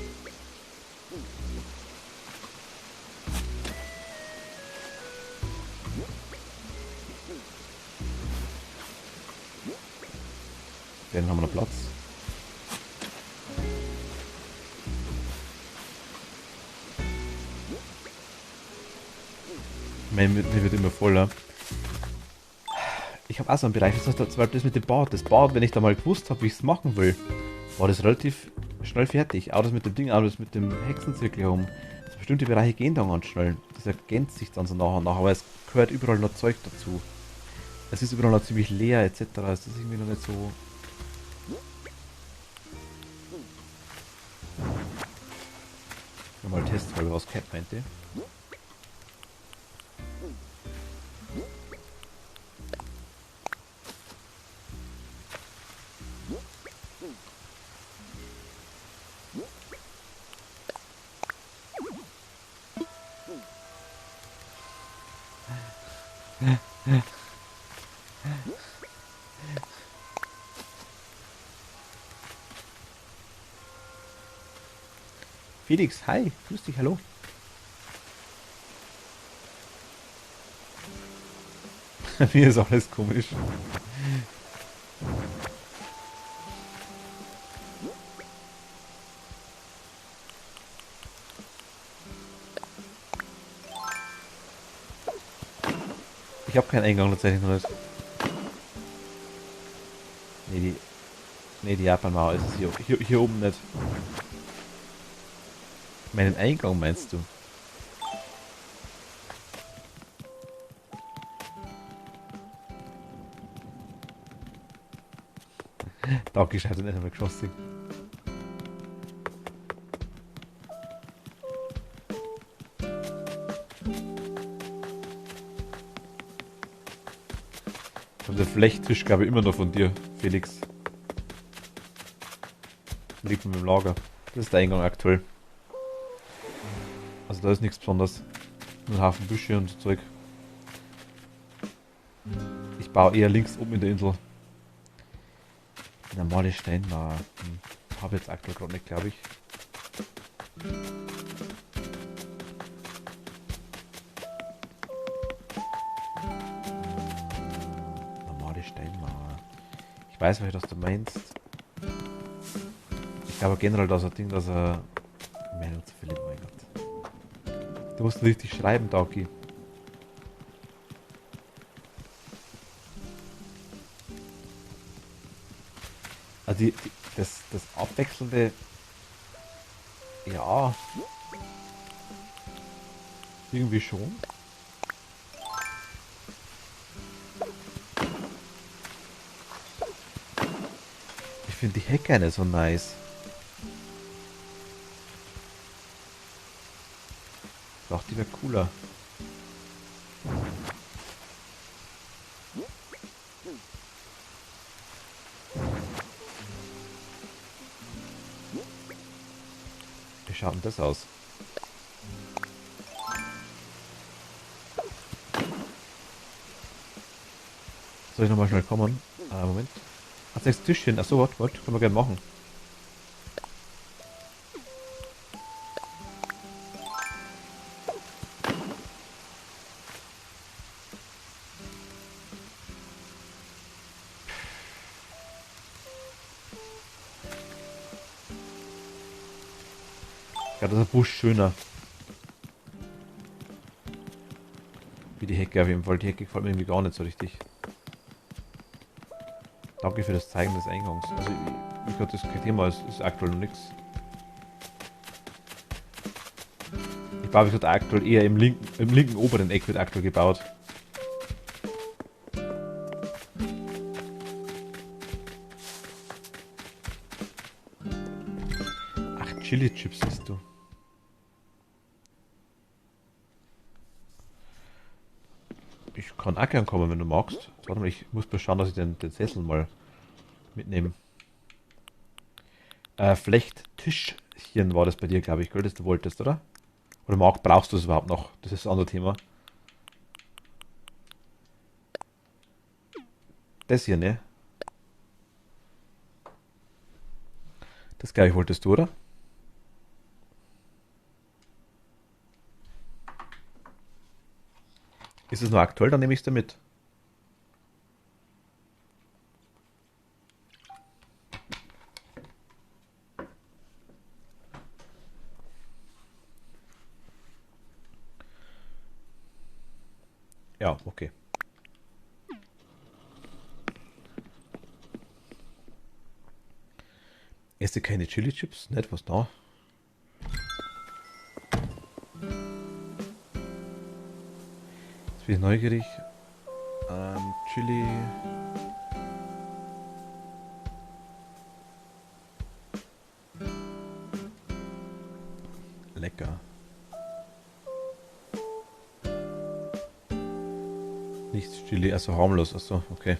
Den haben wir noch Platz. Mir wird immer voller. Ich habe auch so einen Bereich, das war das mit dem Bad. Das Bad, wenn ich da mal gewusst habe, wie ich es machen will, war das relativ schnell fertig. Auch das mit dem Ding, auch das mit dem Hexenzirkel herum. Also bestimmte Bereiche gehen dann ganz schnell. Das ergänzt sich dann so nach und nach, aber es gehört überall noch Zeug dazu. Es ist überall noch ziemlich leer etc. Es ist irgendwie noch nicht so. Mal testen, weil was Cat meinte. Felix, hi, grüß dich, hallo. Mir ist alles komisch. Ich habe keinen Eingang tatsächlich noch nicht. Nee, die Japan-Mauer ist es hier oben nicht. Meinen Eingang meinst du? Danke, ich hatte nicht einmal geschossen. Und der Flechttisch glaube ich immer noch von dir, Felix. Liegt mit dem Lager. Das ist der Eingang aktuell. Also da ist nichts Besonderes. Nur ein Haufen Büsche und so Zeug. Ich baue eher links oben in der Insel. Die normale Steinmauer. Habe jetzt aktuell gerade nicht, glaube ich. Normale Steinmauer. Ich weiß, was du meinst. Ich glaube generell, dass ein Ding, dass er. Mehr zu viel, mein Gott. Du musst richtig schreiben, Dagi. Also das Abwechselnde. Ja. Irgendwie schon. Ich finde die Hecke nicht so nice. Ich dachte, die wäre cooler. Wie schaut denn das aus? Soll ich nochmal schnell kommen? Moment. Ach, 6 Tischchen. Achso, was? Können wir gerne machen. Ja, das ist ein Busch schöner. Wie die Hecke auf jeden Fall. Die Hecke gefällt mir irgendwie gar nicht so richtig. Danke für das Zeigen des Eingangs. Also, wie gesagt, das ist kein Thema. Es ist aktuell noch nichts. Ich baue, wie gesagt, aktuell eher im linken oberen Eck wird aktuell gebaut. Ach, Chili Chips isst du. Ich kann auch gern kommen, wenn du magst. Warte mal, ich muss mal schauen, dass ich den Sessel mal mitnehme. Vielleicht Tischchen war das bei dir, glaube ich, gell, das du wolltest, oder? Oder brauchst du es überhaupt noch? Das ist ein anderes Thema. Das hier, ne? Das glaube ich wolltest du, oder? Ist es noch aktuell, dann nehme ich es da mit. Ja, okay. Esse keine Chili Chips? Nicht, was da? Jetzt bin ich neugierig. Chili. Lecker. Nichts Chili, also harmlos. Achso, okay.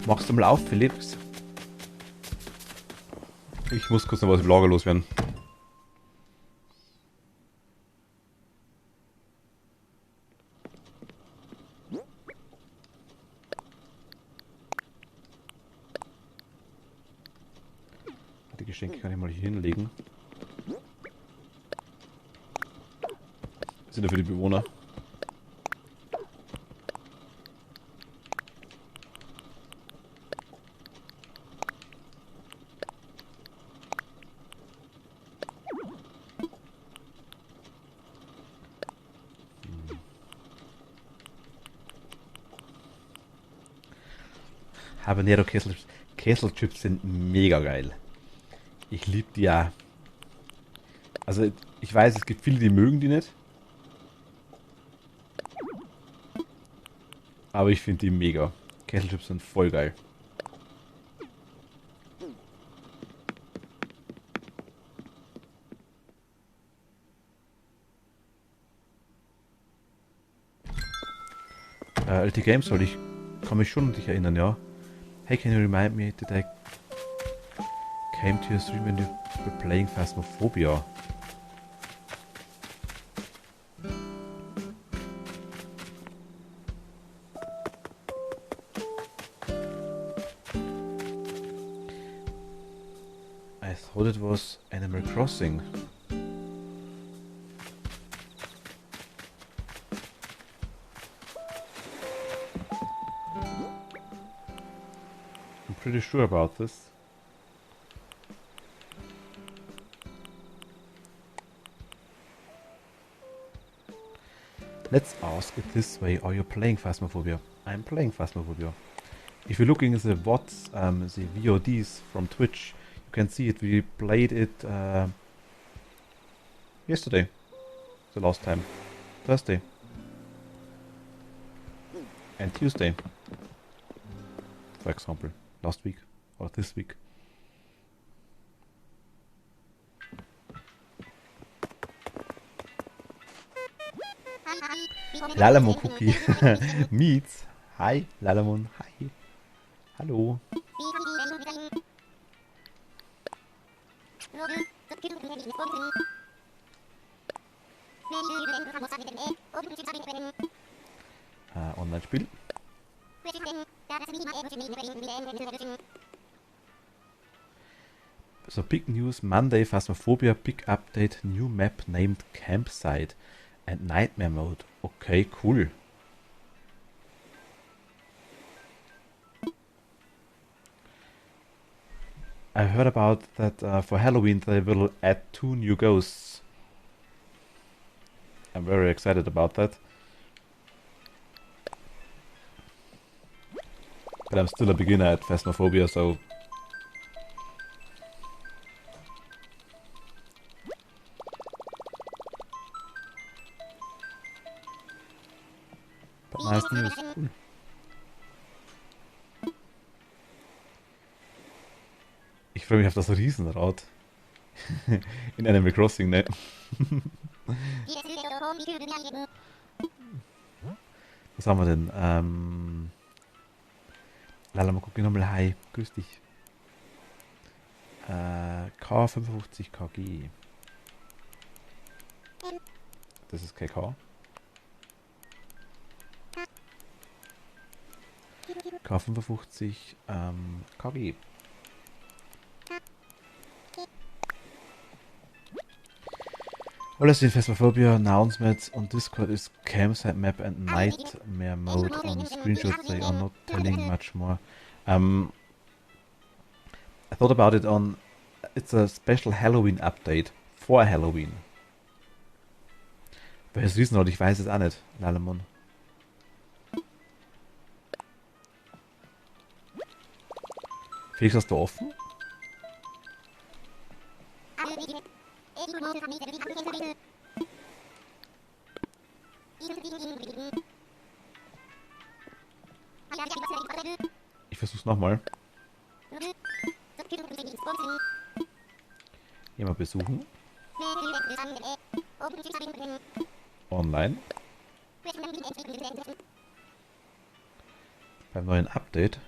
Machst du mal auf, Felix? Ich muss kurz noch was im Lager loswerden. Die Geschenke kann ich mal hier hinlegen. Das sind ja für die Bewohner. Habanero Kesselchips. Kesselchips sind mega geil. Ich liebe die ja. Also, ich weiß, es gibt viele, die mögen die nicht. Aber ich finde die mega. Kesselchips sind voll geil. LT Games soll ich kann mich schon an dich erinnern, ja. Hey, can you remind me that I came to your stream when you were playing Phasmophobia? I thought it was Animal Crossing. I'm pretty sure about this. Let's ask it this way. Are you playing Phasmophobia? I'm playing Phasmophobia. If you're looking at the VODs, the VODs from Twitch, you can see it. We played it yesterday, the last time. Thursday. And Tuesday, for example. Last week or this week. Lalamon Cookie. Meets. Hi, Lalamon. Hi. Hallo. Online-Spiel. So, big news, Monday, Phasmophobia, big update, new map named Campsite and Nightmare Mode. Okay, cool. I heard about that for Halloween they will add 2 new ghosts. I'm very excited about that. But I'm still a beginner at Phasmophobia, so... But nice news. Cool. Ich freue mich auf das Riesenrad. In Animal Crossing, ne? Was haben wir denn? Lala, mal gucken nochmal. Hi, grüß dich. K55 KG. Das ist KK. K55 KG. Alles in Phasmophobia announcements on Discord is campsite map and nightmare mode. On screenshots they are not telling much more. I thought about it on... It's a special Halloween update for Halloween. Welches Riesenrad? Ich weiß es auch nicht, Lalamon. Felix, hast du offen? Ich versuch's nochmal. Jemand besuchen. Online. Beim neuen Update.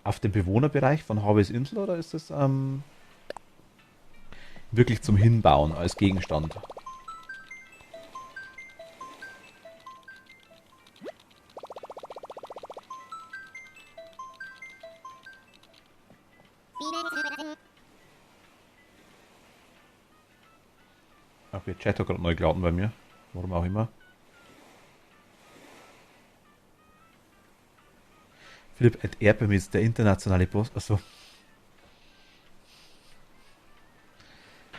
Auf dem Bewohnerbereich von Harveys Insel oder ist das wirklich zum Hinbauen als Gegenstand? Okay, Chat hat gerade neu geladen bei mir. Warum auch immer. Philipp at Erpem ist der internationale Boss. Achso.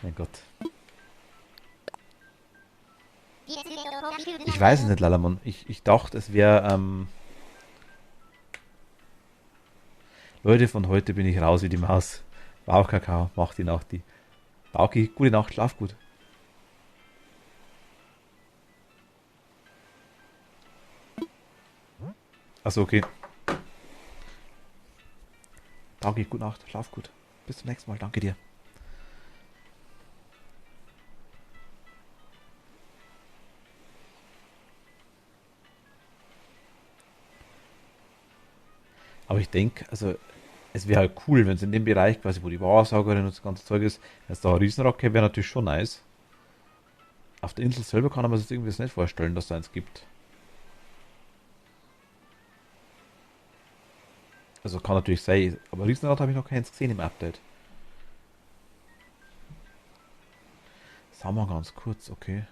Mein Gott. Ich weiß es nicht, Lalamon. Ich dachte, es wäre... Leute, von heute bin ich raus wie die Maus. Bauchkakao, macht die Nacht die. Bauki, gute Nacht, schlaf gut. Achso, okay. Bauki, gute Nacht, schlaf gut. Bis zum nächsten Mal, danke dir. Aber ich denke, also es wäre halt cool, wenn es in dem Bereich quasi, wo die Wahrsagerin und das ganze Zeug ist, wenn es da ein Riesenrad gäbe, wäre natürlich schon nice. Auf der Insel selber kann man sich irgendwie das nicht vorstellen, dass da eins gibt. Also kann natürlich sein, aber Riesenrad habe ich noch keins gesehen im Update. Sagen wir ganz kurz, okay.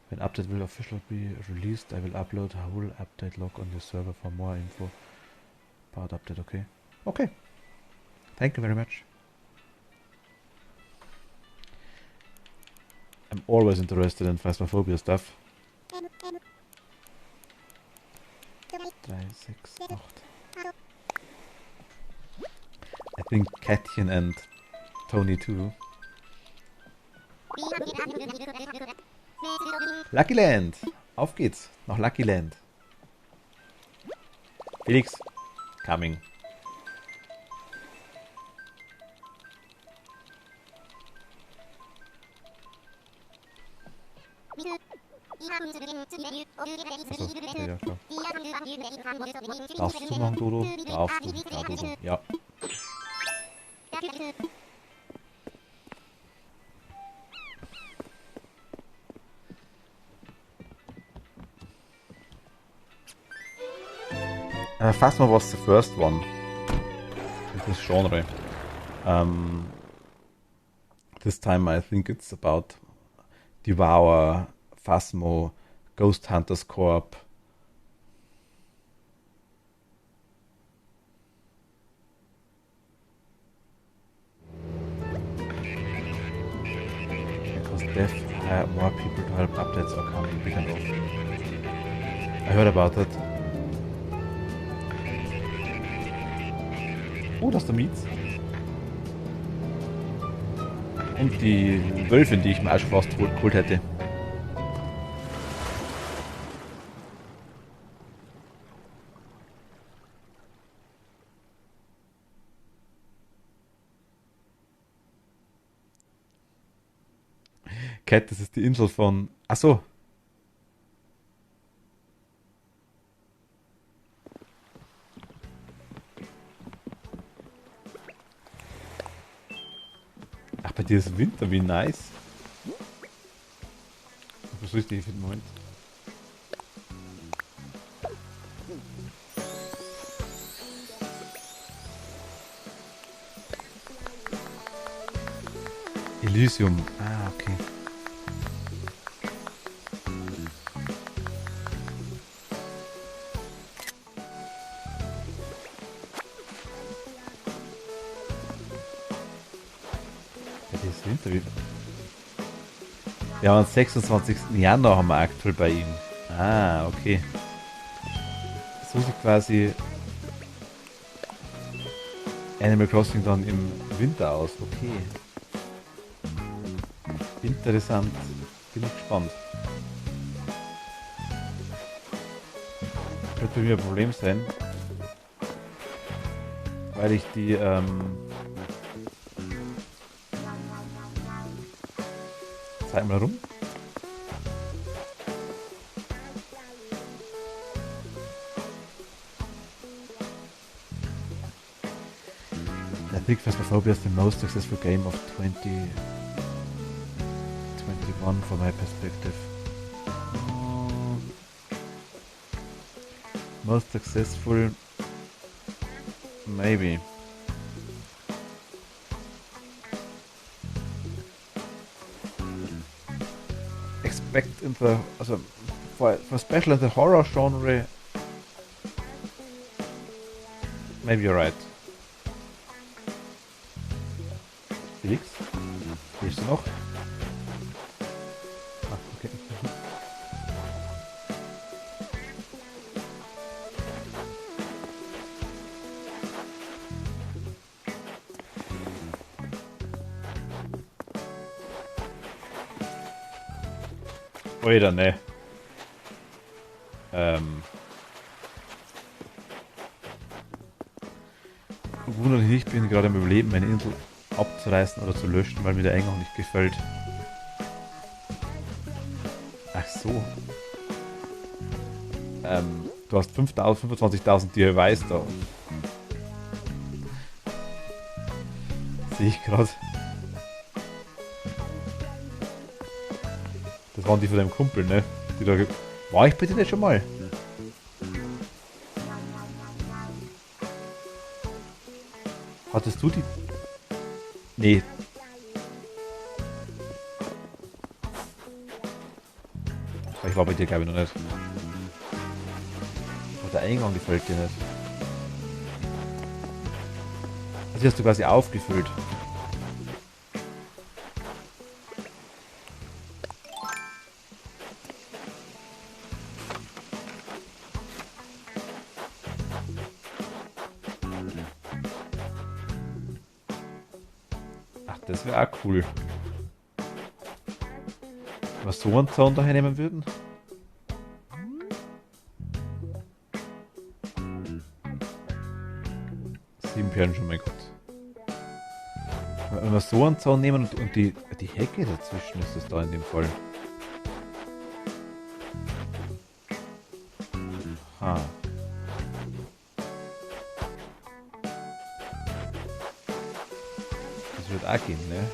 When update will officially be released, I will upload a whole update log on your server for more info about update, okay. Okay, thank you very much. I'm always interested in Phasmophobia stuff. 3, 6, 8. I think Kätchen and Tony too. Lucky Land! Auf geht's! Nach Lucky Land. Felix, coming. Achso, okay, ja klar. Darfst du machen, Dodo? Darfst du. Ja, Dodo. Ja. Phasma was the first one. This genre. This time I think it's about Devour, Phasmo, Ghost Hunters Corp. Because death more people to help updates are coming big and off. I heard about it. Oh, das ist der Mietz. Und die Wölfin, die ich mir auch schon fast geholt hätte. Cat, das ist die Insel von... Achso. Ach, bei dir ist Winter, wie nice. Was richtig für den Moment. Elysium. Ah, okay. Das Winter. Ja, am 26. Januar haben wir aktuell bei ihm. Ah, okay. So sieht quasi Animal Crossing dann im Winter aus. Okay. Interessant. Bin ich gespannt. Wird bei mir ein Problem sein. Weil ich die zeig mal rum. I think Phasmophobia is the most successful game of 2021 from my perspective. Most successful, maybe. Expect in the, also for special in the horror genre, maybe you're right. Felix? Willst du noch? Ah, okay. Oder ne. Wundert mich nicht, bin gerade im Überleben, meine Insel abzureißen oder zu löschen, weil mir der Eingang nicht gefällt. Ach so. Du hast 25.000 DIYs da. Sehe ich gerade. Das waren die von deinem Kumpel, ne? Die da war ich bitte nicht schon mal? Hattest du die? Nee. Ich war bei dir, glaube ich, noch nicht. Aber der Eingang gefällt dir nicht. Also hast du quasi aufgefüllt. Ach, das wäre auch cool. Wenn wir so einen Zaun daher nehmen würden. 7 Perlen schon, mein Gott. Wenn wir so einen Zaun nehmen und die Hecke dazwischen ist das da in dem Fall. Ha. Das wird auch gehen, ne?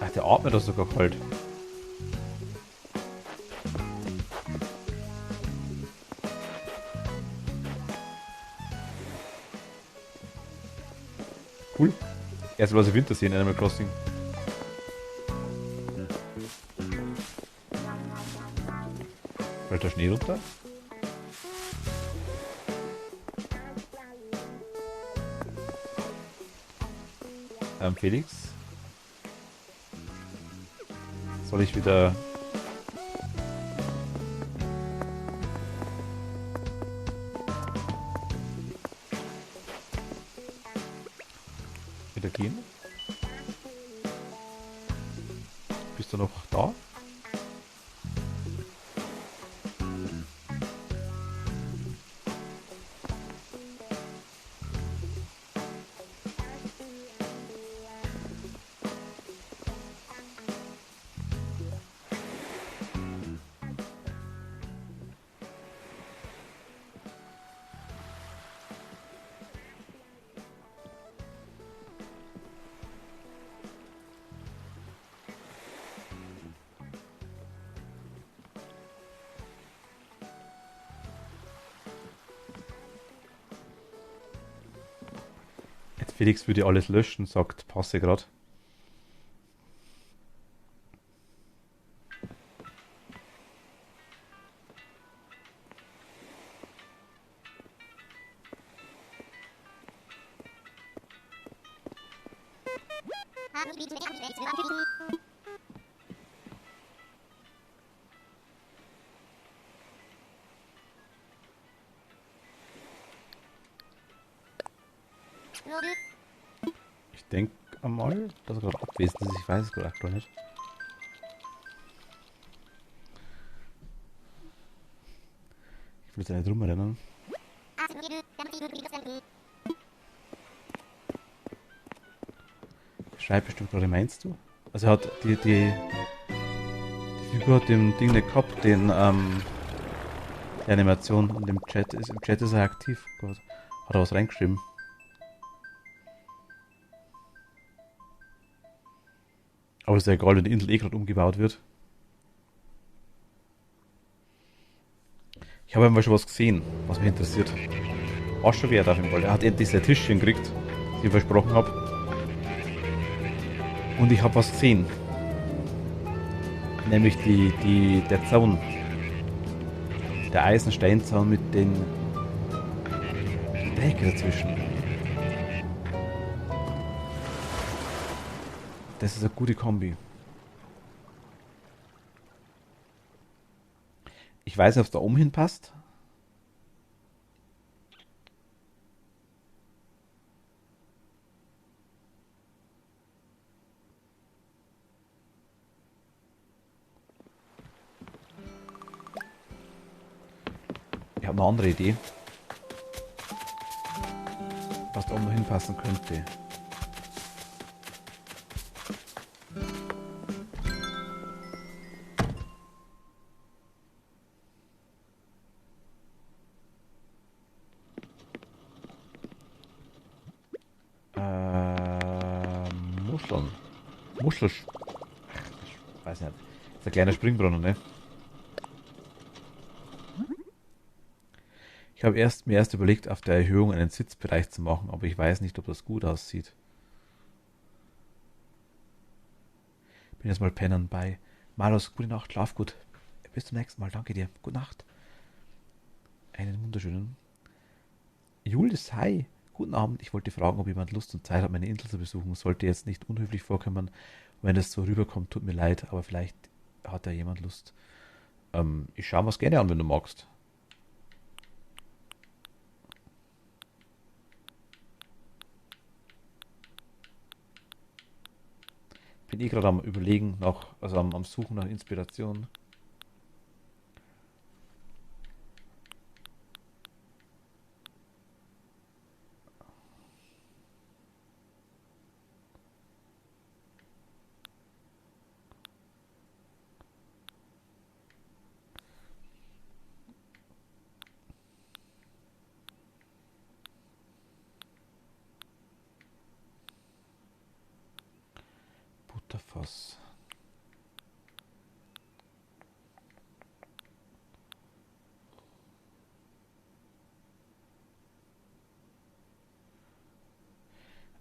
Ach, der atmet doch sogar kalt. Cool. Erst was ich Winter sehen in Animal Crossing. Fällt der Schnee runter? Felix? Soll ich wieder... wieder gehen? Bist du noch da? Felix würde alles löschen, sagt Passe gerade. Ich denke einmal, dass er gerade abwesend ist. Ich weiß es gerade aktuell nicht. Ich will jetzt nicht rumrennen. Schreibt bestimmt gerade, meinst du? Also er hat die Figur hat dem Ding nicht gehabt, die Animation und im Chat ist er aktiv. Gott, hat er was reingeschrieben. Aber ist ja egal, wenn die Insel eh gerade umgebaut wird. Ich habe einmal schon was gesehen, was mich interessiert. War schon wert auf jeden Fall. Er hat endlich sein Tischchen gekriegt, das ich versprochen habe. Und ich habe was gesehen. Nämlich der Zaun. Der Eisensteinzaun mit der Hecke dazwischen. Das ist eine gute Kombi. Ich weiß nicht, ob es da oben hinpasst. Ich habe eine andere Idee, was da oben noch hinpassen könnte. Muscheln. Muschel. Ich weiß nicht. Das ist ein kleiner Springbrunnen, ne? Ich habe mir erst überlegt, auf der Erhöhung einen Sitzbereich zu machen, aber ich weiß nicht, ob das gut aussieht. Bin jetzt mal pennen bei. Malus, gute Nacht, schlaf gut. Bis zum nächsten Mal, danke dir. Gute Nacht. Einen wunderschönen. Julius, hi. Guten Abend. Ich wollte fragen, ob jemand Lust und Zeit hat, meine Insel zu besuchen. Sollte jetzt nicht unhöflich vorkommen. Wenn es so rüberkommt, tut mir leid, aber vielleicht hat da jemand Lust. Ich schaue mir es gerne an, wenn du magst. Bin eh gerade am Überlegen also am Suchen nach Inspiration. Butterfass.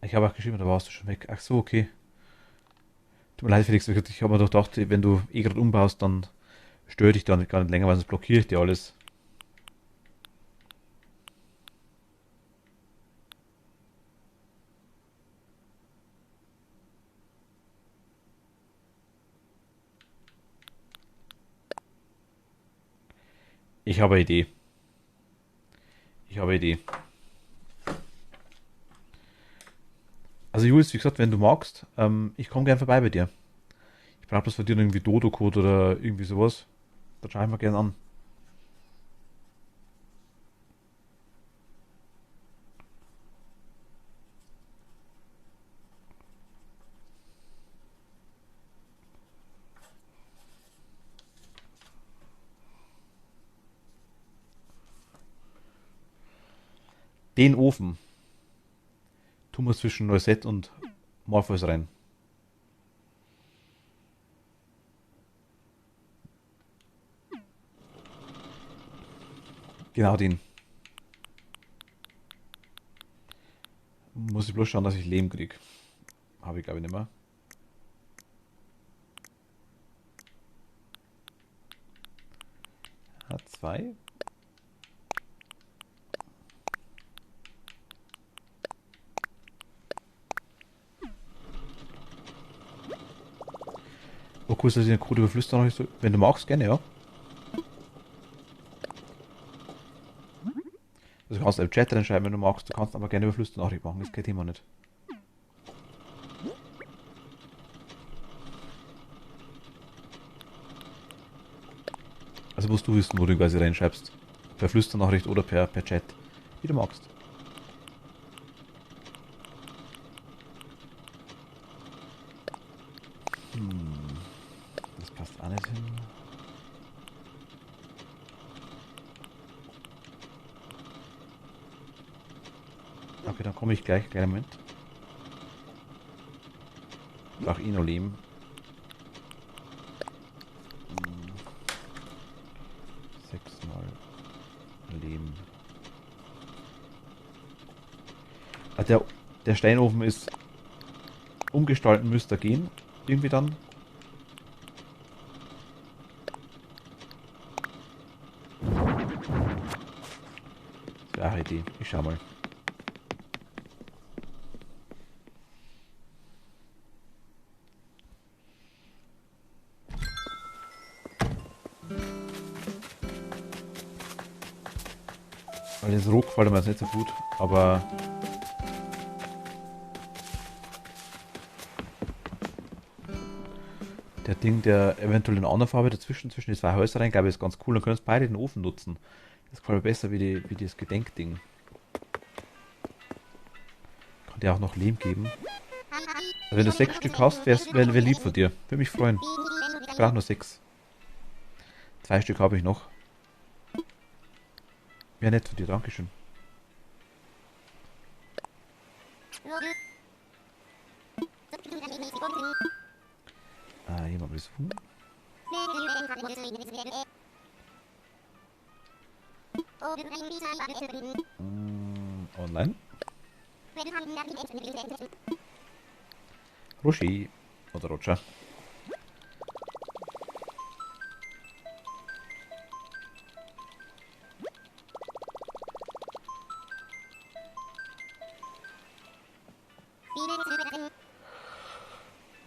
Ich habe auch geschrieben, da warst du schon weg. Ach so, okay. Tut mir leid, Felix. Ich habe mir doch gedacht, wenn du eh gerade umbaust, dann störe dich da gar nicht länger, weil sonst blockiere ich dir alles. Ich habe eine Idee. Ich habe eine Idee. Also Julius, wie gesagt, wenn du magst, ich komme gern vorbei bei dir. Ich brauche das von dir irgendwie Dodo-Code oder irgendwie sowas. Das schaue ich mir gern an. Den Ofen tun wir zwischen Noisette und Morpheus rein. Genau den. Muss ich bloß schauen, dass ich Lehm krieg. Habe ich glaube ich nicht mehr. H2. Oh cool, dass ich den Code überflüstern noch nicht so. Wenn du magst, gerne, ja. Also du kannst im Chat reinschreiben, wenn du magst. Du kannst aber gerne überflüstern Nachricht machen, ist kein Thema nicht. Also musst du wissen, wo du quasi reinschreibst. Per Flüsternachricht oder per Chat. Wie du magst. Das passt auch nicht hin. Okay, dann komme ich gleich. Kleinen Moment. Ich brauche eh noch Lehm. 6 mal Lehm. Ah, der Steinofen ist umgestalten, müsste gehen. Irgendwie dann. Das wäre eine Idee. Ich schau mal. Weil das Roh gefällt mir jetzt nicht so gut, aber der eventuell in einer anderen Farbe dazwischen, zwischen die zwei Häuser rein, glaube ich, ist ganz cool. Dann können wir beide den Ofen nutzen. Das gefällt mir besser wie das Gedenkding. Kann dir auch noch Lehm geben. Also wenn du 6 Stück hast, wär lieb von dir. Würde mich freuen. Ich brauche nur 6. 2 Stück habe ich noch. Wäre nett von dir, Dankeschön. Hier mal besuchen. Online. Roshi. Oder Roger.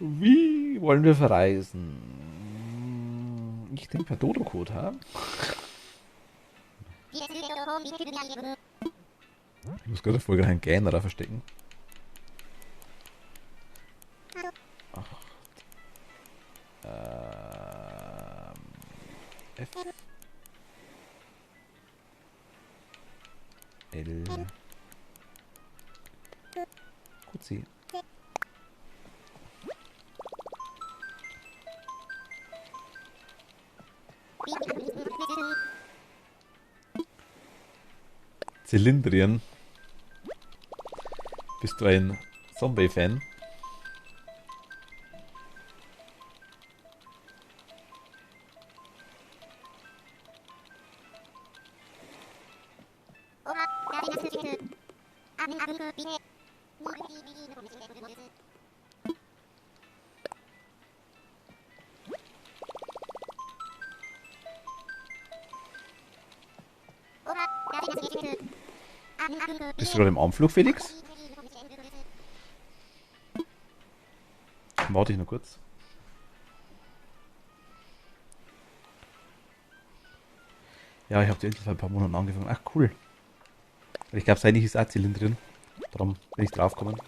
Wie wollen wir verreisen? Ich denke per Dodo-Code haben. Ich muss gerade voll einen Gainer da verstecken. Ach. F. L. QC. Zylindrien. Bist du ein Zombie-Fan? Bist du gerade im Anflug, Felix? Warte ich noch kurz. Ja, ich habe die endlich vor ein paar Monaten angefangen. Ach, cool. Ich glaube, seitlich ist auch Zylindrin. Darum bin ich draufgekommen.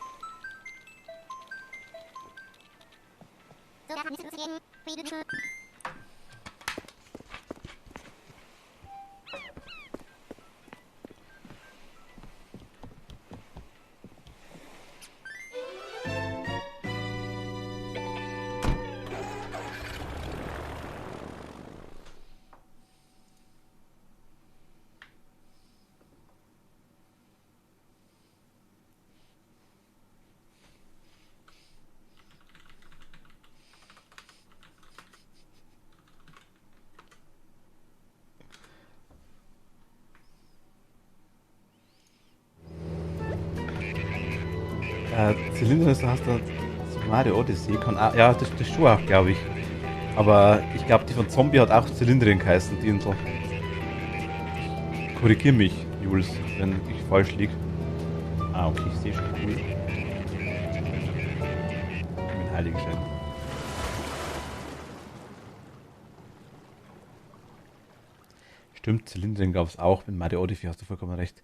Zylinder, hast du Mario Odyssey. Kann auch, ja, das schon auch, glaube ich. Aber ich glaube, die von Zombie hat auch Zylindrin geheißen, die Insel. Korrigier mich, Jules, wenn ich falsch liege. Ah, okay, ich sehe schon. Cool. Mit Heiligenschein. Stimmt, Zylindrin gab es auch. Mit Mario Odyssey hast du vollkommen recht.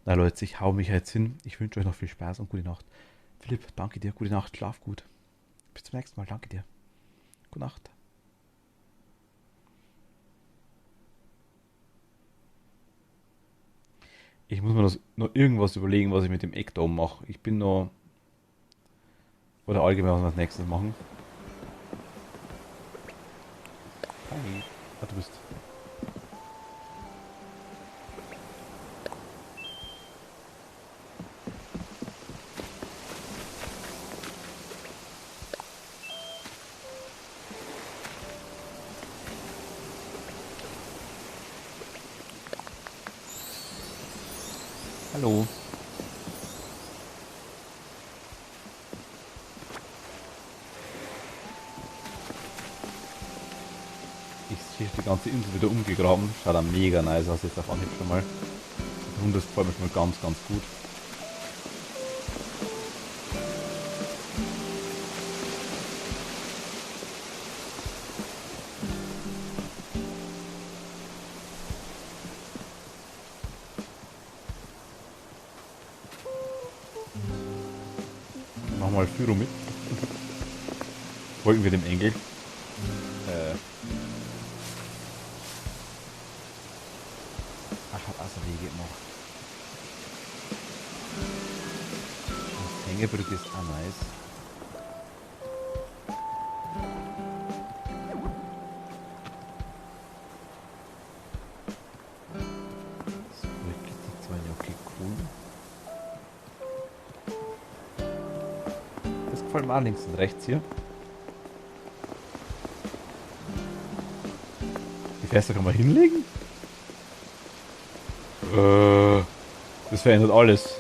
Na Leute, ich hau mich jetzt hin. Ich wünsche euch noch viel Spaß und gute Nacht. Philipp, danke dir. Gute Nacht. Schlaf gut. Bis zum nächsten Mal. Danke dir. Gute Nacht. Ich muss mir noch irgendwas überlegen, was ich mit dem Eck da oben mache. Ich bin noch... Oder allgemein, was wir als nächstes machen. Hi. Ah, du bist... Hallo. Ich sehe die ganze Insel wieder umgegraben. Schaut da mega nice aus jetzt auf Anhieb schon mal. Der Hund, das gefällt mir schon mal ganz, ganz gut. Machen wir mal Führung mit. Folgen wir dem Engel. Hängebrücke ist auch nice. So, hier geht die zwei. Okay, cool. Das gefällt mir auch links und rechts hier. Die Fässer kann man hinlegen? Das verändert alles.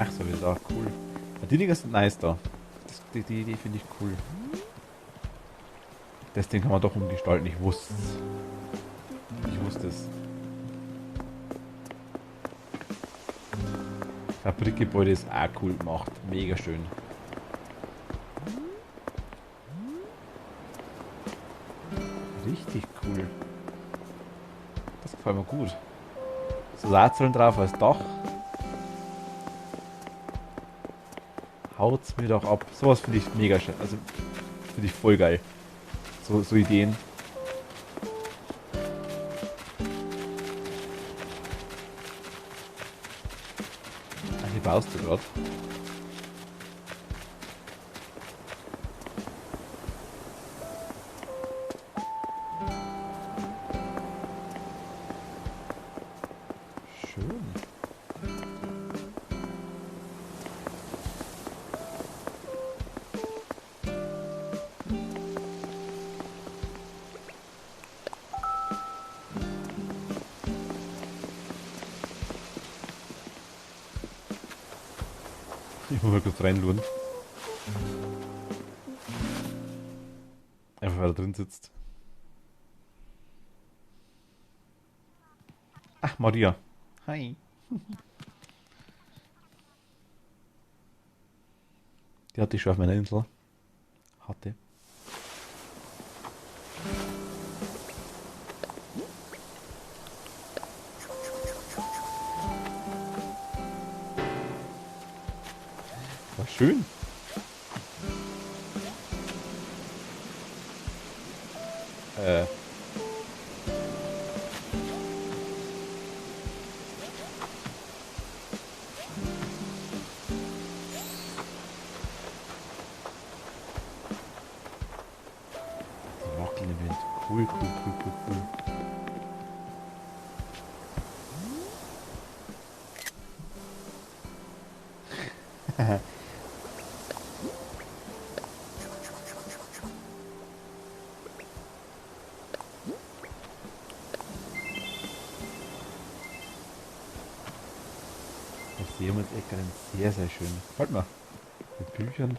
Ach so, wie da, cool. Ja, die Dinger sind nice da. Die finde ich cool. Das Ding kann man doch umgestalten, ich wusste es. Ich wusste es. Fabrikgebäude ist auch cool gemacht. Mega schön. Richtig cool. Das gefällt mir gut. Solarzellen drauf als Dach. Haut's mir doch ab. Sowas finde ich mega schön. Also finde ich voll geil. So Ideen. Ach, hier baust du gerade. Schön. Ich muss mal kurz reinluren. Einfach weil er drin sitzt. Ach, Maria. Hi. Die hatte ich schon auf meiner Insel. Hatte. War schön. Äh. Die wackeln im Wind. Cool, cool, cool, cool, cool. Das Seemannseckerin sehr, sehr schön. Halt mal. Mit Büchern.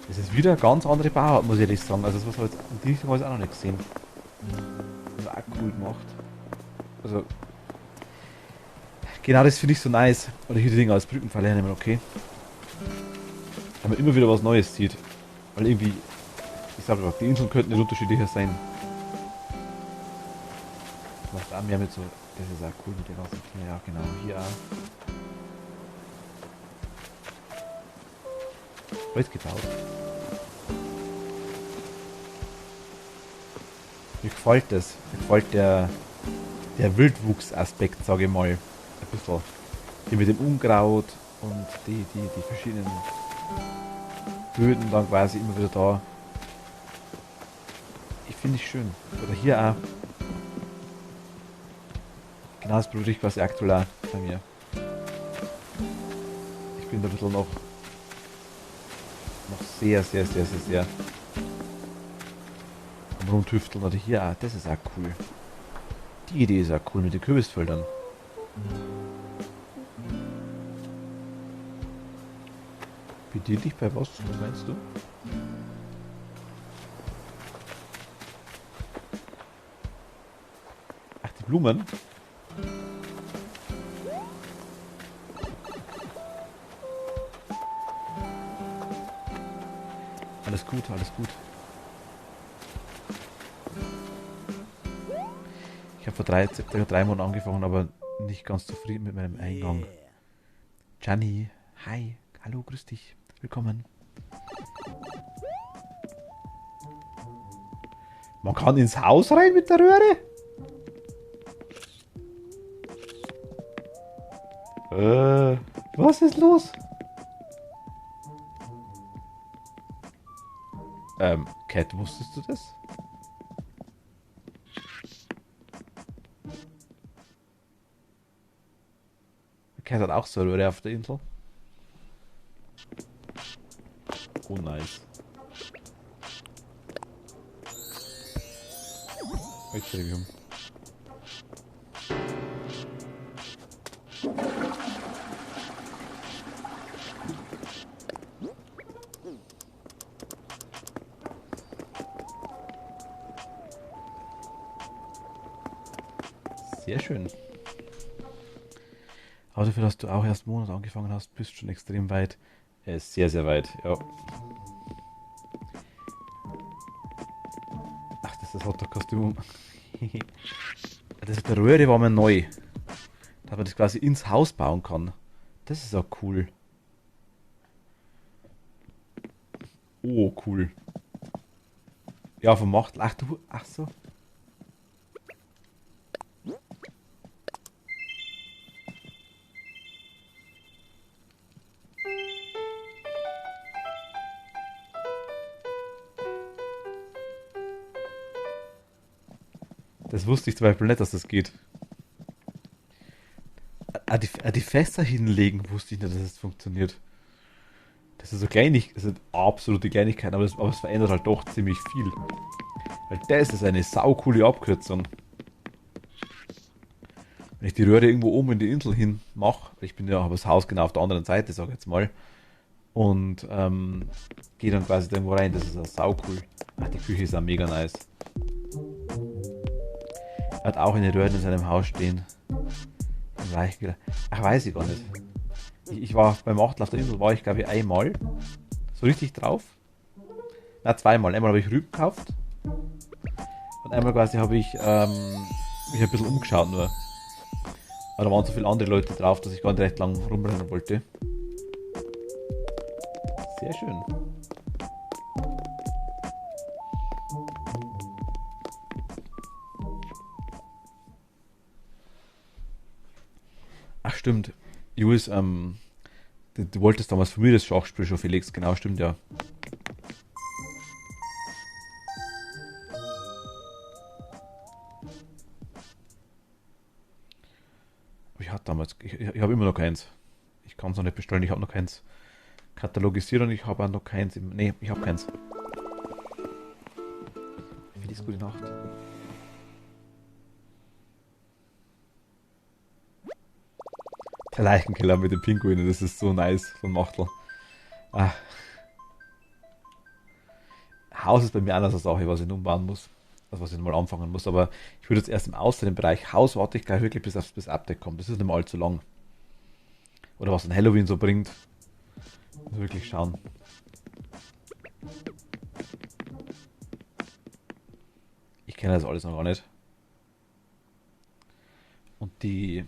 Das ist wieder eine ganz andere Bauart, muss ich ehrlich sagen. Also das was in die Richtung habe ich auch noch nicht gesehen. Das ist auch cool gemacht. Also genau das finde ich so nice. Oder hier die Dinger als Brückenpfeiler hernehmen, okay. Weil man immer wieder was Neues sieht. Weil irgendwie, ich sag mal, die Inseln könnten nicht unterschiedlicher sein. Das macht auch mehr mit so, das ist auch cool mit der ganzen Kinder. Ja genau, hier auch. Alles gebaut. Mir gefällt das. Mir gefällt der Wildwuchsaspekt, sage ich mal. Ein bisschen. Die mit dem Unkraut und die verschiedenen Böden dann quasi immer wieder da. Ich finde es schön. Oder hier auch. Genau das berührt ich quasi aktuell auch bei mir. Ich bin da ein bisschen noch sehr, sehr, sehr, sehr, sehr am Rumtüfteln. Oder hier auch. Das ist auch cool. Die Idee ist auch cool mit den Kürbisfeldern. Bedient dich bei was? Was meinst du? Ach, die Blumen? Alles gut, alles gut. Ich habe vor drei Monaten angefangen, aber nicht ganz zufrieden mit meinem Eingang. Gianni, hi, hallo, grüß dich, willkommen. Man kann ins Haus rein mit der Röhre? Was ist los? Cat, wusstest du das? Cat hat auch so eine Röhre auf der Insel. Oh, nice. Entschuldigung. Sehr schön. Aber dafür, dass du auch erst einen Monat angefangen hast, bist du schon extrem weit. Er ist sehr, sehr weit, ja. Ach, das ist das Hotdog-Kostüm. Das ist der Röhre war mal neu. Dass man das quasi ins Haus bauen kann. Das ist auch cool. Oh, cool. Ja, vom Macht. Ach du, ach so. Das wusste ich zum Beispiel nicht, dass das geht. Die Fässer hinlegen wusste ich nicht, dass das funktioniert. Das ist so kleinig, das sind absolute Kleinigkeiten, aber es verändert halt doch ziemlich viel. Weil das ist eine saukoole Abkürzung. Wenn ich die Röhre irgendwo oben in die Insel hin mache, ich bin ja, habe das Haus genau auf der anderen Seite, sag ich jetzt mal, und gehe dann quasi da irgendwo rein, das ist auch saucool. Ach, die Küche ist auch mega nice. Er hat auch eine Röhre in seinem Haus stehen. Ach, weiß ich gar nicht. Ich war beim Achtel auf der Insel, war ich glaube ich einmal so richtig drauf. Na, zweimal. Einmal habe ich Rüben gekauft und einmal quasi habe ich mich ein bisschen umgeschaut nur. Aber da waren so viele andere Leute drauf, dass ich gar nicht recht lang rumrennen wollte. Sehr schön. Ach stimmt. Jules, du wolltest damals von mir das Schachspiel schon, Felix. Genau, stimmt ja. Ich hatte damals, ich habe immer noch keins. Ich kann es noch nicht bestellen, ich habe noch keins katalogisiert und ich habe auch noch keins. Nee, ich habe keins. Felix, gute Nacht. Der Leichenkiller mit den Pinguinen, das ist so nice von Machtel. Ah, Haus ist bei mir anders als Sache, was ich nun bauen muss. Also was ich mal anfangen muss. Aber ich würde jetzt erst im außeren Bereich Haus warte ich gleich wirklich bis Update kommt. Das ist nicht mal allzu lang. Oder was ein Halloween so bringt. Muss wirklich schauen. Ich kenne das alles noch gar nicht. Und die.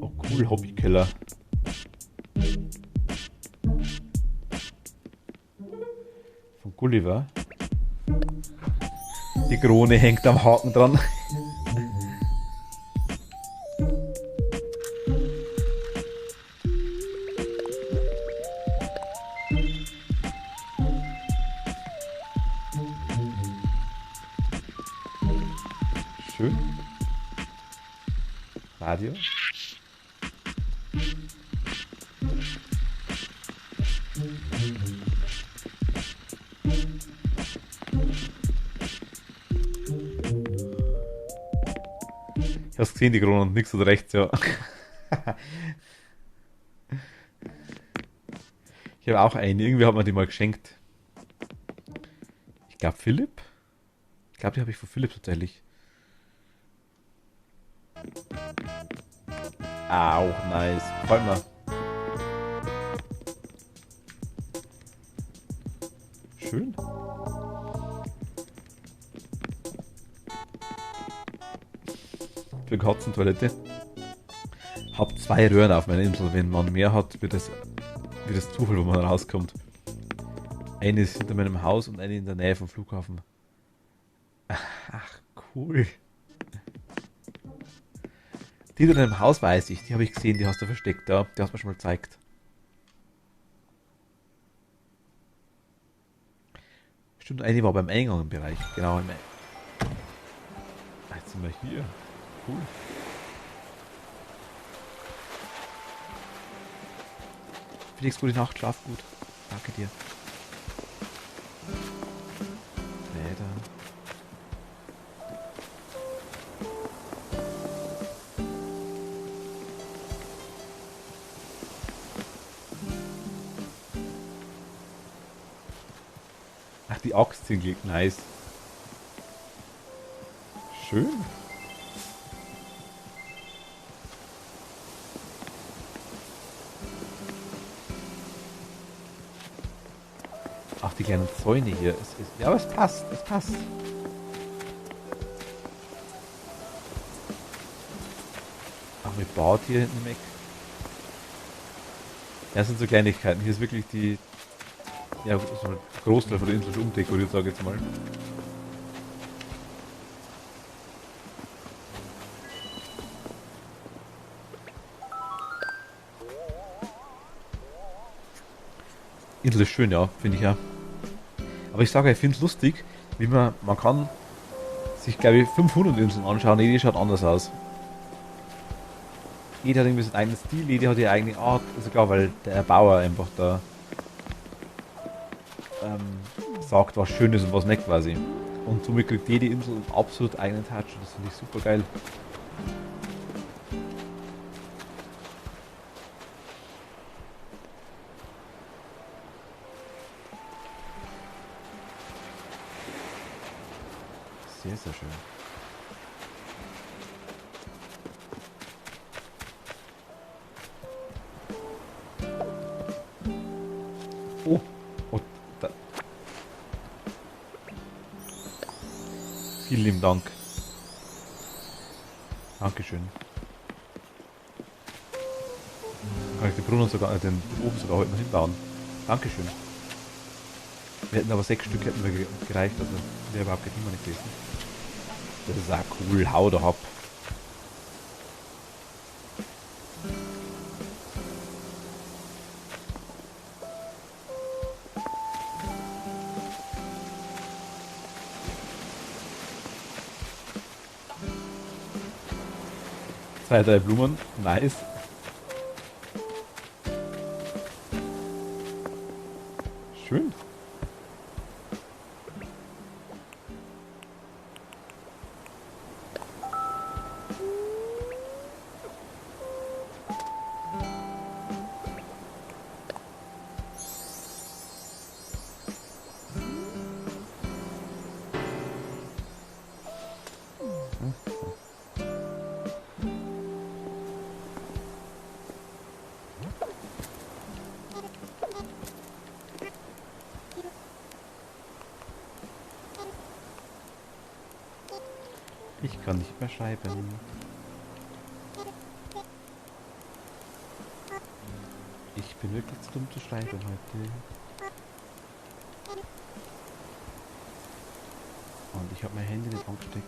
Oh cool, Hobbykeller. Von Gulliver. Die Krone hängt am Haken dran. Schön. Radio. Ich hab's gesehen, die Krone und nix oder rechts, ja. Ich habe auch eine. Irgendwie hat man die mal geschenkt. Ich glaube Philipp. Ich glaube, die habe ich von Philipp tatsächlich. Auch nice. Gefällt mir. Schön. Für Katzentoilette. habe zwei Röhren auf meiner Insel. Wenn man mehr hat, wird das Zufall, wo man rauskommt. Eine ist hinter meinem Haus und eine in der Nähe vom Flughafen. Ach, cool. Die in deinem Haus weiß ich, die habe ich gesehen, die hast du versteckt, ja. Die hast du mir schon mal gezeigt. Stimmt, eine war beim Eingang im Bereich. Genau, jetzt sind wir hier. Cool. Felix, gute Nacht, schlaf gut. Danke dir. Räder. Ach, die Axt sind nice. Schön. Ach, die kleinen Zäune hier. Ja, aber es passt, es passt. Ach, mit Bart hier hinten im Eck. Ja, das sind so Kleinigkeiten. Hier ist wirklich ja, so ein Großteil von der Insel schon umdekoriert, sage ich jetzt mal. Insel ist schön, ja, finde ich ja. Aber ich sage, ich finde es lustig, wie man kann sich, glaube ich, 500 Inseln anschauen, jede schaut anders aus. Jeder hat irgendwie seinen eigenen Stil, jeder hat ihre eigene Art, sogar weil der Erbauer einfach da sagt, was schön ist und was nicht quasi. Und somit kriegt jede Insel einen absolut eigenen Touch und das finde ich super geil. Sehr, sehr schön. Oh, oh da. Vielen lieben Dank. Dankeschön. Kann ich den Brunnen sogar, den Ofen sogar heute noch hinbauen. Dankeschön. Wir hätten aber 6 Stück hätten wir gereicht, also wäre überhaupt kein Thema nicht gewesen. Das ist auch cool, hau doch ab. Zwei, drei Blumen, nice. Schön. Ich kann nicht mehr schreiben. Ich bin wirklich zu dumm zu schreiben heute. Und ich habe mein Handy nicht angesteckt.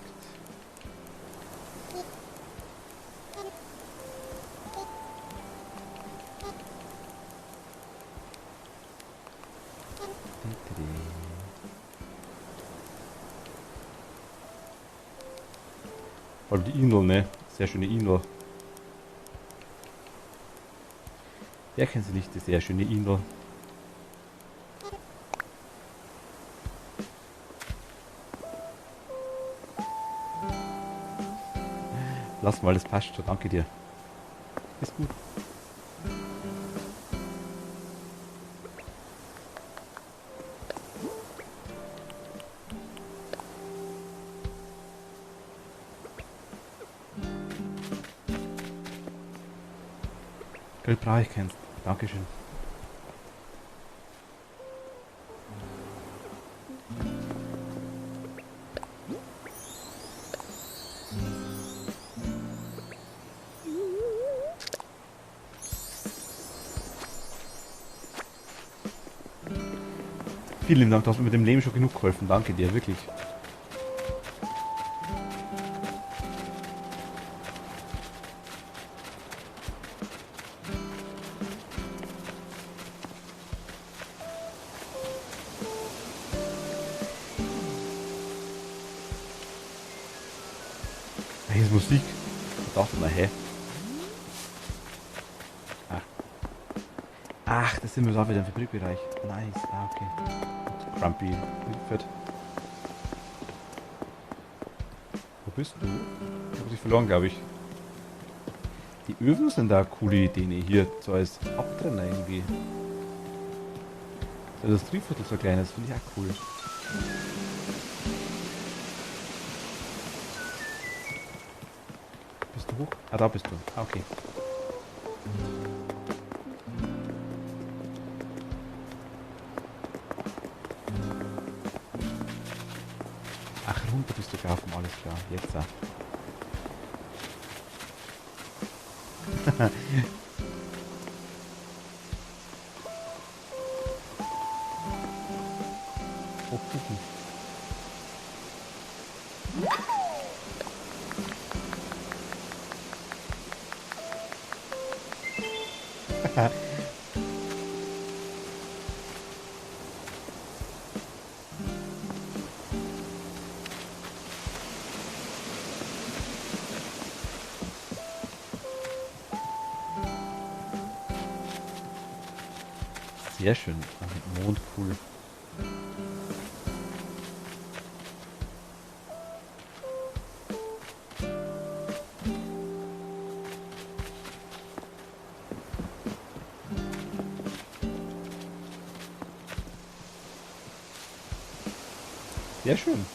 Vor allem die Insel, ne? Sehr schöne Insel. Wer kennt sie nicht, die sehr schöne Insel? Lass mal, das passt schon. Danke dir. Ist gut. Geld brauche ich keins. Dankeschön. Vielen Dank, du hast mir mit dem Leben schon genug geholfen. Danke dir, wirklich. Hier ist Musik. Ich dachte mal, hä? Ach. Ach, das sind wir auch wieder im Fabrikbereich. Nice. Ah, okay. Grumpy. Fett. Wo bist du? Ich hab dich verloren, glaube ich. Die Öfen sind da eine coole Idee, ne? Hier so als Abtrenner irgendwie. So das Triebviertel so klein, das finde ich auch cool. Bist du hoch? Ah, da bist du. Ah, okay. Ach, runter bist du gelaufen, alles klar. Jetzt auch. Oh, Kuchen. Sehr schön. Ah, mit Mond, cool. Sehr schön.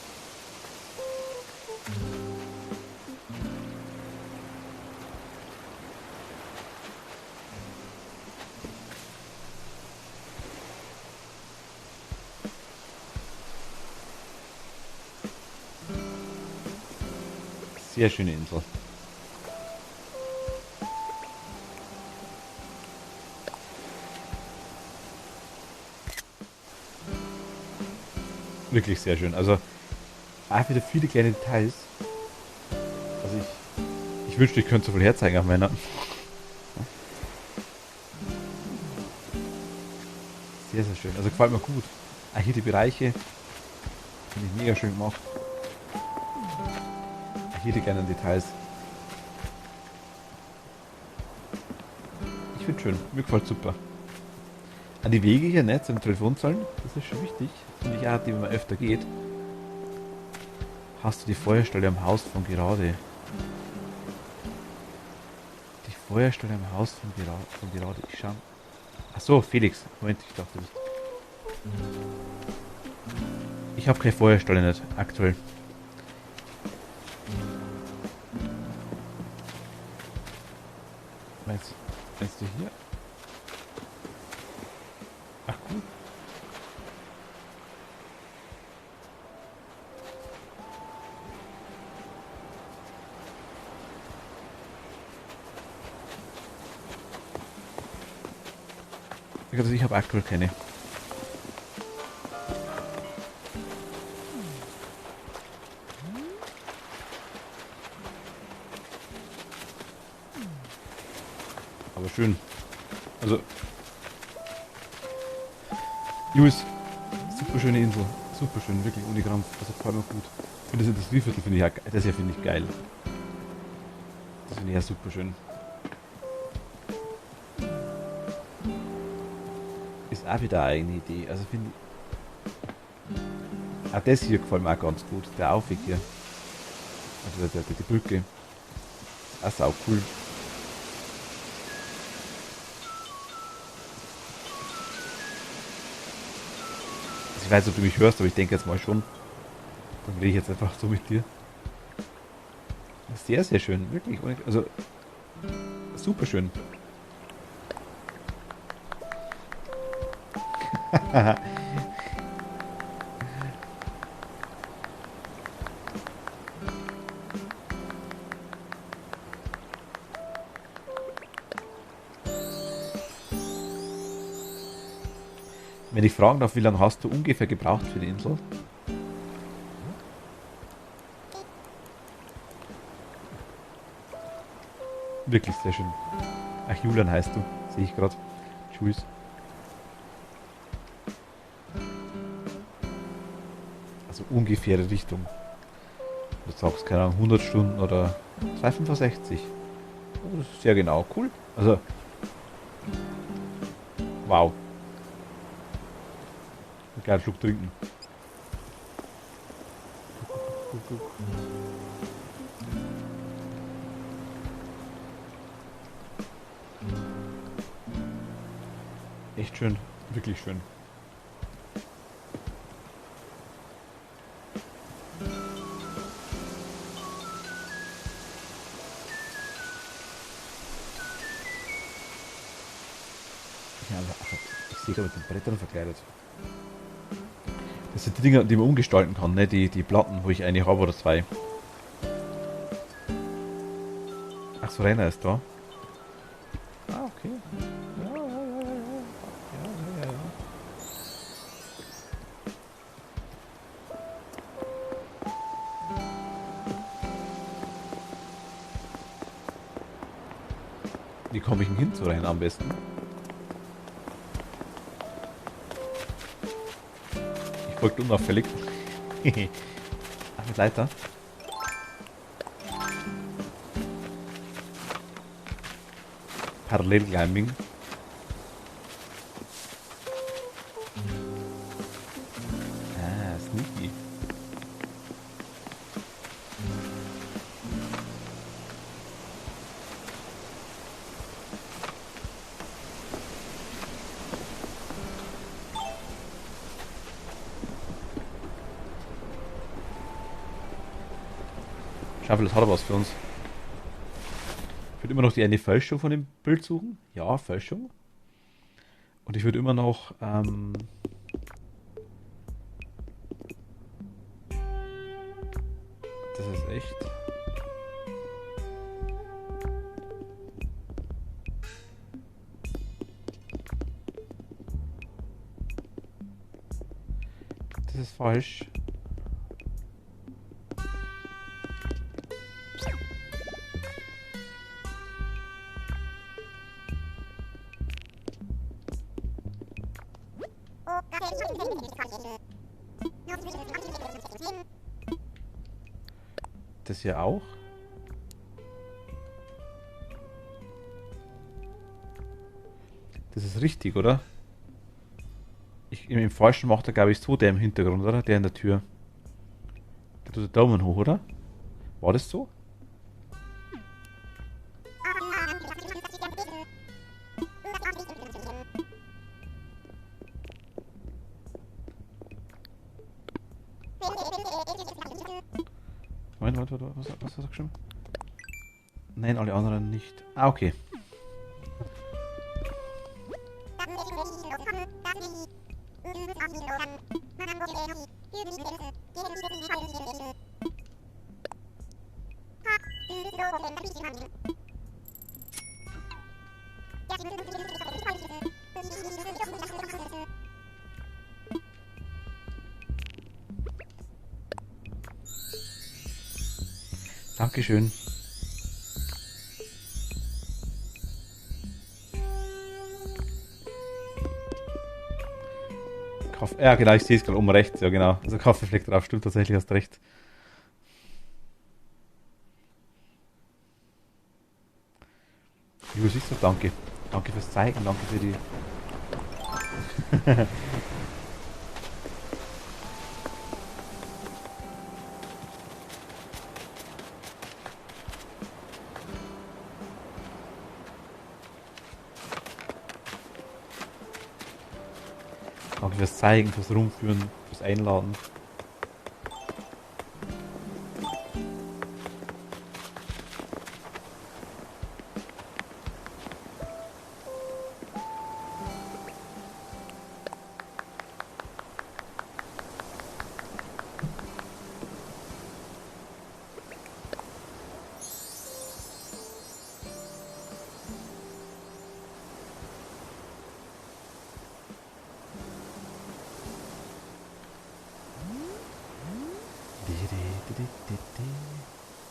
Sehr schöne Insel. Wirklich sehr schön. Also auch wieder viele kleine Details. Also ich wünschte, ich könnte so viel herzeigen auf meiner. Sehr, sehr schön. Also gefällt mir gut. Auch hier die Bereiche. Finde ich mega schön gemacht. Auch hier die kleinen Details. Ich finde schön. Mir gefällt super. An die Wege hier, ne, zu den Telefonzahlen, das ist schon wichtig. Finde ich auch, die, wenn man öfter geht. Hast du die Feuerstelle am Haus von gerade? Die Feuerstelle am Haus von gerade. Ich schau. Ach so, Felix. Moment, ich dachte, du bist. Ich habe keine Feuerstelle nicht, aktuell. Meinst du hier? Ach cool. Also ich habe aktuell keine. Aber schön. Also. Jules, super schöne Insel. Super schön, wirklich ohne Krampf. Also gefällt mir gut. Und das Industrieviertel finde ich auch, das hier finde ich geil. Das finde ich ja super schön. Ist auch wieder eine eigene Idee. Also finde ich. Auch das hier gefällt mir auch ganz gut. Der Aufweg hier. Also die Brücke. Ist auch cool. Ich weiß nicht, ob du mich hörst, aber ich denke jetzt mal schon. Dann rede ich jetzt einfach so mit dir. Sehr, sehr schön, wirklich. Also, super schön. Wenn ich fragen darf, wie lange hast du ungefähr gebraucht für die Insel? Wirklich sehr schön. Ach, Julian heißt du. Sehe ich gerade. Tschüss. Also ungefähre Richtung. Du sagst, keine Ahnung, 100 Stunden oder 265. Oh, das ist sehr genau. Cool. Also, wow. Einen kleinen Schluck trinken. Echt schön. Wirklich schön. Ja, also, ich sehe da mit den Brettern verkleidet. Das sind die Dinger, die man umgestalten kann, ne? Die Platten, wo ich eine habe oder zwei. Ach so, Rainer ist da. Ah, okay. Ja, ja, ja, ja, ja. Ja, ja, ja, ja. Wie komme ich denn hin zu Rainer am besten? Ich folge unauffällig. Ach, mit Leiter. Parallelclimbing. Ah, sneaky. Schaffel, das hat er was für uns. Ich würde immer noch die eine Fälschung von dem Bild suchen. Ja, Fälschung. Und ich würde immer noch, das ist echt. Das ist falsch. Das hier auch. Das ist richtig, oder? Im Falschen macht er, glaube ich, so der im Hintergrund, oder? Der in der Tür. Der tut den Daumen hoch, oder? War das so? Moment, was hast du geschrieben? Nein, alle anderen nicht. Ah, okay. Dankeschön. Ja, genau, ich sehe es gerade oben rechts. Ja, genau. Also Kaffeefleck drauf. Stimmt tatsächlich, hast recht. Wie siehst du? Danke. Danke fürs Zeigen. Danke für die. Danke fürs Zeigen, fürs Rumführen, fürs Einladen.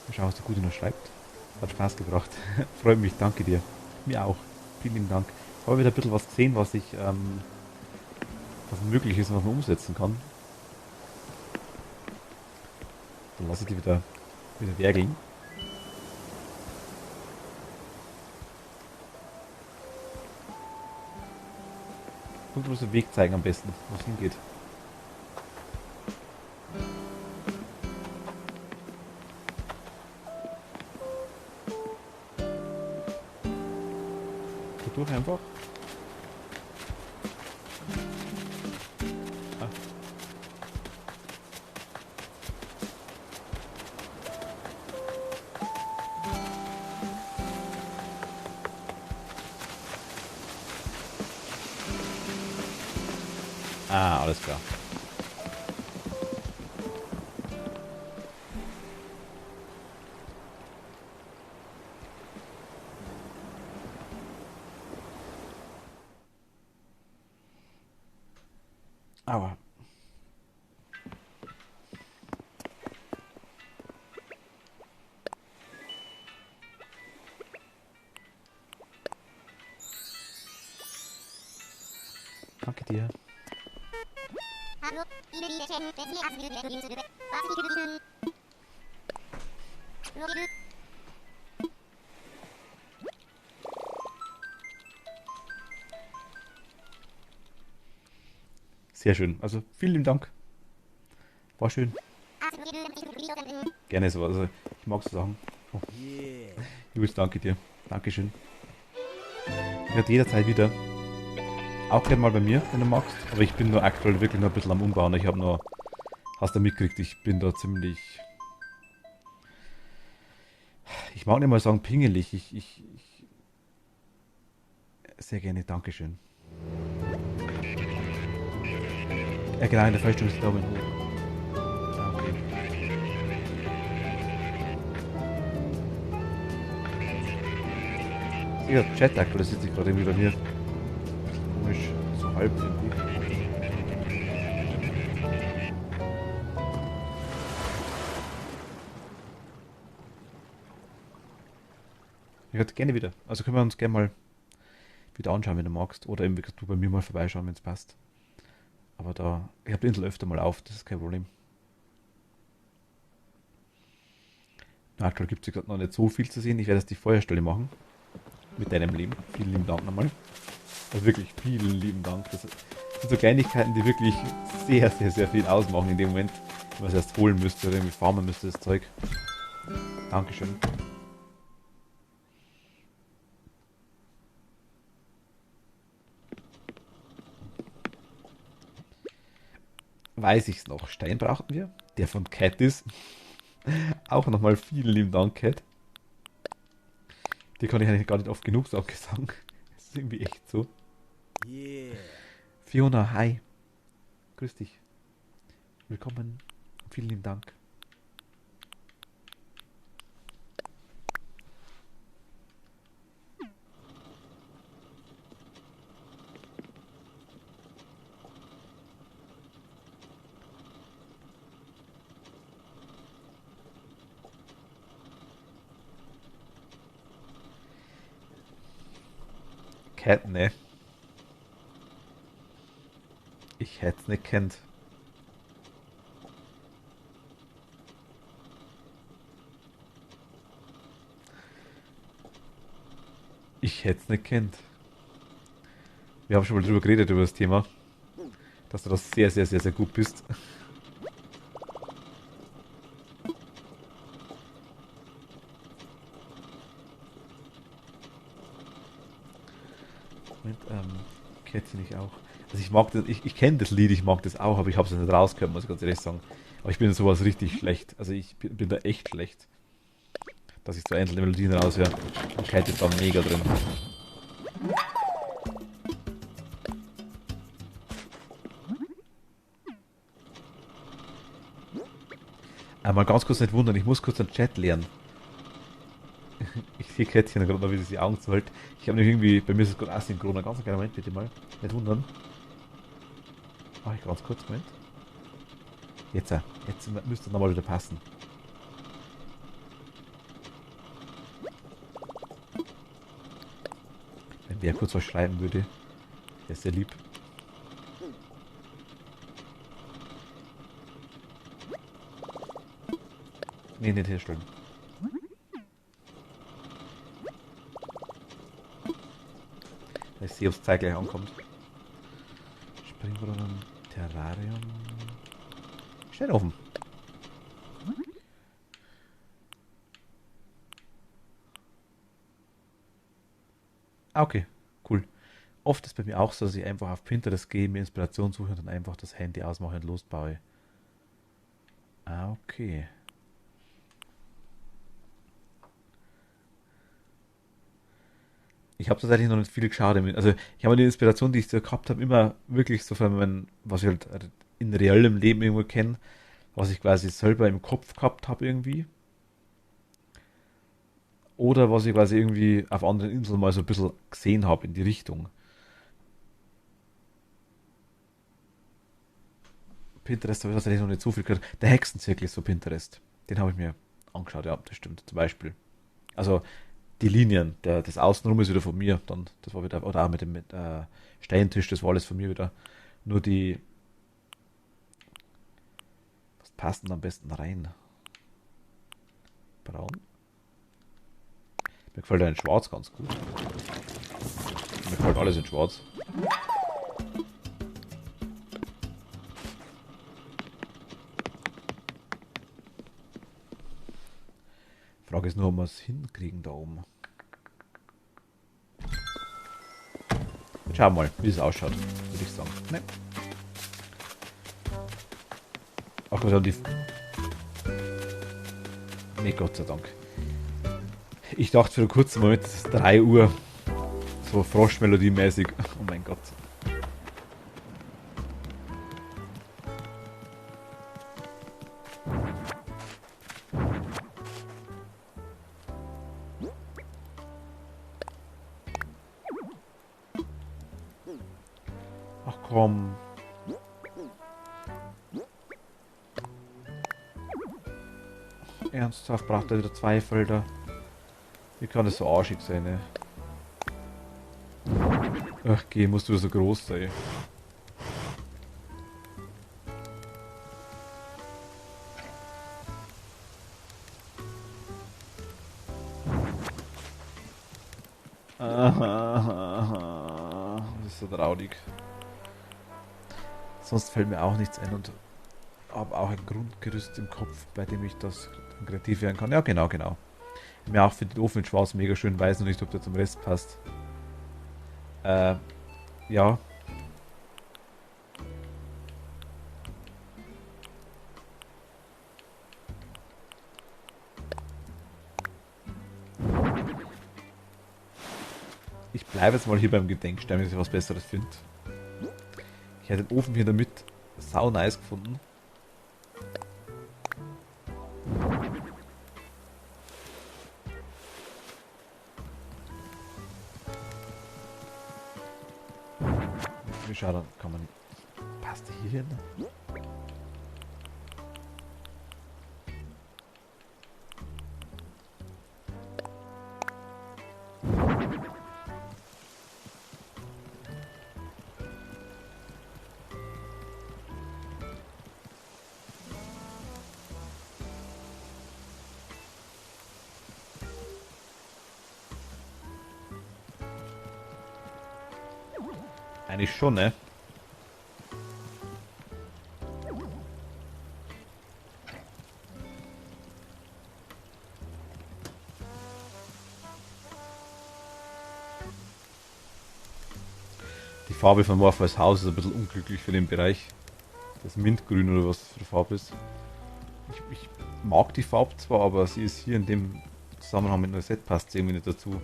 Mal schauen, was der Gute noch schreibt. Hat Spaß gebracht. Freut mich, danke dir. Mir auch. Vielen lieben Dank. Habe wieder ein bisschen was gesehen, was möglich ist und was man umsetzen kann. Dann lasse ich die wieder werkeln. Und bloß den Weg zeigen am besten, wo es hingeht. Da durch einfach. Ah. Alles klar. Aua. Danke dir. Sehr schön. Also vielen lieben Dank. War schön. Gerne so. Also ich mag so Sachen. Oh. Jules, danke dir. Dankeschön. Ich werde jederzeit wieder. Auch gerne mal bei mir, wenn du magst. Aber ich bin nur aktuell wirklich noch ein bisschen am Umbauen. Ich habe nur, hast du mitgekriegt, ich bin da ziemlich, ich mag nicht mal sagen pingelig. Sehr gerne, Dankeschön. Ja genau, in der Freistunde ist Daumen hoch. Danke. Der Chat aktualisiert sich gerade irgendwie bei mir. Komisch, so halb irgendwie. Ich hätte gerne wieder. Also können wir uns gerne mal wieder anschauen, wenn du magst. Oder eben du bei mir mal vorbeischauen, wenn es passt. Aber da, ich habe die Insel öfter mal auf, das ist kein Problem. Na, aktuell gibt es gerade noch nicht so viel zu sehen. Ich werde jetzt die Feuerstelle machen. Mit deinem Leben. Vielen lieben Dank nochmal. Also wirklich vielen lieben Dank. Das sind so Kleinigkeiten, die wirklich sehr, sehr, sehr viel ausmachen in dem Moment, wenn man es erst holen müsste oder irgendwie farmen müsste, das Zeug. Dankeschön. Weiß ich's noch. Stein brauchten wir. Der von Cat ist. Auch nochmal vielen lieben Dank, Cat. Die kann ich eigentlich gar nicht oft genug sagen. Das ist irgendwie echt so. Yeah. Fiona, hi. Grüß dich. Willkommen. Vielen lieben Dank. Cat, ne. Ich hätte es nicht kennt. Ich hätte es nicht kennt. Wir haben schon mal drüber geredet, über das Thema. Dass du das sehr, sehr, sehr, sehr gut bist. Moment, Kätzchen ich auch. Also ich mag das, ich kenne das Lied, ich mag das auch, aber ich habe es nicht rausgehört, muss ich ganz ehrlich sagen. Aber ich bin in sowas richtig schlecht. Also ich bin da echt schlecht. Dass ich so einzelne Melodien raushöre. Und Cat ist da mega drin. Mal ganz kurz nicht wundern, ich muss kurz den Chat lernen. Ich sehe Kätzchen gerade noch, wie sie die Augen zuhält. Ich habe nicht irgendwie, bei mir ist es gerade asynchron. Ganz kleinen Moment bitte mal. Nicht wundern. Mach ich ganz kurz, Moment. Jetzt müsste es nochmal wieder passen. wer kurz was schreiben würde. Wäre sehr lieb. Nee, nicht herstellen. Ich sehe, ob es zeitgleich ankommt. Springbrunnen, Terrarium. Steht offen. Ah, okay. Cool. Oft ist bei mir auch so, dass ich einfach auf Pinterest gehe, mir Inspiration suche und dann einfach das Handy ausmache und losbaue. Ah, okay. Ich habe tatsächlich noch nicht viel geschaut. Also ich habe die Inspiration, die ich so gehabt habe, immer wirklich so von meinem, was ich halt in reellem Leben irgendwo kenne, was ich quasi selber im Kopf gehabt habe irgendwie. Oder was ich quasi irgendwie auf anderen Inseln mal so ein bisschen gesehen habe in die Richtung. Pinterest habe ich tatsächlich noch nicht so viel gehört. Der Hexenzirkel ist so Pinterest. Den habe ich mir angeschaut, ja, das stimmt. Zum Beispiel. Also die Linien, das Außenrum ist wieder von mir. Dann, das war wieder, oder auch mit Steinttisch, das war alles von mir wieder. Nur die, was passt denn am besten rein? Braun? Mir gefällt ein Schwarz ganz gut. Mir gefällt alles in Schwarz. Frage ist nur, ob wir es hinkriegen da oben. Jetzt schauen wir mal, wie es ausschaut, würde ich sagen. Ne. Ach, wir haben die. Nee, Gott sei Dank. Ich dachte für einen kurzen Moment, es ist 3 Uhr. So Froschmelodie-mäßig. Oh mein Gott. Ach komm. Ernsthaft braucht er wieder 2 Felder. Wie kann das so arschig sein, ne? Ach geh, musst du so groß sein. Das ist so traurig. Sonst fällt mir auch nichts ein und habe auch ein Grundgerüst im Kopf, bei dem ich das kreativ werden kann. Ja, genau, genau. Mir auch für den Ofen in Schwarz mega schön, weiß noch nicht, ob der zum Rest passt. Äh, ja. Ich bleibe jetzt mal hier beim Gedenkstein, wenn ich was Besseres finde. Ich hätte den Ofen hier damit sau nice gefunden. Wie schade, dann kann man. Passt der hier hin? Eigentlich schon, ne? Die Farbe von Morpheus Haus ist ein bisschen unglücklich für den Bereich. Das Mintgrün oder was für eine Farbe ist. Ich mag die Farbe zwar, aber sie ist hier in dem Zusammenhang mit einem Set passt sie irgendwie nicht dazu.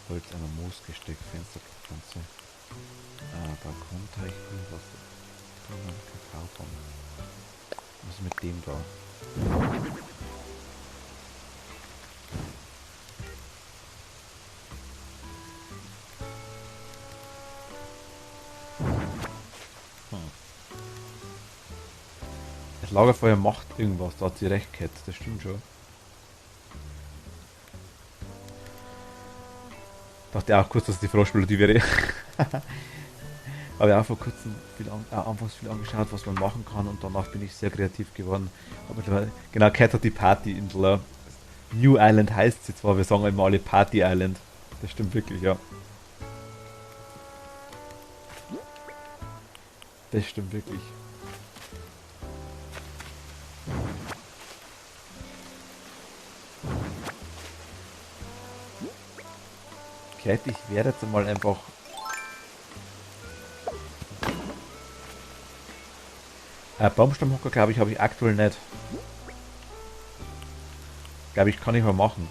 Holz einer Moosgesteck, Fensterpflanze. Balkonteich, Grünwasser, Kakaobaum. Was ist mit dem da? Lagerfeuer macht irgendwas, da hat sie recht gehabt, das stimmt schon. Dachte auch kurz, dass die Froschmelodie wäre. Habe ich auch vor kurzem anfangs viel angeschaut, was man machen kann und danach bin ich sehr kreativ geworden. Hab mittlerweile, genau, Cat hat die Partyinsel. New Island heißt sie zwar, wir sagen immer alle Party Island. Das stimmt wirklich, ja. Das stimmt wirklich. Cat, ich werde jetzt mal einfach. Baumstammhocker, glaube ich, habe ich aktuell nicht. Glaube ich, kann ich mal machen.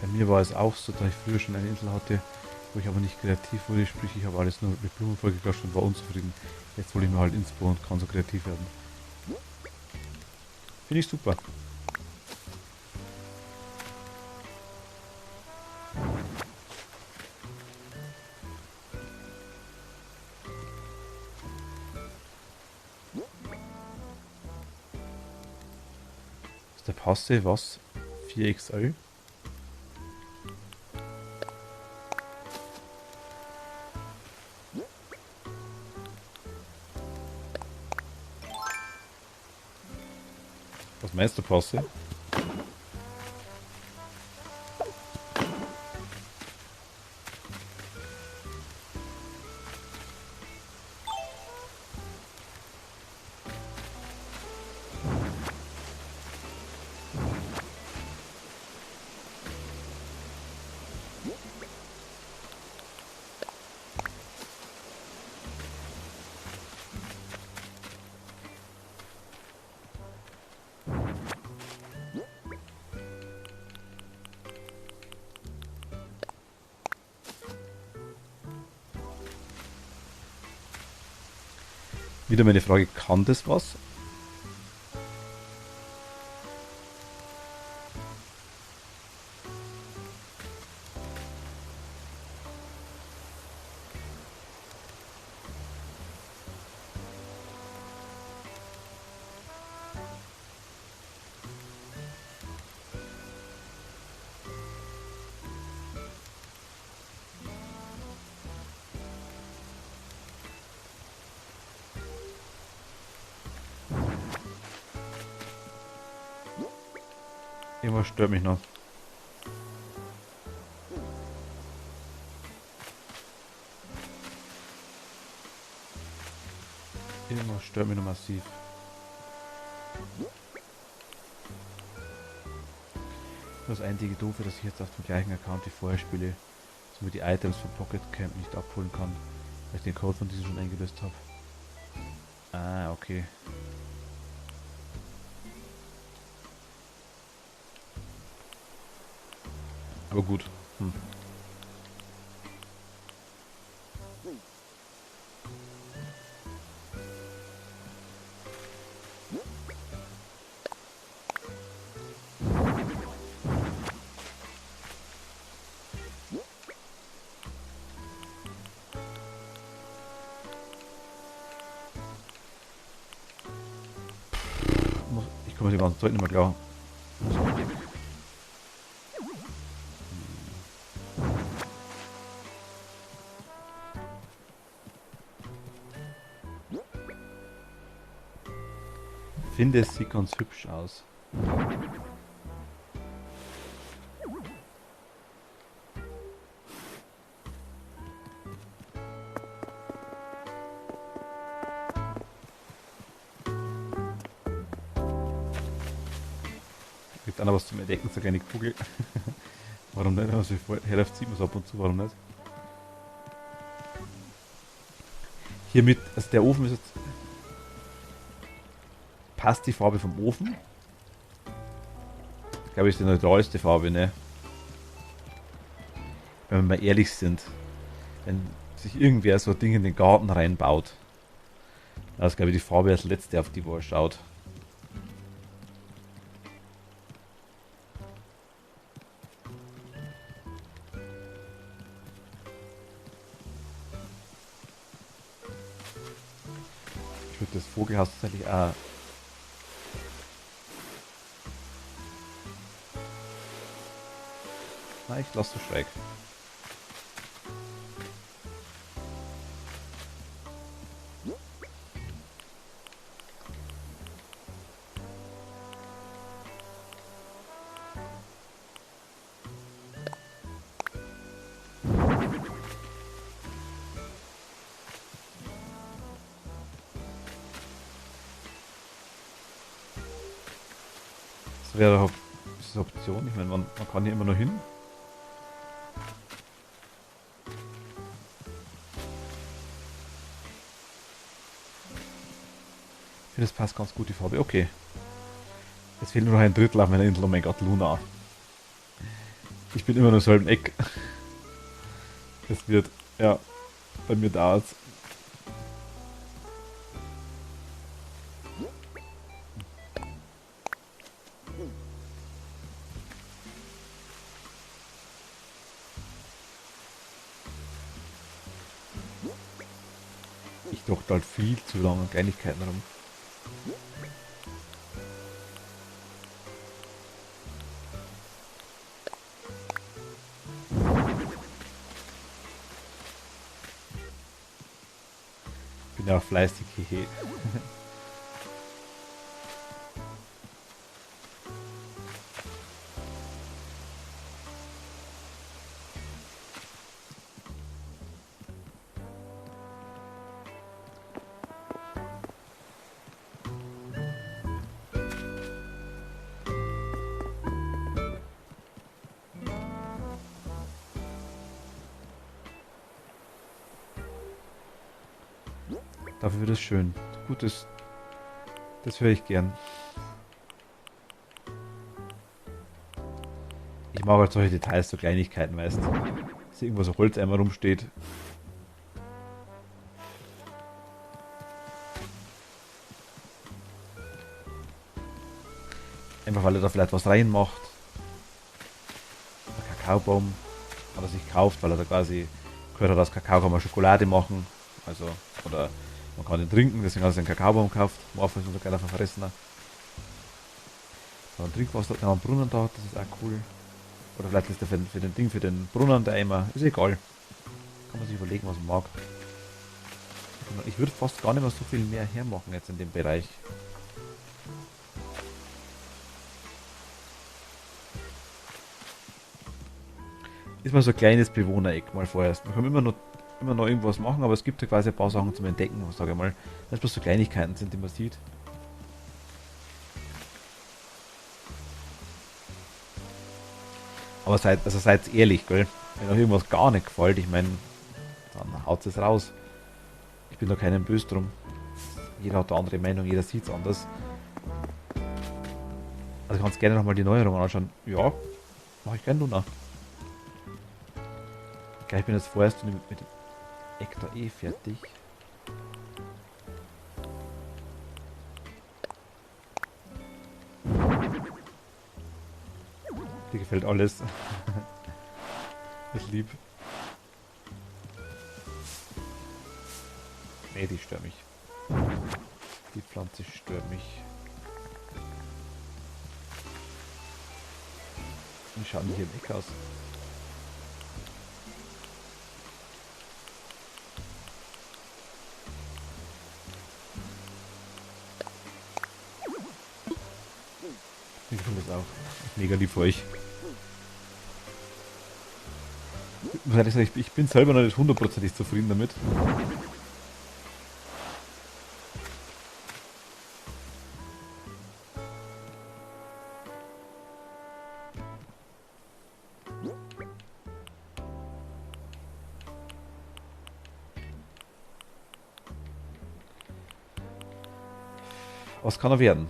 Bei mir war es auch so, dass ich früher schon eine Insel hatte, wo ich aber nicht kreativ wurde, sprich ich habe alles nur mit Blumen vollgeklatscht und war unzufrieden. Jetzt wollte ich mir halt Inspo und kann so kreativ werden. Finde ich super. Ist der Passe was? 4XL? Was meinst du, Passe? Wieder meine Frage, kann das was? Irgendwas stört mich noch. Irgendwas stört mich noch massiv. Das einzige Doofe, dass ich jetzt auf dem gleichen Account wie vorher spiele, somit die Items von Pocket Camp nicht abholen kann, weil ich den Code von diesem schon eingelöst habe. Ah, okay. Aber gut. Hm. Ich komme mit dem ganzen Zeug nicht mehr klar. Finde, es sieht ganz hübsch aus. Gibt einer was zum Entdecken, so kleine Kugel. Warum nicht? Also Hälfte sieht man es ab und zu, warum nicht? Hier mit, also der Ofen ist jetzt. Passt die Farbe vom Ofen? glaube ich, die neutralste Farbe, ne? Wenn wir mal ehrlich sind. Wenn sich irgendwer so ein Ding in den Garten reinbaut. Das ist, glaube ich, die Farbe als letzte, auf die wo er schaut. Ich würde das Vogelhaus tatsächlich auch. Nein, ich lasse so schräg. Das wäre doch eine Option. Ich meine, man kann hier immer noch hin. Ich finde, das passt ganz gut, die Farbe. Okay. Es fehlt nur noch ein Drittel auf meiner Insel. Oh mein Gott, Luna. Ich bin immer nur so im Eck. Es wird, ja, bei mir dauert's. Ich druck halt viel zu lange an Kleinigkeiten rum. Bin ja auch fleißig, hehe. Dafür wird es schön. Gut, das höre ich gern. Ich mag halt solche Details, so Kleinigkeiten, weißt du. Dass irgendwo so Holzeimer rumsteht. Einfach weil er da vielleicht was reinmacht. Ein Kakaobaum. Hat er sich gekauft, weil er da quasi gehört hat, aus Kakao kann man Schokolade machen. Also, oder man kann den trinken, deswegen hat er sich einen Kakaobaum gekauft. Morph ist unser geiler Verfressener. So, ein Trinkwasser, da haben wir einen Brunnen da, das ist auch cool. Oder vielleicht ist der für den Ding, für den Brunnen der Eimer. Ist egal. Kann man sich überlegen, was man mag. Ich würde fast gar nicht mehr so viel mehr hermachen jetzt in dem Bereich. Ist mal so ein kleines Bewohnereck mal vorerst. Man kann immer noch irgendwas machen, aber es gibt ja quasi ein paar Sachen zum Entdecken, sage ich mal. Das bloß so Kleinigkeiten sind, die man sieht. Aber seid ehrlich, gell? Wenn euch irgendwas gar nicht gefällt, ich meine, dann haut es raus. Ich bin da keinem böse drum. Jeder hat eine andere Meinung, jeder sieht es anders. Also kannst gerne nochmal die Neuerungen anschauen. Ja, mache ich gerne Luna. Ich bin jetzt vorerst mit dem Eck da eh fertig. Dir gefällt alles. Ist lieb. Nee, die stört mich. Die Pflanze stört mich. Wie schauen die hier im Eck aus? Ich finde das auch mega lieb für euch. Muss ehrlich sagen, ich bin selber noch nicht hundertprozentig zufrieden damit. Was kann er werden?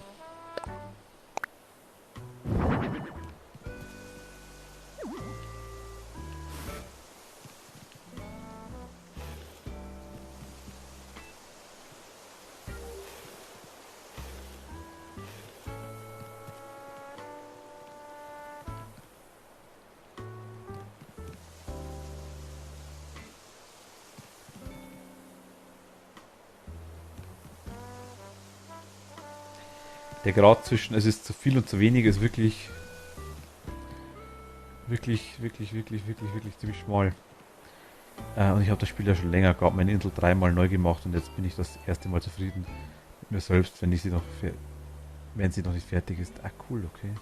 Der Grad zwischen es ist zu viel und zu wenig ist wirklich ziemlich schmal. Und ich habe das Spiel ja schon länger gehabt, meine Insel dreimal neu gemacht und jetzt bin ich das erste Mal zufrieden mit mir selbst, wenn sie noch nicht fertig ist. Ah, cool, okay.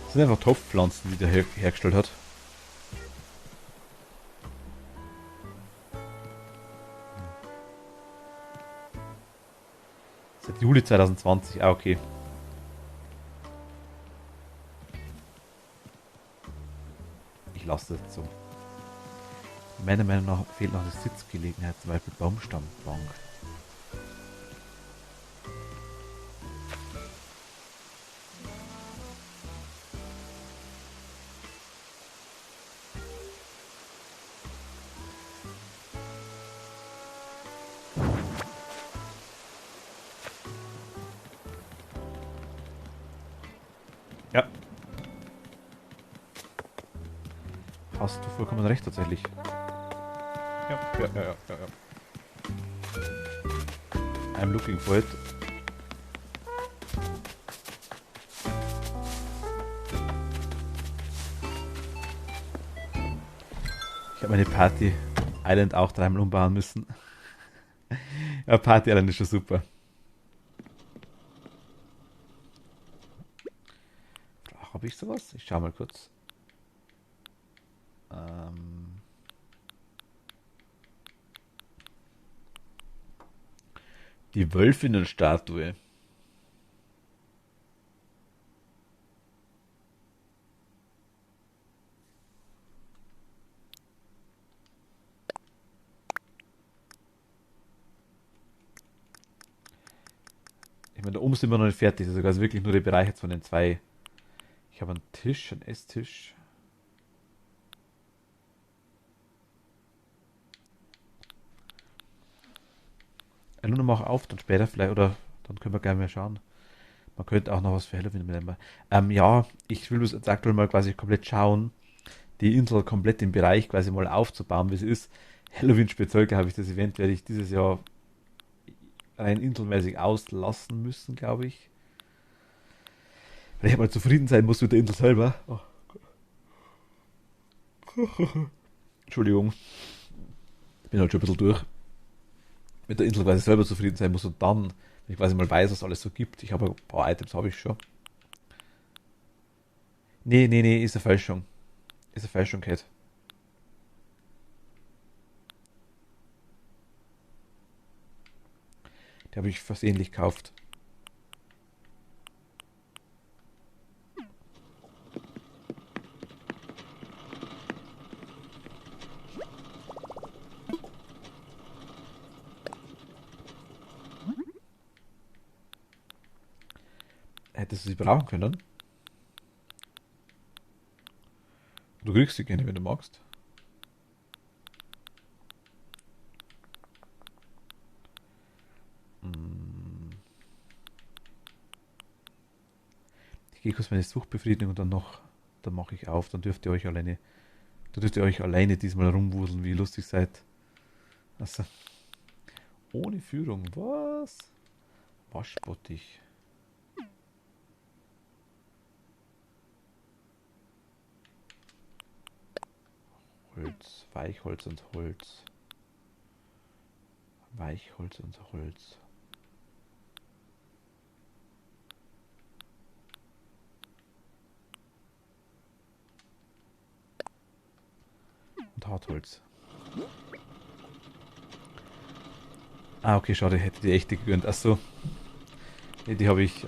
Das sind einfach Topfpflanzen, die der hergestellt hat. Seit Juli 2020, ah okay. Ich lasse das so. Meiner Meinung nach fehlt noch eine Sitzgelegenheit, zum Beispiel Baumstammbank. Ja, hast du vollkommen recht tatsächlich. Ja. I'm looking for it. Ich habe meine Party Island auch dreimal umbauen müssen. Ja, Party Island ist schon super. Habe ich sowas? Ich schau mal kurz. Die Wölfinnen-Statue. Ich meine, da oben sind wir noch nicht fertig. Das ist also wirklich nur der Bereich jetzt von den zwei. Ich habe einen Tisch, einen Esstisch. Luna, mach auf, dann später vielleicht, oder dann können wir gerne mal schauen. Man könnte auch noch was für Halloween mitnehmen. Ja, ich will jetzt aktuell mal quasi komplett schauen, die Insel komplett im Bereich quasi mal aufzubauen, wie es ist. Halloween speziell habe ich das Event, werde ich dieses Jahr rein inselmäßig auslassen müssen, glaube ich. Weil ich mal zufrieden sein muss mit der Insel selber. Oh. Entschuldigung. Ich bin halt schon ein bisschen durch. Mit der Insel quasi selber zufrieden sein muss und dann, wenn ich quasi mal weiß, was es alles so gibt. Ich habe ein paar Items, habe ich schon. Nee, ist eine Fälschung. Ist eine Fälschung, Kate. Die habe ich versehentlich gekauft. Hättest du sie brauchen können? Du kriegst sie gerne, wenn du magst. Ich gehe kurz meine Suchtbefriedigung und dann mache ich auf, dann dürft ihr euch alleine diesmal rumwuseln, wie ihr lustig seid. Also, ohne Führung, was? Waschbottich. Holz, Weichholz und Holz. Weichholz und Holz. Und Hartholz. Ah, okay, schade, hätte die echte gegönnt. Achso. Nee, die habe ich,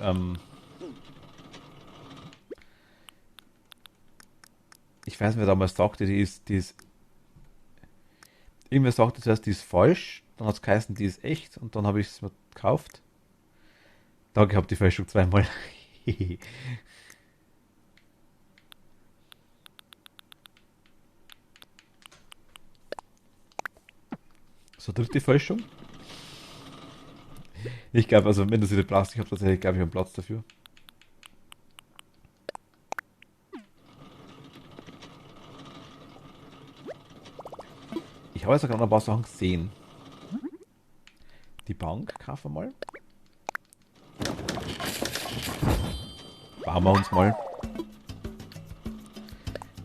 ich weiß nicht, wer damals sagte, die ist, irgendwer sagte zuerst, die ist falsch, dann hat es geheißen, die ist echt und dann habe ich es mir gekauft. Da gehabt die Fälschung zweimal. So, dritte Fälschung. Ich glaube, also wenn du sie nicht brauchst, ich habe tatsächlich, glaube ich, einen Platz dafür. Ich habe jetzt gerade noch ein paar Sachen gesehen. Die Bank kaufen wir mal. Bauen wir uns mal.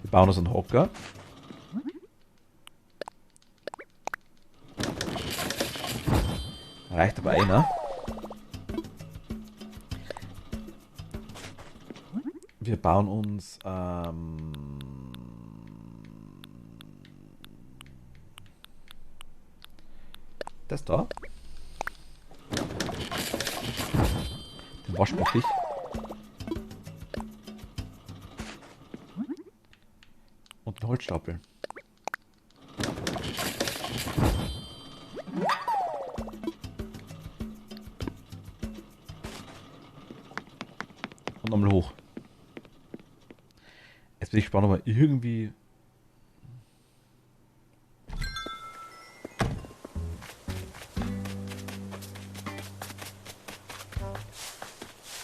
Wir bauen uns einen Hocker. Reicht aber einer. Wir bauen uns das da. Den Waschbecken. Und einen Holzstapel. Und nochmal hoch. Jetzt bin ich gespannt, aber irgendwie.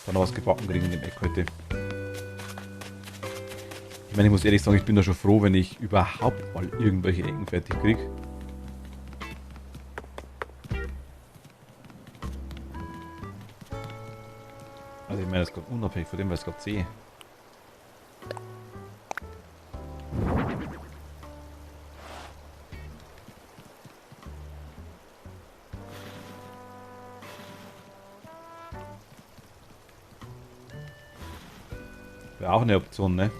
Da noch was gebacken kriegen in dem Eck heute. Ich meine, ich muss ehrlich sagen, ich bin da schon froh, wenn ich überhaupt mal irgendwelche Ecken fertig kriege. Also ich meine, das ist gerade unabhängig von dem, was ich gerade sehe. Wäre auch eine Option, ne?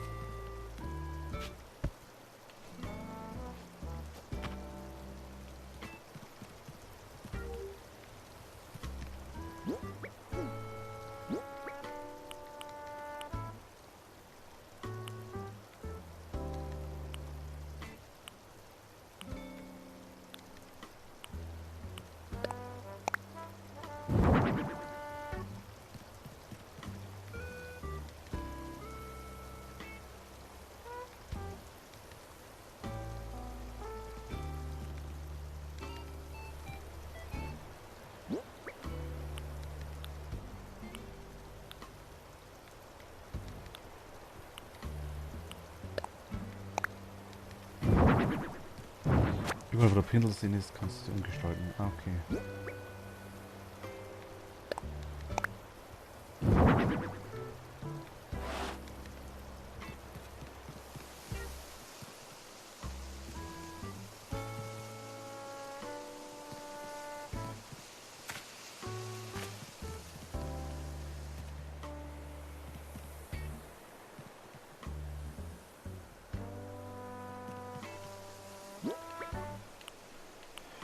Überall, wo der Pinsel drin ist, kannst du umgestalten. Ah, okay.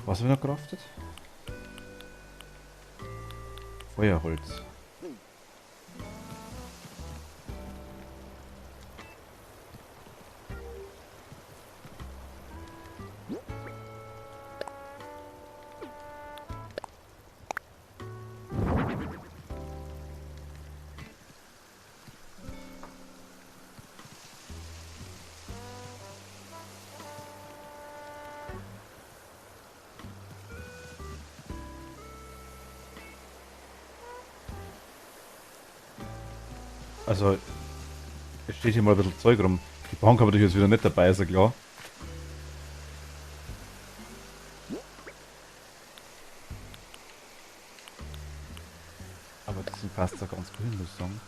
Was haben wir noch craftet? Feuerholz. Also, es steht hier mal ein bisschen Zeug rum. Die Bank aber natürlich jetzt wieder nicht dabei, ist ja klar. Aber das sind passt ja ganz gut hin, muss ich sagen.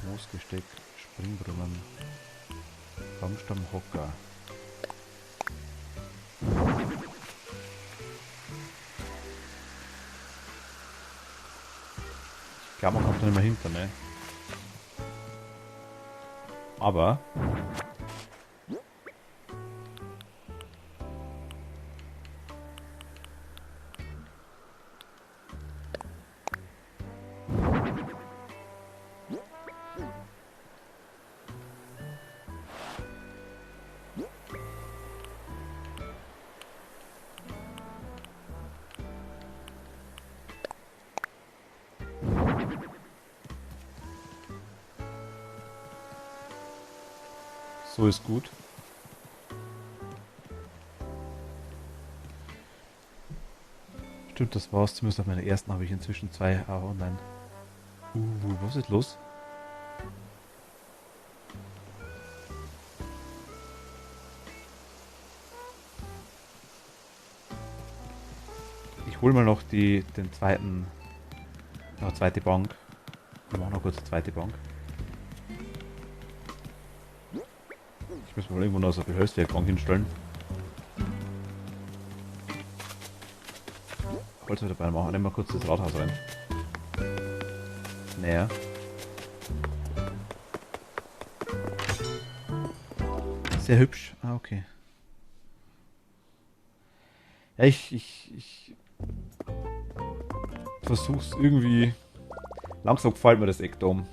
Moosgesteck, Springbrunnen, Baumstammhocker. Ich glaube, man kommt da nicht mehr hinter, ne? Aber so ist gut. Stimmt, Stimmt, das war's. Zumindest auf meiner ersten habe ich inzwischen zwei online. Was ist los? Ich hole mal noch den zweiten, noch eine zweite Bank. Wir machen noch kurz eine zweite Bank. Ich muss mal irgendwo noch so eine Beholzwerkbank hinstellen. Holz dabei machen. Nehmen wir kurz das Rathaus rein. Näher. Sehr hübsch. Ah, okay. Ja, ich versuch's irgendwie. Langsam gefällt mir das Eckdom.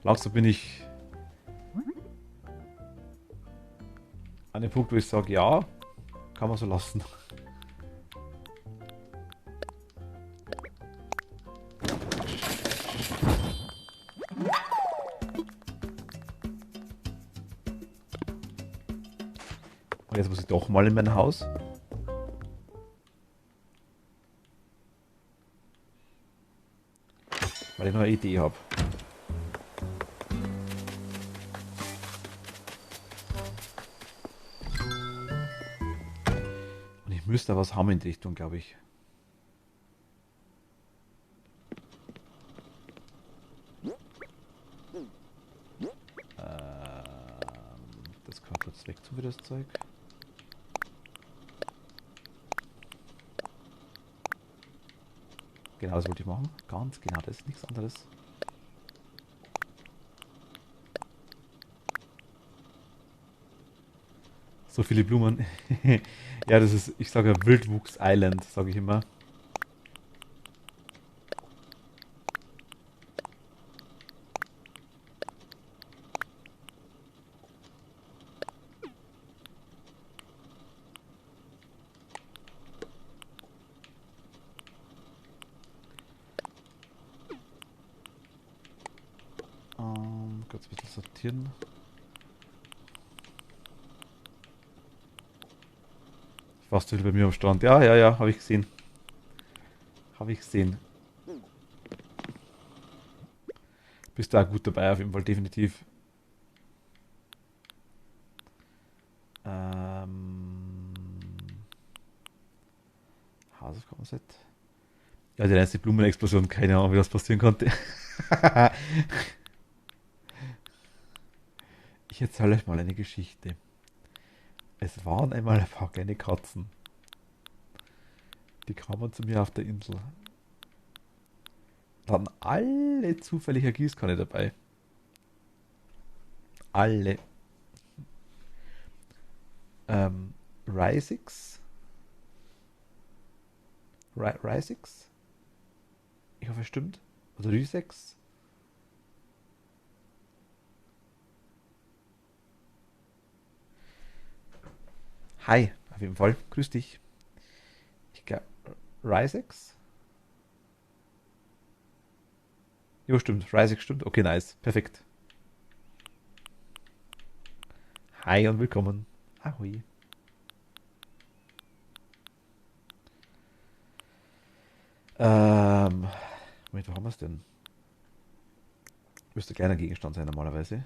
Langsam bin ich an dem Punkt, wo ich sage, ja, kann man so lassen. Und jetzt muss ich doch mal in mein Haus. Weil ich noch eine Idee habe. Und ich müsste was haben in die Richtung, glaube ich. Das kann kurz weg tun, wie das Zeug. Genau, das wollte ich machen. Ganz genau, das ist nichts anderes. So viele Blumen. Ja, das ist, ich sage ja Wildwuchs Island, sage ich immer. Kurz ein bisschen sortieren. Ich warst du wieder bei mir am Strand. Ja, ja, ja, habe ich gesehen. Habe ich gesehen. Bist da gut dabei, auf jeden Fall, definitiv. Hausaufgabenset. Ja, die letzte Blumenexplosion, keine Ahnung, wie das passieren konnte. Ich erzähle euch mal eine Geschichte. Es waren einmal ein paar kleine Katzen. Die kamen zu mir auf der Insel. Da hatten alle zufällig eine Gießkanne dabei. Alle. Rysix? Rysix? Ich hoffe, es stimmt. Oder Rysex? Hi, auf jeden Fall. Grüß dich. Ich glaube, Rysex? Jo, stimmt. Rysex stimmt. Okay, nice. Perfekt. Hi und willkommen. Ahoi. Moment, wo haben wir es denn? Müsste ein kleiner Gegenstand sein normalerweise.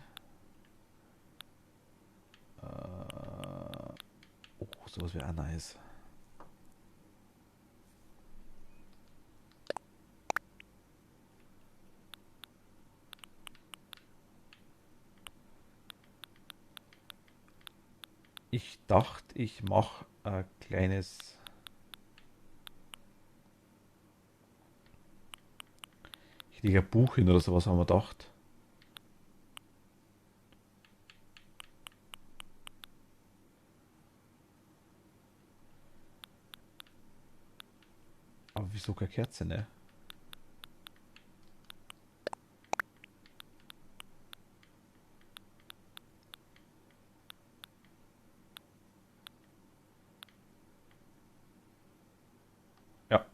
Oh, sowas wäre auch nice. Ich dachte, ich mache ein kleines... Ich lege ein Buch hin oder sowas, haben wir gedacht. Aber wieso keine Kerze, ne? Ja.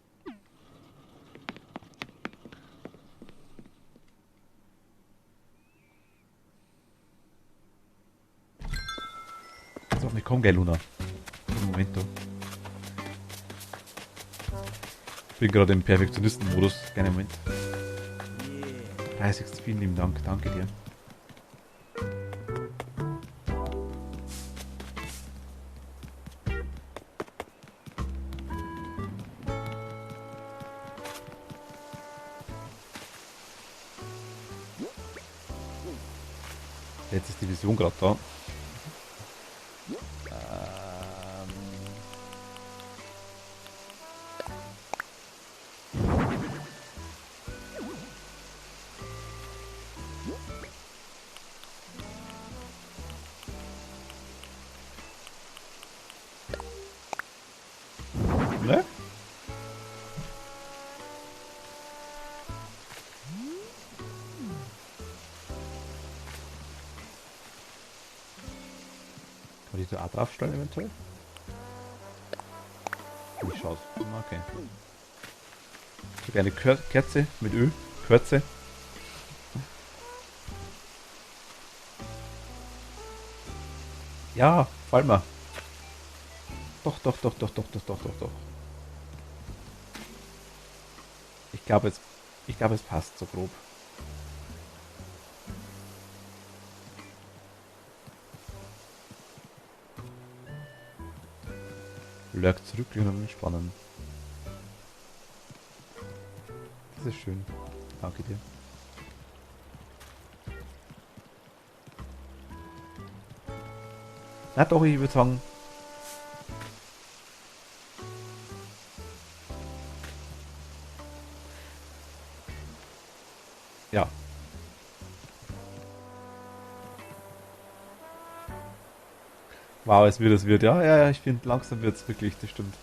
So, komm, gell, Luna. Momento. Bin gerade im Perfektionisten-Modus. Kleinen Moment. 30. Vielen lieben Dank. Danke dir. Jetzt ist die Vision gerade da. Ne? Kann ich da auch draufstellen eventuell? Wie schaut? Okay. Ich habe eine Kerze mit Öl. Kürze. Ja, fall mal. Doch. Ich glaube es passt so grob. Lurk zurücklehnen und entspannen. Das ist schön. Danke dir. Na doch, ich würde sagen. Ja. Wow, es wird. Ja, ich finde, langsam wird es wirklich, das stimmt.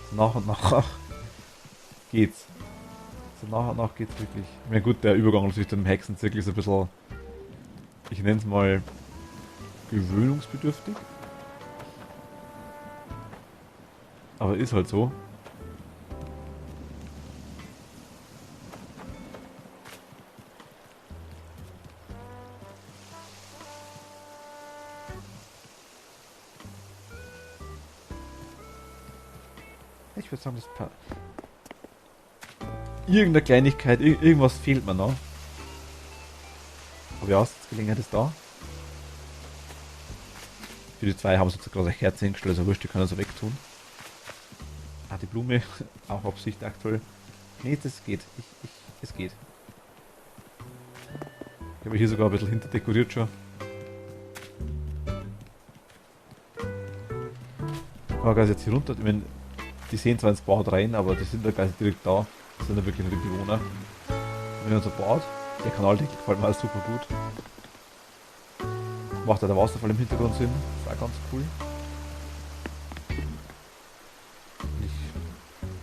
So nach und nach geht's. So nach und nach geht's wirklich. Na gut, der Übergang natürlich zum Hexenzirkel ist ein bisschen, ich nenne es mal, gewöhnungsbedürftig. Aber ist halt so. Ich würde sagen, das passt. Irgendeine Kleinigkeit, irgendwas fehlt mir noch. Aber ja, Gelegenheit ist da. Für die zwei haben sie jetzt gerade ein Herz hingestellt, also wurscht, die können so wegtun. Ah, die Blume, auch Absicht aktuell. Nee, das geht. Es geht. Ich habe hier sogar ein bisschen hinterdekoriert schon. Aber quasi jetzt hier runter, ich meine, die sehen zwar ins Bad rein, aber die sind da quasi direkt da. Das sind ja wirklich nur die Bewohner. Wenn unser Bad, der Kanaldeckel gefällt mir auch super gut. Macht ja der Wasserfall im Hintergrund Sinn. Das ist auch ganz cool.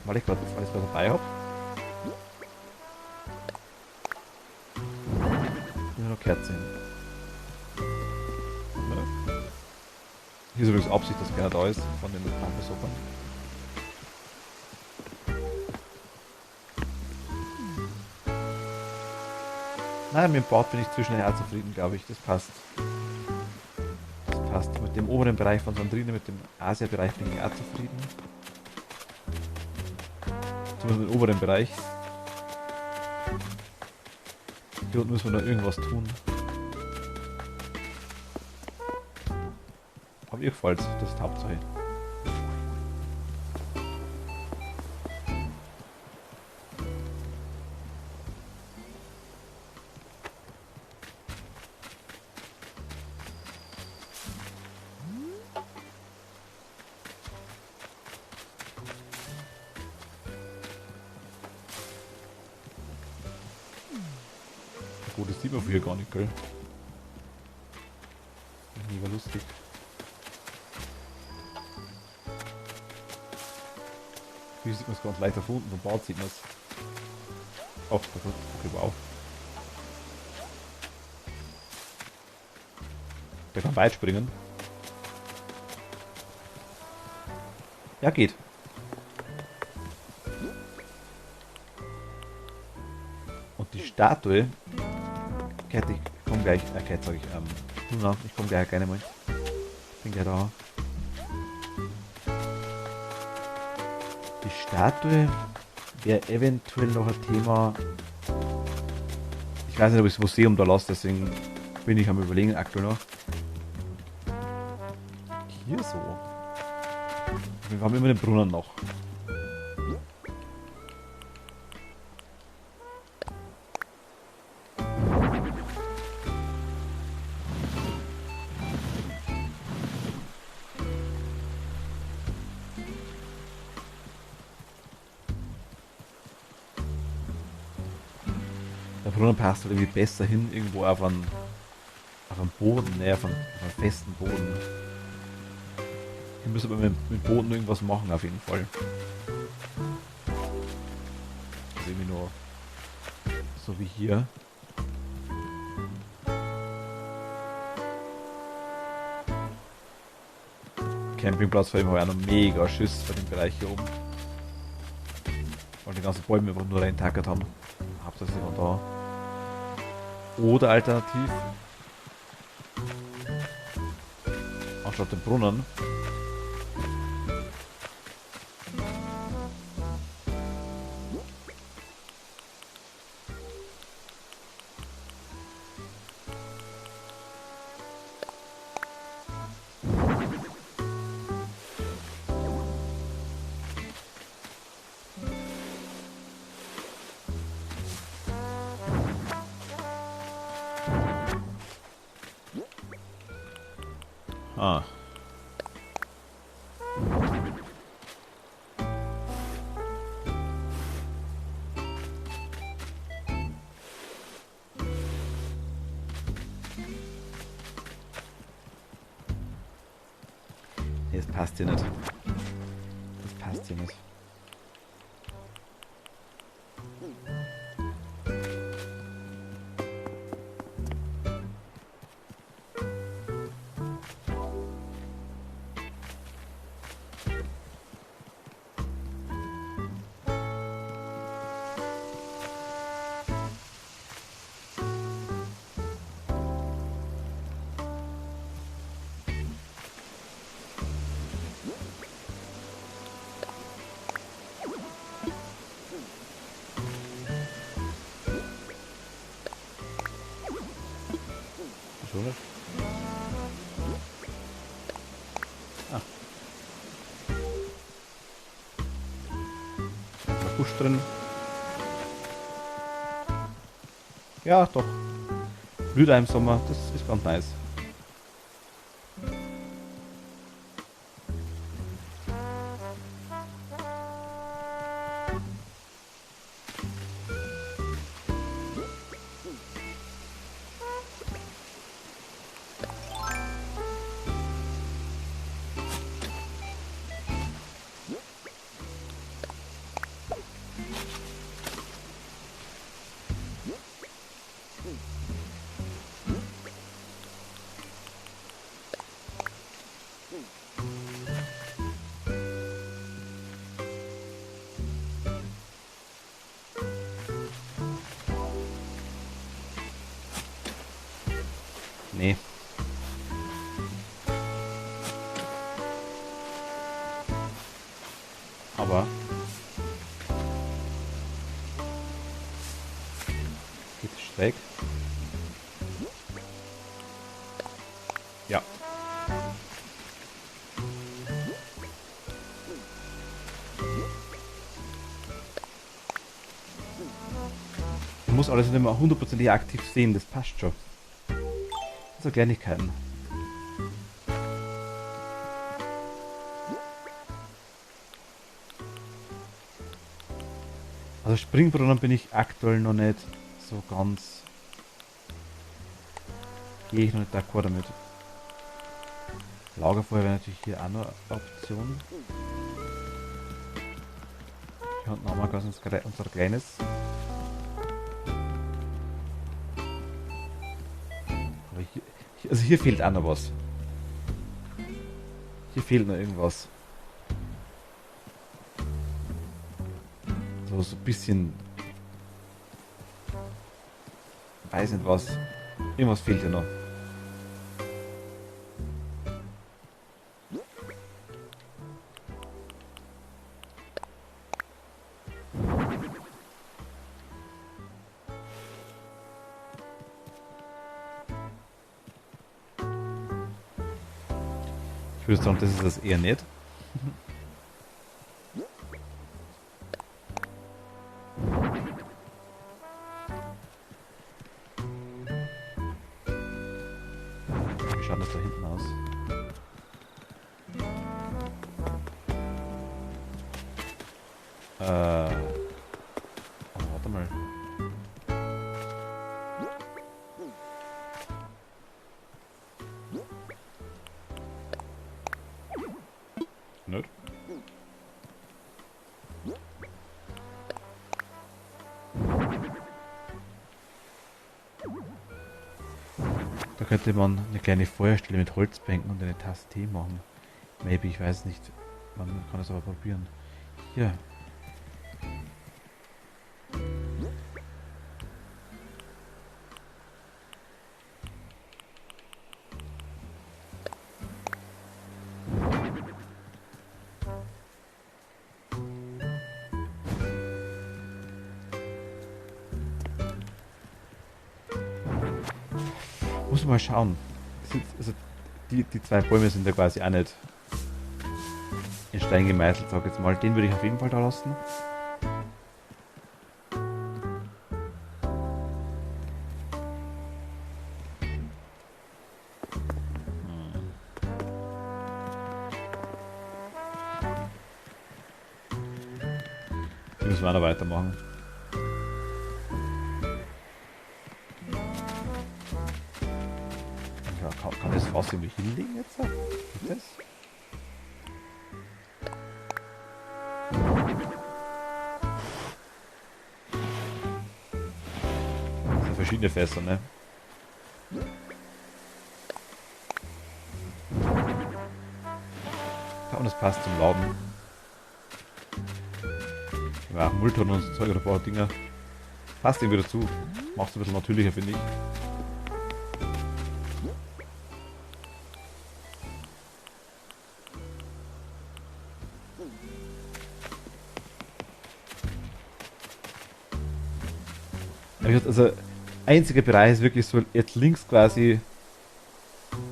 Weil ich gerade alles was dabei habe. Nur noch Kerzen. Ja. Hier ist übrigens Absicht, dass keiner da ist von den Besuchern. Nein, mit dem Bad bin ich zwischendurch auch zufrieden, glaube ich. Das passt. Das passt. Mit dem oberen Bereich von Sandrine, mit dem Asia-Bereich bin ich auch zufrieden. Zumindest im oberen Bereich. Hier unten müssen wir noch irgendwas tun. Aber ihr gefällt, das ist die Hauptsache. Oh, das sieht man von hier gar nicht, gell? Mega lustig. Hier sieht man es ganz leicht da unten, vom Bad sieht man es. Oh, okay, wow. Der kann weit springen. Ja, geht. Und die Statue. Ich komm gleich. Okay, sag ich. Luna, ich komm gleich gerne mal. Bin gleich da. Die Statue wäre eventuell noch ein Thema. Ich weiß nicht, ob ich das Museum da lasse, deswegen bin ich am Überlegen aktuell noch. Hier so. Wir haben immer den Brunnen noch. Der Brunnen passt halt irgendwie besser hin, irgendwo auf einem Boden, ne, auf einem festen Boden. Hier müssen wir mit dem Boden irgendwas machen, auf jeden Fall. Also irgendwie nur so wie hier. Campingplatz vor allem habe ich auch noch mega Schiss bei dem Bereich hier oben. Weil die ganzen Bäume einfach nur reintackert haben. Hauptsächlich von da. Oder alternativ anstatt dem Brunnen ah. Nee, das passt hier nicht. Das passt hier nicht. So nicht? Ah. Ein Busch drin. Ja, doch. Blüht im Sommer. Das ist ganz nice. Nee. Aber geht es schräg? Ja. Man muss alles nicht immer hundertprozentig aktiv sehen, das passt schon. So Kleinigkeiten. Also Springbrunnen bin ich aktuell noch nicht so ganz. Gehe ich noch nicht d'accord damit. Lagerfeuer wäre natürlich hier auch noch eine Option. Hier unten haben wir ganz unser kleines. Aber also hier fehlt auch noch was. Hier fehlt noch irgendwas. So ein bisschen. Weiß nicht was. Irgendwas fehlt hier noch. Ich würde sagen, das ist das eher nicht. Wie schaut das da hinten aus? Oh, warte mal. Nicht? Da könnte man eine kleine Feuerstelle mit Holzbänken und eine Tasse Tee machen. Maybe, ich weiß nicht. Man kann es aber probieren. Hier. Muss man mal schauen. Also die zwei Bäume sind ja quasi auch nicht in Stein gemeißelt, sag ich jetzt mal. Den würde ich auf jeden Fall da lassen. Die müssen wir auch noch weitermachen. Ja, kann das Fass irgendwie hinlegen jetzt? Geht das? Das sind verschiedene Fässer, ne? Ja, und das passt zum Laden. Ja, Mülltonnen und so Zeug oder ein paar Dinger. Passt irgendwie dazu. Macht es ein bisschen natürlicher, finde ich. Also, einziger Bereich ist wirklich so, jetzt links quasi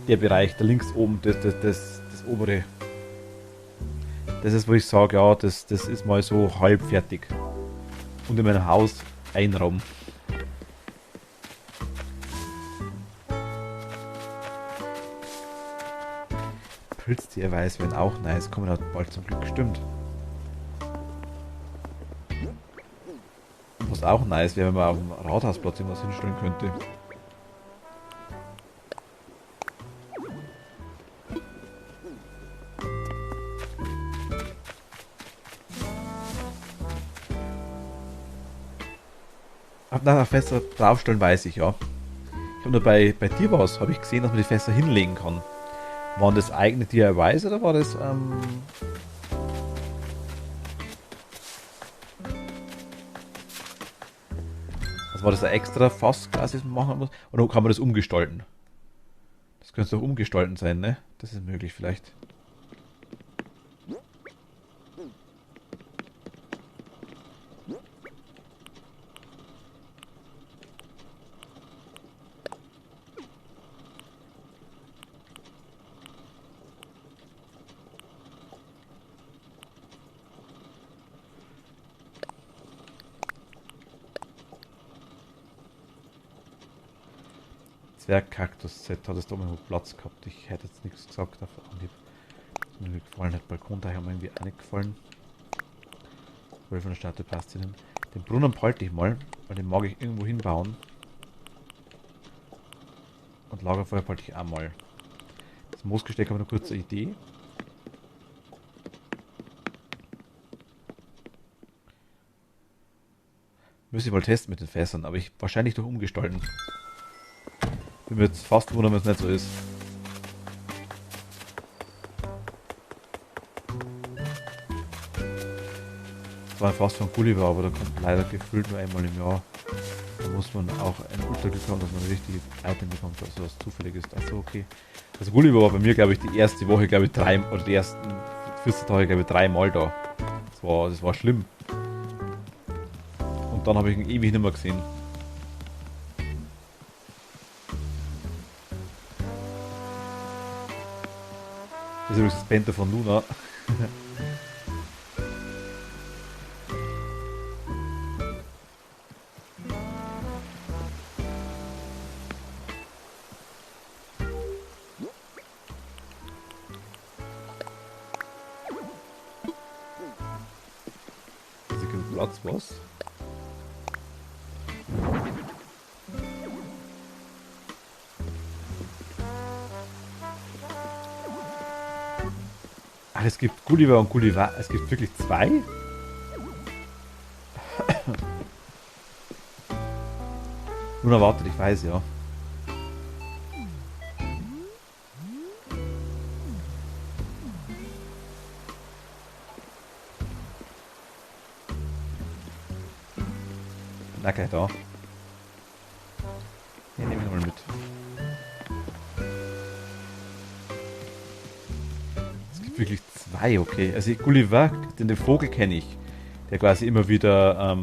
der Bereich, da links oben, das obere. Das ist, wo ich sage, ja, das ist mal so halb fertig. Und in meinem Haus ein Raum. Pilztierweiß wären auch nice, kommen halt bald zum Glück, stimmt. Was auch nice wäre, wenn man auf dem Rathausplatz irgendwas hinstellen könnte. Na, Fässer draufstellen weiß ich, ja. Ich habe nur bei dir was, habe ich gesehen, dass man die Fässer hinlegen kann. Waren das eigene DIYs oder war das, also war das ein extra Fass quasi, das man machen muss? Oder kann man das umgestalten? Das könnte doch umgestalten sein, ne? Das ist möglich vielleicht. Zwergkaktus-Set hat es da immer Platz gehabt. Ich hätte jetzt nichts gesagt auf Anhieb. Was mir nicht gefallen hat. Balkonteich haben mir irgendwie auch nicht gefallen. 12 von der Statue passt hin. Den Brunnen behalte ich mal, weil den mag ich irgendwo hinbauen. Und Lagerfeuer behalte ich auch mal. Das Moosgesteck habe ich eine kurze Idee. Müsste ich mal testen mit den Fässern, aber ich wahrscheinlich doch umgestalten. Bin mir jetzt fast wundern, wenn es nicht so ist. Das war fast von Gulliver, aber da kommt leider gefühlt nur einmal im Jahr. Da muss man auch ein Ultraglück haben, dass man ein richtiges Item bekommt, also was zufällig ist. Achso, okay. Also Gulliver war bei mir, glaube ich, die erste Woche, glaube ich, oder die ersten 14 Tage, glaube ich, 3-mal da. Das war schlimm. Und dann habe ich ihn ewig nicht mehr gesehen. Das ist übrigens das Bento von Luna. Also genug Platz, was? Ach, es gibt Gulliver und Gulliver. Es gibt wirklich zwei? Luna wartet, ich weiß, ja. Na, gleich da. Den nehme ich nochmal mit. Es gibt wirklich zwei, okay. Also Gulliver, den Vogel kenne ich. Der quasi immer wieder,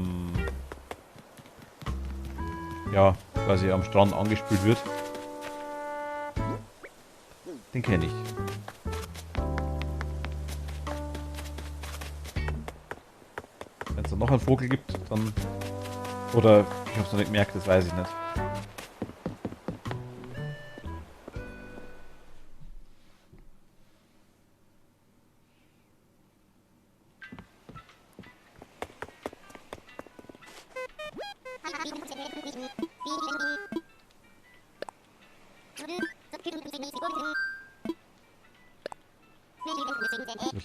ja, quasi am Strand angespült wird. Den kenne ich. Wenn es dann noch einen Vogel gibt, dann... Oder ich habe es noch nicht gemerkt, das weiß ich nicht.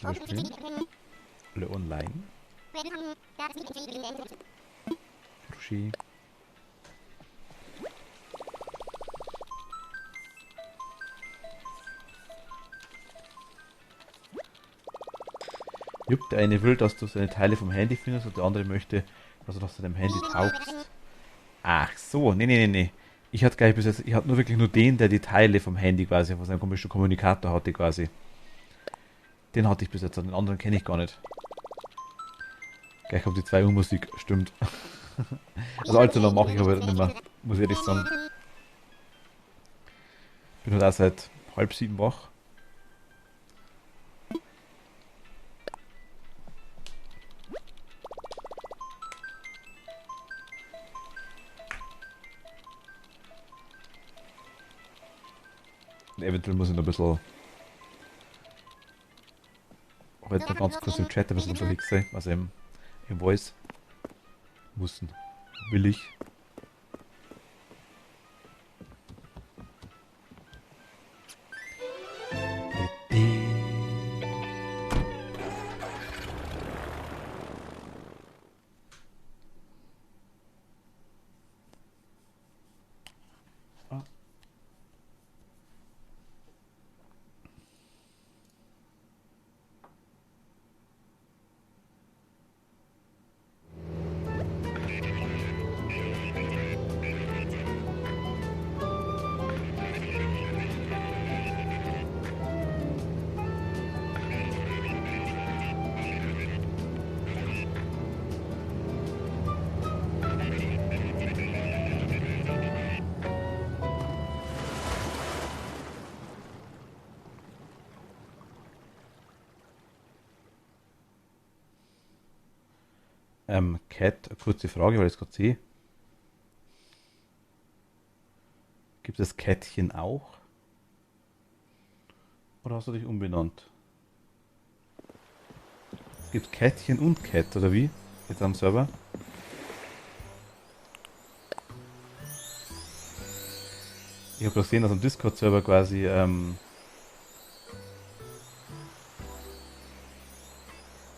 Was spielen? Alle online. Sushi. Jupp, der eine will, dass du seine Teile vom Handy findest und der andere möchte, dass du nach seinem Handy tauchst. Ach so, nee. Ich hatte gleich bis jetzt, ich hatte nur wirklich nur den, der die Teile vom Handy quasi, von seinem komischen Kommunikator hatte quasi. Den hatte ich bis jetzt, den anderen kenne ich gar nicht. Gleich kommt die 2 Uhr Musik, stimmt. Also allzu lang mache ich aber nicht mehr, muss ich ehrlich sagen. Bin halt auch seit 6:30 wach. Und eventuell muss ich noch ein bisschen heute noch ganz kurz im Chat ein bisschen unterwegs sein, also im Voice. Mussten. Will ich. Cat, kurze Frage, weil ich es gerade sehe. Gibt es Kättchen auch? Oder hast du dich umbenannt? Gibt es Kättchen und Cat, oder wie? Jetzt am Server? Ich habe gesehen, dass am Discord-Server quasi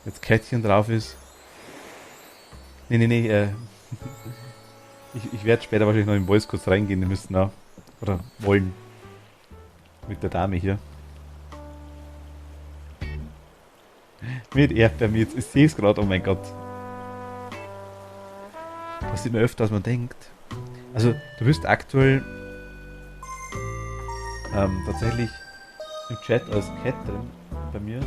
jetzt Kättchen drauf ist. Nee. Ich werde später wahrscheinlich noch in den Voice kurz reingehen müssen. Auch. Oder wollen. Mit der Dame hier. Mit Erdbeermilch. Ich sehe es gerade, oh mein Gott. Passiert mir öfter, als man denkt. Also, du bist aktuell tatsächlich im Chat als Cat drin bei mir.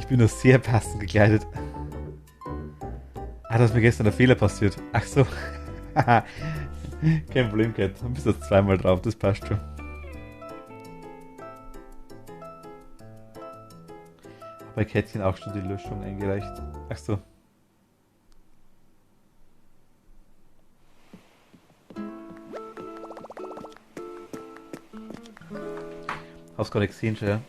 Ich bin nur sehr passend gekleidet. Ah, da ist mir gestern ein Fehler passiert. Ach so. Kein Problem, Cat. Dann bist du jetzt zweimal drauf, das passt schon. Bei Kätzchen auch schon die Löschung eingereicht. Ach so. Hast du gerade gesehen, schon, ja?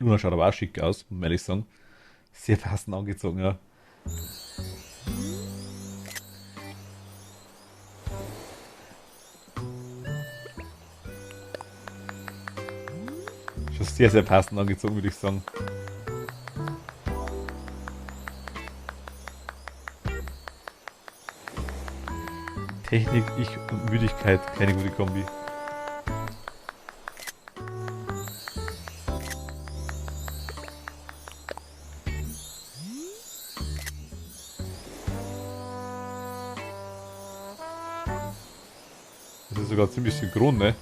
Luna schaut aber auch schick aus, muss man ehrlich sagen. Sehr passend angezogen, ja. Schon sehr, sehr passend angezogen, würde ich sagen. Technik, ich und Müdigkeit, keine gute Kombi. Das ist sogar ziemlich synchron, ne?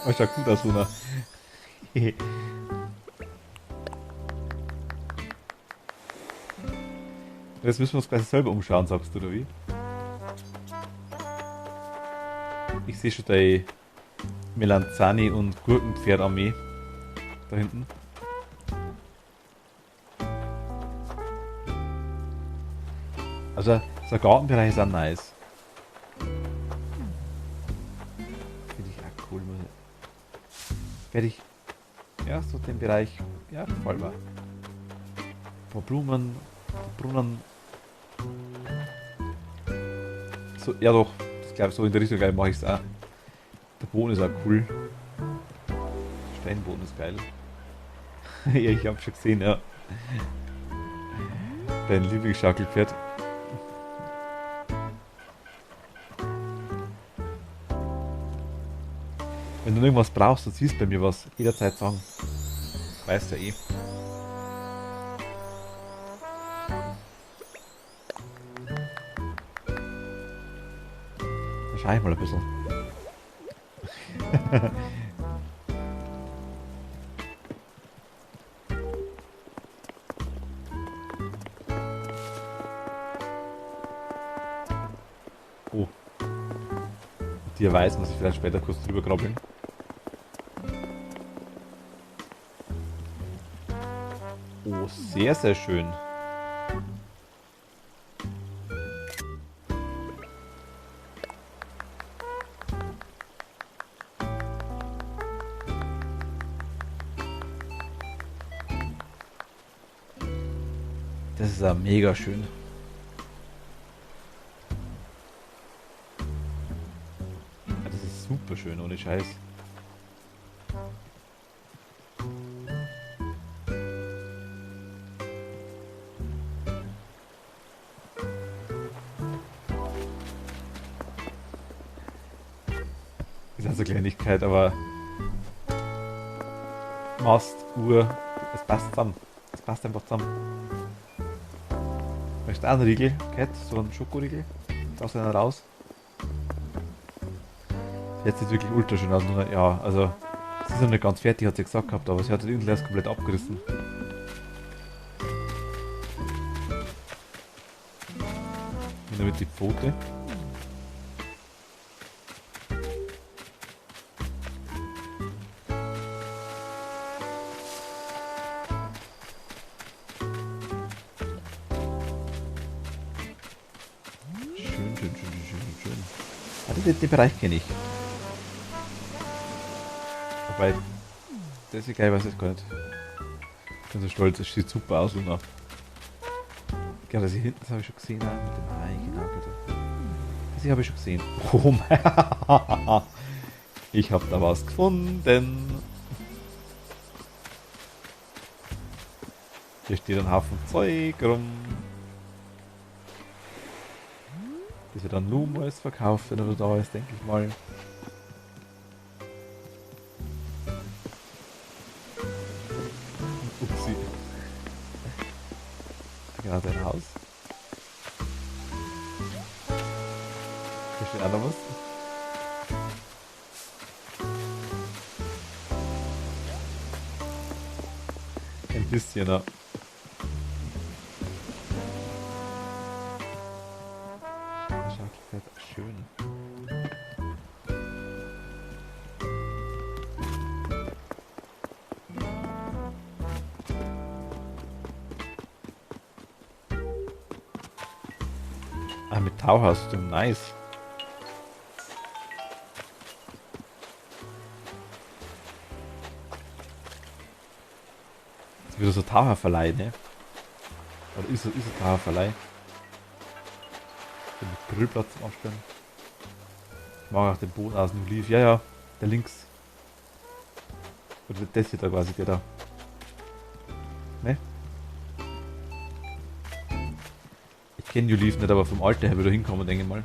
Oh, schaut gut aus, Luna. Jetzt müssen wir uns gleich selber umschauen, sagst du, oder wie? Ich sehe schon die Melanzani- und Gurkenpferdarmee da hinten. Also, so ein Gartenbereich ist auch nice. Finde ich auch cool. Werde ich, ja, so den Bereich, ja, voll mal. Ein paar Blumen, Brunnen. So, ja doch, ich glaube, so in der Richtung mache ich es auch. Der Boden ist auch cool. Der Steinboden ist geil. Ja, ich habe schon gesehen, ja. Dein Lieblingsschaukelpferd. Wenn du irgendwas brauchst, du siehst bei mir was. Jederzeit sagen. Weißt du ja eh. Da schau ich mal ein bisschen. Oh. Dir weiß, muss ich vielleicht später kurz drüber krabbeln. Oh, sehr, sehr schön. Das ist ja mega schön. Das ist super schön, ohne Scheiß. Ist also Kleinigkeit, aber Mast, Uhr, es passt zusammen. Es passt einfach zusammen. Möchtest du auch einen Riegel, Cat? So einen Schokoriegel? Lass einen raus. Jetzt sieht wirklich ultra schön aus. Ja, also, sie ist noch nicht ganz fertig, hat sie gesagt gehabt, aber sie hat den Insel erst komplett abgerissen. Und damit die Pfote. Schön. Also den Bereich kenne ich. Wobei, das ist geil, weiß ich gar nicht. Ich bin so stolz, es sieht super aus, Luna. Ja, das hier hinten, das habe ich schon gesehen, mit dem Ei, genau. Das hier habe ich schon gesehen. Oh mein. Ich habe da was gefunden. Hier steht ein Haufen Zeug rum. Das wird dann Lumos verkauft, wenn er da ist, denke ich mal. Upsi. Gerade ein Haus. Hier steht auch noch was. Ein bisschen, ja. Schaukelpferd, schön. Ah, mit Tauhaus, nice. Das ist wieder so Taucherverleih, ne? Oder ist es Taucherverleih? So mit Grillplatz zum Aufstellen. Ich mag auch den Boden aus dem Leaf. Ja, ja, der links. Oder das hier da quasi, der da. Ne? Ich kenne New Leaf nicht, aber vom Alter her würde hinkommen, denke ich mal.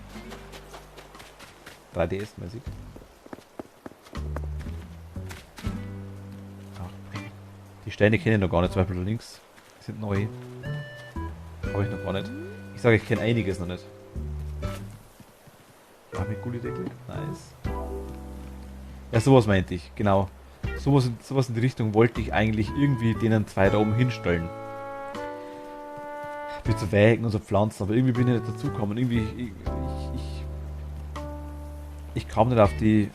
3DS-mäßig. Die Steine kenne ich noch gar nicht, zum Beispiel da links. Die sind neu. Habe ich noch gar nicht. Ich sage, ich kenne einiges noch nicht. Ja, mit Gullideckel. Nice. Ja, sowas meinte ich, genau. Sowas in die Richtung wollte ich eigentlich irgendwie denen zwei da oben hinstellen. Wie zu Wägen und so Pflanzen, aber irgendwie bin ich nicht dazugekommen. Irgendwie, ich kam nicht auf die.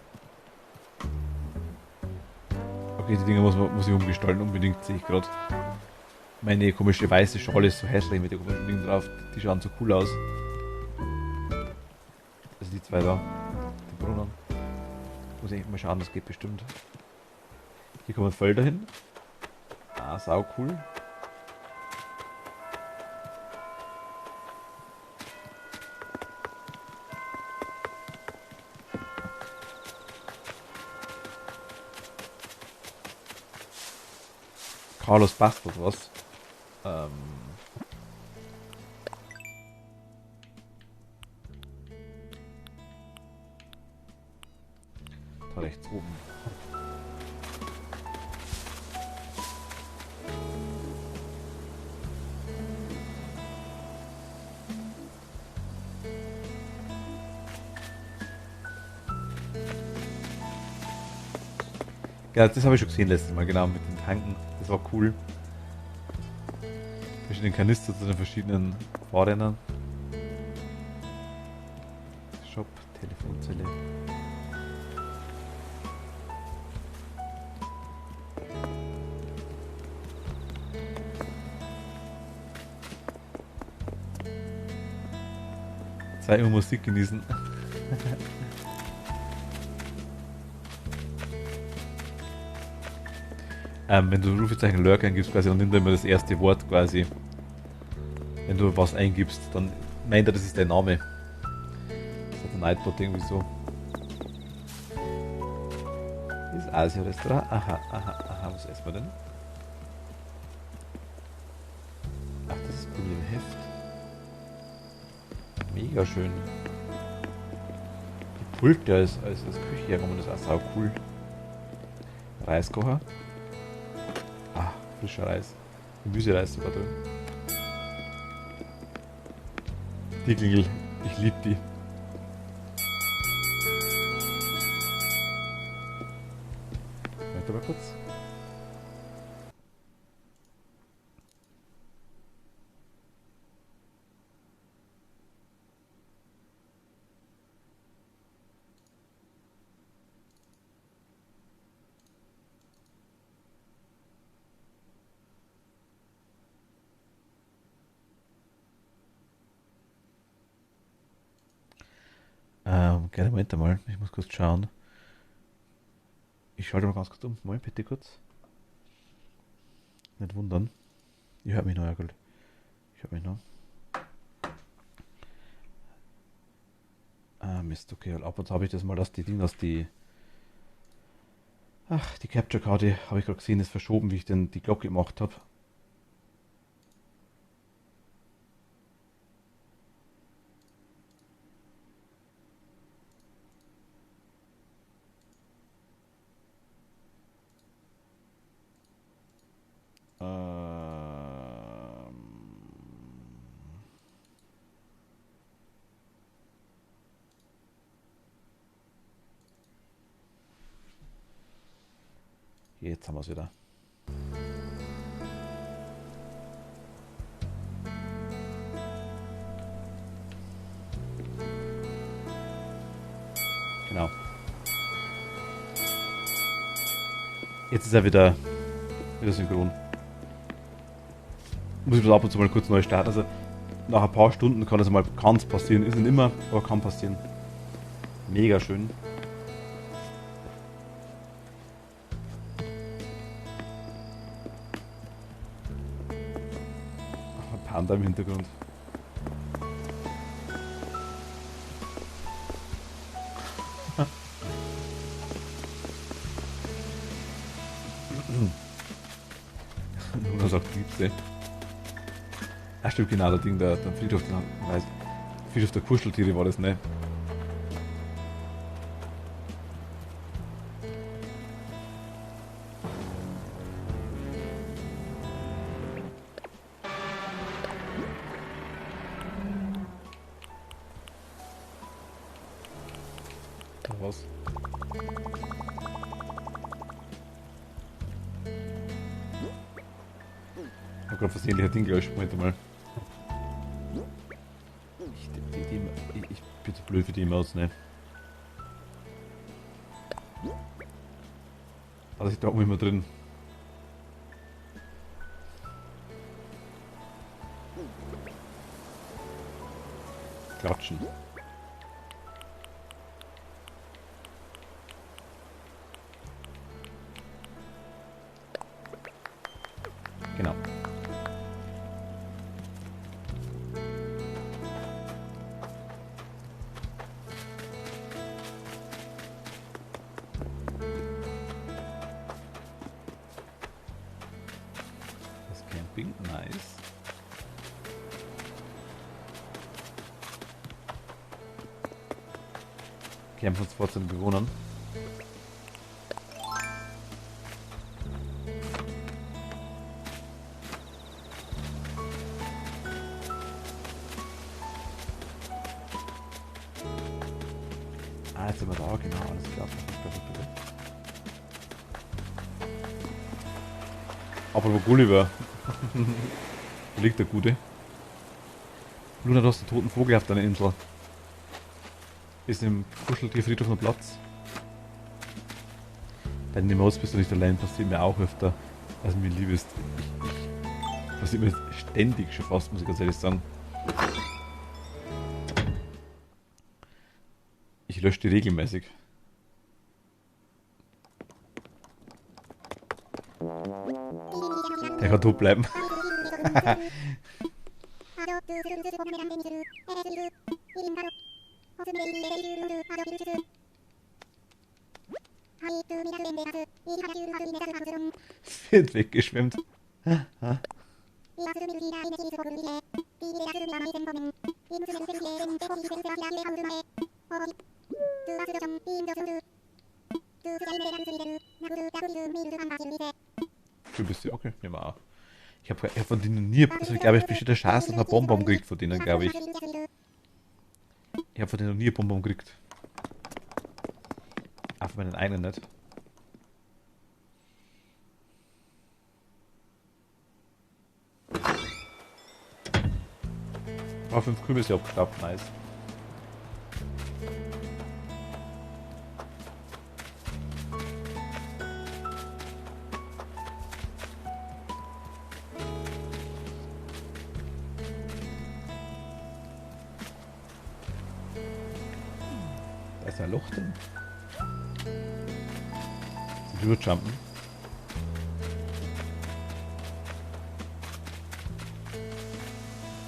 Okay, die Dinger muss ich umgestalten, unbedingt, sehe ich gerade. Meine komische weiße Schale ist so hässlich mit den komischen Dingen drauf. Die schauen so cool aus. Also die zwei da. Die Brunnen. Muss ich mal schauen, das geht bestimmt. Hier kommen Felder hin. Ah, sau cool. Carlos bastelt was. Da rechts oben. Ja, das habe ich schon gesehen letztes Mal, genau, mit den Tanken. Das war cool. Verschiedene Kanister zu den verschiedenen Fahrrädern. Shop, Telefonzelle. Zwei Uhr Musik genießen. Wenn du Rufezeichen Lurk eingibst, quasi, dann nimmt er immer das erste Wort quasi. Wenn du was eingibst, dann meint er, das ist dein Name. Das hat der Nightbot irgendwie so. Das Asia-Restaurant. Aha, was essen wir denn? Ach, das ist cool im Heft. Mega schön. Die Pulte als Küche herkommen, das ist auch sau cool. Reiskocher. Ah, frischer Reis. Gemüsereis sogar drin. Die Klingel, ich liebe die. Warte mal kurz. Gerne, Moment mal. Ich muss kurz schauen. Ich schalte mal ganz kurz um. Moment, bitte kurz. Nicht wundern. Ich höre mich noch, Jagel. Ich höre mich noch. Mist, okay. Ab und zu habe ich das mal, dass die Dinge, die Capture-Karte, habe ich gerade gesehen, ist verschoben, wie ich die Glocke gemacht habe. Jetzt haben wir es wieder. Genau. Jetzt ist er wieder synchron. Muss ich bloß ab und zu mal kurz neu starten. Also nach ein paar Stunden kann das mal ganz passieren. Ist nicht immer, aber kann passieren. Mega schön. Ein Panda im Hintergrund. Luna sagt Liebste. Ach stimmt, genau, der Ding, der Friedhof, Friedhof der Kuscheltiere war das, ne? Was? Ich hab grad versehentlich ein Ding gelöscht, Moment mal. Ich bin zu blöd für die Maus, ne? Also ich da oben immer drin. Klatschen. Genau. Das Camping, nice. Campen uns vor zu den Bewohnern. Ah, jetzt sind wir da, genau, alles klar. Perfekt. Aber Gulliver. Wo liegt der Gute? Luna, du hast einen toten Vogel auf deiner Insel. Ist im Kuscheltierfriedhof noch Platz? Bei den Maus bist du nicht allein, passiert mir auch öfter, als mir lieb ist. Passiert mir ständig schon fast, muss ich ganz ehrlich sagen. Ich lösche die regelmäßig. Der kann tot bleiben. Wird weggeschwemmt. Du bist ja okay, nehmen wir auch. Ich hab von denen nie, also ich glaube, ich besteht der Chance, dass man Bonbon kriegt von denen, glaube ich. Ich habe von denen noch nie einen Bonbon gekriegt. Auch von meinen eigenen nicht. Aber 5 Kürbisse abgestaubt, nice. Da ist ein Loch drin. Zum Rüberjumpen.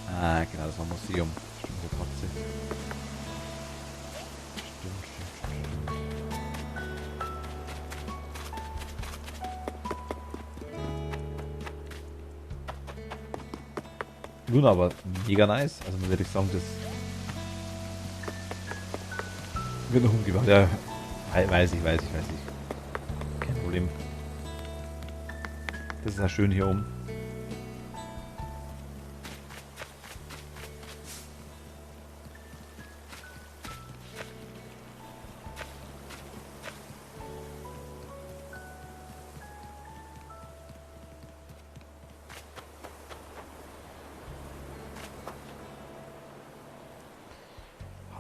Ah, genau, das war ein Museum. Stimmt, der Katze. Stimmt. Nun aber mega nice. Also man würde ich sagen, das wird noch umgebaut. Ja, weiß ich. Kein Problem. Das ist ja schön hier oben.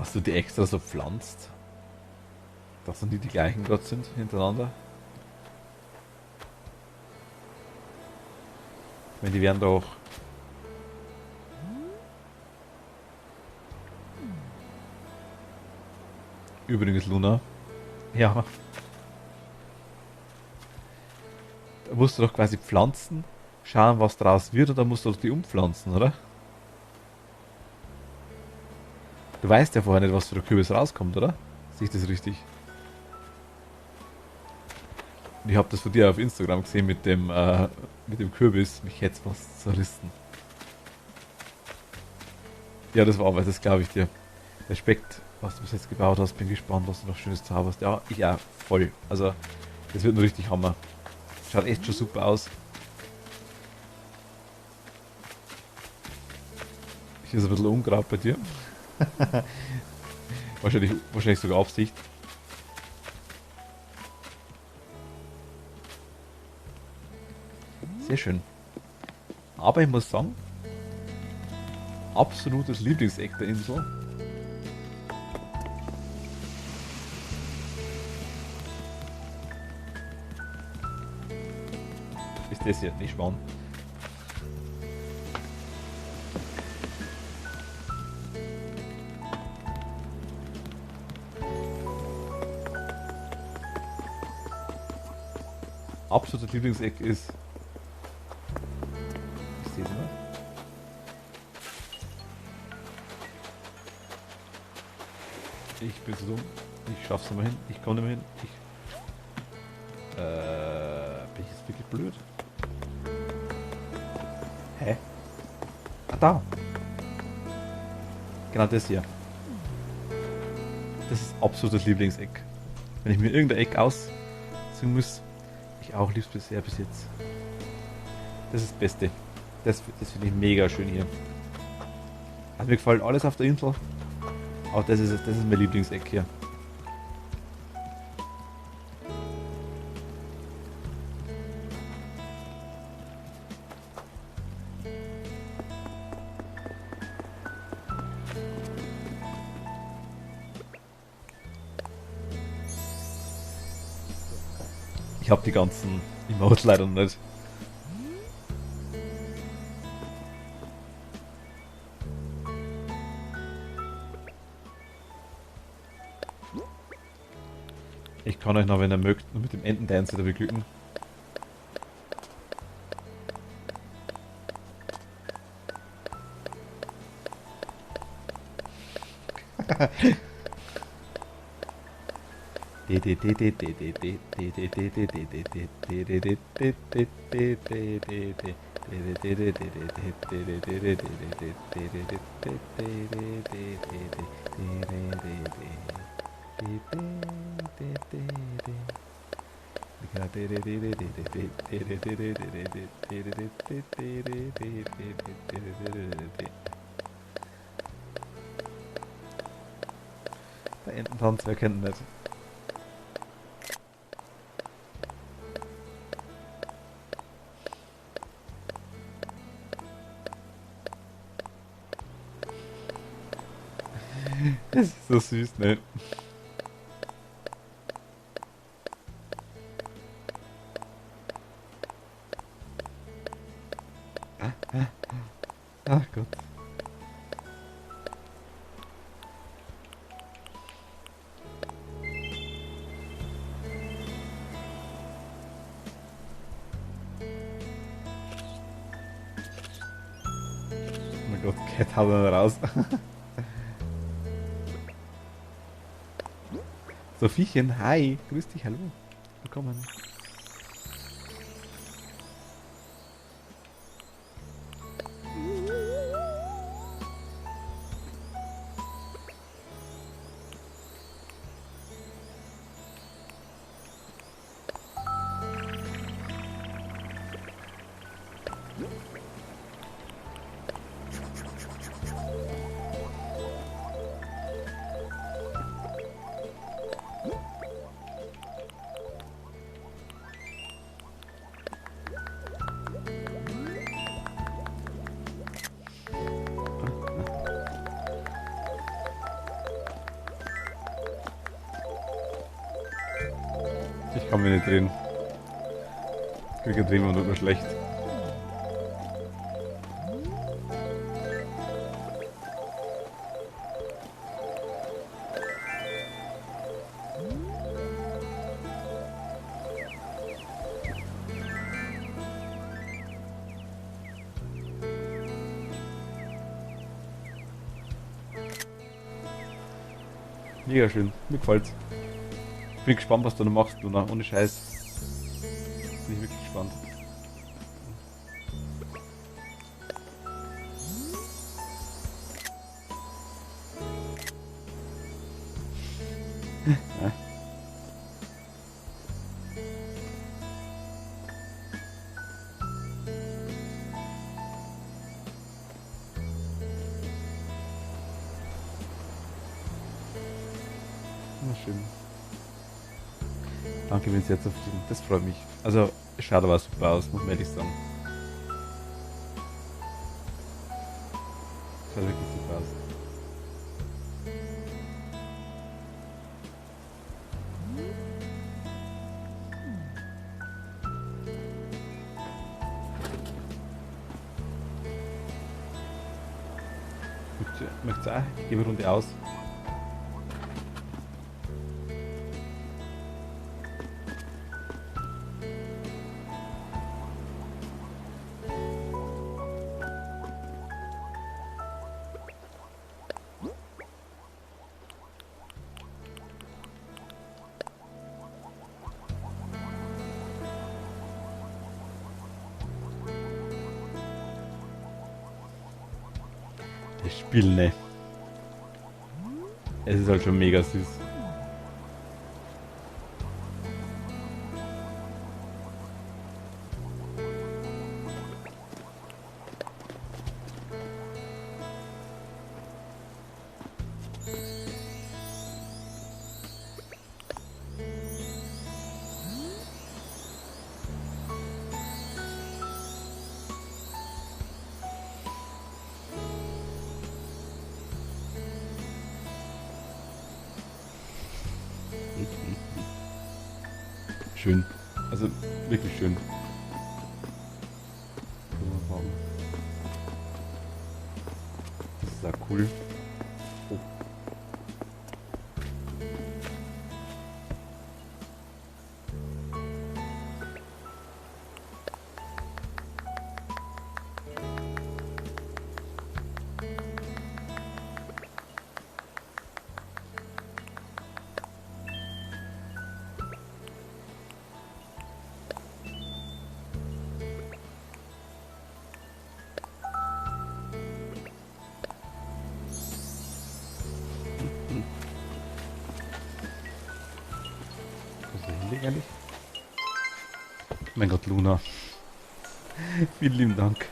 Hast du die extra so pflanzt? Dass dann die gleichen gerade sind hintereinander? Ich meine, die werden doch. Übrigens, Luna. Ja. Da musst du doch quasi pflanzen, schauen, was draus wird, und dann musst du die umpflanzen, oder? Du weißt ja vorher nicht, was für der Kürbis rauskommt, oder? Sehe ich das richtig? Und ich habe das von dir auf Instagram gesehen mit dem Kürbis. Mich hätte es fast zerrissen. Ja, das war aber, das glaube ich dir. Respekt, was du bis jetzt gebaut hast. Bin gespannt, was du noch Schönes zauberst. Ja, ich auch voll. Also, das wird nur richtig Hammer. Schaut echt schon super aus. Hier ist ein bisschen Unkraut bei dir. Wahrscheinlich sogar Absicht. Sehr schön. Aber ich muss sagen, absolutes Lieblingseck der Insel. Ist das hier, nicht Schwan. Absolutes Lieblingseck ist. Ich sehe es immer. Ich bin so dumm. Ich schaff's nicht mehr hin. Ich komme nicht mehr hin. Bin ich jetzt wirklich blöd? Hä? Ah, da. Genau das hier. Das ist absolutes Lieblingseck. Wenn ich mir irgendein Eck aussuchen muss, ich auch lieb's bisher bis jetzt. Das ist das Beste. Das finde ich mega schön hier. Also mir gefällt alles auf der Insel. Aber das ist mein Lieblingseck hier. Ich habe die ganzen Emotes leider noch nicht. Ich kann euch noch, wenn ihr mögt, mit dem Entendancer da beglücken. Der Ententanz, wer kennt ihn nicht? Das ist so süß, ne? Ach Gott. Oh mein Gott, Cat haut er raus. Sophiechen, hi, grüß dich, hallo. Willkommen. kann mich nicht drehen. Kriege drehen und nur schlecht. Mega schön, mir gefällt's. Bin gespannt, was du noch machst, Luna, ohne Scheiß. Bin ich wirklich gespannt. Ja. Na schön. Danke, wenn Sie jetzt zufrieden. Das freut mich. Also, es schaut aber super aus, muss man ehrlich sagen. Schaut wirklich super aus. Möchtest du auch? Ich gebe eine Runde aus. Das Spiel, ne? Es ist halt schon mega süß. Schön. Also wirklich schön. Das ist ja cool. Oh. Ehrlich? Mein Gott, Luna. Vielen lieben Dank.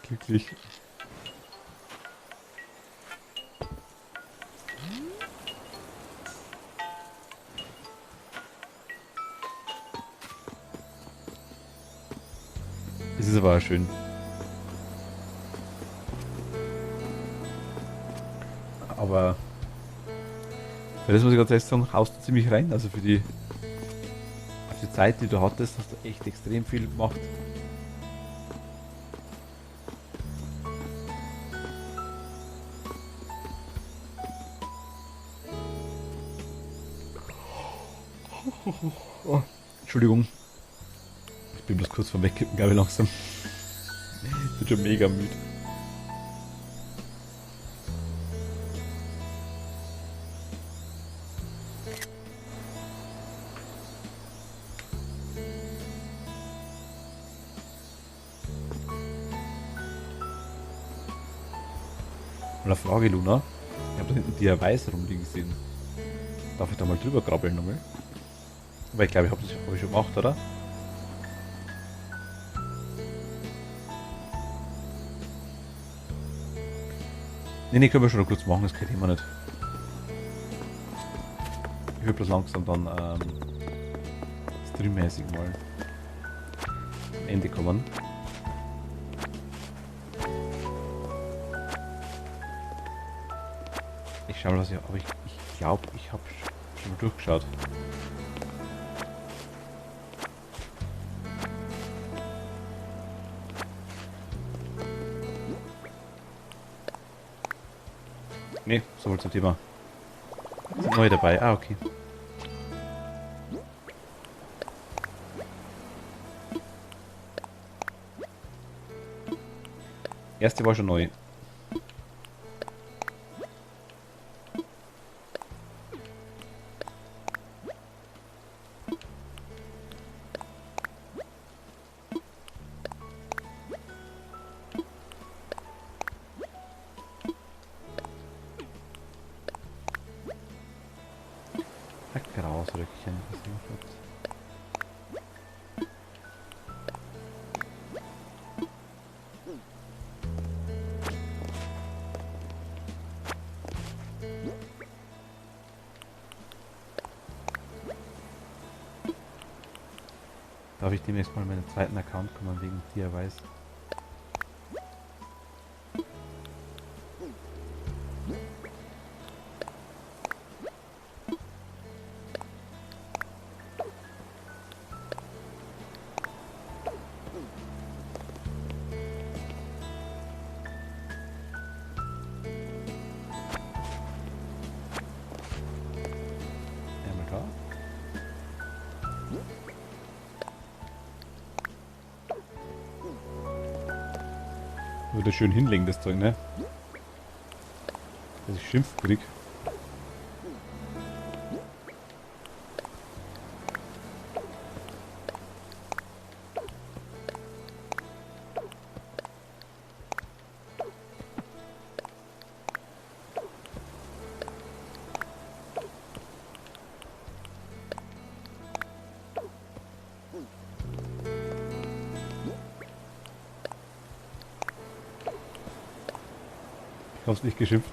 Glücklich. Es ist aber schön. Aber für das muss ich ganz ehrlich sagen, haust du ziemlich rein. Also für die Zeit, die du hattest, hast du echt extrem viel gemacht. Oh, Entschuldigung. Ich bin bloß kurz vom Wegkippen, glaube ich, langsam. Ich bin schon mega müde. Mal eine Frage, Luna. Ich habe da hinten die Weiß rumliegen gesehen. Darf ich da mal drüber krabbeln nochmal? Weil ich glaube, ich habe das hab ich schon gemacht, oder? Nee, können wir schon noch kurz machen, das geht immer nicht. Ich will bloß langsam dann streammäßig mal am Ende kommen. schau mal, was ich... Aber ich glaube, ich habe schon mal durchgeschaut. Nee, so viel zum Thema. Sind neue dabei. Ah, okay. Erste war schon neu. Grausröckchen. Darf ich demnächst mal meinen zweiten Account kümmern wegen DIYs? Einmal da. Würde schön hinlegen, das Zeug, ne? Dass ich Schimpf krieg. Ich hab's nicht geschimpft.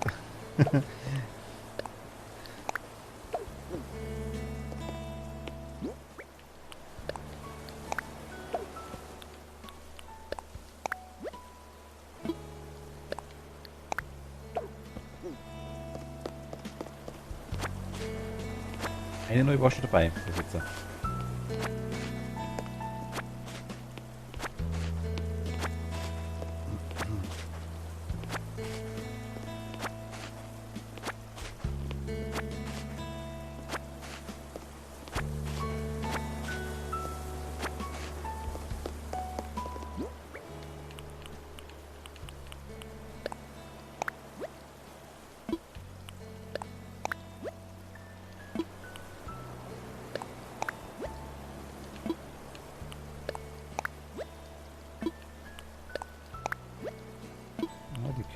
Eine neue war schon dabei, Besitzer.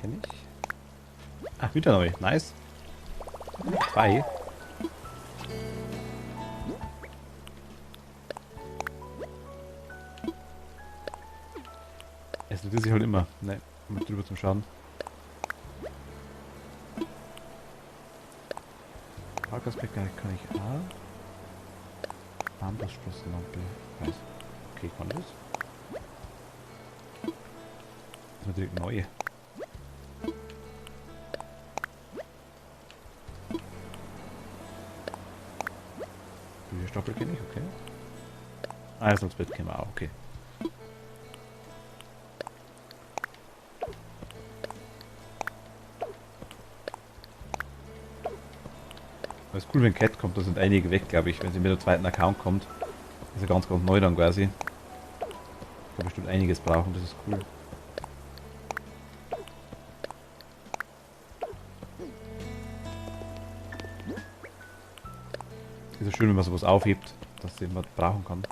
Kenne ich. Ach, wieder neu. Nice. 2. Es tut sich halt immer. Ne, mit drüber zum Schaden. Parkaspekt kann ich A. Bambusschlosslampe. Weiß. Okay, kann das. Das ist natürlich neu. Stoppel kenne ich, okay. Ah, das Bett kennen wir auch, okay. Das ist cool, wenn Cat kommt, da sind einige weg, glaube ich. Wenn sie mit dem zweiten Account kommt, ist er ganz neu dann quasi. Ich kann bestimmt einiges brauchen, das ist cool. Ist ja schön, wenn man sowas aufhebt, dass den man brauchen kann.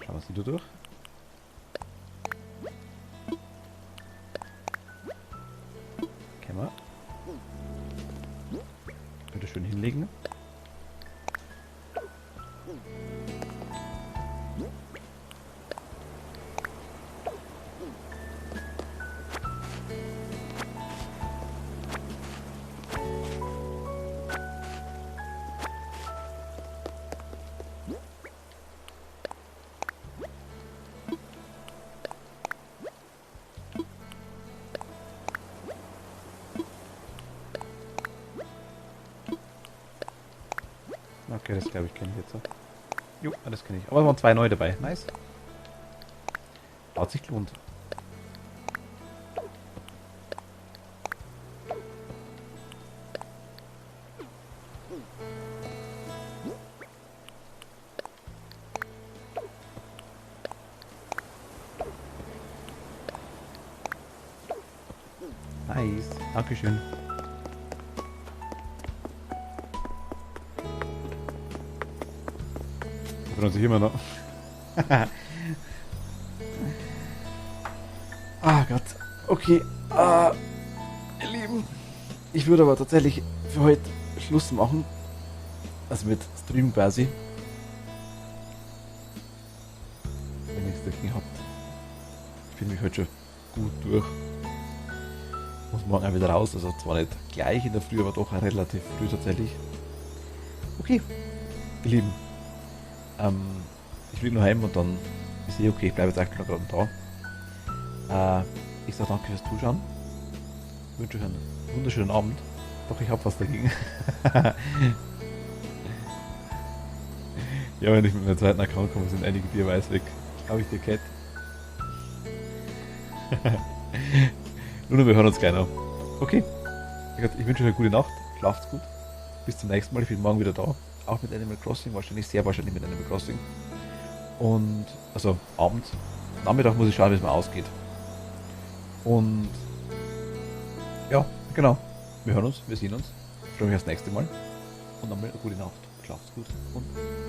Schauen wir es wieder durch. Können wir. Bitte schön hinlegen. Okay, das glaube ich kenne ich jetzt so. Jo, das kenne ich. Aber es waren 2 neue dabei. Nice. Hat sich gelohnt. Nice. Dankeschön. Wir freuen uns immer noch. Ah Gott. Okay. Ihr Lieben. Ich würde aber tatsächlich für heute Schluss machen. Also mit Stream quasi. Wenn ihr es dagegen habt. Ich finde mich heute schon gut durch. Muss morgen auch wieder raus. Also zwar nicht gleich in der Früh, aber doch auch relativ früh tatsächlich. Okay. Ihr Lieben. Ich fliege nur heim und dann ist eh okay. Ich bleibe jetzt eigentlich noch gerade da. Ich sage danke fürs Zuschauen. Ich wünsche euch einen wunderschönen Abend. Doch, ich habe was dagegen. Ja, wenn ich mit meinem zweiten Account komme, sind einige Bierweiß weg. Habe ich dir Cat. Nun, wir hören uns gleich noch. Okay. Ich wünsche euch eine gute Nacht. Schlaft's gut. Bis zum nächsten Mal. Ich bin morgen wieder da. Auch mit Animal Crossing. Sehr wahrscheinlich mit Animal Crossing. Und, also abends. Nachmittag muss ich schauen, wie es mir ausgeht. Und, ja, genau. Wir hören uns, wir sehen uns. Ich freue mich aufs nächste Mal. Und nochmal eine gute Nacht. Schlaft's gut und